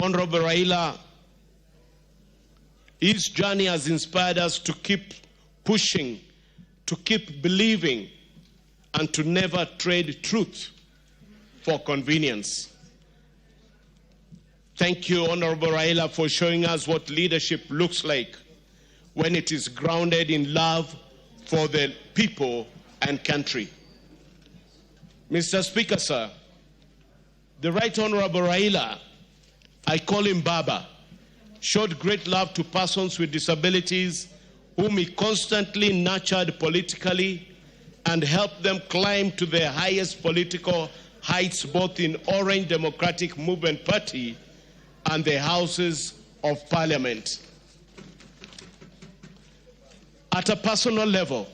V: Honorable Raila, his journey has inspired us to keep pushing, to keep believing, and to never trade truth for convenience. Thank you, Honorable Raila, for showing us what leadership looks like when it is grounded in love for the people and country. Mr. Speaker, sir, the Right Honorable Raila, I call him Baba, showed great love to persons with disabilities whom he constantly nurtured politically and helped them climb to their highest political heights both in Orange Democratic Movement Party and the Houses of Parliament. At a personal level,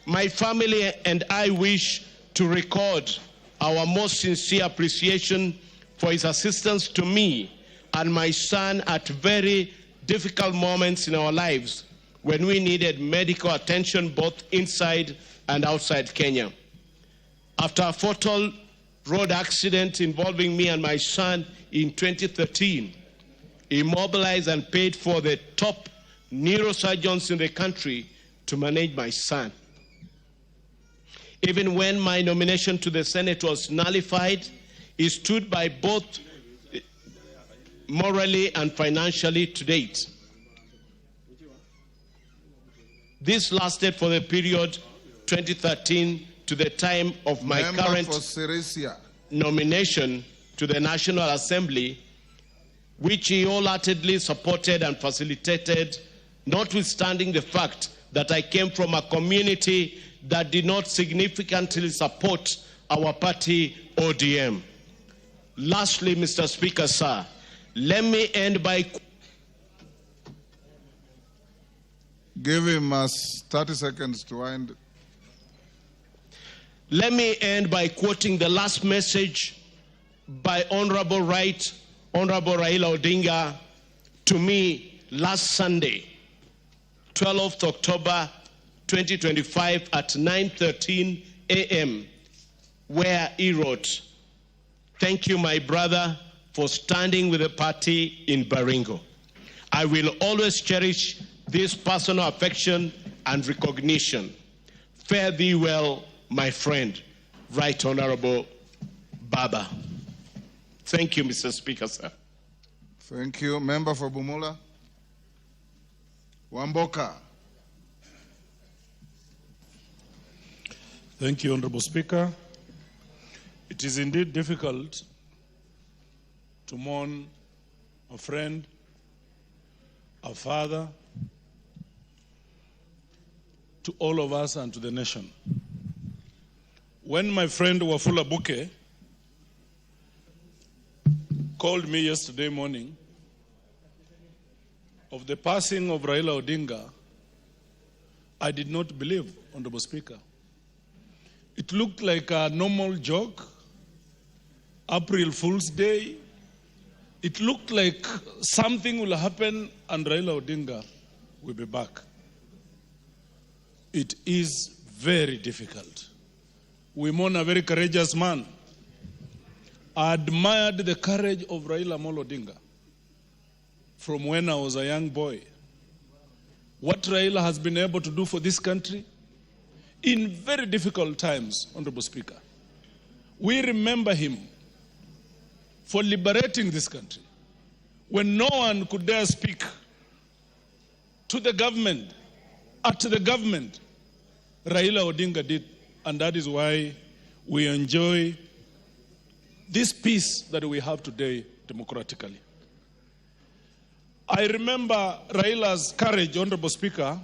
V: my family and I wish to record our most sincere appreciation for his assistance to me and my son at very difficult moments in our lives when we needed medical attention both inside and outside Kenya. After a fatal road accident involving me and my son in 2013,
L: he mobilized and paid for the top neurosurgeons in the country to manage my son. Even when my nomination to the Senate was nullified, he stood by both morally and financially to date. This lasted for the period 2013 to the time of my current nomination to the National Assembly, which he wholeheartedly supported and facilitated, notwithstanding the fact that I came from a community that did not significantly support our party, ODM. Lastly, Mr. Speaker, sir, let me end by...
E: Give him 30 seconds to wind.
L: Let me end by quoting the last message by Honorable Raila Odinga to me last Sunday, 12th October 2025 at 9:13 a.m., where he wrote, "Thank you, my brother, for standing with the party in Baringo. I will always cherish this personal affection and recognition. Fare thee well, my friend, Right Honorable Baba." Thank you, Mr. Speaker, sir.
E: Thank you. Member for Bumula. Wamboka.
O: Thank you, Honorable Speaker. It is indeed difficult to mourn a friend, a father, to all of us and to the nation. When my friend Wafula Buke called me yesterday morning of the passing of Raila Odinga, I did not believe, Honorable Speaker. It looked like a normal joke, April Fool's Day. It looked like something will happen and Raila Odinga will be back. It is very difficult. We mourn a very courageous man. I admired the courage of Raila Odinga from when I was a young boy. What Raila has been able to do for this country in very difficult times, Honorable Speaker. We remember him for liberating this country when no one could dare speak to the government, at the government. Raila Odinga did, and that is why we enjoy this peace that we have today democratically. I remember Raila's courage, Honorable Speaker.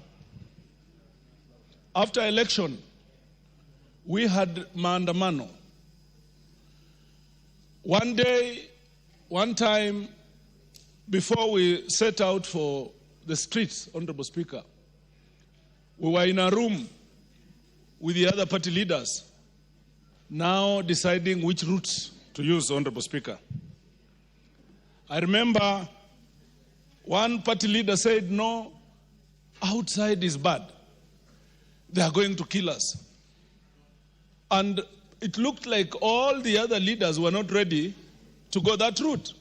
O: After election, we had maandamano. One day, one time, before we set out for the streets, Honorable Speaker, we were in a room with the other party leaders, now deciding which routes to use, Honorable Speaker. I remember one party leader said, "No, outside is bad. They are going to kill us." And it looked like all the other leaders were not ready to go that route.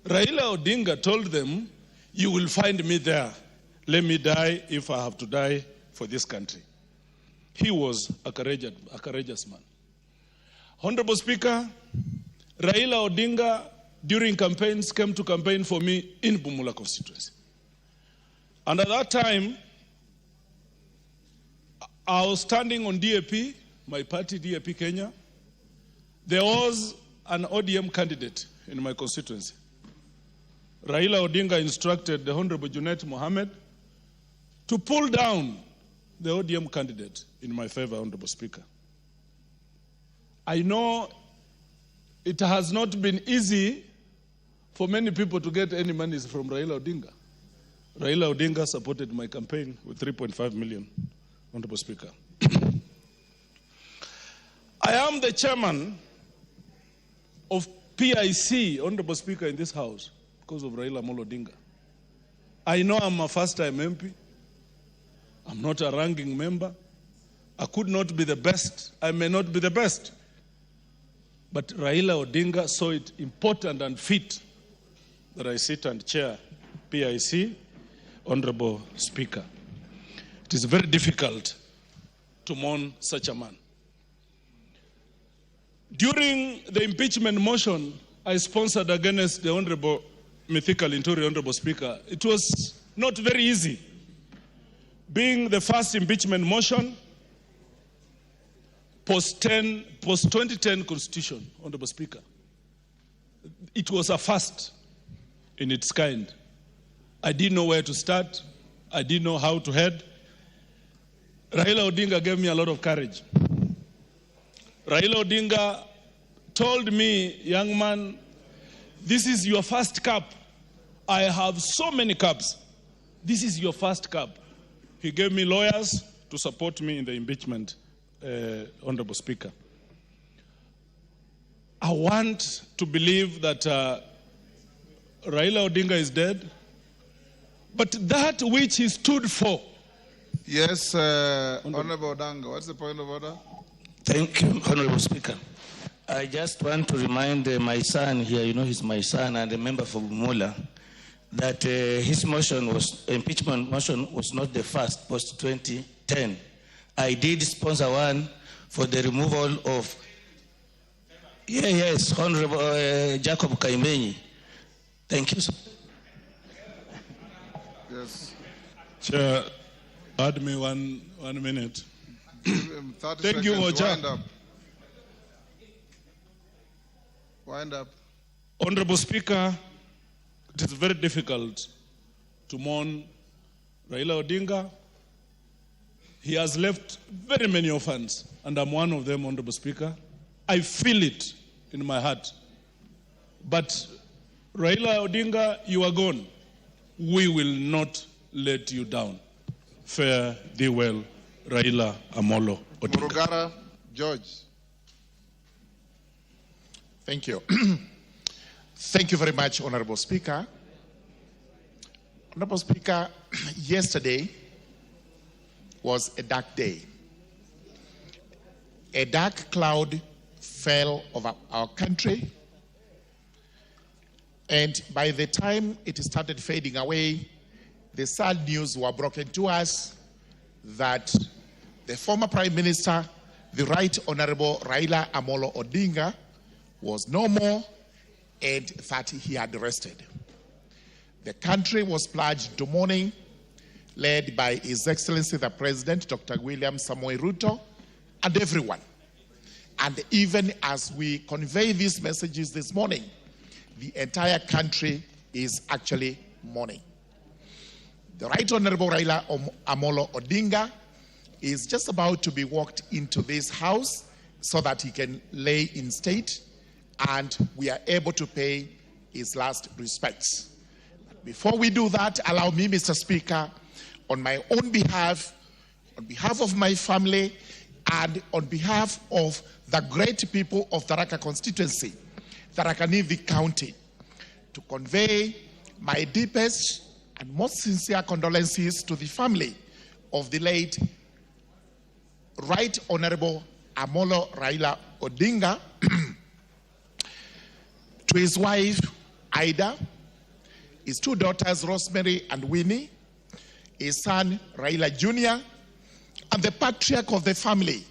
O: Raila Odinga told them, "You will find me there. Let me die if I have to die for this country." He was a courageous man. Honorable Speaker, Raila Odinga, during campaigns, came to campaign for me in Bumula constituency. And at that time, I was standing on DAP, my party, DAP Kenya. There was an ODM candidate in my constituency. Raila Odinga instructed the Honorable Junet Mohammed to pull down the ODM candidate in my favor, Honorable Speaker. I know it has not been easy for many people to get any money from Raila Odinga. Raila Odinga supported my campaign with 3.5 million, Honorable Speaker. I am the chairman of PIC, Honorable Speaker, in this house because of Raila Odinga. I know I'm a first-time MP. I'm not a ranking member. I could not be the best. I may not be the best. But Raila Odinga saw it important and fit that I sit and chair PIC, Honorable Speaker. It is very difficult to mourn such a man. During the impeachment motion I sponsored against the Honorable Mithika Linturi, Honorable Speaker, it was not very easy. Being the first impeachment motion, post-2010 Constitution, Honorable Speaker. It was a first in its kind. I didn't know where to start. I didn't know how to head. Raila Odinga gave me a lot of courage. Raila Odinga told me, young man, this is your first cup. I have so many cups. This is your first cup. He gave me lawyers to support me in the impeachment, Honorable Speaker. I want to believe that Raila Odinga is dead, but that which he stood for.
E: Yes, Honorable Odanga, what's the point of order?
K: Thank you, Honorable Speaker. I just want to remind my son here, you know he's my son and a member for Bumula, that his motion was, impeachment motion was not the first post-2010. I did sponsor one for the removal of, yes, Honorable Jacob Kaimenyi. Thank you, sir.
E: Yes.
O: Chair, add me one minute.
E: 30
O: Thank you,
E: seconds.
O: Oja.
E: Wind up. Wind up.
O: Honorable Speaker, it is very difficult to mourn Raila Odinga. He has left very many orphans, and I'm one of them, Honorable Speaker. I feel it in my heart. But Raila Odinga, you are gone. We will not let you down. Fare thee well, Raila Amolo Odinga.
E: Murugara, George.
P: Thank you. Thank you very much, Honorable Speaker. Honorable Speaker, yesterday was a dark day. A dark cloud fell over our country, and by the time it started fading away, the sad news were broken to us that the former Prime Minister, the Right Honorable Raila Amolo Odinga, was no more, and that he had rested. The country was plunged into mourning, led by His Excellency the President, Dr. William Samoei Ruto, and everyone. And even as we convey these messages this morning, the entire country is actually mourning. The Right Honorable Raila Amolo Odinga is just about to be walked into this house so that he can lay in state and we are able to pay his last respects. But before we do that, allow me, Mr. Speaker, on my own behalf, on behalf of my family, and on behalf of the great people of Tharaka constituency, Tharaka Nithi County, to convey my deepest and most sincere condolences to the family of the late Right Honorable Amolo Raila Odinga, to his wife, Ida, his two daughters, Rosemary and Winnie, his son, Raila Jr., and the patriarch of the family,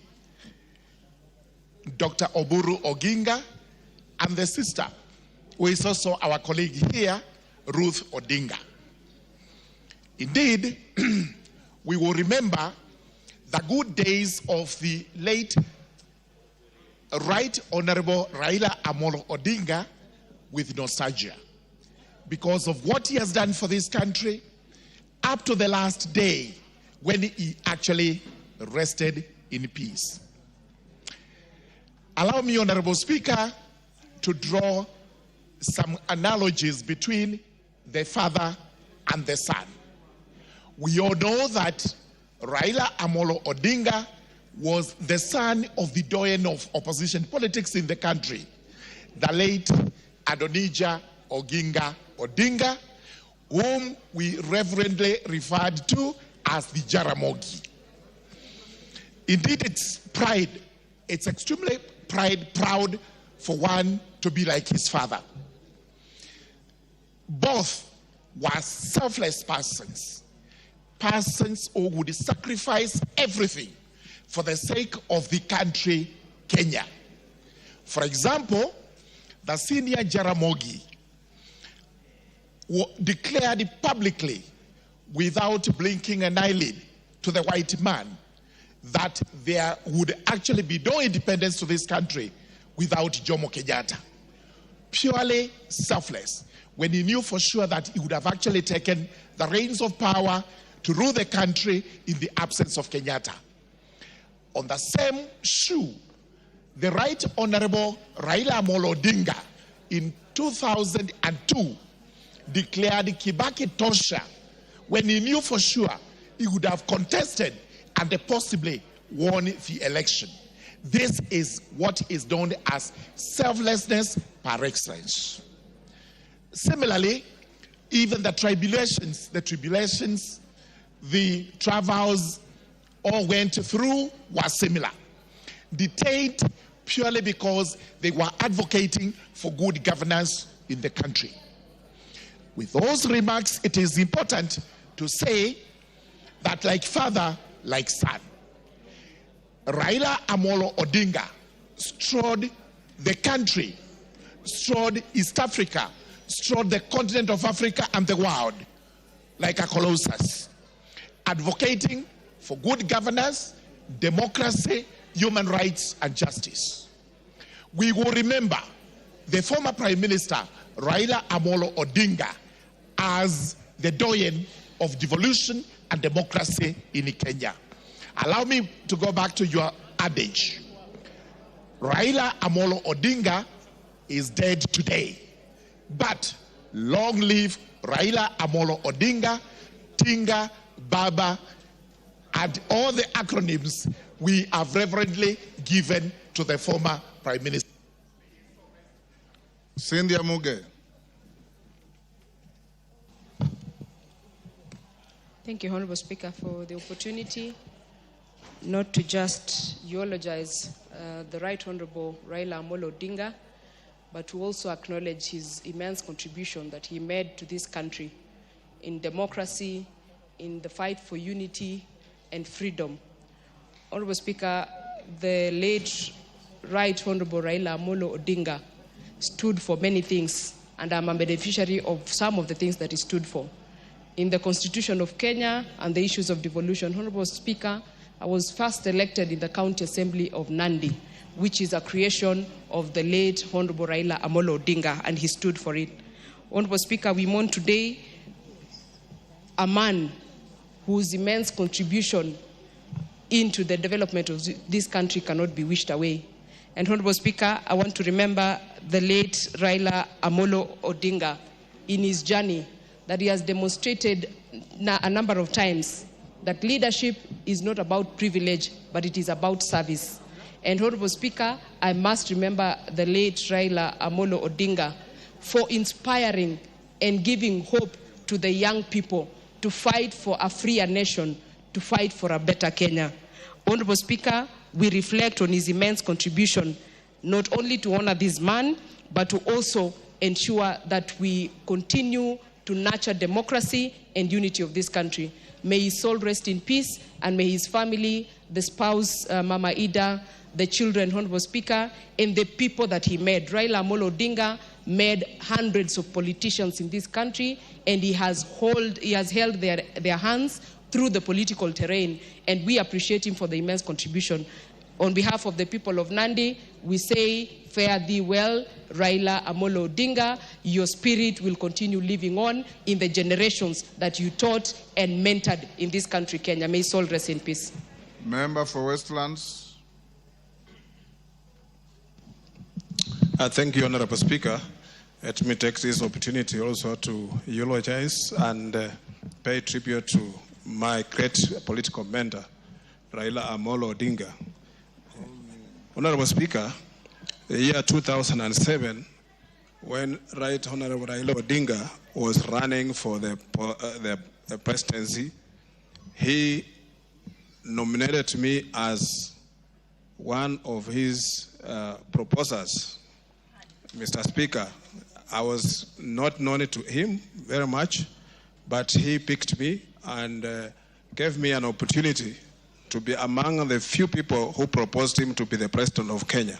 P: Dr. Oburu Oginga, and the sister, who is also our colleague here, Ruth Odinga. Indeed, we will remember the good days of the late Right Honorable Raila Amolo Odinga with nostalgia because of what he has done for this country up to the last day when he actually rested in peace. Allow me, Honorable Speaker, to draw some analogies between the father and the son. We all know that Raila Amolo Odinga was the son of the doyen of opposition politics in the country, the late Adonijah Oginga Odinga, whom we reverently referred to as the Jaramogi. Indeed, it's extremely proud for one to be like his father. both were selfless persons, persons who would sacrifice everything for the sake of the country, Kenya. For example, the senior Jaramogi declared publicly, without blinking an eyelid, to the white man that there would actually be no independence to this country without Jomo Kenyatta. Purely selfless, when he knew for sure that he would have actually taken the reins of power to rule the country in the absence of Kenyatta. On the same shoe, the Right Honorable Raila Odinga in 2002 declared Kibaki Tosha when he knew for sure he would have contested and possibly won the election. This is what is known as selflessness par excellence. Similarly, even the tribulations, the travails all went through were similar. Detained purely because they were advocating for good governance in the country. With those remarks, it is important to say that like father, like son, Raila Amolo Odinga strode the country, strode East Africa, strode the continent of Africa and the world like a colossus, advocating for good governance, democracy, human rights, and justice. We will remember the former Prime Minister, Raila Amolo Odinga, as the doyen of devolution and democracy in Kenya. Allow me to go back to your adage. Raila Amolo Odinga is dead today, but long live Raila Amolo Odinga, Tinga, Baba, and all the acronyms we have reverently given to the former Prime Minister.
E: Cynthia Muge.
J: Thank you, Honorable Speaker, for the opportunity not to just eulogize the Right Honorable Raila Amolo Odinga, but to also acknowledge his immense contribution that he made to this country in democracy, in the fight for unity and freedom. Honorable Speaker, the late Right Honorable Raila Amolo Odinga stood for many things, and I'm a beneficiary of some of the things that he stood for. In the Constitution of Kenya and the issues of devolution, Honorable Speaker, I was first elected in the County Assembly of Nandi, which is a creation of the late Honorable Raila Amolo Odinga, and he stood for it. Honorable Speaker, we mourn today a man whose immense contribution into the development of this country cannot be wished away. And Honorable Speaker, I want to remember the late Raila Amolo Odinga in his journey that he has demonstrated a number of times that leadership is not about privilege, but it is about service. And Honorable Speaker, I must remember the late Raila Amolo Odinga for inspiring and giving hope to the young people to fight for a freer nation, to fight for a better Kenya. Honorable Speaker, we reflect on his immense contribution, not only to honor this man, but to also ensure that we continue to nurture democracy and unity of this country. May his soul rest in peace, and may his family, the spouse, Mama Ida, the children, Honorable Speaker, and the people that he made. Raila Amolo Odinga made hundreds of politicians in this country, and he has held their hands through the political terrain, and we appreciate him for the immense contribution. On behalf of the people of Nandi, we say, fare thee well, Raila Amolo Odinga. Your spirit will continue living on in the generations that you taught and mentored in this country, Kenya. May his soul rest in peace.
E: Member for Westlands.
Q: Thank you, Honorable Speaker. Let me take this opportunity also to eulogize and pay tribute to my great political mentor, Raila Amolo Odinga. Honorable Speaker, the year 2007, when Right Honorable Raila Odinga was running for the presidency, he nominated me as one of his proposers. Mr. Speaker, I was not known to him very much, but he picked me and gave me an opportunity to be among the few people who proposed him to be the president of Kenya.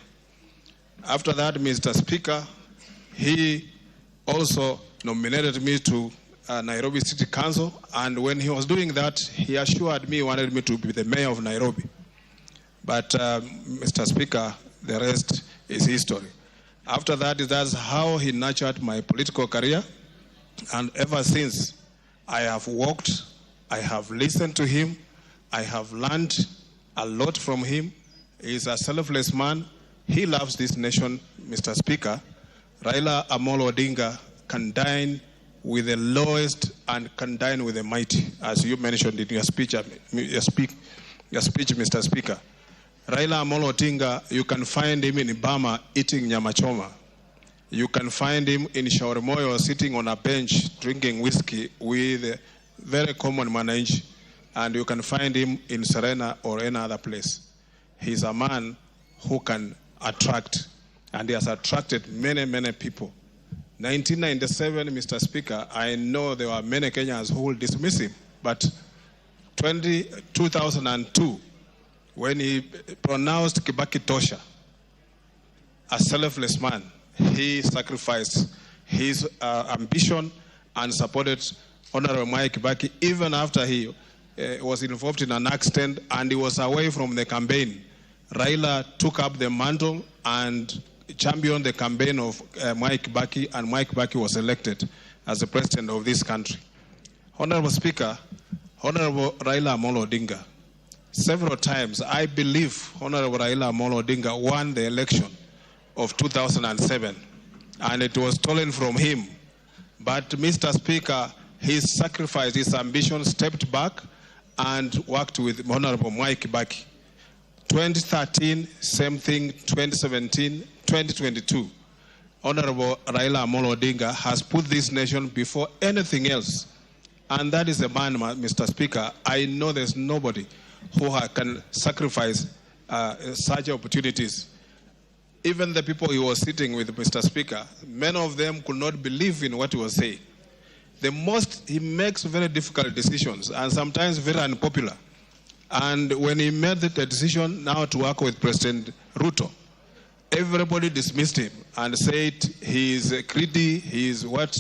Q: After that, Mr. Speaker, he also nominated me to Nairobi City Council, and when he was doing that, he assured me he wanted me to be the mayor of Nairobi. But Mr. Speaker, the rest is history. After that, that's how he nurtured my political career, and ever since, I have walked, I have listened to him, I have learned a lot from him. He's a selfless man. He loves this nation, Mr. Speaker. Raila Amolo Odinga can dine with the lowest and can dine with the mighty, as you mentioned in your speech, Mr. Speaker. Raila Amolo Odinga, you can find him in Bama eating nyama choma. You can find him in Shaurimoyo sitting on a bench drinking whiskey with a very common manage, and you can find him in Serena or any other place. He's a man who can attract, and he has attracted many, many people. 1997, Mr. Speaker, I know there were many Kenyans who will dismiss him, but 2002, when he pronounced Kibaki Tosha, a selfless man, he sacrificed his ambition and supported Honorable Mwai Kibaki even after he was involved in an accident and he was away from the campaign. Raila took up the mantle and championed the campaign of Mwai Kibaki, and Mwai Kibaki was elected as the president of this country. Honorable Speaker, Honorable Raila Amolo Odinga, several times I believe Honorable Raila Amolo Odinga won the election of 2007, and it was stolen from him. But Mr. Speaker, he sacrificed his ambition, stepped back, and worked with Honorable Mwai Kibaki. 2013, same thing, 2017, 2022. Honorable Raila Amolo Odinga has put this nation before anything else. And that is a man, Mr. Speaker, I know there's nobody who can sacrifice such opportunities. Even the people he was sitting with, Mr. Speaker, many of them could not believe in what he was saying. He makes very difficult decisions and sometimes very unpopular. And when he made the decision now to work with President Ruto, everybody dismissed him and said he is greedy, he is what.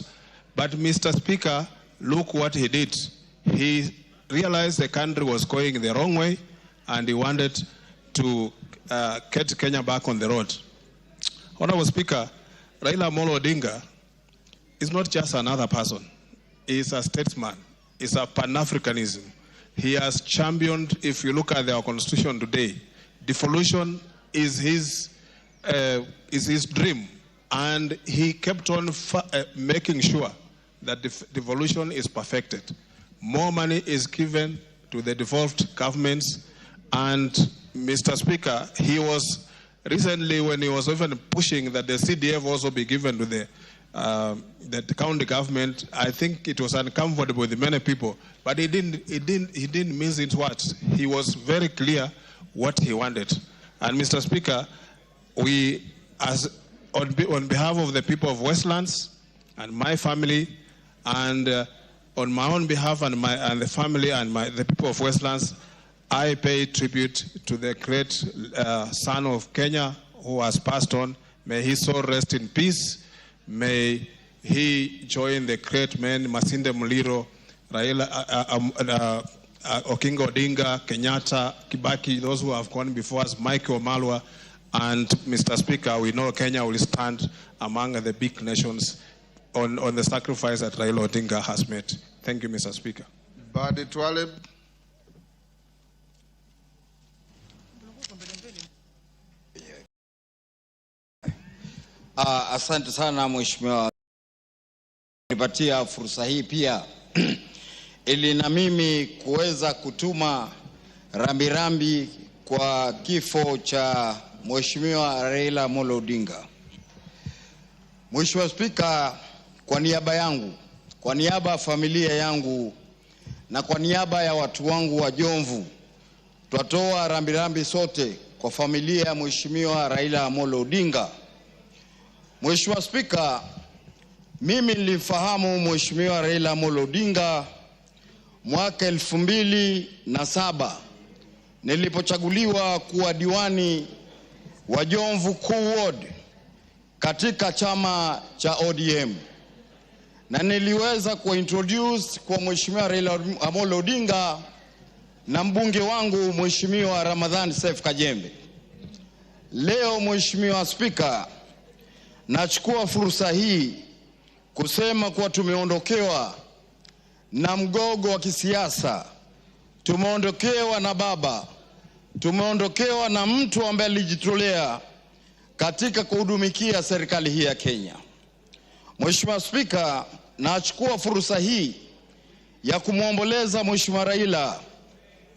Q: But Mr. Speaker, look what he did. He realized the country was going the wrong way and he wanted to get Kenya back on the road. Honorable Speaker, Raila Amolo Odinga is not just another person. He is a statesman. It's a Pan-Africanism. He has championed, if you look at our constitution today, devolution is his dream. And he kept on making sure that devolution is perfected. More money is given to the devolved governments. And Mr. Speaker, he was recently, when he was even pushing that the CDF also be given to the county government, I think it was uncomfortable with many people, but he didn't miss it words. He was very clear what he wanted. And Mr. Speaker, we, on behalf of the people of Westlands and my family, and on my own behalf and the family and the people of Westlands, I pay tribute to the great son of Kenya who has passed on. May his soul rest in peace. May he join the great men, Masinde Muliro, Raila, Okinga Odinga, Kenyatta, Kibaki, those who have gone before us, Michael Malwa, and Mr. Speaker, we know Kenya will stand among the big nations on the sacrifice that Raila Odinga has made. Thank you, Mr. Speaker.
S: Badi Twalib.
N: Asante sana mheshimiwa, nipatia fursa hii pia ili na mimi kuweza kutuma rambirambi kwa kifo cha mheshimiwa Raila Amolo Odinga. Mheshimiwa Spika, kwa niaba yangu, kwa niaba ya familia yangu na kwa niaba ya watu wangu wa Jomvu, twatoa rambirambi sote kwa familia ya mheshimiwa Raila Amolo Odinga. Mheshimiwa Spika, Mimi nilifahamu Mheshimiwa Raila Odinga mwaka 2007 nilipochaguliwa kuwa diwani wa Jomvu Kuu Ward katika chama cha ODM, na niliweza kuintroduce kwa Mheshimiwa Raila Odinga na mbunge wangu Mheshimiwa Ramadhan Seif Kajembe. Leo Mheshimiwa Spika, nachukua fursa hii kusema kuwa tumeondokewa na mgogo wa kisiasa, tumeondokewa na baba, tumeondokewa na mtu ambaye alijitolea katika kuhudumikia serikali hii ya Kenya. Mheshimiwa Spika, nachukua fursa hii ya kumwomboleza Mheshimiwa Raila,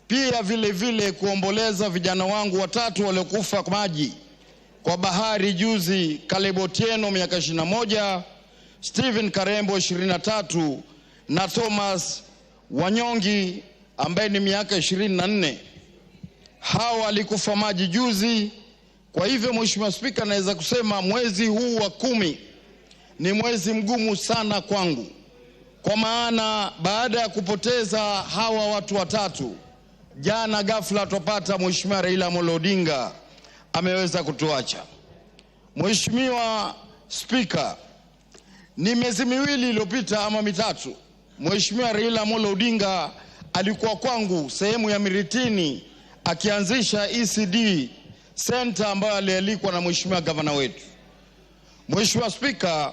N: pia vile kuomboleza vijana wangu watatu waliokufa maji kwa bahari juzi, Caleb Otieno miaka 21, Stephen Karembo 23 na Thomas Wanyongi ambaye ni miaka 24. Hawa walikufa maji juzi. Kwa hivyo Mheshimiwa Spika, naweza kusema mwezi huu wa 10 ni mwezi mgumu sana kwangu, kwa maana baada ya kupoteza hawa watu watatu, jana ghafla tupata Mheshimiwa Raila Odinga ameweza kutuacha. Mheshimiwa Spika, ni miezi miwili iliyopita ama mitatu, Mheshimiwa Raila Odinga alikuwa kwangu sehemu ya Miritini akianzisha ECD Center ambayo alialikwa na Mheshimiwa gavana wetu. Mheshimiwa Spika,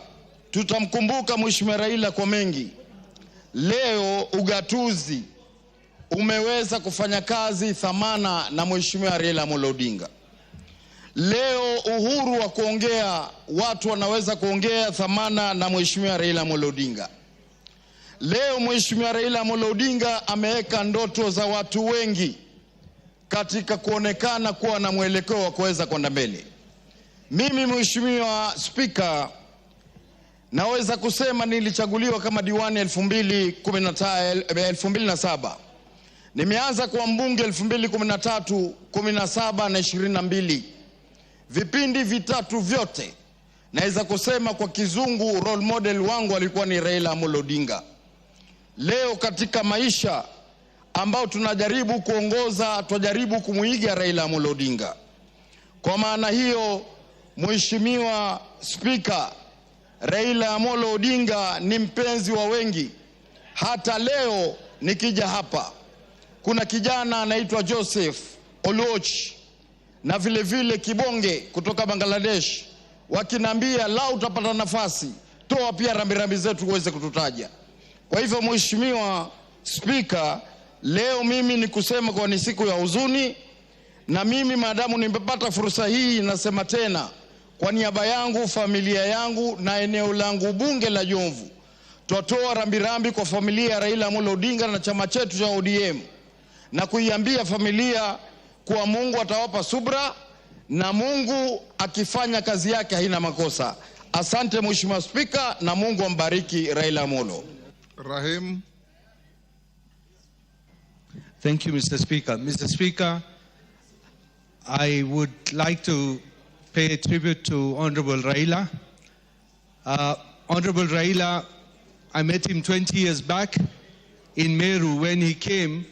N: tutamkumbuka Mheshimiwa Raila kwa mengi. Leo ugatuzi umeweza kufanya kazi thamana na Mheshimiwa Raila Odinga. Leo uhuru wa kuongea, watu wanaweza kuongea thamana na Mheshimiwa Raila Odinga. Leo Mheshimiwa Raila Odinga ameweka ndoto za watu wengi katika kuonekana kuwa na mwelekeo wa kuweza kwenda mbele. Mimi Mheshimiwa Spika, naweza kusema nilichaguliwa kama diwani 2007. Nimeanza kuwa mbunge 2013, 17 na 22. Vipindi vitatu vyote naweza kusema kwa kizungu role model wangu alikuwa ni Raila Odinga. Leo katika maisha ambao tunajaribu kuongoza, tunajaribu kumuiga Raila Odinga. Kwa maana hiyo Mheshimiwa Spika, Raila Odinga ni mpenzi wa wengi. Hata leo nikija hapa, kuna kijana anaitwa Joseph Oluoch na vile Kibonge kutoka Bangladesh wakinambia la utapata nafasi, toa pia rambirambi zetu uweze kututaja. Kwa hivyo Mheshimiwa Spika, leo mimi ni kusema kwa ni siku ya huzuni, na mimi maadamu nimepata fursa hii nasema tena kwa niaba yangu, familia yangu na eneo langu bunge la Jomvu, tutoa rambirambi kwa familia ya Raila Odinga na chama chetu cha ODM, na kuiambia familia kuwa Mungu atawapa subra na Mungu akifanya kazi yake haina makosa. Asante Mheshimiwa Spika, na Mungu ambariki Raila Amolo.
E: Rahim.
G: Thank you, Mr. Speaker. Mr. Speaker, I would like to pay tribute to Honorable Raila. Honorable Raila, I met him 20 years back in Meru when he came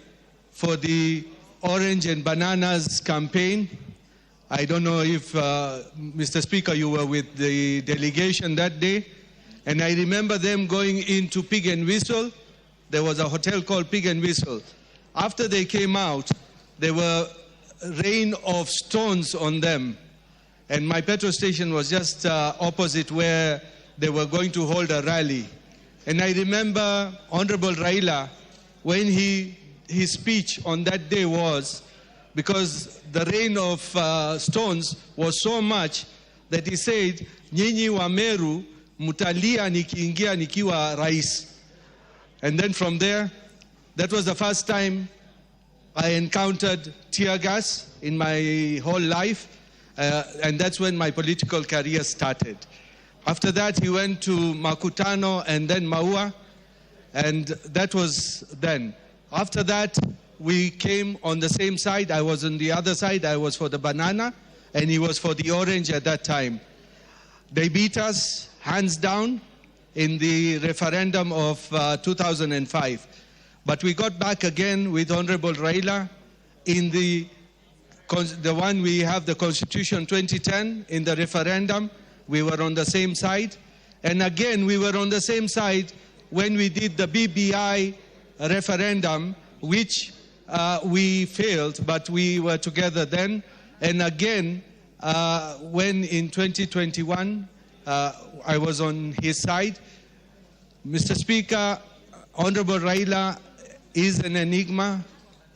G: for the Orange and Bananas campaign. I don't know if, Mr. Speaker, you were with the delegation that day. And I remember them going into Pig and Whistle. There was a hotel called Pig and Whistle. After they came out, there were rain of stones on them. And my petrol station was just opposite where they were going to hold a rally. And I remember Honorable Raila, when his speech on that day was, because the rain of stones was so much that he said, "Nyinyi wa Meru mutalia nikiingia nikiwa rais." And then from there, that was the first time I encountered tear gas in my whole life, and that's when my political career started. After that, he went to Makutano and then Maua, and that was then. After that, we came on the same side. I was on the other side. I was for the banana, and he was for the orange at that time. They beat us hands down in the referendum of 2005. But we got back again with Honorable Raila in the one we have, the Constitution 2010, in the referendum. We were on the same side. And again, we were on the same side when we did the BBI referendum, which we failed, but we were together then. And again, when in 2021, I was on his side. Mr. Speaker, Honorable Raila is an enigma,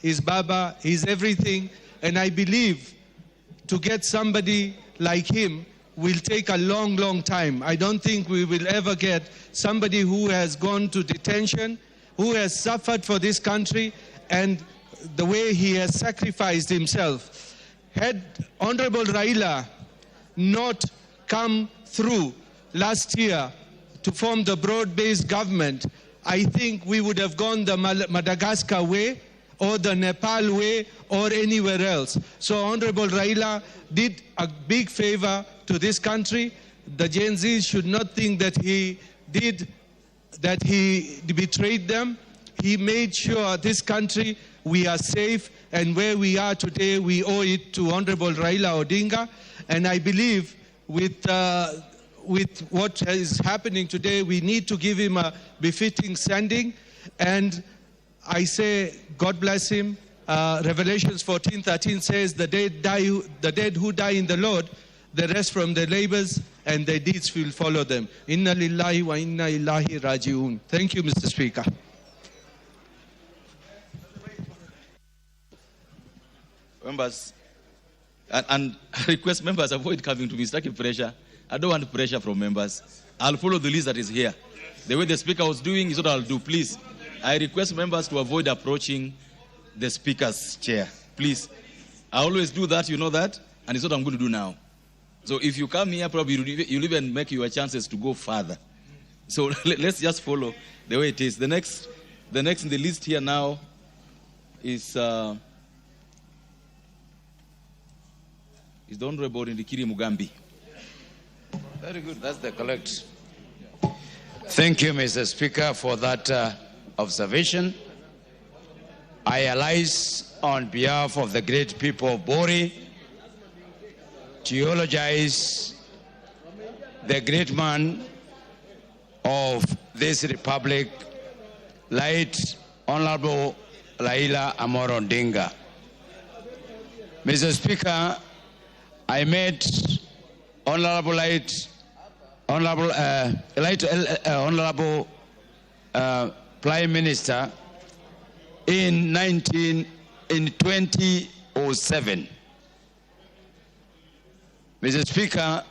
G: he's Baba, he's everything. And I believe to get somebody like him will take a long, long time. I don't think we will ever get somebody who has gone to detention, who has suffered for this country, and the way he has sacrificed himself. Had Honorable Raila not come through last year to form the broad-based government, I think we would have gone the Madagascar way or the Nepal way or anywhere else. So Honorable Raila did a big favor to this country. The Gen Zs should not think that he betrayed them. He made sure this country, we are safe, and where we are today, we owe it to Honorable Raila Odinga. And I believe with what is happening today, we need to give him a befitting standing. And I say, God bless him. Revelations 14:13 says, the dead who die in the Lord, they rest from their labors, and their deeds will follow them. Inna lillahi wa inna ilahi raji'un. Thank you, Mr. Speaker.
I: Members, and I request members avoid coming to me, stacking pressure. I don't want pressure from members. I'll follow the list that is here. The way the speaker was doing is what I'll do, please. I request members to avoid approaching the speaker's chair, please. I always do that, you know that, and it's what I'm going to do now. So if you come here, probably you'll even make your chances to go further. So let's just follow the way it is. The next in the list here now is the Honorable Ndikiri Mugambi.
R: Very good, that's the correct. Thank you, Mr. Speaker, for that observation. I arise on behalf of the great people of Bori to eulogize the great man of this republic, late Honorable Raila Odinga. Mr. Speaker, I met Honorable Prime Minister in 2007. Mr. Speaker,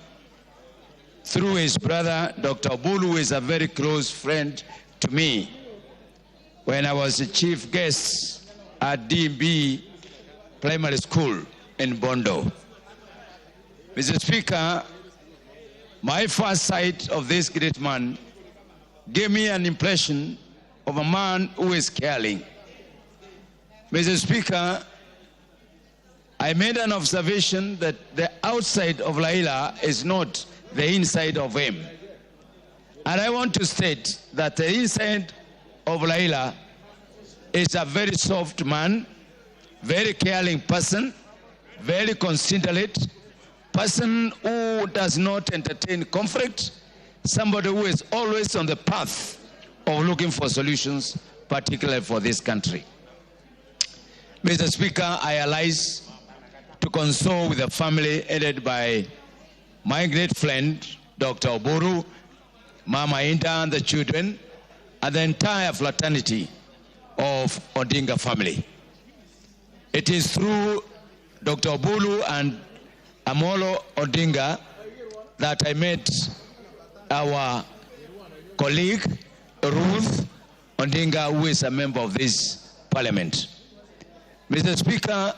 R: through his brother, Dr. Bulu, who is a very close friend to me, when I was a chief guest at DB Primary School in Bondo. Mr. Speaker, my first sight of this great man gave me an impression of a man who is caring. Mr. Speaker, I made an observation that the outside of Raila is not the inside of him. And I want to state that the inside of Raila is a very soft man, very caring person, very considerate, person who does not entertain conflict, somebody who is always on the path of looking for solutions, particularly for this country. Mr. Speaker, I arise to console with the family headed by my great friend, Dr. Oburu, Mama Inda and the children, and the entire fraternity of Odinga family. It is through Dr. Oburu and Amolo Odinga that I met our colleague, Ruth Odinga, who is a member of this parliament. Mr. Speaker,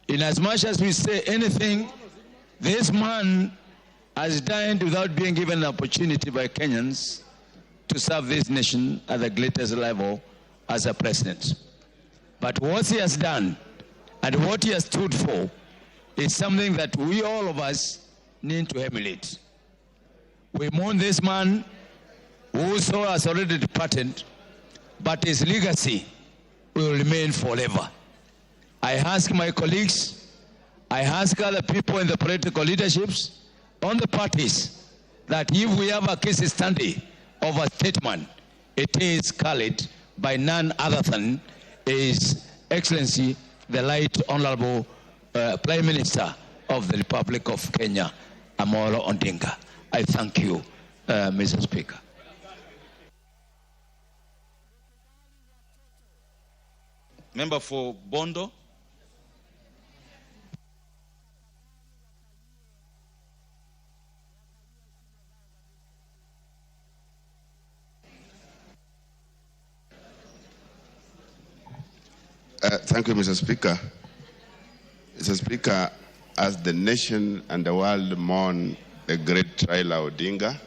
R: in as much as we say anything, this man has died without being given an opportunity by Kenyans to serve this nation at the greatest level as a president. But what he has done and what he has stood for is something that we all of us need to emulate. We mourn this man whoso has already departed, but his legacy will remain forever. I ask my colleagues, I ask other people in the political leaderships on the parties that if we have a case study of a statement, it is carried by none other than His Excellency, the Right Honorable Prime Minister of the Republic of Kenya, Raila Odinga. I thank you, Mr. Speaker.
I: Member for Bondo.
H: Thank you, Mr. Speaker. Mr. Speaker, as the nation and the world mourn the great Raila Odinga,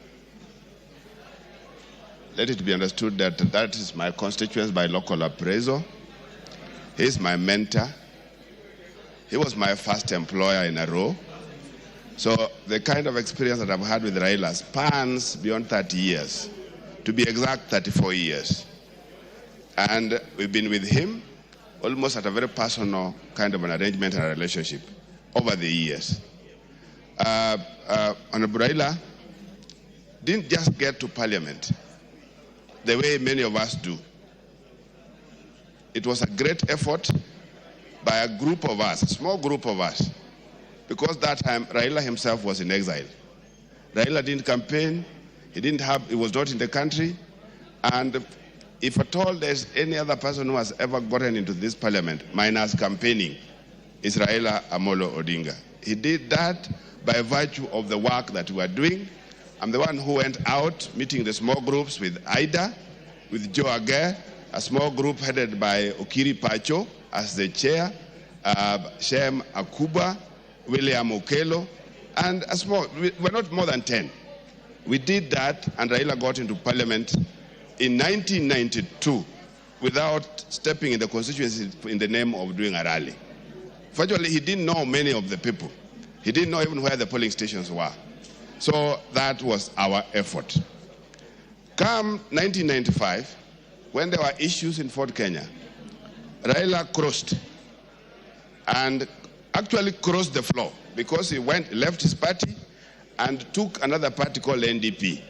H: let it be understood that that is my constituents by local appraisal. He is my mentor. He was my first employer in a row. So the kind of experience that I've had with Raila spans beyond 30 years, to be exact, 34 years. And we've been with him almost at a very personal kind of an arrangement and a relationship over the years. Honorable Raila didn't just get to Parliament the way many of us do. It was a great effort by a group of us, a small group of us, because that time Raila himself was in exile. Raila didn't campaign, he was not in the country, and if at all there's any other person who has ever gotten into this parliament, minus campaigning, is Raila Amolo Odinga. He did that by virtue of the work that we were doing. I'm the one who went out meeting the small groups with Ida, with Joe Aguirre, a small group headed by Okiri Pacho as the chair, Shem Akuba, William Okelo, and we're not more than 10. We did that, and Raila got into parliament in 1992 without stepping in the constituency in the name of doing a rally. Fortunately, he didn't know many of the people. He didn't know even where the polling stations were. So that was our effort. Come 1995, when there were issues in Fort Kenya, Raila crossed and actually crossed the floor because he left his party and took another party called NDP.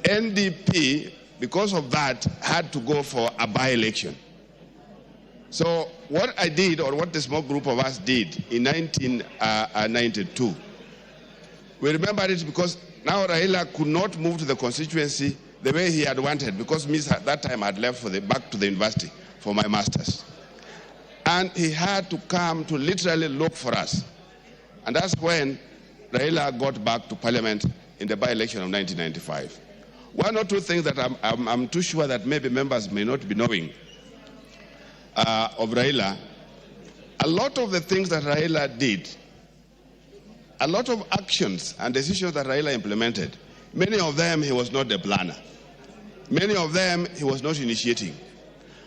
H: NDP, because of that, had to go for a by-election. So what I did, or what the small group of us did in 1992, we remember it because now Raila could not move to the constituency the way he had wanted, because me at that time had left back to the university for my master's. And he had to come to literally look for us. And that's when Raila got back to parliament in the by-election of 1995. One or two things that I'm too sure that maybe members may not be knowing of Raila. A lot of the things that Raila did, a lot of actions and decisions that Raila implemented, many of them he was not the planner. Many of them he was not initiating.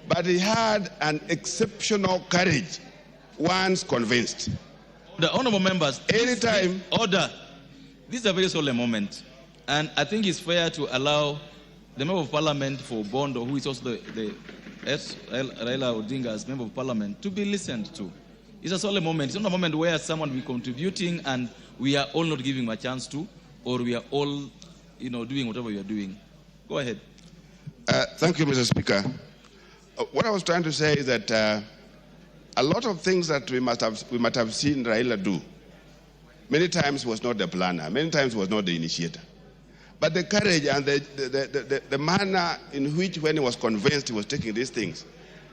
H: But he had an exceptional courage once convinced.
I: The honorable members,
H: anytime.
I: Order. This is a very solemn moment. And I think it's fair to allow the Member of Parliament for Bondo, who is also the Raila Odinga as Member of Parliament, to be listened to. It's a solemn moment. It's not a moment where someone will be contributing and we are all not giving him a chance to, or we are all, doing whatever we are doing. Go ahead.
H: Thank you, Mr. Speaker. What I was trying to say is that a lot of things that we might have seen Raila do, many times was not the planner, many times was not the initiator. But the courage and the manner in which, when he was convinced he was taking these things,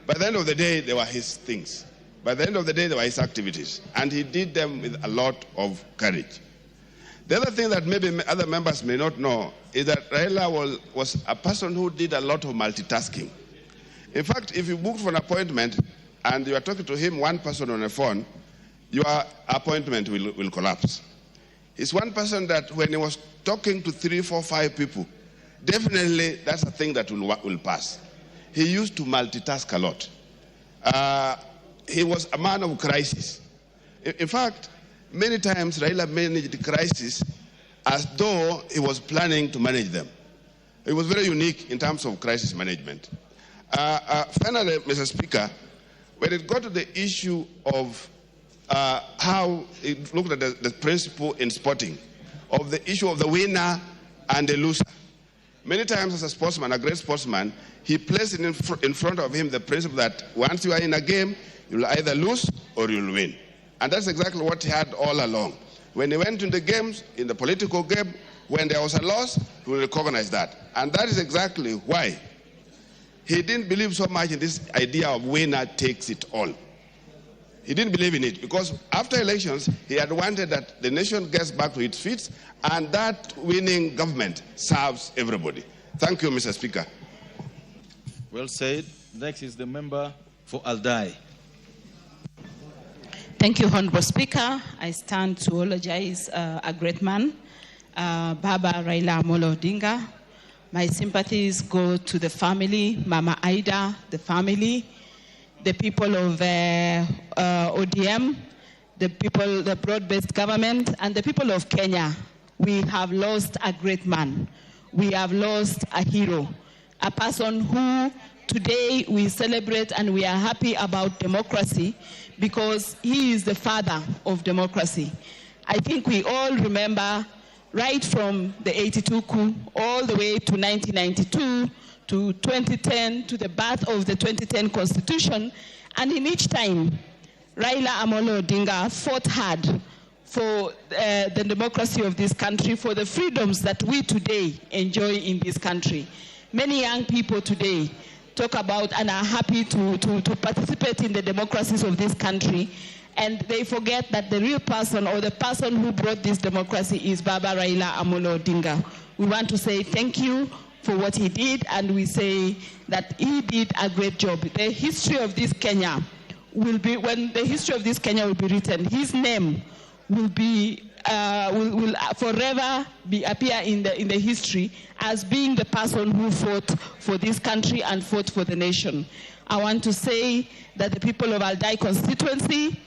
H: by the end of the day, they were his things. By the end of the day, they were his activities. And he did them with a lot of courage. The other thing that maybe other members may not know is that Raila was a person who did a lot of multitasking. In fact, if you booked for an appointment and you are talking to him, one person on a phone, your appointment will collapse. He's one person that when he was talking to 3, 4, 5 people, definitely that's a thing that will pass. He used to multitask a lot. He was a man of crisis. In fact, many times Raila managed crisis as though he was planning to manage them. It was very unique in terms of crisis management. Finally, Mr. Speaker, when it got to the issue of how it looked at the principle in sporting, of the issue of the winner and the loser. Many times as a sportsman, a great sportsman, he placed in front of him the principle that once you are in a game, you'll either lose or you'll win. And that's exactly what he had all along. When he went into the games, in the political game, when there was a loss, he will recognize that. And that is exactly why he didn't believe so much in this idea of winner takes it all. He didn't believe in it because after elections, he had wanted that the nation gets back to its feet and that winning government serves everybody. Thank you, Mr. Speaker.
I: Well said. Next is the member for Aldai.
M: Thank you, Honorable Speaker. I stand to eulogize a great man, Baba Raila Odinga. My sympathies go to the family, Mama Aida, the family, the people of ODM, the people, the broad-based government, and the people of Kenya. We have lost a great man. We have lost a hero, a person who today we celebrate and we are happy about democracy because he is the father of democracy. I think we all remember right from the 82 coup all the way to 1992 to 2010 to the birth of the 2010 Constitution. And in each time, Raila Odinga fought hard for the democracy of this country, for the freedoms that we today enjoy in this country. Many young people today talk about and are happy to participate in the democracies of this country, and they forget that the real person or the person who brought this democracy is Baba Raila Odinga. We want to say thank you for what he did, and we say that he did a great job. The history of this Kenya will be, when the history of this Kenya will be written, his name will be will forever appear in the history as being the person who fought for this country and fought for the nation. I want to say that the people of Aldai constituency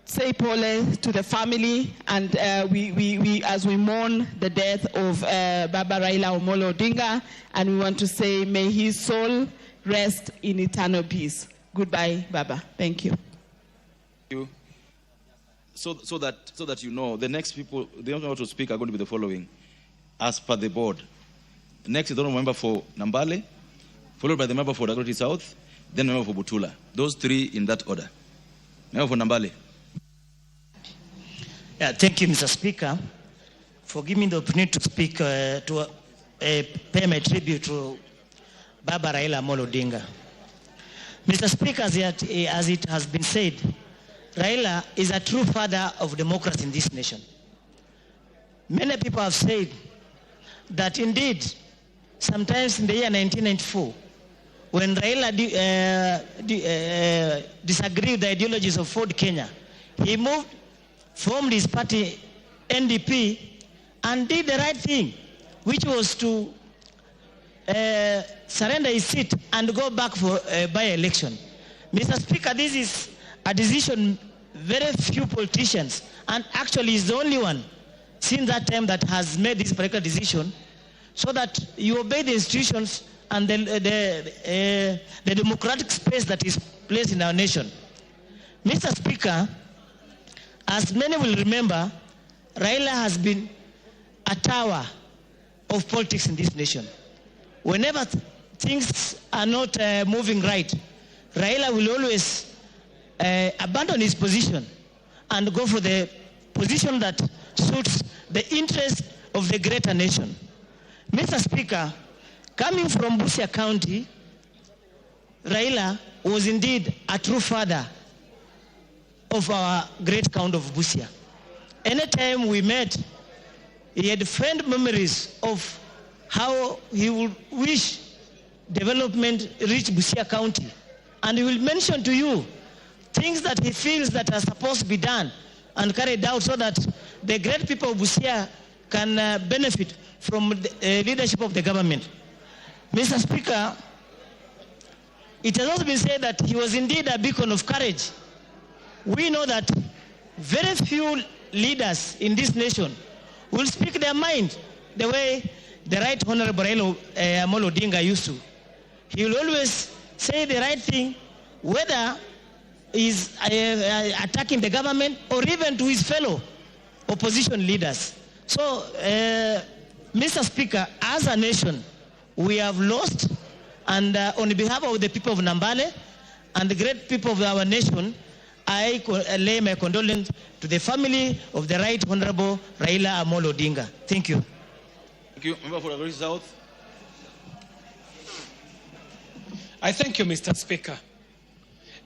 M: say pole to the family, and we as we mourn the death of Baba Raila Odinga, and we want to say may his soul rest in eternal peace. Goodbye, Baba. Thank you.
I: Thank you. So that you know, the next people, the only one to speak are going to be the following, as per the board. Next is the member for Nambale, followed by the member for Dagoretti South, then the member for Butula. Those three in that order. Member for Nambale.
K: Yeah, thank you, Mr. Speaker, for giving me the opportunity to speak to pay my tribute to Baba Raila Odinga. Mr. Speaker, as it has been said, Raila is a true father of democracy in this nation. Many people have said that indeed, sometimes in the year 1994, when Raila disagreed with the ideologies of Ford Kenya, he formed his party, NDP, and did the right thing, which was to surrender his seat and go back for a by-election. Mr. Speaker, this is a decision very few politicians, and actually is the only one since that time that has made this particular decision, so that you obey the institutions and the democratic space that is placed in our nation. Mr. Speaker, as many will remember, Raila has been a tower of politics in this nation. Whenever things are not moving right, Raila will always abandon his position and go for the position that suits the interest of the greater nation. Mr. Speaker, coming from Busia County, Raila was indeed a true father of our great county of Busia. Anytime we met, he had fond memories of how he would wish development reach Busia County. And he will mention to you things that he feels that are supposed to be done and carried out so that the great people of Busia can benefit from the leadership of the government. Mr. Speaker, it has also been said that he was indeed a beacon of courage. We know that very few leaders in this nation will speak their mind the way
C: the Right Honorable Raila Odinga used to. He will always say the right thing, whether he's attacking the government or even to his fellow opposition leaders. So, Mr. Speaker, as a nation, we have lost, and on behalf of the people of Nambale and the great people of our nation, I lay my condolences to the family of the Right Honorable Raila Odinga. Thank you.
I: Thank you. Member for Agri South.
T: I thank you, Mr. Speaker.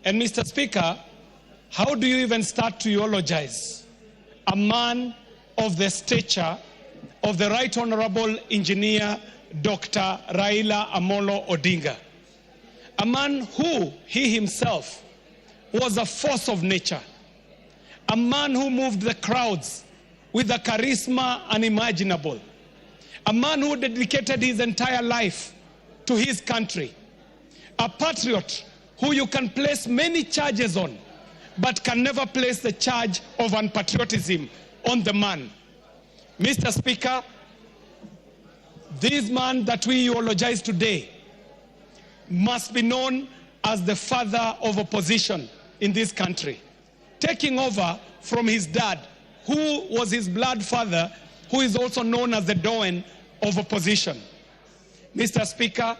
T: And Mr. Speaker, how do you even start to eulogize a man of the stature of the Right Honorable Engineer Dr. Raila Odinga? A man who, he himself, was a force of nature. A man who moved the crowds with a charisma unimaginable. A man who dedicated his entire life to his country. A patriot who you can place many charges on, but can never place the charge of unpatriotism on the man. Mr. Speaker, this man that we eulogize today must be known as the father of opposition in this country, taking over from his dad, who was his blood father, who is also known as the Doyen of opposition. Mr. Speaker,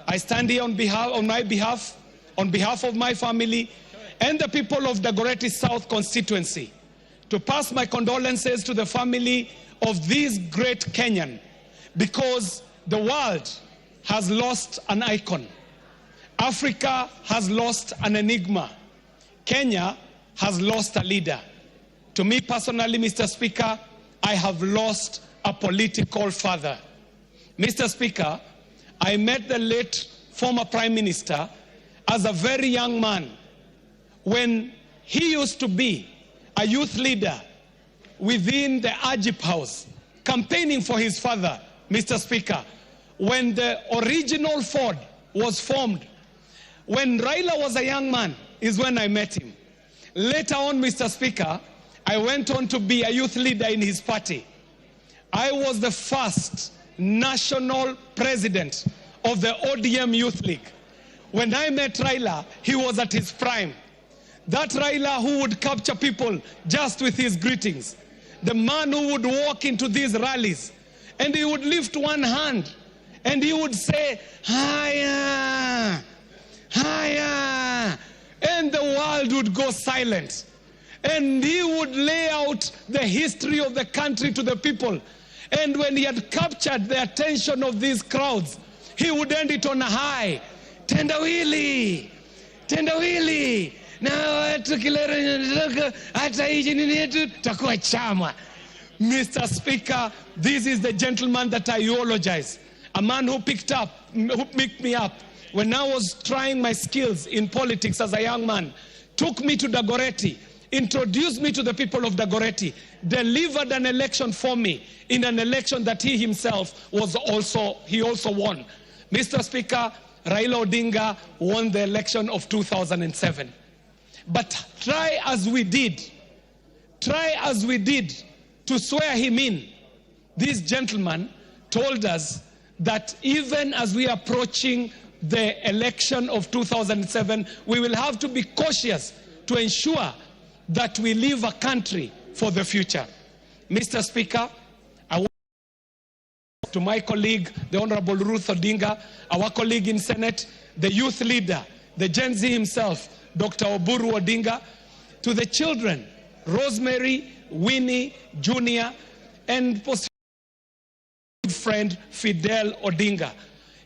T: I stand here on behalf of my family and the people of the Dagoretti South constituency to pass my condolences to the family of this great Kenyan, because the world has lost an icon. Africa has lost an enigma. Kenya has lost a leader. To me personally, Mr. Speaker, I have lost a political father. Mr. Speaker, I met the late former Prime Minister as a very young man when he used to be a youth leader within the Ajip House, campaigning for his father, Mr. Speaker, when the original Ford was formed. When Raila was a young man is when I met him. Later on, Mr. Speaker, I went on to be a youth leader in his party. I was the first national president of the ODM Youth League. When I met Raila, he was at his prime. That Raila who would capture people just with his greetings. The man who would walk into these rallies and he would lift one hand and he would say, "Haya, haya," and the world would go silent. And he would lay out the history of the country to the people. And when he had captured the attention of these crowds, he would end it on a high. Tendawili, tendawili. Mr. Speaker, this is the gentleman that I eulogize. A man who picked me up when I was trying my skills in politics as a young man, took me to Dagoretti, introduced me to the people of Dagoretti, delivered an election for me in an election that he himself also won. Mr. Speaker, Raila Odinga won the election of 2007. But try as we did to swear him in, this gentleman told us that even as we are approaching the election of 2007, we will have to be cautious to ensure that we leave a country for the future. Mr. Speaker, I want to my colleague, the Honorable Ruth Odinga, our colleague in Senate, the youth leader, the Gen Z himself, Dr. Oburu Odinga, to the children, Rosemary, Winnie, Junior, and friend Fidel Odinga.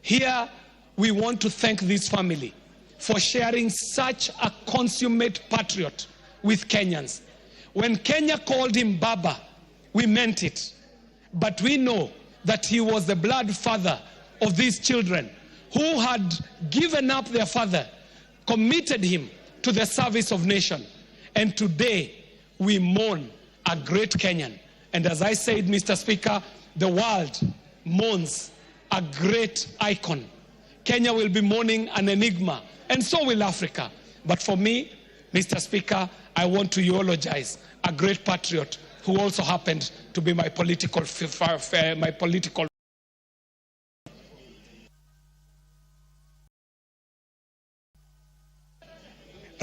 T: Here, we want to thank this family for sharing such a consummate patriot with Kenyans. When Kenya called him Baba, we meant it. But we know that he was the blood father of these children who had given up their father, committed him to the service of nation. And today, we mourn a great Kenyan. And as I said, Mr. Speaker, the world mourns a great icon. Kenya will be mourning an enigma, and so will Africa. But for me, Mr. Speaker, I want to eulogize a great patriot who also happened to be my political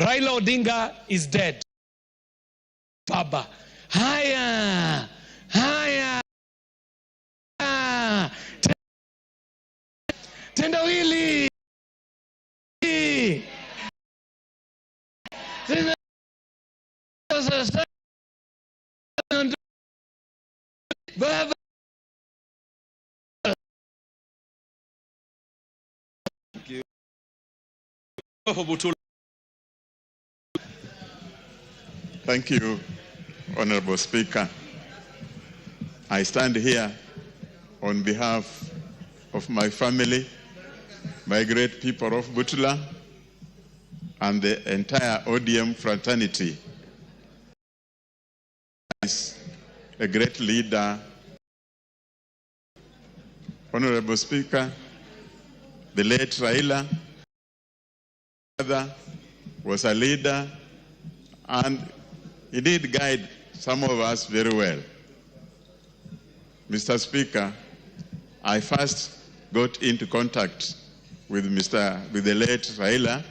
T: Raila Odinga is dead. Baba. Haya. Haya. Tendawili. Baba.
F: Thank you, Honorable Speaker. I stand here on behalf of my family, my great people of Butula, and the entire ODM fraternity. Is a great leader. Honorable Speaker, the late Raila was a leader, and he did guide some of us very well. Mr. Speaker, I first got into contact with the late Raila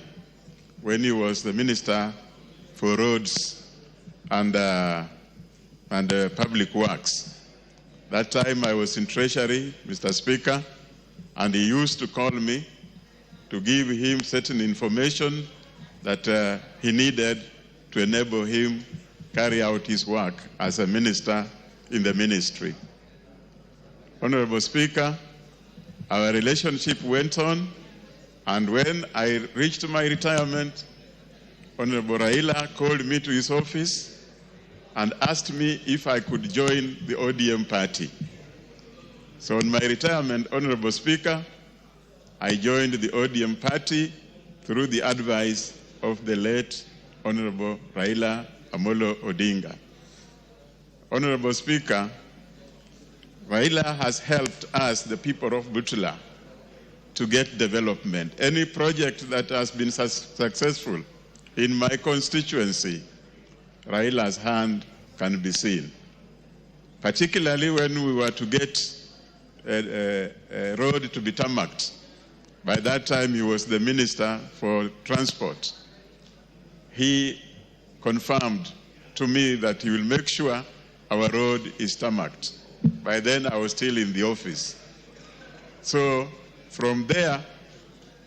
F: when he was the Minister for Roads and Public Works. That time I was in Treasury, Mr. Speaker, and he used to call me to give him certain information that he needed to enable him carry out his work as a minister in the ministry. Honorable Speaker, our relationship went on, and when I reached my retirement, Honorable Raila called me to his office and asked me if I could join the ODM party. So on my retirement, Honorable Speaker, I joined the ODM party through the advice of the late Honorable Raila Odinga. Honorable Speaker, Raila has helped us, the people of Butula, to get development. Any project that has been successful in my constituency, Raila's hand can be seen. Particularly when we were to get a road to be tarmacked. By that time, he was the Minister for Transport. He confirmed to me that he will make sure our road is tarmacked. By then, I was still in the office. So from there,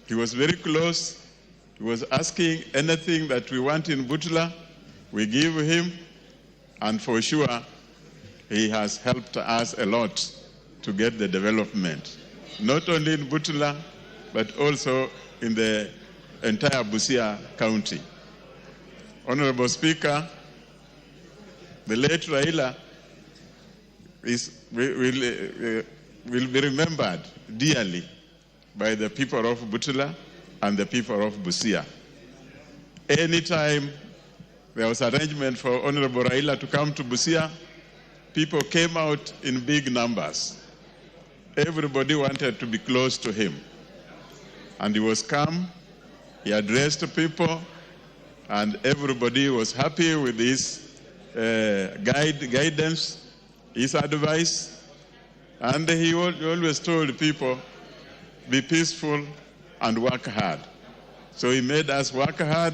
F: he was very close. He was asking anything that we want in Butula, we give him, and for sure, he has helped us a lot to get the development, not only in Butula, but also in the entire Busia County. Honorable Speaker, the late Raila will be remembered dearly by the people of Butula and the people of Busia. Anytime there was arrangement for Honorable Raila to come to Busia, people came out in big numbers. Everybody wanted to be close to him. And he was calm, he addressed people, and everybody was happy with his guidance, his advice. And he always told people, be peaceful and work hard. So he made us work hard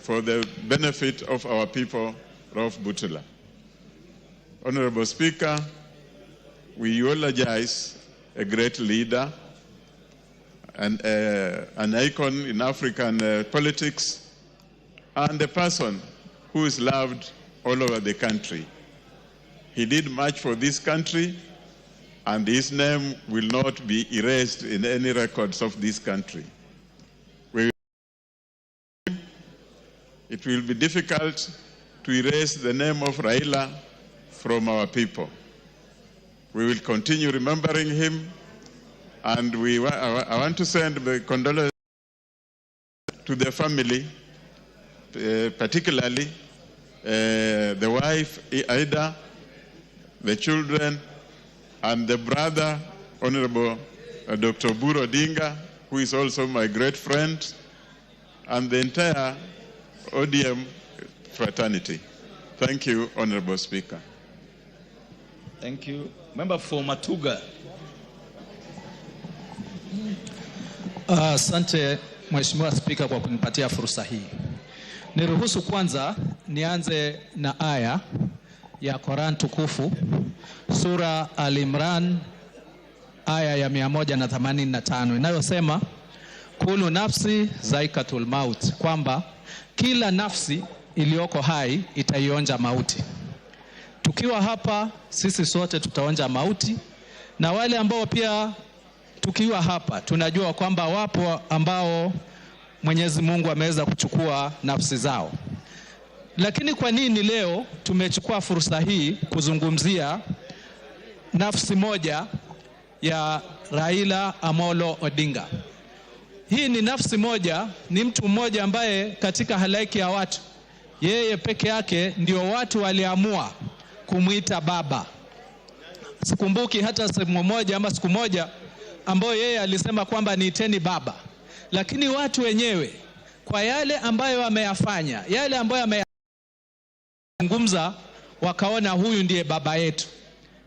F: for the benefit of our people of Butula. Honorable Speaker, we eulogize a great leader and an icon in African politics, and a person who is loved all over the country. He did much for this country, and his name will not be erased in any records of this country. It will be difficult to erase the name of Raila from our people. We will continue remembering him, and I want to send my condolences to the family, particularly the wife, Ida, the children, and the brother, Honorable Dr. Buru Odinga, who is also my great friend, and the entire ODM fraternity. Thank you, Honorable Speaker.
I: Thank you. Member for Matuga.
U: Asante Mheshimiwa Spika kwa kunipatia fursa hii.
B: Niruhusu kwanza nianze na aya ya Quran tukufu, sura Al-Imran aya ya 185 inayosema kulu nafsi zaikatul maut, kwamba kila nafsi iliyoko hai itaionja mauti. Tukiwa hapa sisi sote tutaonja mauti, na wale ambao pia tukiwa hapa tunajua kwamba wapo ambao Mwenyezi Mungu ameweza kuchukua nafsi zao. Lakini kwa nini leo tumechukua fursa hii kuzungumzia nafsi moja ya Raila Amolo Odinga? Hii ni nafsi moja, ni mtu mmoja ambaye katika halaiki ya watu, yeye peke yake ndio watu waliamua kumuita baba. Sikumbuki hata sehemu moja ama siku moja ambayo yeye alisema kwamba niiteni baba. Lakini watu wenyewe kwa yale ambayo wameyafanya, yale ambayo ameyazungumza, wakaona huyu ndiye baba yetu.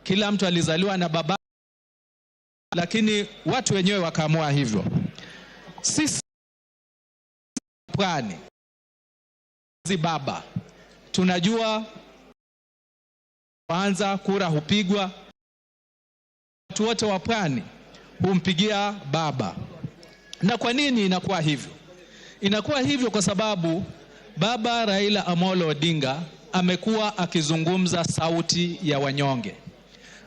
B: Kila mtu alizaliwa na baba, lakini watu wenyewe wakaamua hivyo. Sisi Pwani baba tunajua kwanza kura hupigwa, watu wote wa Pwani humpigia baba. Na kwa nini inakuwa hivyo? Inakuwa hivyo kwa sababu baba Raila Amolo Odinga amekuwa akizungumza sauti ya wanyonge.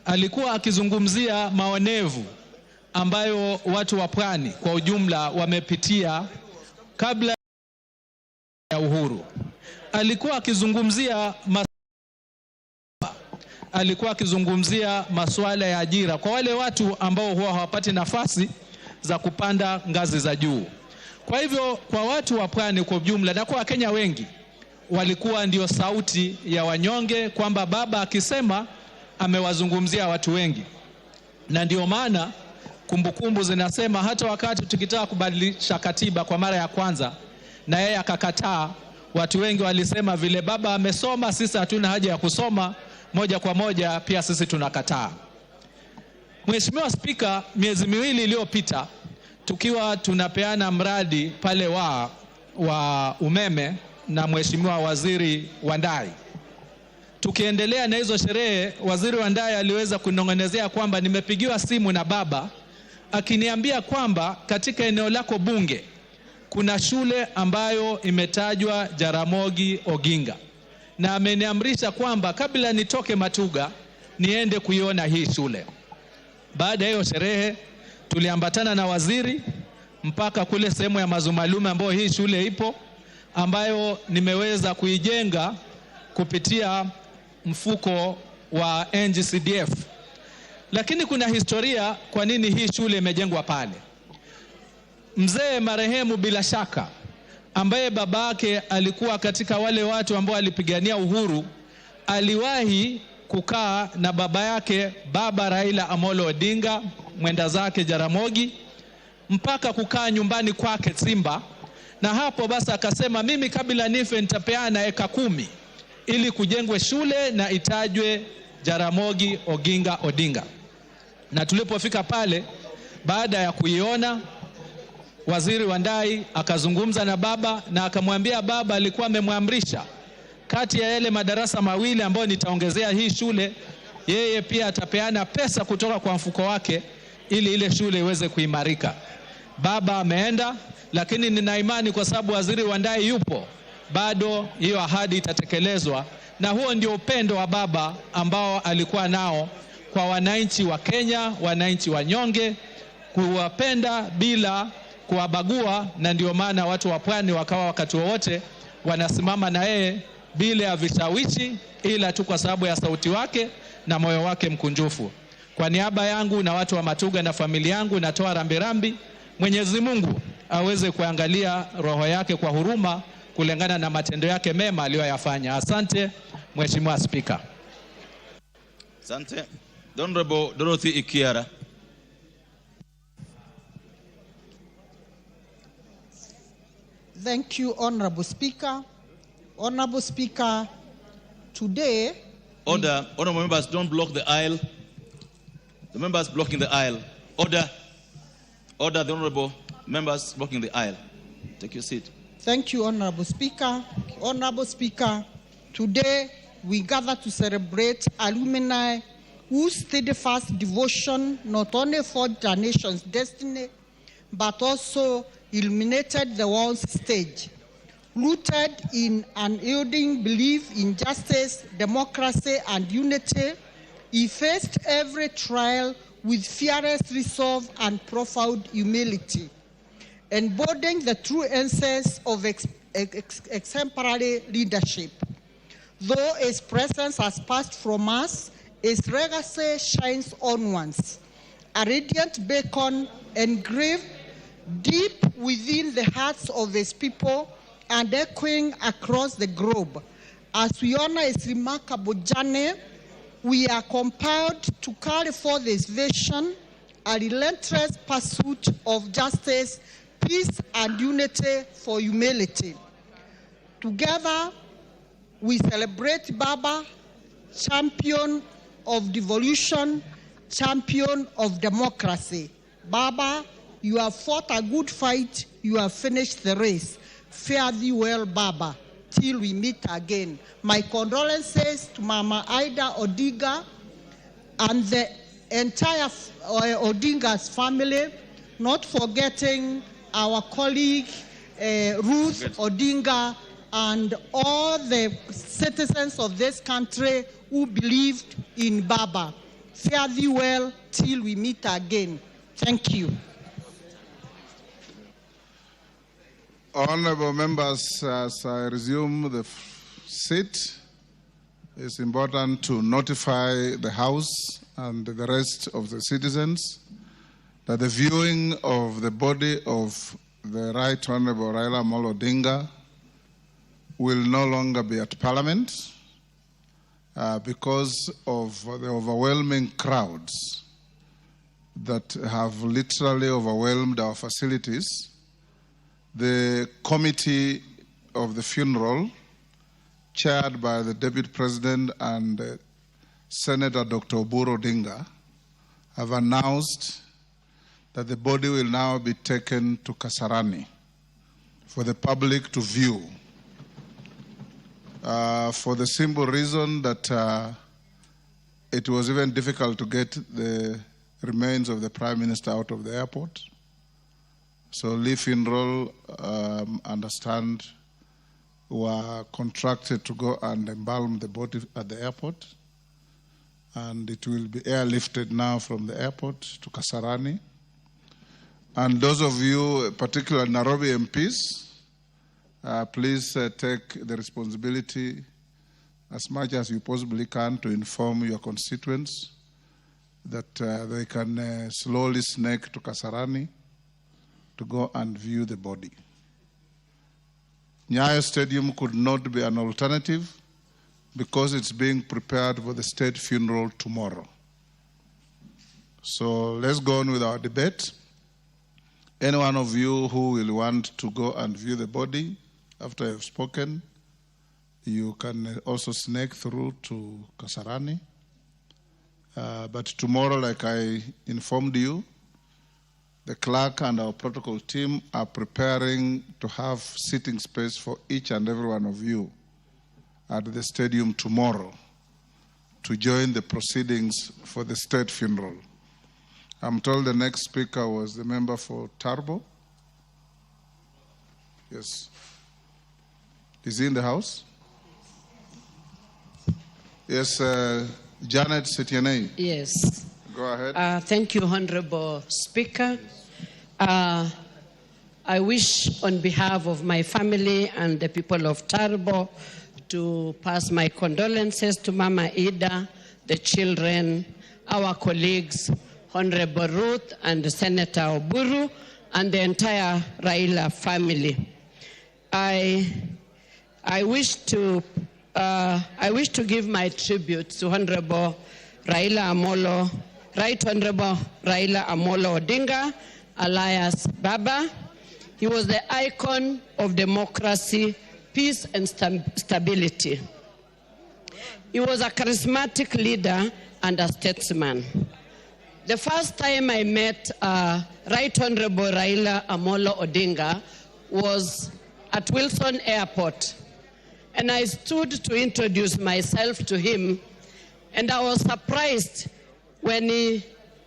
B: Alikuwa akizungumzia maonevu ambayo watu wa Pwani kwa ujumla wamepitia kabla ya uhuru. Alikuwa akizungumzia masuala ya ajira kwa wale watu ambao huwa hawapati nafasi za kupanda ngazi za juu. Kwa hivyo kwa watu wa Pwani kwa ujumla na kwa Wakenya wengi, walikuwa ndio sauti ya wanyonge, kwamba baba akisema amewazungumzia watu wengi. Na ndio maana kumbukumbu zinasema hata wakati tukitaka kubadilisha katiba kwa mara ya kwanza na yeye akakataa, watu wengi walisema vile baba amesoma, sisi hatuna haja ya kusoma, moja kwa moja pia sisi tunakataa. Mheshimiwa Spika, miezi miwili iliyopita tukiwa tunapeana mradi pale wa umeme na Mheshimiwa Waziri Wandai, tukiendelea na hizo sherehe, Waziri Wandai aliweza kunong'onezea kwamba nimepigiwa simu na baba akiniambia kwamba katika eneo lako bunge kuna shule ambayo imetajwa Jaramogi Oginga, na ameniamrisha kwamba kabla nitoke Matuga niende kuiona hii shule. Baada ya hiyo sherehe tuliambatana na waziri mpaka kule sehemu ya Mazumalume ambayo hii shule ipo, ambayo nimeweza kuijenga kupitia mfuko wa NGCDF. Lakini kuna historia kwa nini hii shule imejengwa pale. Mzee marehemu bila shaka, ambaye babake alikuwa katika wale watu ambao alipigania uhuru, aliwahi kukaa na baba yake baba Raila Amolo Odinga mwenda zake Jaramogi, mpaka kukaa nyumbani kwake Simba. Na hapo basi akasema mimi kabla nife nitapeana eka 10 ili kujengwe shule na itajwe Jaramogi Oginga Odinga. Na tulipofika pale, baada ya kuiona, Waziri Wandai akazungumza na baba na akamwambia baba alikuwa amemwamrisha kati ya yale madarasa mawili ambayo nitaongezea hii shule, yeye pia atapeana pesa kutoka kwa mfuko wake ili ile shule iweze kuimarika. Baba ameenda, lakini nina imani kwa sababu Waziri Wandai yupo, bado hiyo ahadi itatekelezwa. Na huo ndio upendo wa baba ambao alikuwa nao kwa wananchi wa Kenya, wananchi wanyonge, kuwapenda bila kuwabagua. Na ndio maana watu wa Pwani wakawa wakati wowote wanasimama na yeye bila ya vishawishi, ila tu kwa sababu ya sauti wake na moyo wake mkunjufu. Kwa niaba yangu na watu wa Matuga na familia yangu natoa rambirambi. Mwenyezi Mungu aweze kuangalia roho yake kwa huruma kulingana na matendo yake mema aliyoyafanya. Asante Mheshimiwa Spika.
I: Asante. Honorable Dorothy Ikiara.
U: Thank you, Honorable Speaker. Honorable Speaker, today...
I: Order. Honorable members, don't block the aisle. The members blocking the aisle. Order. Order, the honorable members blocking the aisle. Take your seat.
U: Thank you, Honorable Speaker. Honorable Speaker, today we gather to celebrate alumni whose steadfast devotion not only forged our nation's destiny, but also illuminated the world's stage. Rooted in an unyielding belief in justice, democracy, and unity, he faced every trial with fearless resolve and profound humility, embodying the true essence of exemplary leadership. Though his presence has passed from us, his legacy shines onwards, a radiant beacon engraved deep within the hearts of his people and echoing across the globe. As we honor his remarkable journey, we are compelled to carry forth his vision, a relentless pursuit of justice, peace, and unity for humanity. Together, we celebrate Baba, champion of devolution, champion of democracy. Baba, you have fought a good fight, you have finished the race. Fare thee well, Baba, till we meet again. My condolences to Mama Ida Odinga and the entire Odinga's family, not forgetting our colleague Ruth Odinga and all the citizens of this country who believed in Baba. Fare thee well till we meet again. Thank you.
E: Honorable members, as I resume the seat, it's important to notify the House and the rest of the citizens that the viewing of the body of the Right Honorable Raila Odinga will no longer be at Parliament because of the overwhelming crowds that have literally overwhelmed our facilities. The committee of the funeral, chaired by the Deputy President and Senator Dr. Oburu Odinga, have announced that the body will now be taken to Kasarani for the public to view, for the simple reason that it was even difficult to get the remains of the Prime Minister out of the airport. So Lee Funeral, understand, were contracted to go and embalm the body at the airport. And it will be airlifted now from the airport to Kasarani. And those of you, particularly Nairobi MPs, please take the responsibility as much as you possibly can to inform your constituents that they can slowly snake to Kasarani to go and view the body. Nyayo Stadium could not be an alternative because it's being prepared for the state funeral tomorrow. So let's go on with our debate. Any one of you who will want to go and view the body after I've spoken, you can also snake through to Kasarani. But tomorrow, like I informed you, the clerk and our protocol team are preparing to have sitting space for each and every one of you at the stadium tomorrow to join the proceedings for the state funeral. I'm told the next speaker was the member for Tarbo. Yes. Is he in the house? Yes, Janet Setienei.
A: Yes.
E: Go ahead.
A: Thank you, Honorable Speaker. I wish on behalf of my family and the people of Tarbo to pass my condolences to Mama Ida, the children, our colleagues, Honorable Ruth and Senator Oburu, and the entire Raila family. I wish to give my tribute to Honorable Right Honorable Raila Amolo Odinga, alias Baba. He was the icon of democracy, peace, and stability. He was a charismatic leader and a statesman. The first time I met Right Honorable Raila Amolo Odinga was at Wilson Airport, and I stood to introduce myself to him, and I was surprised when he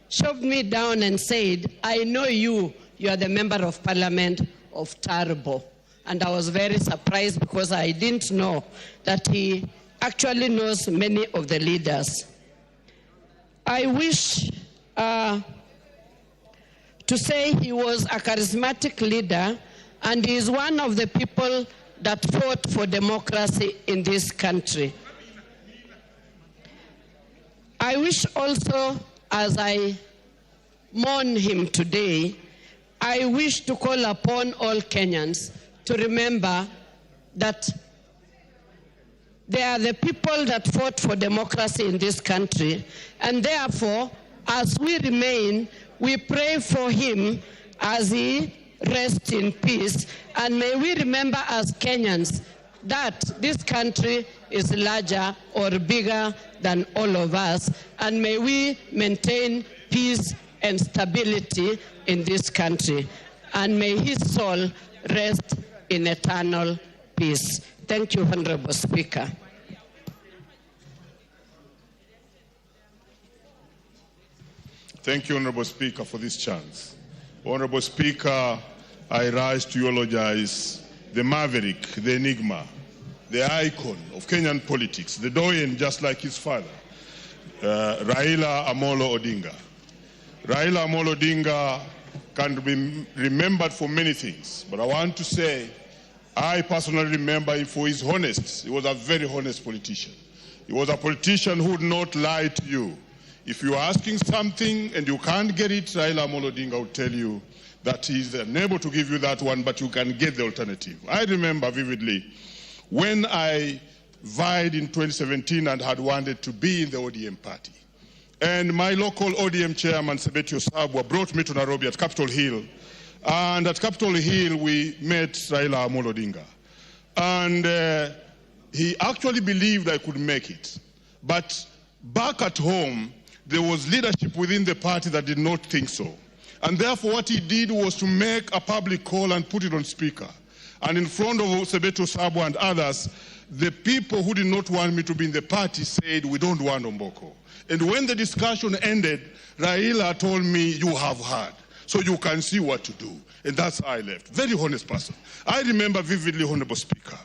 A: shoved me down and said, "I know you are the member of parliament of Turbo." And I was very surprised because I didn't know that he actually knows many of the leaders. I wish to say he was a charismatic leader, and he is one of the people that fought for democracy in this country. I wish also, as I mourn him today, I wish to call upon all Kenyans to remember that they are the people that fought for democracy in this country, and therefore, as we remain, we pray for him as he rests in peace, and may we remember as Kenyans that this country is larger or bigger than all of us, and may we maintain peace and stability in this country, and may his soul rest in eternal peace. Thank you, Honorable Speaker.
D: Thank you, Honorable Speaker, for this chance. Honorable Speaker, I rise to eulogize the maverick, the enigma, the icon of Kenyan politics, the doyen just like his father, Raila Amolo Odinga. Raila Amolo Odinga can be remembered for many things, but I want to say I personally remember him for his honesty. He was a very honest politician. He was a politician who would not lie to you. If you are asking something and you can't get it, Raila Amolo Odinga will tell you that he's unable to give you that one, but you can get the alternative. I remember vividly when I vied in 2017 and had wanted to be in the ODM party. And my local ODM chairman, Sebetio Sabwa, brought me to Nairobi at Capitol Hill. And at Capitol Hill, we met Raila Amolo Odinga. And he actually believed I could make it. But back at home, there was leadership within the party that did not think so. And therefore, what he did was to make a public call and put it on speaker. And in front of Sebeto Sabo and others, the people who did not want me to be in the party said, "We don't want Omboko." And when the discussion ended, Raila told me, "You have heard, so you can see what to do." And that's how I left. Very honest person. I remember vividly, Honorable Speaker,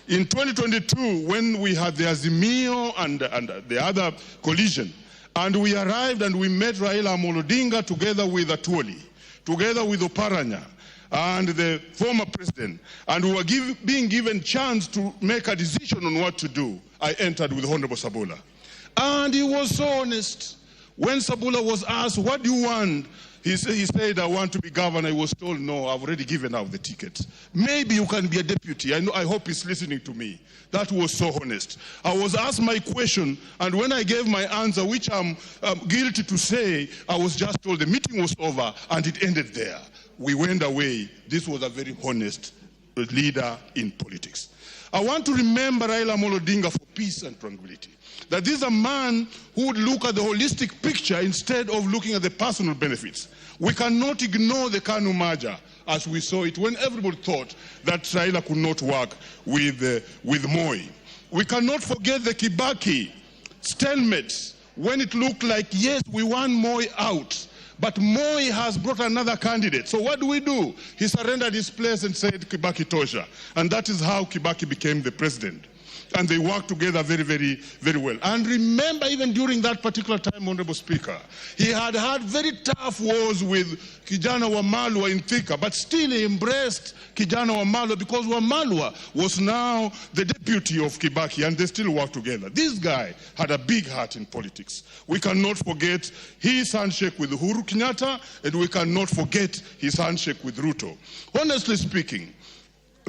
D: in 2022, when we had the Azimio and the other collision, and we arrived and we met Raila Amolo Odinga together with Atuoli, together with Oparanya, and the former president, and we were being given chance to make a decision on what to do. I entered with Honorable Sabula. And he was so honest. When Sabula was asked, "What do you want?" He said, "I want to be governor." He was told, "No, I've already given out the ticket. Maybe you can be a deputy." I hope he's listening to me. That was so honest. I was asked my question, and when I gave my answer, which I'm guilty to say, I was just told the meeting was over, and it ended there. We went away. This was a very honest leader in politics. I want to remember Raila Amolo Odinga for peace and tranquility. That this is a man who would look at the holistic picture instead of looking at the personal benefits. We cannot ignore the KANU merger as we saw it when everybody thought that Raila could not work with Moi. We cannot forget the Kibaki stalemate when it looked like, yes, we want Moi out, but Moi has brought another candidate. So what do? He surrendered his place and said, "Kibaki tosha." And that is how Kibaki became the president. And they worked together very, very, very well. And remember, even during that particular time, Honorable Speaker, he had had very tough wars with Kijana Wamalwa in Thika, but still he embraced Kijana Wamalwa because Wamalwa was now the deputy of Kibaki, and they still worked together. This guy had a big heart in politics. We cannot forget his handshake with Uhuru Kenyatta, and we cannot forget his handshake with Ruto. Honestly speaking,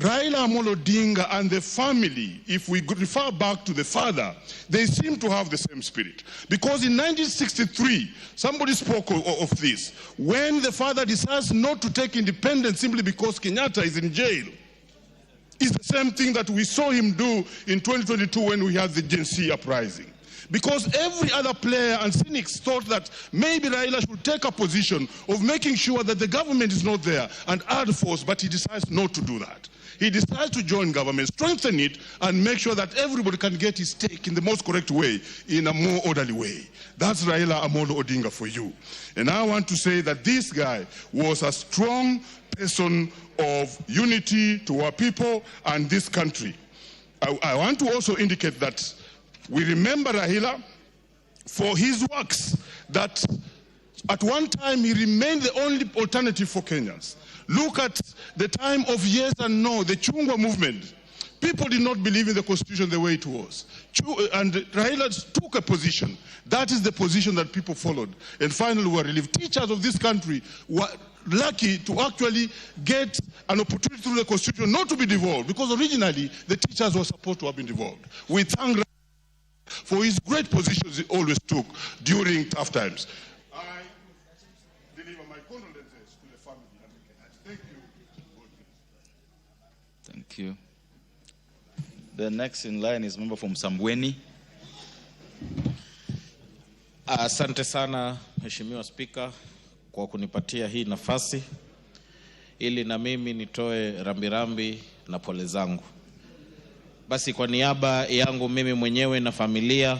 D: Raila Amolo Odinga and the family, if we refer back to the father, they seem to have the same spirit. Because in 1963, somebody spoke of this, when the father decides not to take independence simply because Kenyatta is in jail, it's the same thing that we saw him do in 2022 when we had the Gen Z uprising.
L: because every other player and cynics thought that maybe Raila should take a position of making sure that the government is not there and add force, but he decides not to do that. He decides to join government, strengthen it, and make sure that everybody can get his stake in the most correct way, in a more orderly way. That's Raila Amolo Odinga for you. And I want to say that this guy was a strong person of unity to our people and this country. I want to also indicate that we remember Raila for his works, that at one time he remained the only alternative for Kenyans. Look at the time of yes and no, the Chungwa movement. People did not believe in the constitution the way it was. And Raila took a position. That is the position that people followed. And finally were relieved. Teachers of this country were lucky to actually get an opportunity through the constitution not to be devolved, because originally the teachers were supposed to have been devolved. We thank Raila for his great positions he always took during tough times. I deliver my condolences to the family. Thank you.
I: Thank you. The next in line is member from Sambweni.
V: Asante sana Mheshimiwa Spika kwa kunipatia hii nafasi ili na mimi nitoe rambirambi na pole zangu. Basi kwa niaba yangu mimi mwenyewe na familia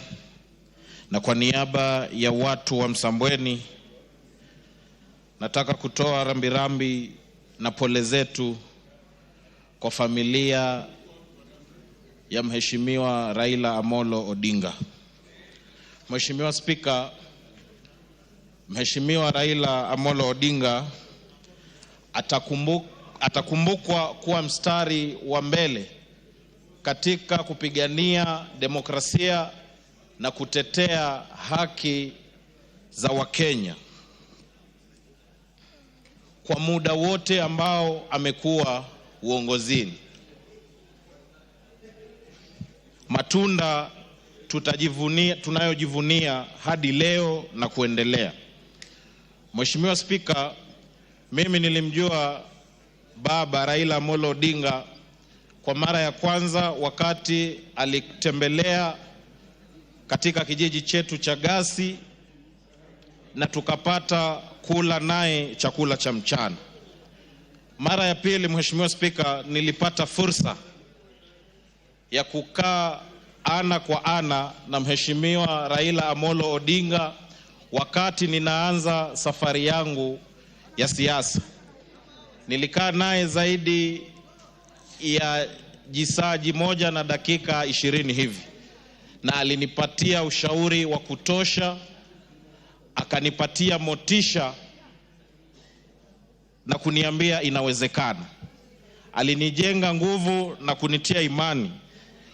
V: na kwa niaba ya watu wa Msambweni nataka kutoa rambirambi na pole zetu kwa familia ya Mheshimiwa Raila Amolo Odinga. Mheshimiwa Spika, Mheshimiwa Raila Amolo Odinga atakumbukwa kuwa mstari wa mbele katika kupigania demokrasia na kutetea haki za Wakenya kwa muda wote ambao amekuwa uongozini. Matunda tunayojivunia hadi leo na kuendelea. Mheshimiwa Spika, mimi nilimjua baba Raila Amolo Odinga kwa mara ya kwanza wakati alitembelea katika kijiji chetu cha Gasi na tukapata kula naye chakula cha mchana. Mara ya pili, Mheshimiwa Spika, nilipata fursa ya kukaa ana kwa ana na Mheshimiwa Raila Amolo Odinga wakati ninaanza safari yangu ya siasa. Nilikaa naye zaidi ya jisaji moja na dakika 20 hivi, na alinipatia ushauri wa kutosha, akanipatia motisha na kuniambia inawezekana. Alinijenga nguvu na kunitia imani.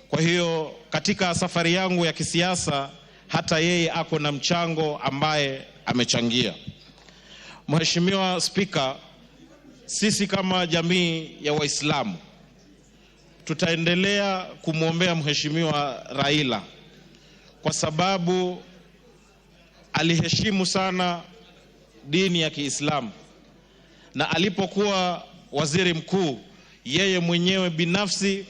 V: Kwa hiyo katika safari yangu ya kisiasa hata yeye ako na mchango ambaye amechangia. Mheshimiwa Spika, sisi kama jamii ya Waislamu tutaendelea kumwombea Mheshimiwa Raila kwa sababu aliheshimu sana dini ya Kiislamu, na alipokuwa waziri mkuu yeye mwenyewe binafsi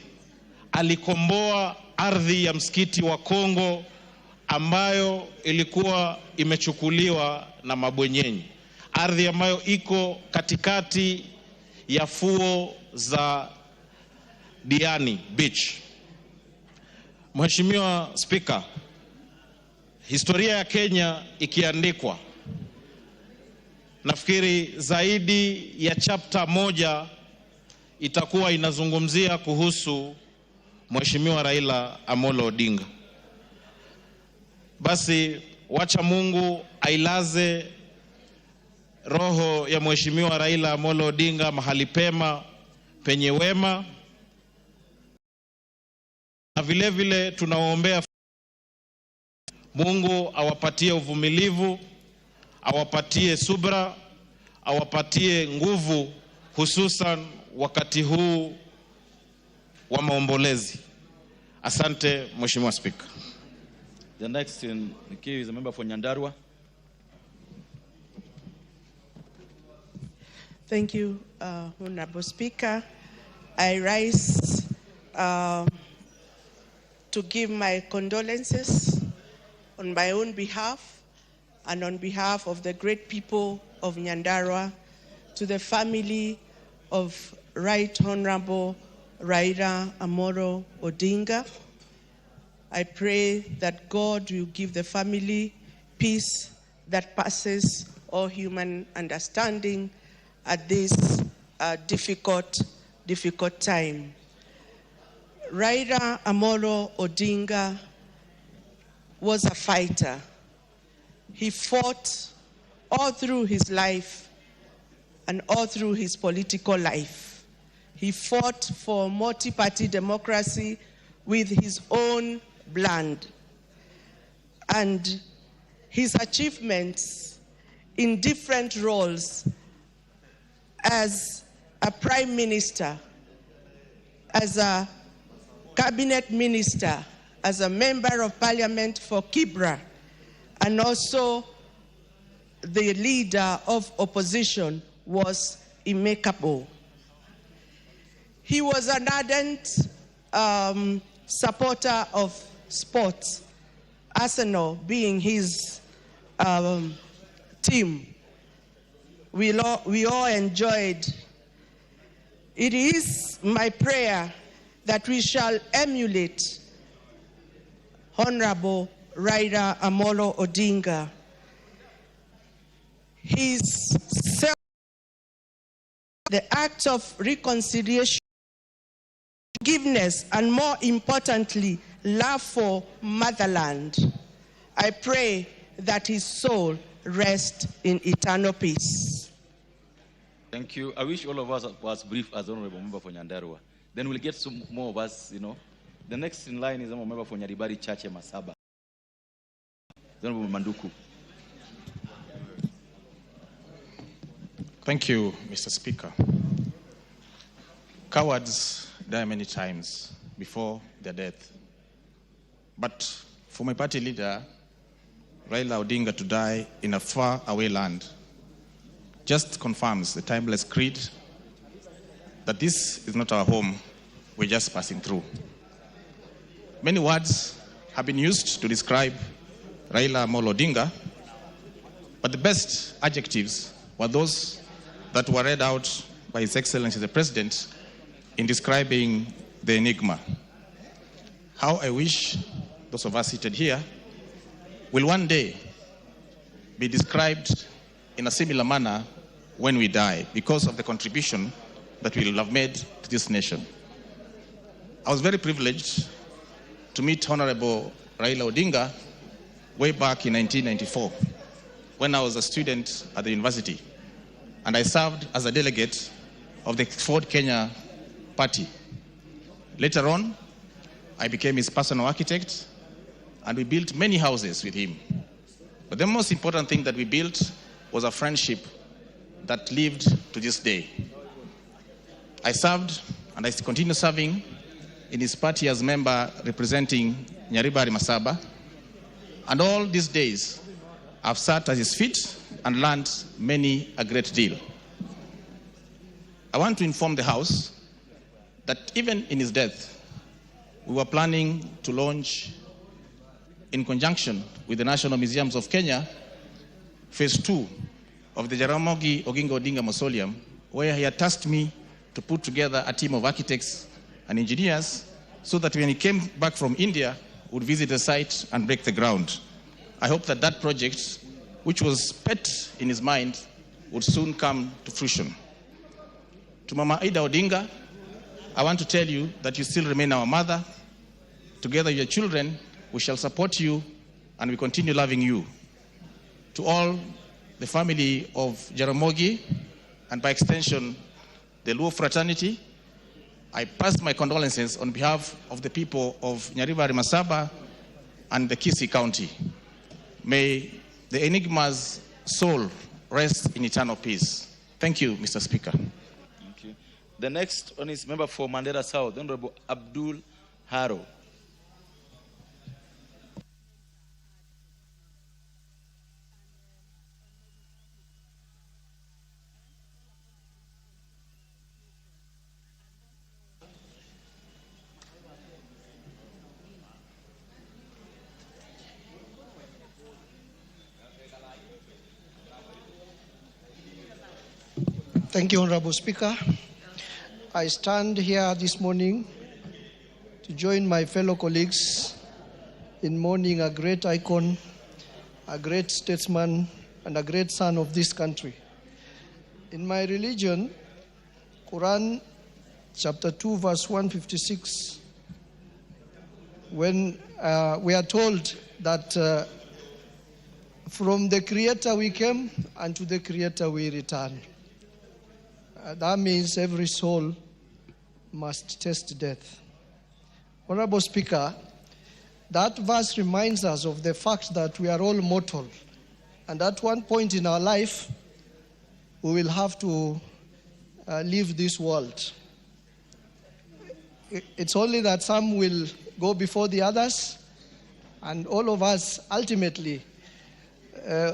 V: alikomboa ardhi ya msikiti wa Kongo ambayo ilikuwa imechukuliwa na mabwenyenyi, ardhi ambayo iko katikati ya fuo za Diani Beach. Mheshimiwa Spika, historia ya Kenya ikiandikwa, nafikiri zaidi ya chapter moja itakuwa inazungumzia kuhusu Mheshimiwa Raila Amolo Odinga. Basi wacha Mungu ailaze roho ya Mheshimiwa Raila Amolo Odinga mahali pema penye wema, na vile vile tunawaombea Mungu awapatie uvumilivu, awapatie subra, awapatie nguvu, hususan wakati huu wa maombolezi. Asante Mheshimiwa Speaker.
I: The next in the queue is a member for Nyandarua.
W: Thank you, Honorable Speaker. I rise to give my condolences on my own behalf and on behalf of the great people of Nyandarua, to the family of Right Honorable Raila Odinga. I pray that God will give the family peace that passes all human understanding at this difficult time. Raila Odinga was a fighter. He fought all through his life and all through his political life. He fought for multi-party democracy with his own blood. And his achievements in different roles as a prime minister, as a cabinet minister, as a member of parliament for Kibra, and also the leader of opposition was impeccable. He was an ardent supporter of sports, Arsenal being his team. We all enjoyed. It is my prayer that we shall emulate Honorable Raila Odinga. The act of reconciliation, forgiveness, and more importantly, love for motherland. I pray that his soul rest in eternal peace.
I: Thank you. I wish all of us was brief as honorable member for Nyandarua. Then we'll get some more of us, The next in line is a member for Nyaribari Church Masaba. Honorable Manduku.
V: Thank you, Mr. Speaker. Cowards die many times before their death. But for my party leader, Raila Odinga, to die in a far-away land just confirms the timeless creed that this is not our home, we're just passing through. Many words have been used to describe Raila Odinga, but the best adjectives were those that were read out by His Excellency the President in describing the enigma. How I wish those of us seated here will one day be described in a similar manner when we die, because of the contribution that we will have made to this nation. I was very privileged to meet Honorable Raila Odinga way back in 1994 when I was a student at the university, and I served as a delegate of the Ford Kenya party. Later on, I became his personal architect, and we built many houses with him. But the most important thing that we built was a friendship that lived to this day. I served, and I continue serving, in his party as member representing Nyaribari Masaba. And all these days, I've sat at his feet and learned many a great deal. I want to inform the House that even in his death, we were planning to launch, in conjunction with the National Museums of Kenya, phase 2 of the Jaramogi Oginga Odinga Mausoleum, where he had tasked me to put together a team of architects and engineers so that when he came back from India, would visit the site and break the ground. I hope that that project, which was pet in his mind, would soon come to fruition. To Mama Ida Odinga, I want to tell you that you still remain our mother. Together with your children, we shall support you and we continue loving you. To all the family of Jaramogi, and by extension, the Luo fraternity, I pass my condolences on behalf of the people of Nyaribari Masaba and the Kisii County. May the enigma's soul rest in eternal peace. Thank you, Mr. Speaker.
I: Thank you. The next one is member for Mandera South, Honorable Abdul Haro.
J: Thank you, Honorable Speaker. I stand here this morning to join my fellow colleagues in mourning a great icon, a great statesman, and a great son of this country. In my religion, Quran chapter 2, verse 156, when we are told that from the Creator we came, and to the Creator we return. That means every soul must taste death. Honorable Speaker, that verse reminds us of the fact that we are all mortal, and at one point in our life, we will have to leave this world. It's only that some will go before the others, and all of us ultimately,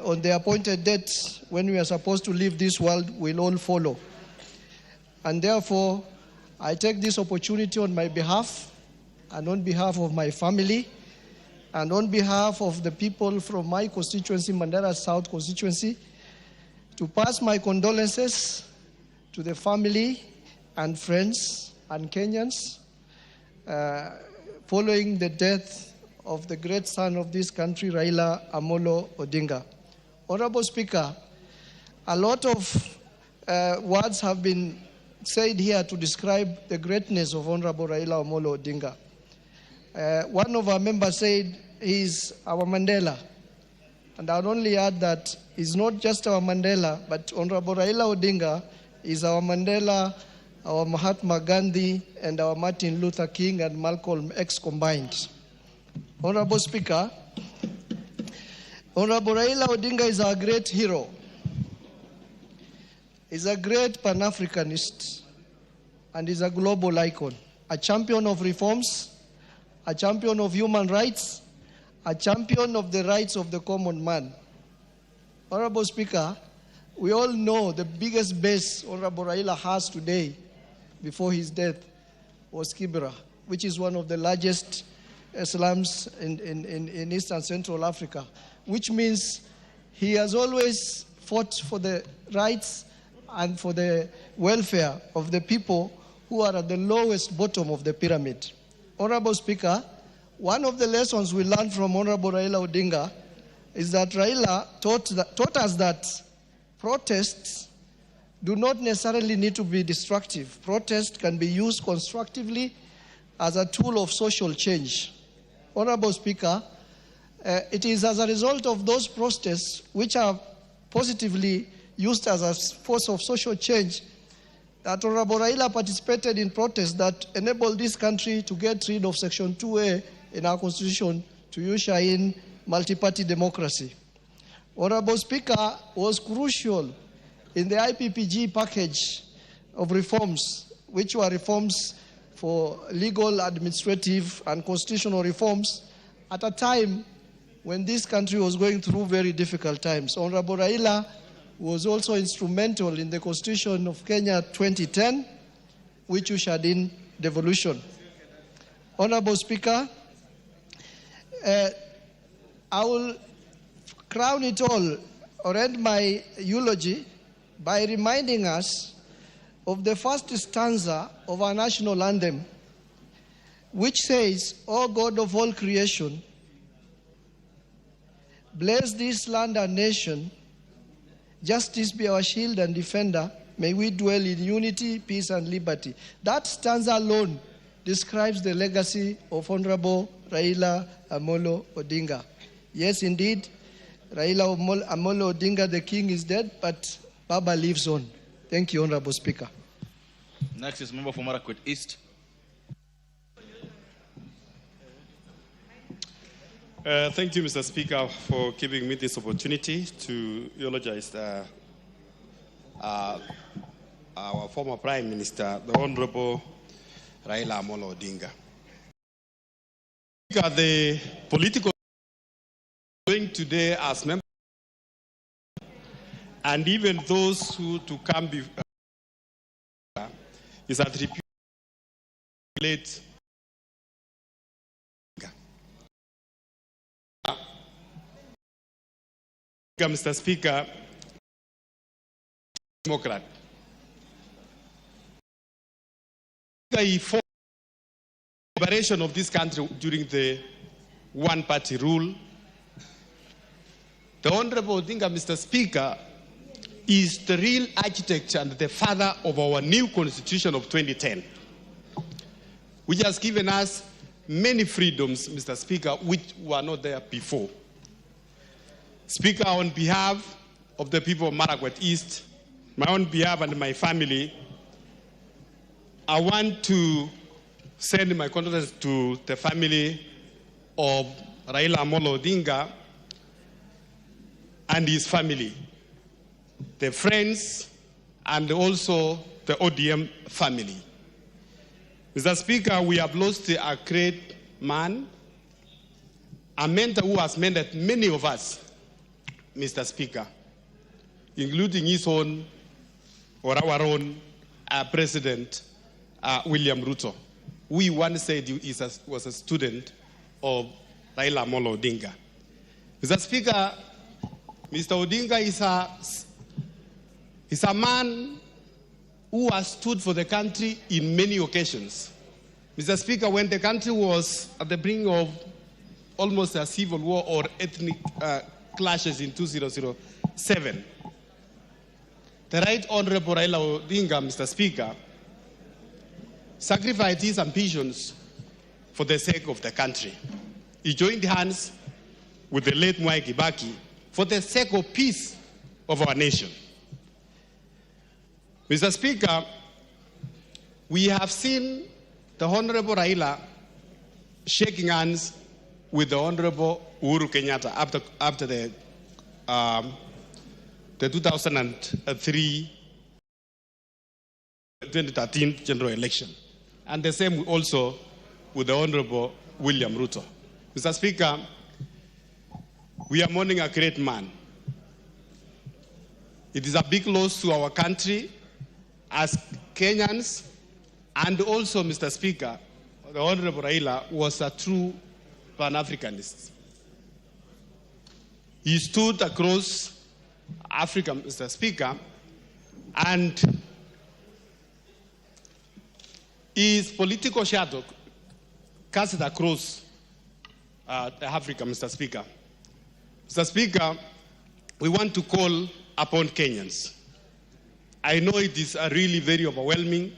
J: on the appointed date when we are supposed to leave this world, will all follow. And therefore, I take this opportunity on my behalf and on behalf of my family and on behalf of the people from my constituency, Mandera South constituency, to pass my condolences to the family and friends and Kenyans following the death of the great son of this country, Raila Amolo Odinga. Honorable Speaker, a lot of words have been said here to describe the greatness of Honorable Raila Amolo Odinga. One of our members said he's our Mandela. And I'll only add that he's not just our Mandela, but Honorable Raila Odinga is our Mandela, our Mahatma Gandhi, and our Martin Luther King and Malcolm X combined. Honorable Speaker, Honorable Raila Odinga is our great hero. He's a great Pan-Africanist, and he's a global icon, a champion of reforms, a champion of human rights, a champion of the rights of the common man. Honorable Speaker, we all know the biggest base Honorable Raila has today before his death was Kibera, which is one of the largest slums in East and Central Africa, which means he has always fought for the rights and for the welfare of the people who are at the lowest bottom of the pyramid. Honorable Speaker, one of the lessons we learned from Honorable Raila Odinga is that Raila taught us that protests do not necessarily need to be destructive. Protest can be used constructively as a tool of social change. Honorable Speaker, it is as a result of those protests which are positively used as a force of social change that Honorable Raila participated in protests that enabled this country to get rid of Section 2A in our Constitution to usher in multi-party democracy. Honorable Speaker was crucial in the IPPG package of reforms, which were reforms for legal, administrative, and constitutional reforms at a time when this country was going through very difficult times. Honorable Raila was also instrumental in the Constitution of Kenya 2010, which ushered in devolution. Honorable Speaker, I will crown it all or end my eulogy by reminding us of the first stanza of our national anthem, which says, "O God of all creation, bless this land and nation, justice be our shield and defender, may we dwell in unity, peace, and liberty." That stanza alone describes the legacy of Honorable Raila Amolo Odinga. Yes, indeed, Raila Amolo Odinga, the king, is dead, but Baba lives on. Thank you, Honorable Speaker.
I: Next is member for Marakwet East.
O: Thank you, Mr. Speaker, for giving me this opportunity to eulogize our former Prime Minister, the Honorable Raila Amolo Odinga. The political going today as members, and even those who to come before, is attributed late. Mr. Speaker, Democrat, Speaker, he fought the liberation of this country during the one-party rule. The Honorable Odinga, Mr. Speaker, is the real architect and the father of our new constitution of 2010, which has given us many freedoms, Mr. Speaker, which were not there before. Speaker, on behalf of the people of Marakwet East, my own behalf and my family, I want to send my condolences to the family of Raila Odinga and his family, the friends, and also the ODM family. Mr. Speaker, we have lost a great man, a mentor who has mentored many of us, Mr. Speaker, including his own or our own President, William Ruto. We once said he was a student of Raila Odinga. Mr. Speaker, Mr. Odinga is a man who has stood for the country in many occasions. Mr. Speaker, when the country was at the brink of almost a civil war or ethnic clashes in 2007, the Right Honorable Raila Odinga, Mr. Speaker, sacrificed his ambitions for the sake of the country. He joined hands with the late Mwai Kibaki for the sake of peace of our nation. Mr. Speaker, we have seen the Honorable Raila shaking hands with the Honorable Uhuru Kenyatta after the 2013 general election. And the same also with the Honorable William Ruto. Mr. Speaker, we are mourning a great man. It is a big loss to our country as Kenyans, and also, Mr. Speaker, the Honorable Raila was a true Pan-Africanist. He stood across Africa, Mr. Speaker, and his political shadow cast across Africa, Mr. Speaker. Mr. Speaker, we want to call upon Kenyans. I know it is really very overwhelming.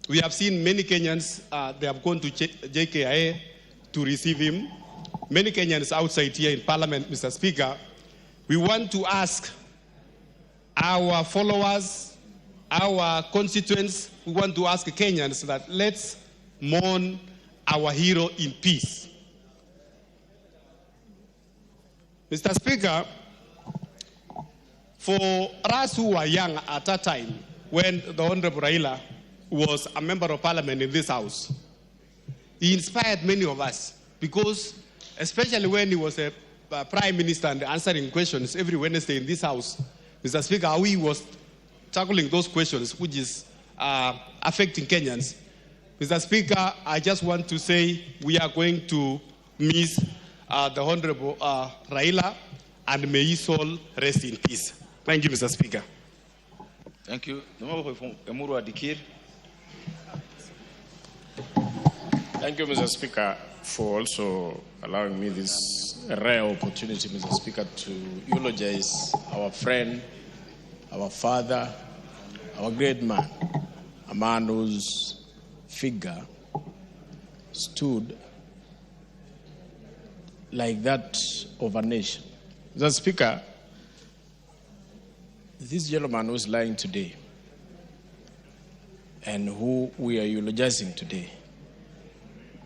O: We have seen many Kenyans, they have gone to JKIA to receive him. Many Kenyans outside here in Parliament, Mr. Speaker. We want to ask our followers, our constituents, we want to ask Kenyans that let's mourn our hero in peace. Mr. Speaker, for us who were young at that time, when the Honorable Raila was a member of Parliament in this House, he inspired many of us because, especially when he was a Prime Minister and answering questions every Wednesday in this House, Mr. Speaker, how he was tackling those questions, which is affecting Kenyans. Mr. Speaker, I just want to say we are going to miss the Honorable Raila, and may his soul rest in peace. Thank you, Mr. Speaker.
I: Thank you. Thank
P: you, Mr. Speaker, for also allowing me this rare opportunity, Mr. Speaker, to eulogize our friend, our father, our great man, a man whose figure stood like that of a nation. Mr. Speaker, this gentleman who is lying today and who we are eulogizing today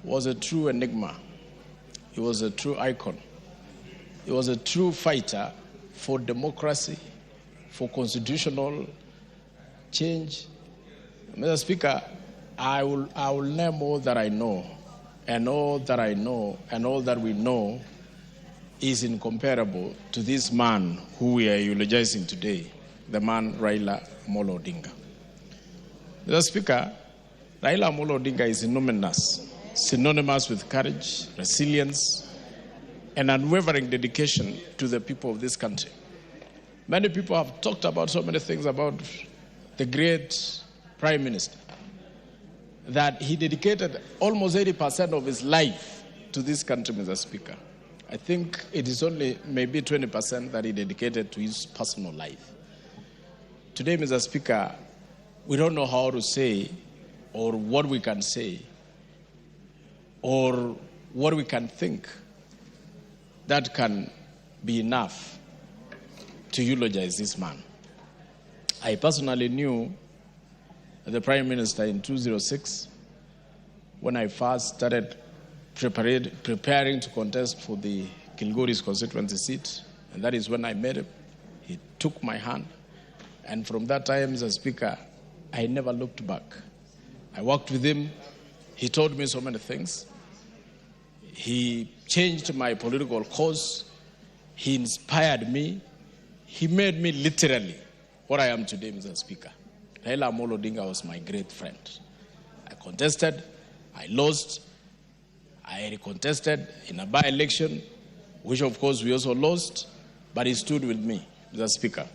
P: was a true enigma. He was a true icon. He was a true fighter for democracy, for constitutional change. Mr. Speaker, I will name all that I know, and all that I know, and all that we know is incomparable to this man who we are eulogizing today, the man Raila Odinga. Mr. Speaker, Raila Odinga is synonymous with courage, resilience, and unwavering dedication to the people of this country. Many people have talked about so many things about the great Prime Minister. that he dedicated almost 80% of his life to this country, Mr. Speaker. I think it is only maybe 20% that he dedicated to his personal life. Today, Mr. Speaker, we don't know how to say or what we can say or what we can think that can be enough to eulogize this man. I personally knew the Prime Minister in 2006 when I first started preparing to contest for the Kilgoris constituency seat, and that is when I met him. He took my hand, and from that time, Mr. Speaker, I never looked back. I worked with him. He taught me so many things. He changed my political course. He inspired me. He made me literally what I am today, Mr. Speaker. Raila Odinga was my great friend. I contested, I lost, I recontested in a by-election, which of course we also lost, but he stood with me, Mr. Speaker.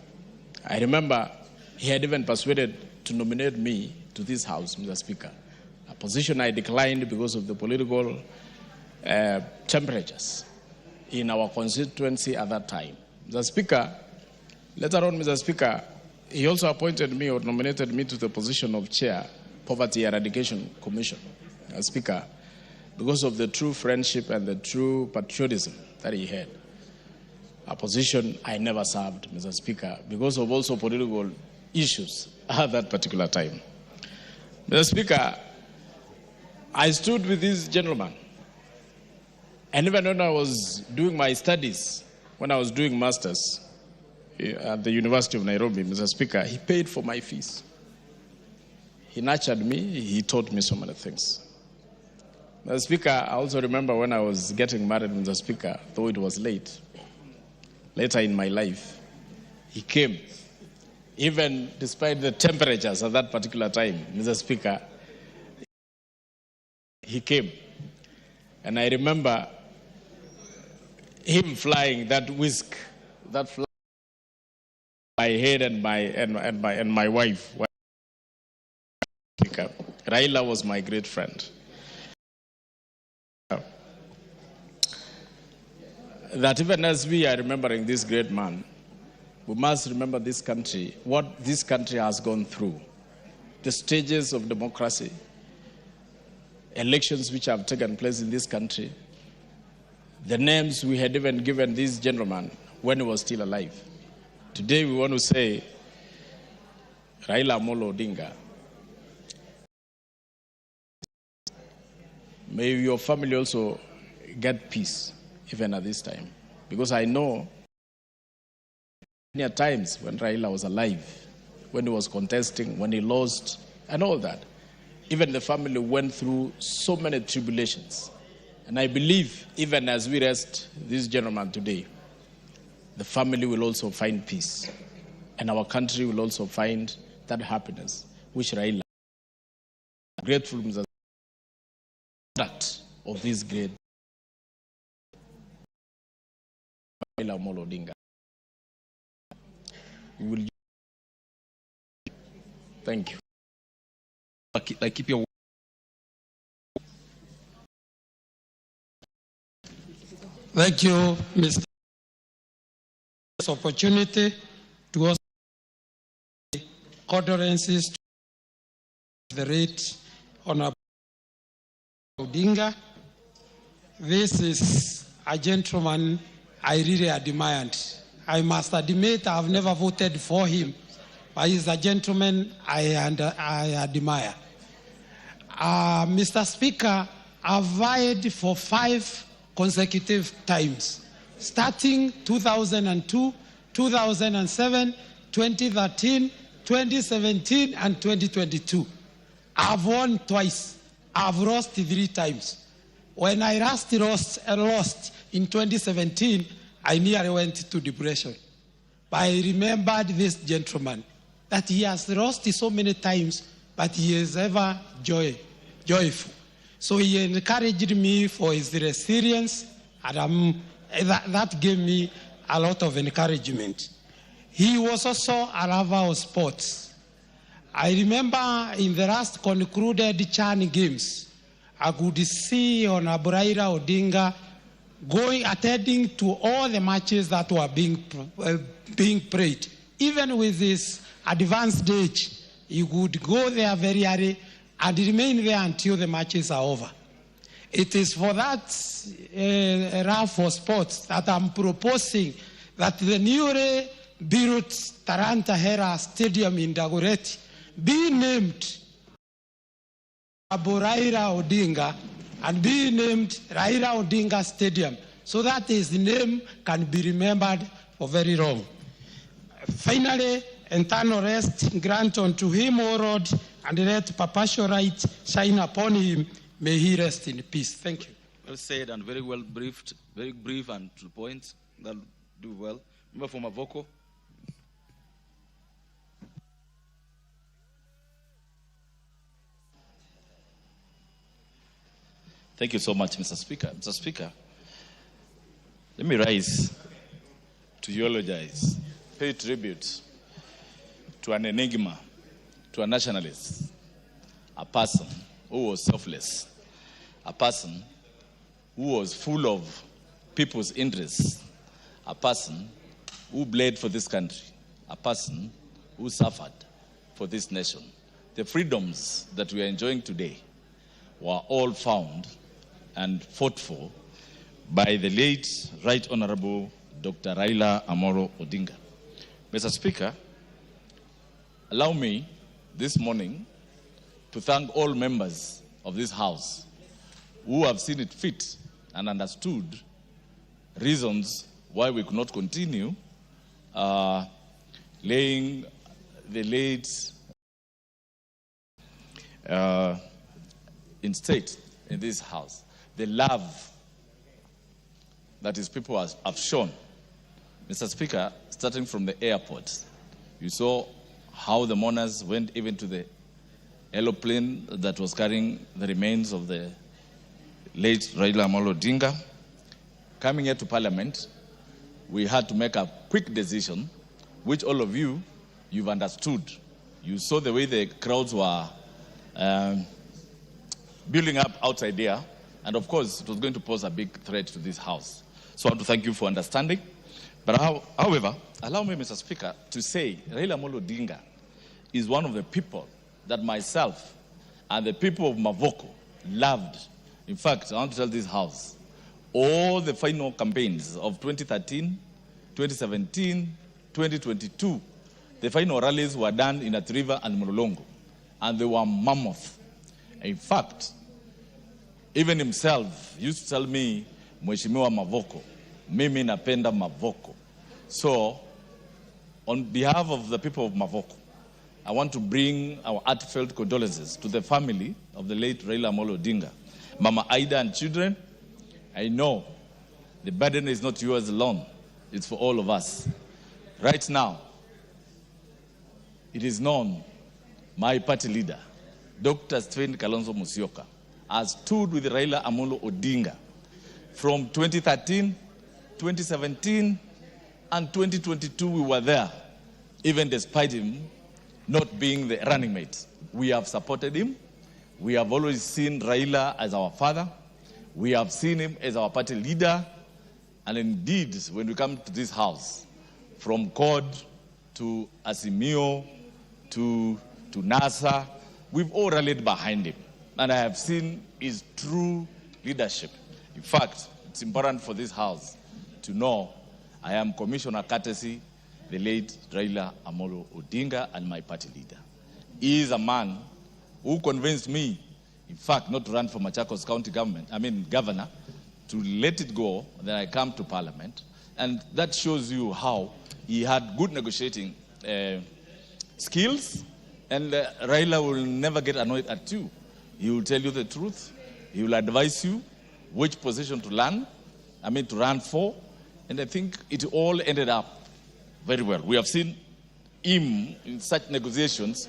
P: I remember he had even persuaded to nominate me to this House, Mr. Speaker, a position I declined because of the political temperatures in our constituency at that time. Mr. Speaker, later on, Mr. Speaker, he also appointed me or nominated me to the position of Chair, Poverty Eradication Commission, Mr. Speaker, because of the true friendship and the true patriotism that he had. A position I never served, Mr. Speaker, because of also political issues at that particular time. Mr. Speaker, I stood with this gentleman. And even when I was doing my studies, when I was doing masters at the University of Nairobi, Mr. Speaker, he paid for my fees. He nurtured me. He taught me so many things. Mr. Speaker, I also remember when I was getting married, Mr. Speaker, though it was late, later in my life, he came. Even despite the temperatures at that particular time, Mr. Speaker, he came. And I remember him flying that whisk, that fly my head and my wife. Raila was my great friend. That even as we are remembering this great man, we must remember this country, what this country has gone through, the stages of democracy, elections which have taken place in this country, the names we had even given this gentleman when he was still alive. Today we want to say, Raila Odinga, may your family also get peace even at this time. Because I know many times when Raila was alive, when he was contesting, when he lost, and all that, even the family went through so many tribulations. And I believe, even as we rest this gentleman today, the family will also find peace. And our country will also find that happiness, which Raila, grateful product of this great Raila Odinga. We will. Thank you.
I: I keep your.
T: Thank you, Mr. This opportunity to also condolences to the late Honorable Odinga. This is a gentleman I really admired. I must admit I have never voted for him, but he's a gentleman I admire. Mr. Speaker, I've vied for 5 consecutive times, starting 2002, 2007, 2013, 2017, and 2022. I've won twice. I've lost 3 times. When I lost in 2017, I nearly went to depression. But I remembered this gentleman, that he has lost so many times, but he is ever joyful. So he encouraged me for his resilience, and that gave me a lot of encouragement. He was also a lover of sports. I remember in the last concluded Chan Games, I could see on Raila Odinga attending to all the matches that were being played. Even with his advanced age, he would go there very early and remain there until the matches are over. It is for that era for sports that I'm proposing that the newly built Taranta Hera Stadium in Dagoretti be named Raila Odinga and be named Raila Odinga Stadium, so that his name can be remembered for very long. Finally, eternal rest grant unto him, O Lord, and let perpetual light shine upon him. May he rest in peace. Thank you.
I: Well said and very well briefed, very brief and to the point. That'll do well. Member for Mavoko. Thank you so much, Mr. Speaker. Mr. Speaker, let me rise to eulogize, pay tribute to an enigma, to a nationalist, a person who was selfless, a person who was full of people's interests, a person who bled for this country, a person who suffered for this nation. The freedoms that we are enjoying today were all found and fought for by the late Right Honorable Dr. Raila Amolo Odinga. Mr. Speaker, allow me this morning to thank all members of this House who have seen it fit and understood reasons why we could not continue laying the late in state in this House. The love that his people have shown. Mr. Speaker, starting from the airport, you saw how the mourners went even to the aeroplane that was carrying the remains of the late Raila Amolo Odinga. Coming here to Parliament, we had to make a quick decision, which all of you've understood. You saw the way the crowds were building up outside there, and of course, it was going to pose a big threat to this House. So I want to thank you for understanding. But however, allow me, Mr. Speaker, to say Raila Amolo Odinga is one of the people that myself and the people of Mavoko loved. In fact, I want to tell this House, all the final campaigns of 2013, 2017, 2022, the final rallies were done in Athi River and Mlolongo, and they were mammoth. In fact, even himself used to tell me, Mheshimiwa Mavoko, mimi napenda Mavoko. So, on behalf of the people of Mavoko, I want to bring our heartfelt condolences to the family of the late Raila Amolo Odinga, Mama Ida and children. I know the burden is not yours alone, it's for all of us. Right now, it is known my party leader, Dr. Stephen Kalonzo Musyoka, has stood with Raila Amolo Odinga from 2013, 2017, and 2022. We were there, even despite him not being the running mate. We have supported him. We have always seen Raila as our father. We have seen him as our party leader. And indeed, when we come to this House, from CORD to Asimio to NASA, we've all rallied behind him. And I have seen his true leadership. In fact, it's important for this House to know I am Commissioner courtesy the late Raila Amolo Odinga and my party leader. He is a man who convinced me, in fact, not to run for Machakos County governor, to let it go, then I come to Parliament. And that shows you how he had good negotiating skills, and Raila will never get annoyed at you. He will tell you the truth. He will advise you which position to run for. And I think it all ended up very well. We have seen him in such negotiations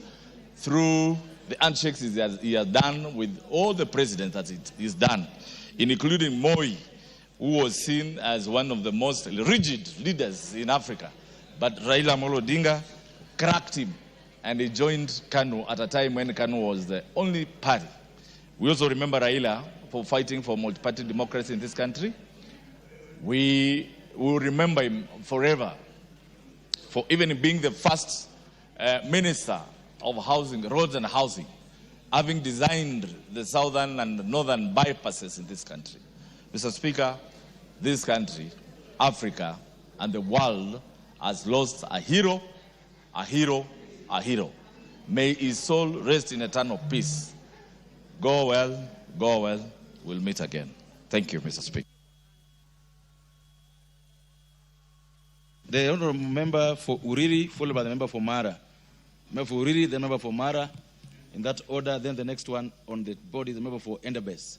I: through the handshakes he has done with all the presidents that he's done, including Moi, who was seen as one of the most rigid leaders in Africa. But Raila Amolo Odinga cracked him and he joined KANU at a time when KANU was the only party. We also remember Raila for fighting for multi-party democracy in this country. We will remember him forever for even being the first minister of housing, roads and housing, having designed the southern and northern bypasses in this country. Mr. Speaker, this country, Africa, and the world has lost a hero, a hero, a hero. May his soul rest in eternal peace. Go well, go well. We'll meet again. Thank you, Mr. Speaker.
N: The honorable member for Uriri, followed by the member for Mara. Member for Uriri, the member for Mara. In that order, then the next one on the board is the member for Endabes.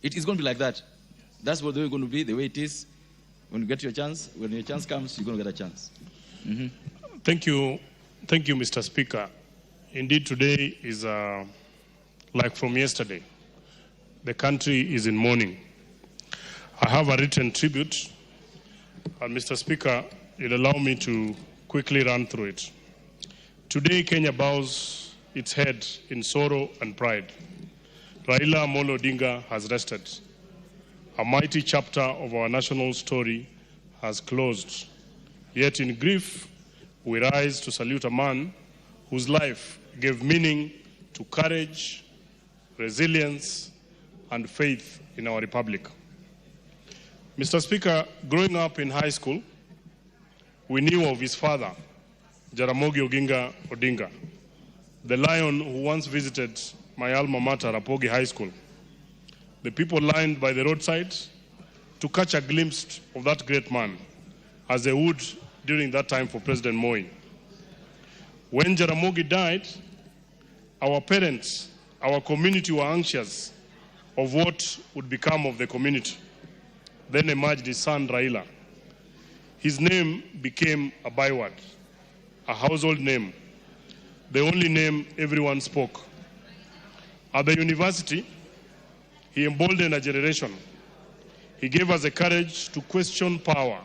N: It is going to be like that. That's what the way it's going to be, the way it is. When you get your chance, when your chance comes, you're going to get a chance. Mm-hmm.
Q: Thank you, Mr. Speaker. Indeed, today is like from yesterday. The country is in mourning. I have a written tribute, and Mr. Speaker, you'll allow me to quickly run through it. Today, Kenya bows its head in sorrow and pride. Raila Odinga has rested. A mighty chapter of our national story has closed. Yet in grief, we rise to salute a man whose life gave meaning to courage, resilience, and faith in our republic. Mr. Speaker, growing up in high school, we knew of his father, Jaramogi Oginga Odinga, the lion who once visited my alma mater, Rapogi High School. The people lined by the roadside to catch a glimpse of that great man, as they would during that time for President Moi. When Jaramogi died, our parents, our community were anxious of what would become of the community. Then emerged his son, Raila. His name became a byword, a household name, the only name everyone spoke. At the university, he emboldened a generation. He gave us the courage to question power.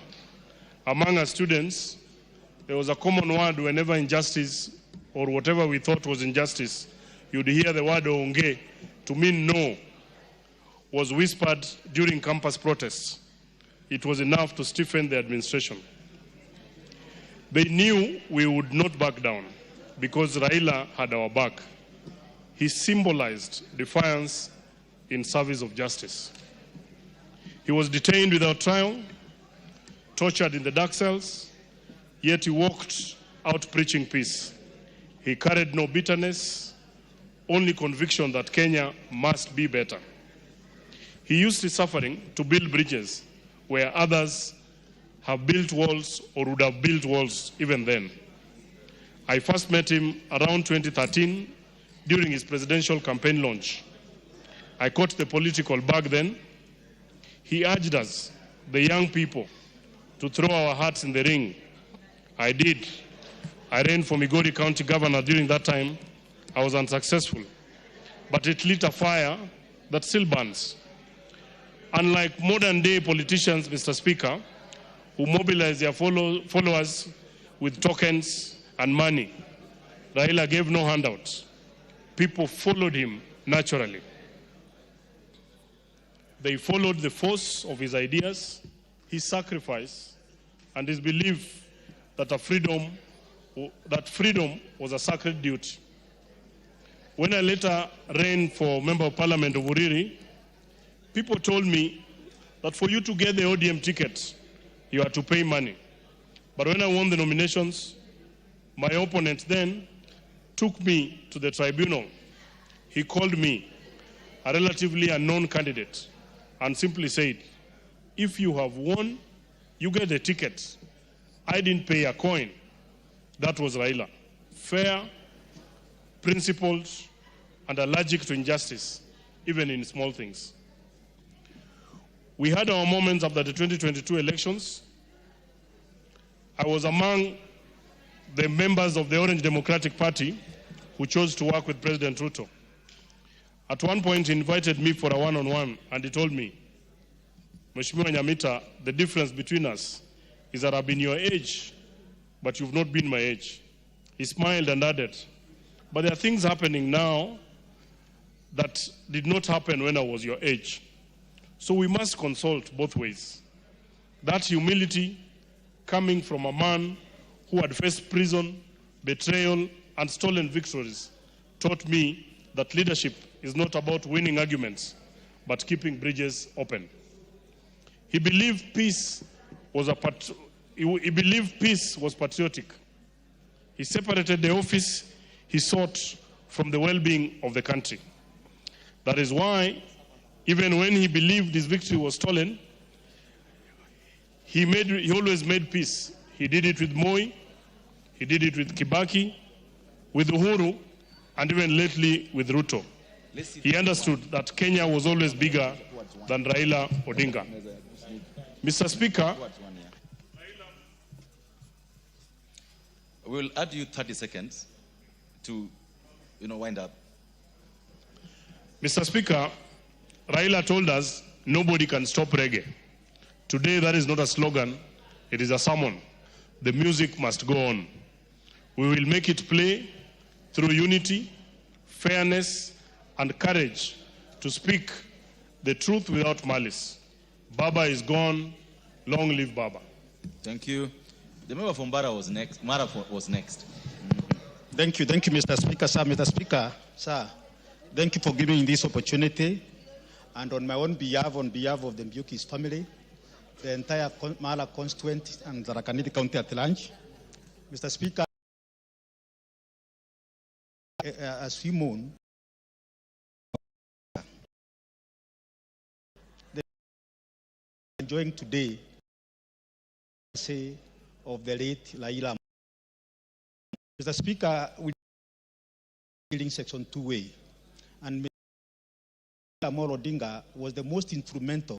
Q: Among our students, there was a common word whenever injustice or whatever we thought was injustice, you'd hear the word onge to mean no, was whispered during campus protests. It was enough to stiffen the administration. They knew we would not back down because Raila had our back. He symbolized defiance in service of justice. He was detained without trial, tortured in the dark cells, yet he walked out preaching peace. He carried no bitterness, only conviction that Kenya must be better. He used his suffering to build bridges where others have built walls or would have built walls even then. I first met him around 2013 during his presidential campaign launch. I caught the political bug then. He urged us, the young people, to throw our hearts in the ring. I did. I ran for Migori County Governor during that time. I was unsuccessful. But it lit a fire that still burns. Unlike modern day politicians, Mr. Speaker, who mobilize their followers with tokens and money, Raila gave no handouts. People followed him naturally. They followed the force of his ideas, his sacrifice, and his belief that freedom was a sacred duty. When I later ran for Member of Parliament of Uriri, people told me that for you to get the ODM ticket, you had to pay money. But when I won the nominations, my opponent then took me to the tribunal. He called me a relatively unknown candidate and simply said, if you have won, you get the ticket. I didn't pay a coin. That was Raila. Fair, principled, and allergic to injustice, even in small things. We had our moments after the 2022 elections. I was among the members of the Orange Democratic Party who chose to work with President Ruto. At one point, he invited me for a one-on-one, and he told me, Mheshimiwa Nyamita, the difference between us is that I've been your age, but you've not been my age. He smiled and added, But there are things happening now that did not happen when I was your age. So we must consult both ways. That humility coming from a man who had faced prison, betrayal, and stolen victories taught me that leadership is not about winning arguments, but keeping bridges open. He believed peace was patriotic. He separated the office he sought from the well-being of the country. That is why, even when he believed his victory was stolen, he always made peace. He did it with Moi, he did it with Kibaki, with Uhuru, and even lately with Ruto. He understood that Kenya was always bigger than Raila Odinga. Mr. Speaker,
N: we'll add you 30 seconds to, wind up.
Q: Mr. Speaker, Raila told us nobody can stop reggae. Today, that is not a slogan, it is a sermon. The music must go on. We will make it play through unity, fairness, and courage to speak the truth without malice. Baba is gone. Long live Baba.
N: Thank you. The member from Mara was next.
G: Thank you, Mr. Speaker. Sir, Mr. Speaker, sir, thank you for giving me this opportunity. And on my own behalf, on behalf of the Mbuki's family, the entire Mara constituent and Tharaka County at large, Mr. Speaker, as we mourn, enjoying today of the late Raila. Mr. Speaker, we are Section 2A, and Raila Odinga was the most instrumental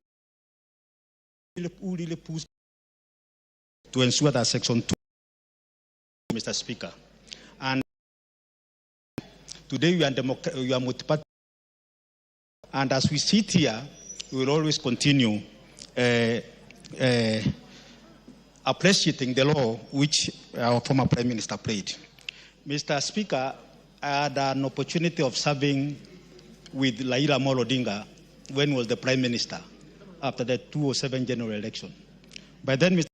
G: who really pushed to ensure that Section 2, Mr. Speaker. And today we are multi-party, and as we sit here, we will always continue appreciating the law which our former Prime Minister played. Mr. Speaker, I had an opportunity of serving with Raila Odinga when he was the Prime Minister after the 2007 general election. By then, Mr.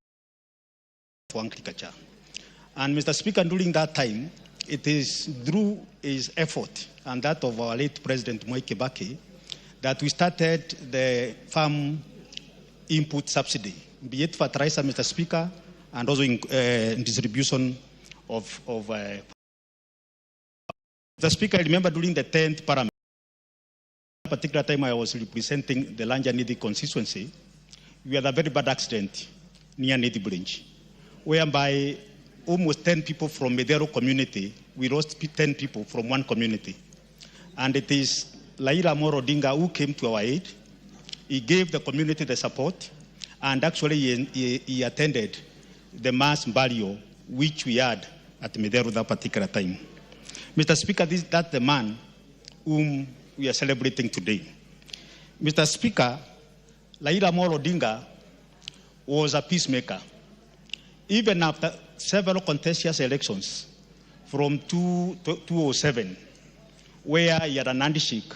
G: for agriculture. And Mr. Speaker, during that time, it is through his effort and that of our late President Moi Kibaki that we started the farm input subsidy, be it fertilizer, Mr. Speaker, and also in distribution of Mr. Speaker, I remember during the 10th Parliament, at a particular time I was representing the Lanja Nidi constituency, we had a very bad accident near Nidi Branch, whereby almost 10 people from Medero community, we lost 10 people from one community. And it is Raila Odinga who came to our aid. He gave the community the support, and actually he attended the mass burial which we had at Medero that particular time. Mr. Speaker, that's the man whom we are celebrating today. Mr. Speaker, Raila Odinga was a peacemaker. Even after several contentious elections from 2007, where he had an handshake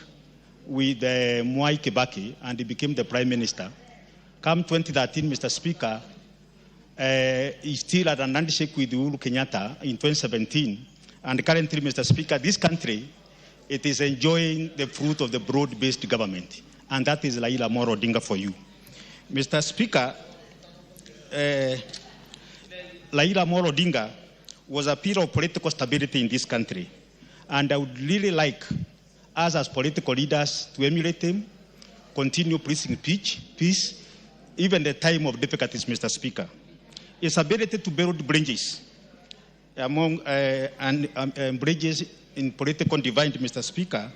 G: with Moi Kibaki and he became the Prime Minister, come 2013, Mr. Speaker, he still had an handshake with Uhuru Kenyatta in 2017. And currently, Mr. Speaker, this country, it is enjoying the fruit of the broad-based government. And that is Raila Odinga for you. Mr. Speaker, Raila Odinga was a pillar of political stability in this country. And I would really like us as political leaders to emulate him, continue preaching peace, even the time of difficulties, Mr. Speaker. His ability to build bridges among bridges in political divide, Mr. Speaker,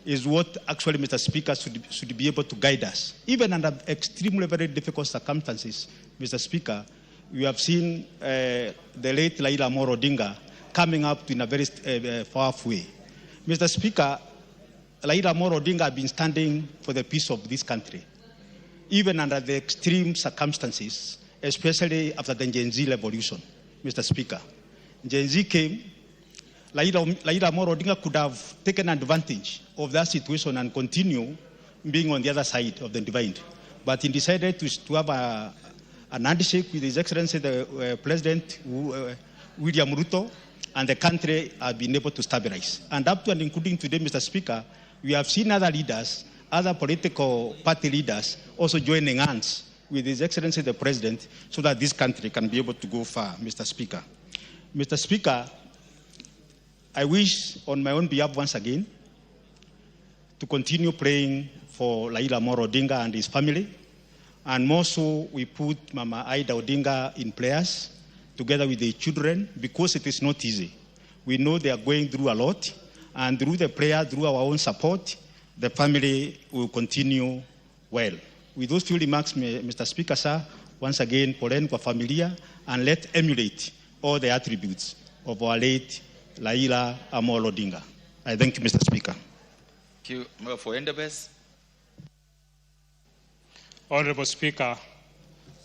G: is what actually, Mr. Speaker, should be able to guide us. Even under extremely very difficult circumstances, Mr. Speaker, we have seen the late Raila Odinga coming up in a very powerful way. Mr. Speaker, Raila Odinga has been standing for the peace of this country, even under the extreme circumstances, especially after the Gen Z revolution, Mr. Speaker. Gen Z came, Raila Odinga could have taken advantage of that situation and continue being on the other side of the divide. But he decided to have an handshake with His Excellency the President William Ruto, and the country has been able to stabilize. And up to and including today, Mr. Speaker, we have seen other leaders, other political party leaders also joining hands with His Excellency the President so that this country can be able to go far, Mr. Speaker. Mr. Speaker, I wish on my own behalf once again to continue praying for Raila Odinga and his family. And more so, we put Mama Aida Odinga in prayers together with the children because it is not easy. We know they are going through a lot, and through the prayer, through our own support, the family will continue well. With those few remarks, Mr. Speaker, sir, once again, poleni kwa familia, and let's emulate all the attributes of our late Raila Odinga. I thank you, Mr. Speaker.
I: Thank you. Member for Endebess.
Q: Honorable Speaker,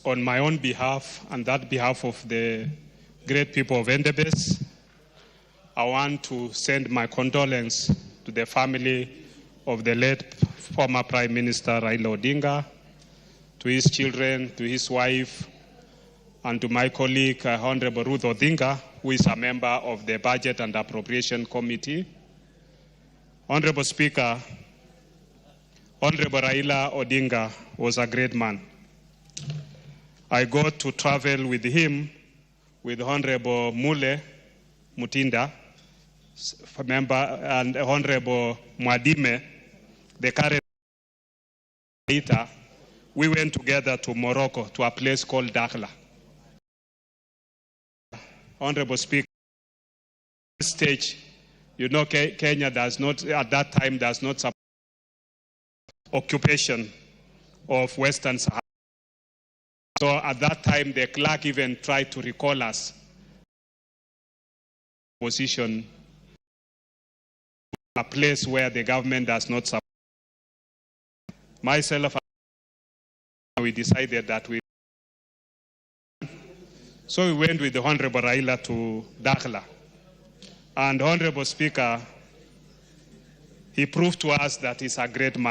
Q: on my own behalf and that behalf of the great people of Endebess, I want to send my condolence to the family of the late former Prime Minister Raila Odinga, to his children, to his wife, and to my colleague, Honorable Ruth Odinga, who is a member of the Budget and Appropriation Committee. Honorable Speaker, Honorable Raila Odinga was a great man. I got to travel with him, with Honorable Mule Mutinda, member, and Honorable Mwadime, the current leader. We went together to Morocco, to a place called Dakhla. Honorable Speaker, at this stage, you know, Kenya does not, at that time, does not support occupation of Western Sahara. So at that time, the clerk even tried to recall us position, a place where the government does not support. Myself, we decided that so we went with the Honorable Raila to Dakhla. And Honorable Speaker, he proved to us that he's a great man.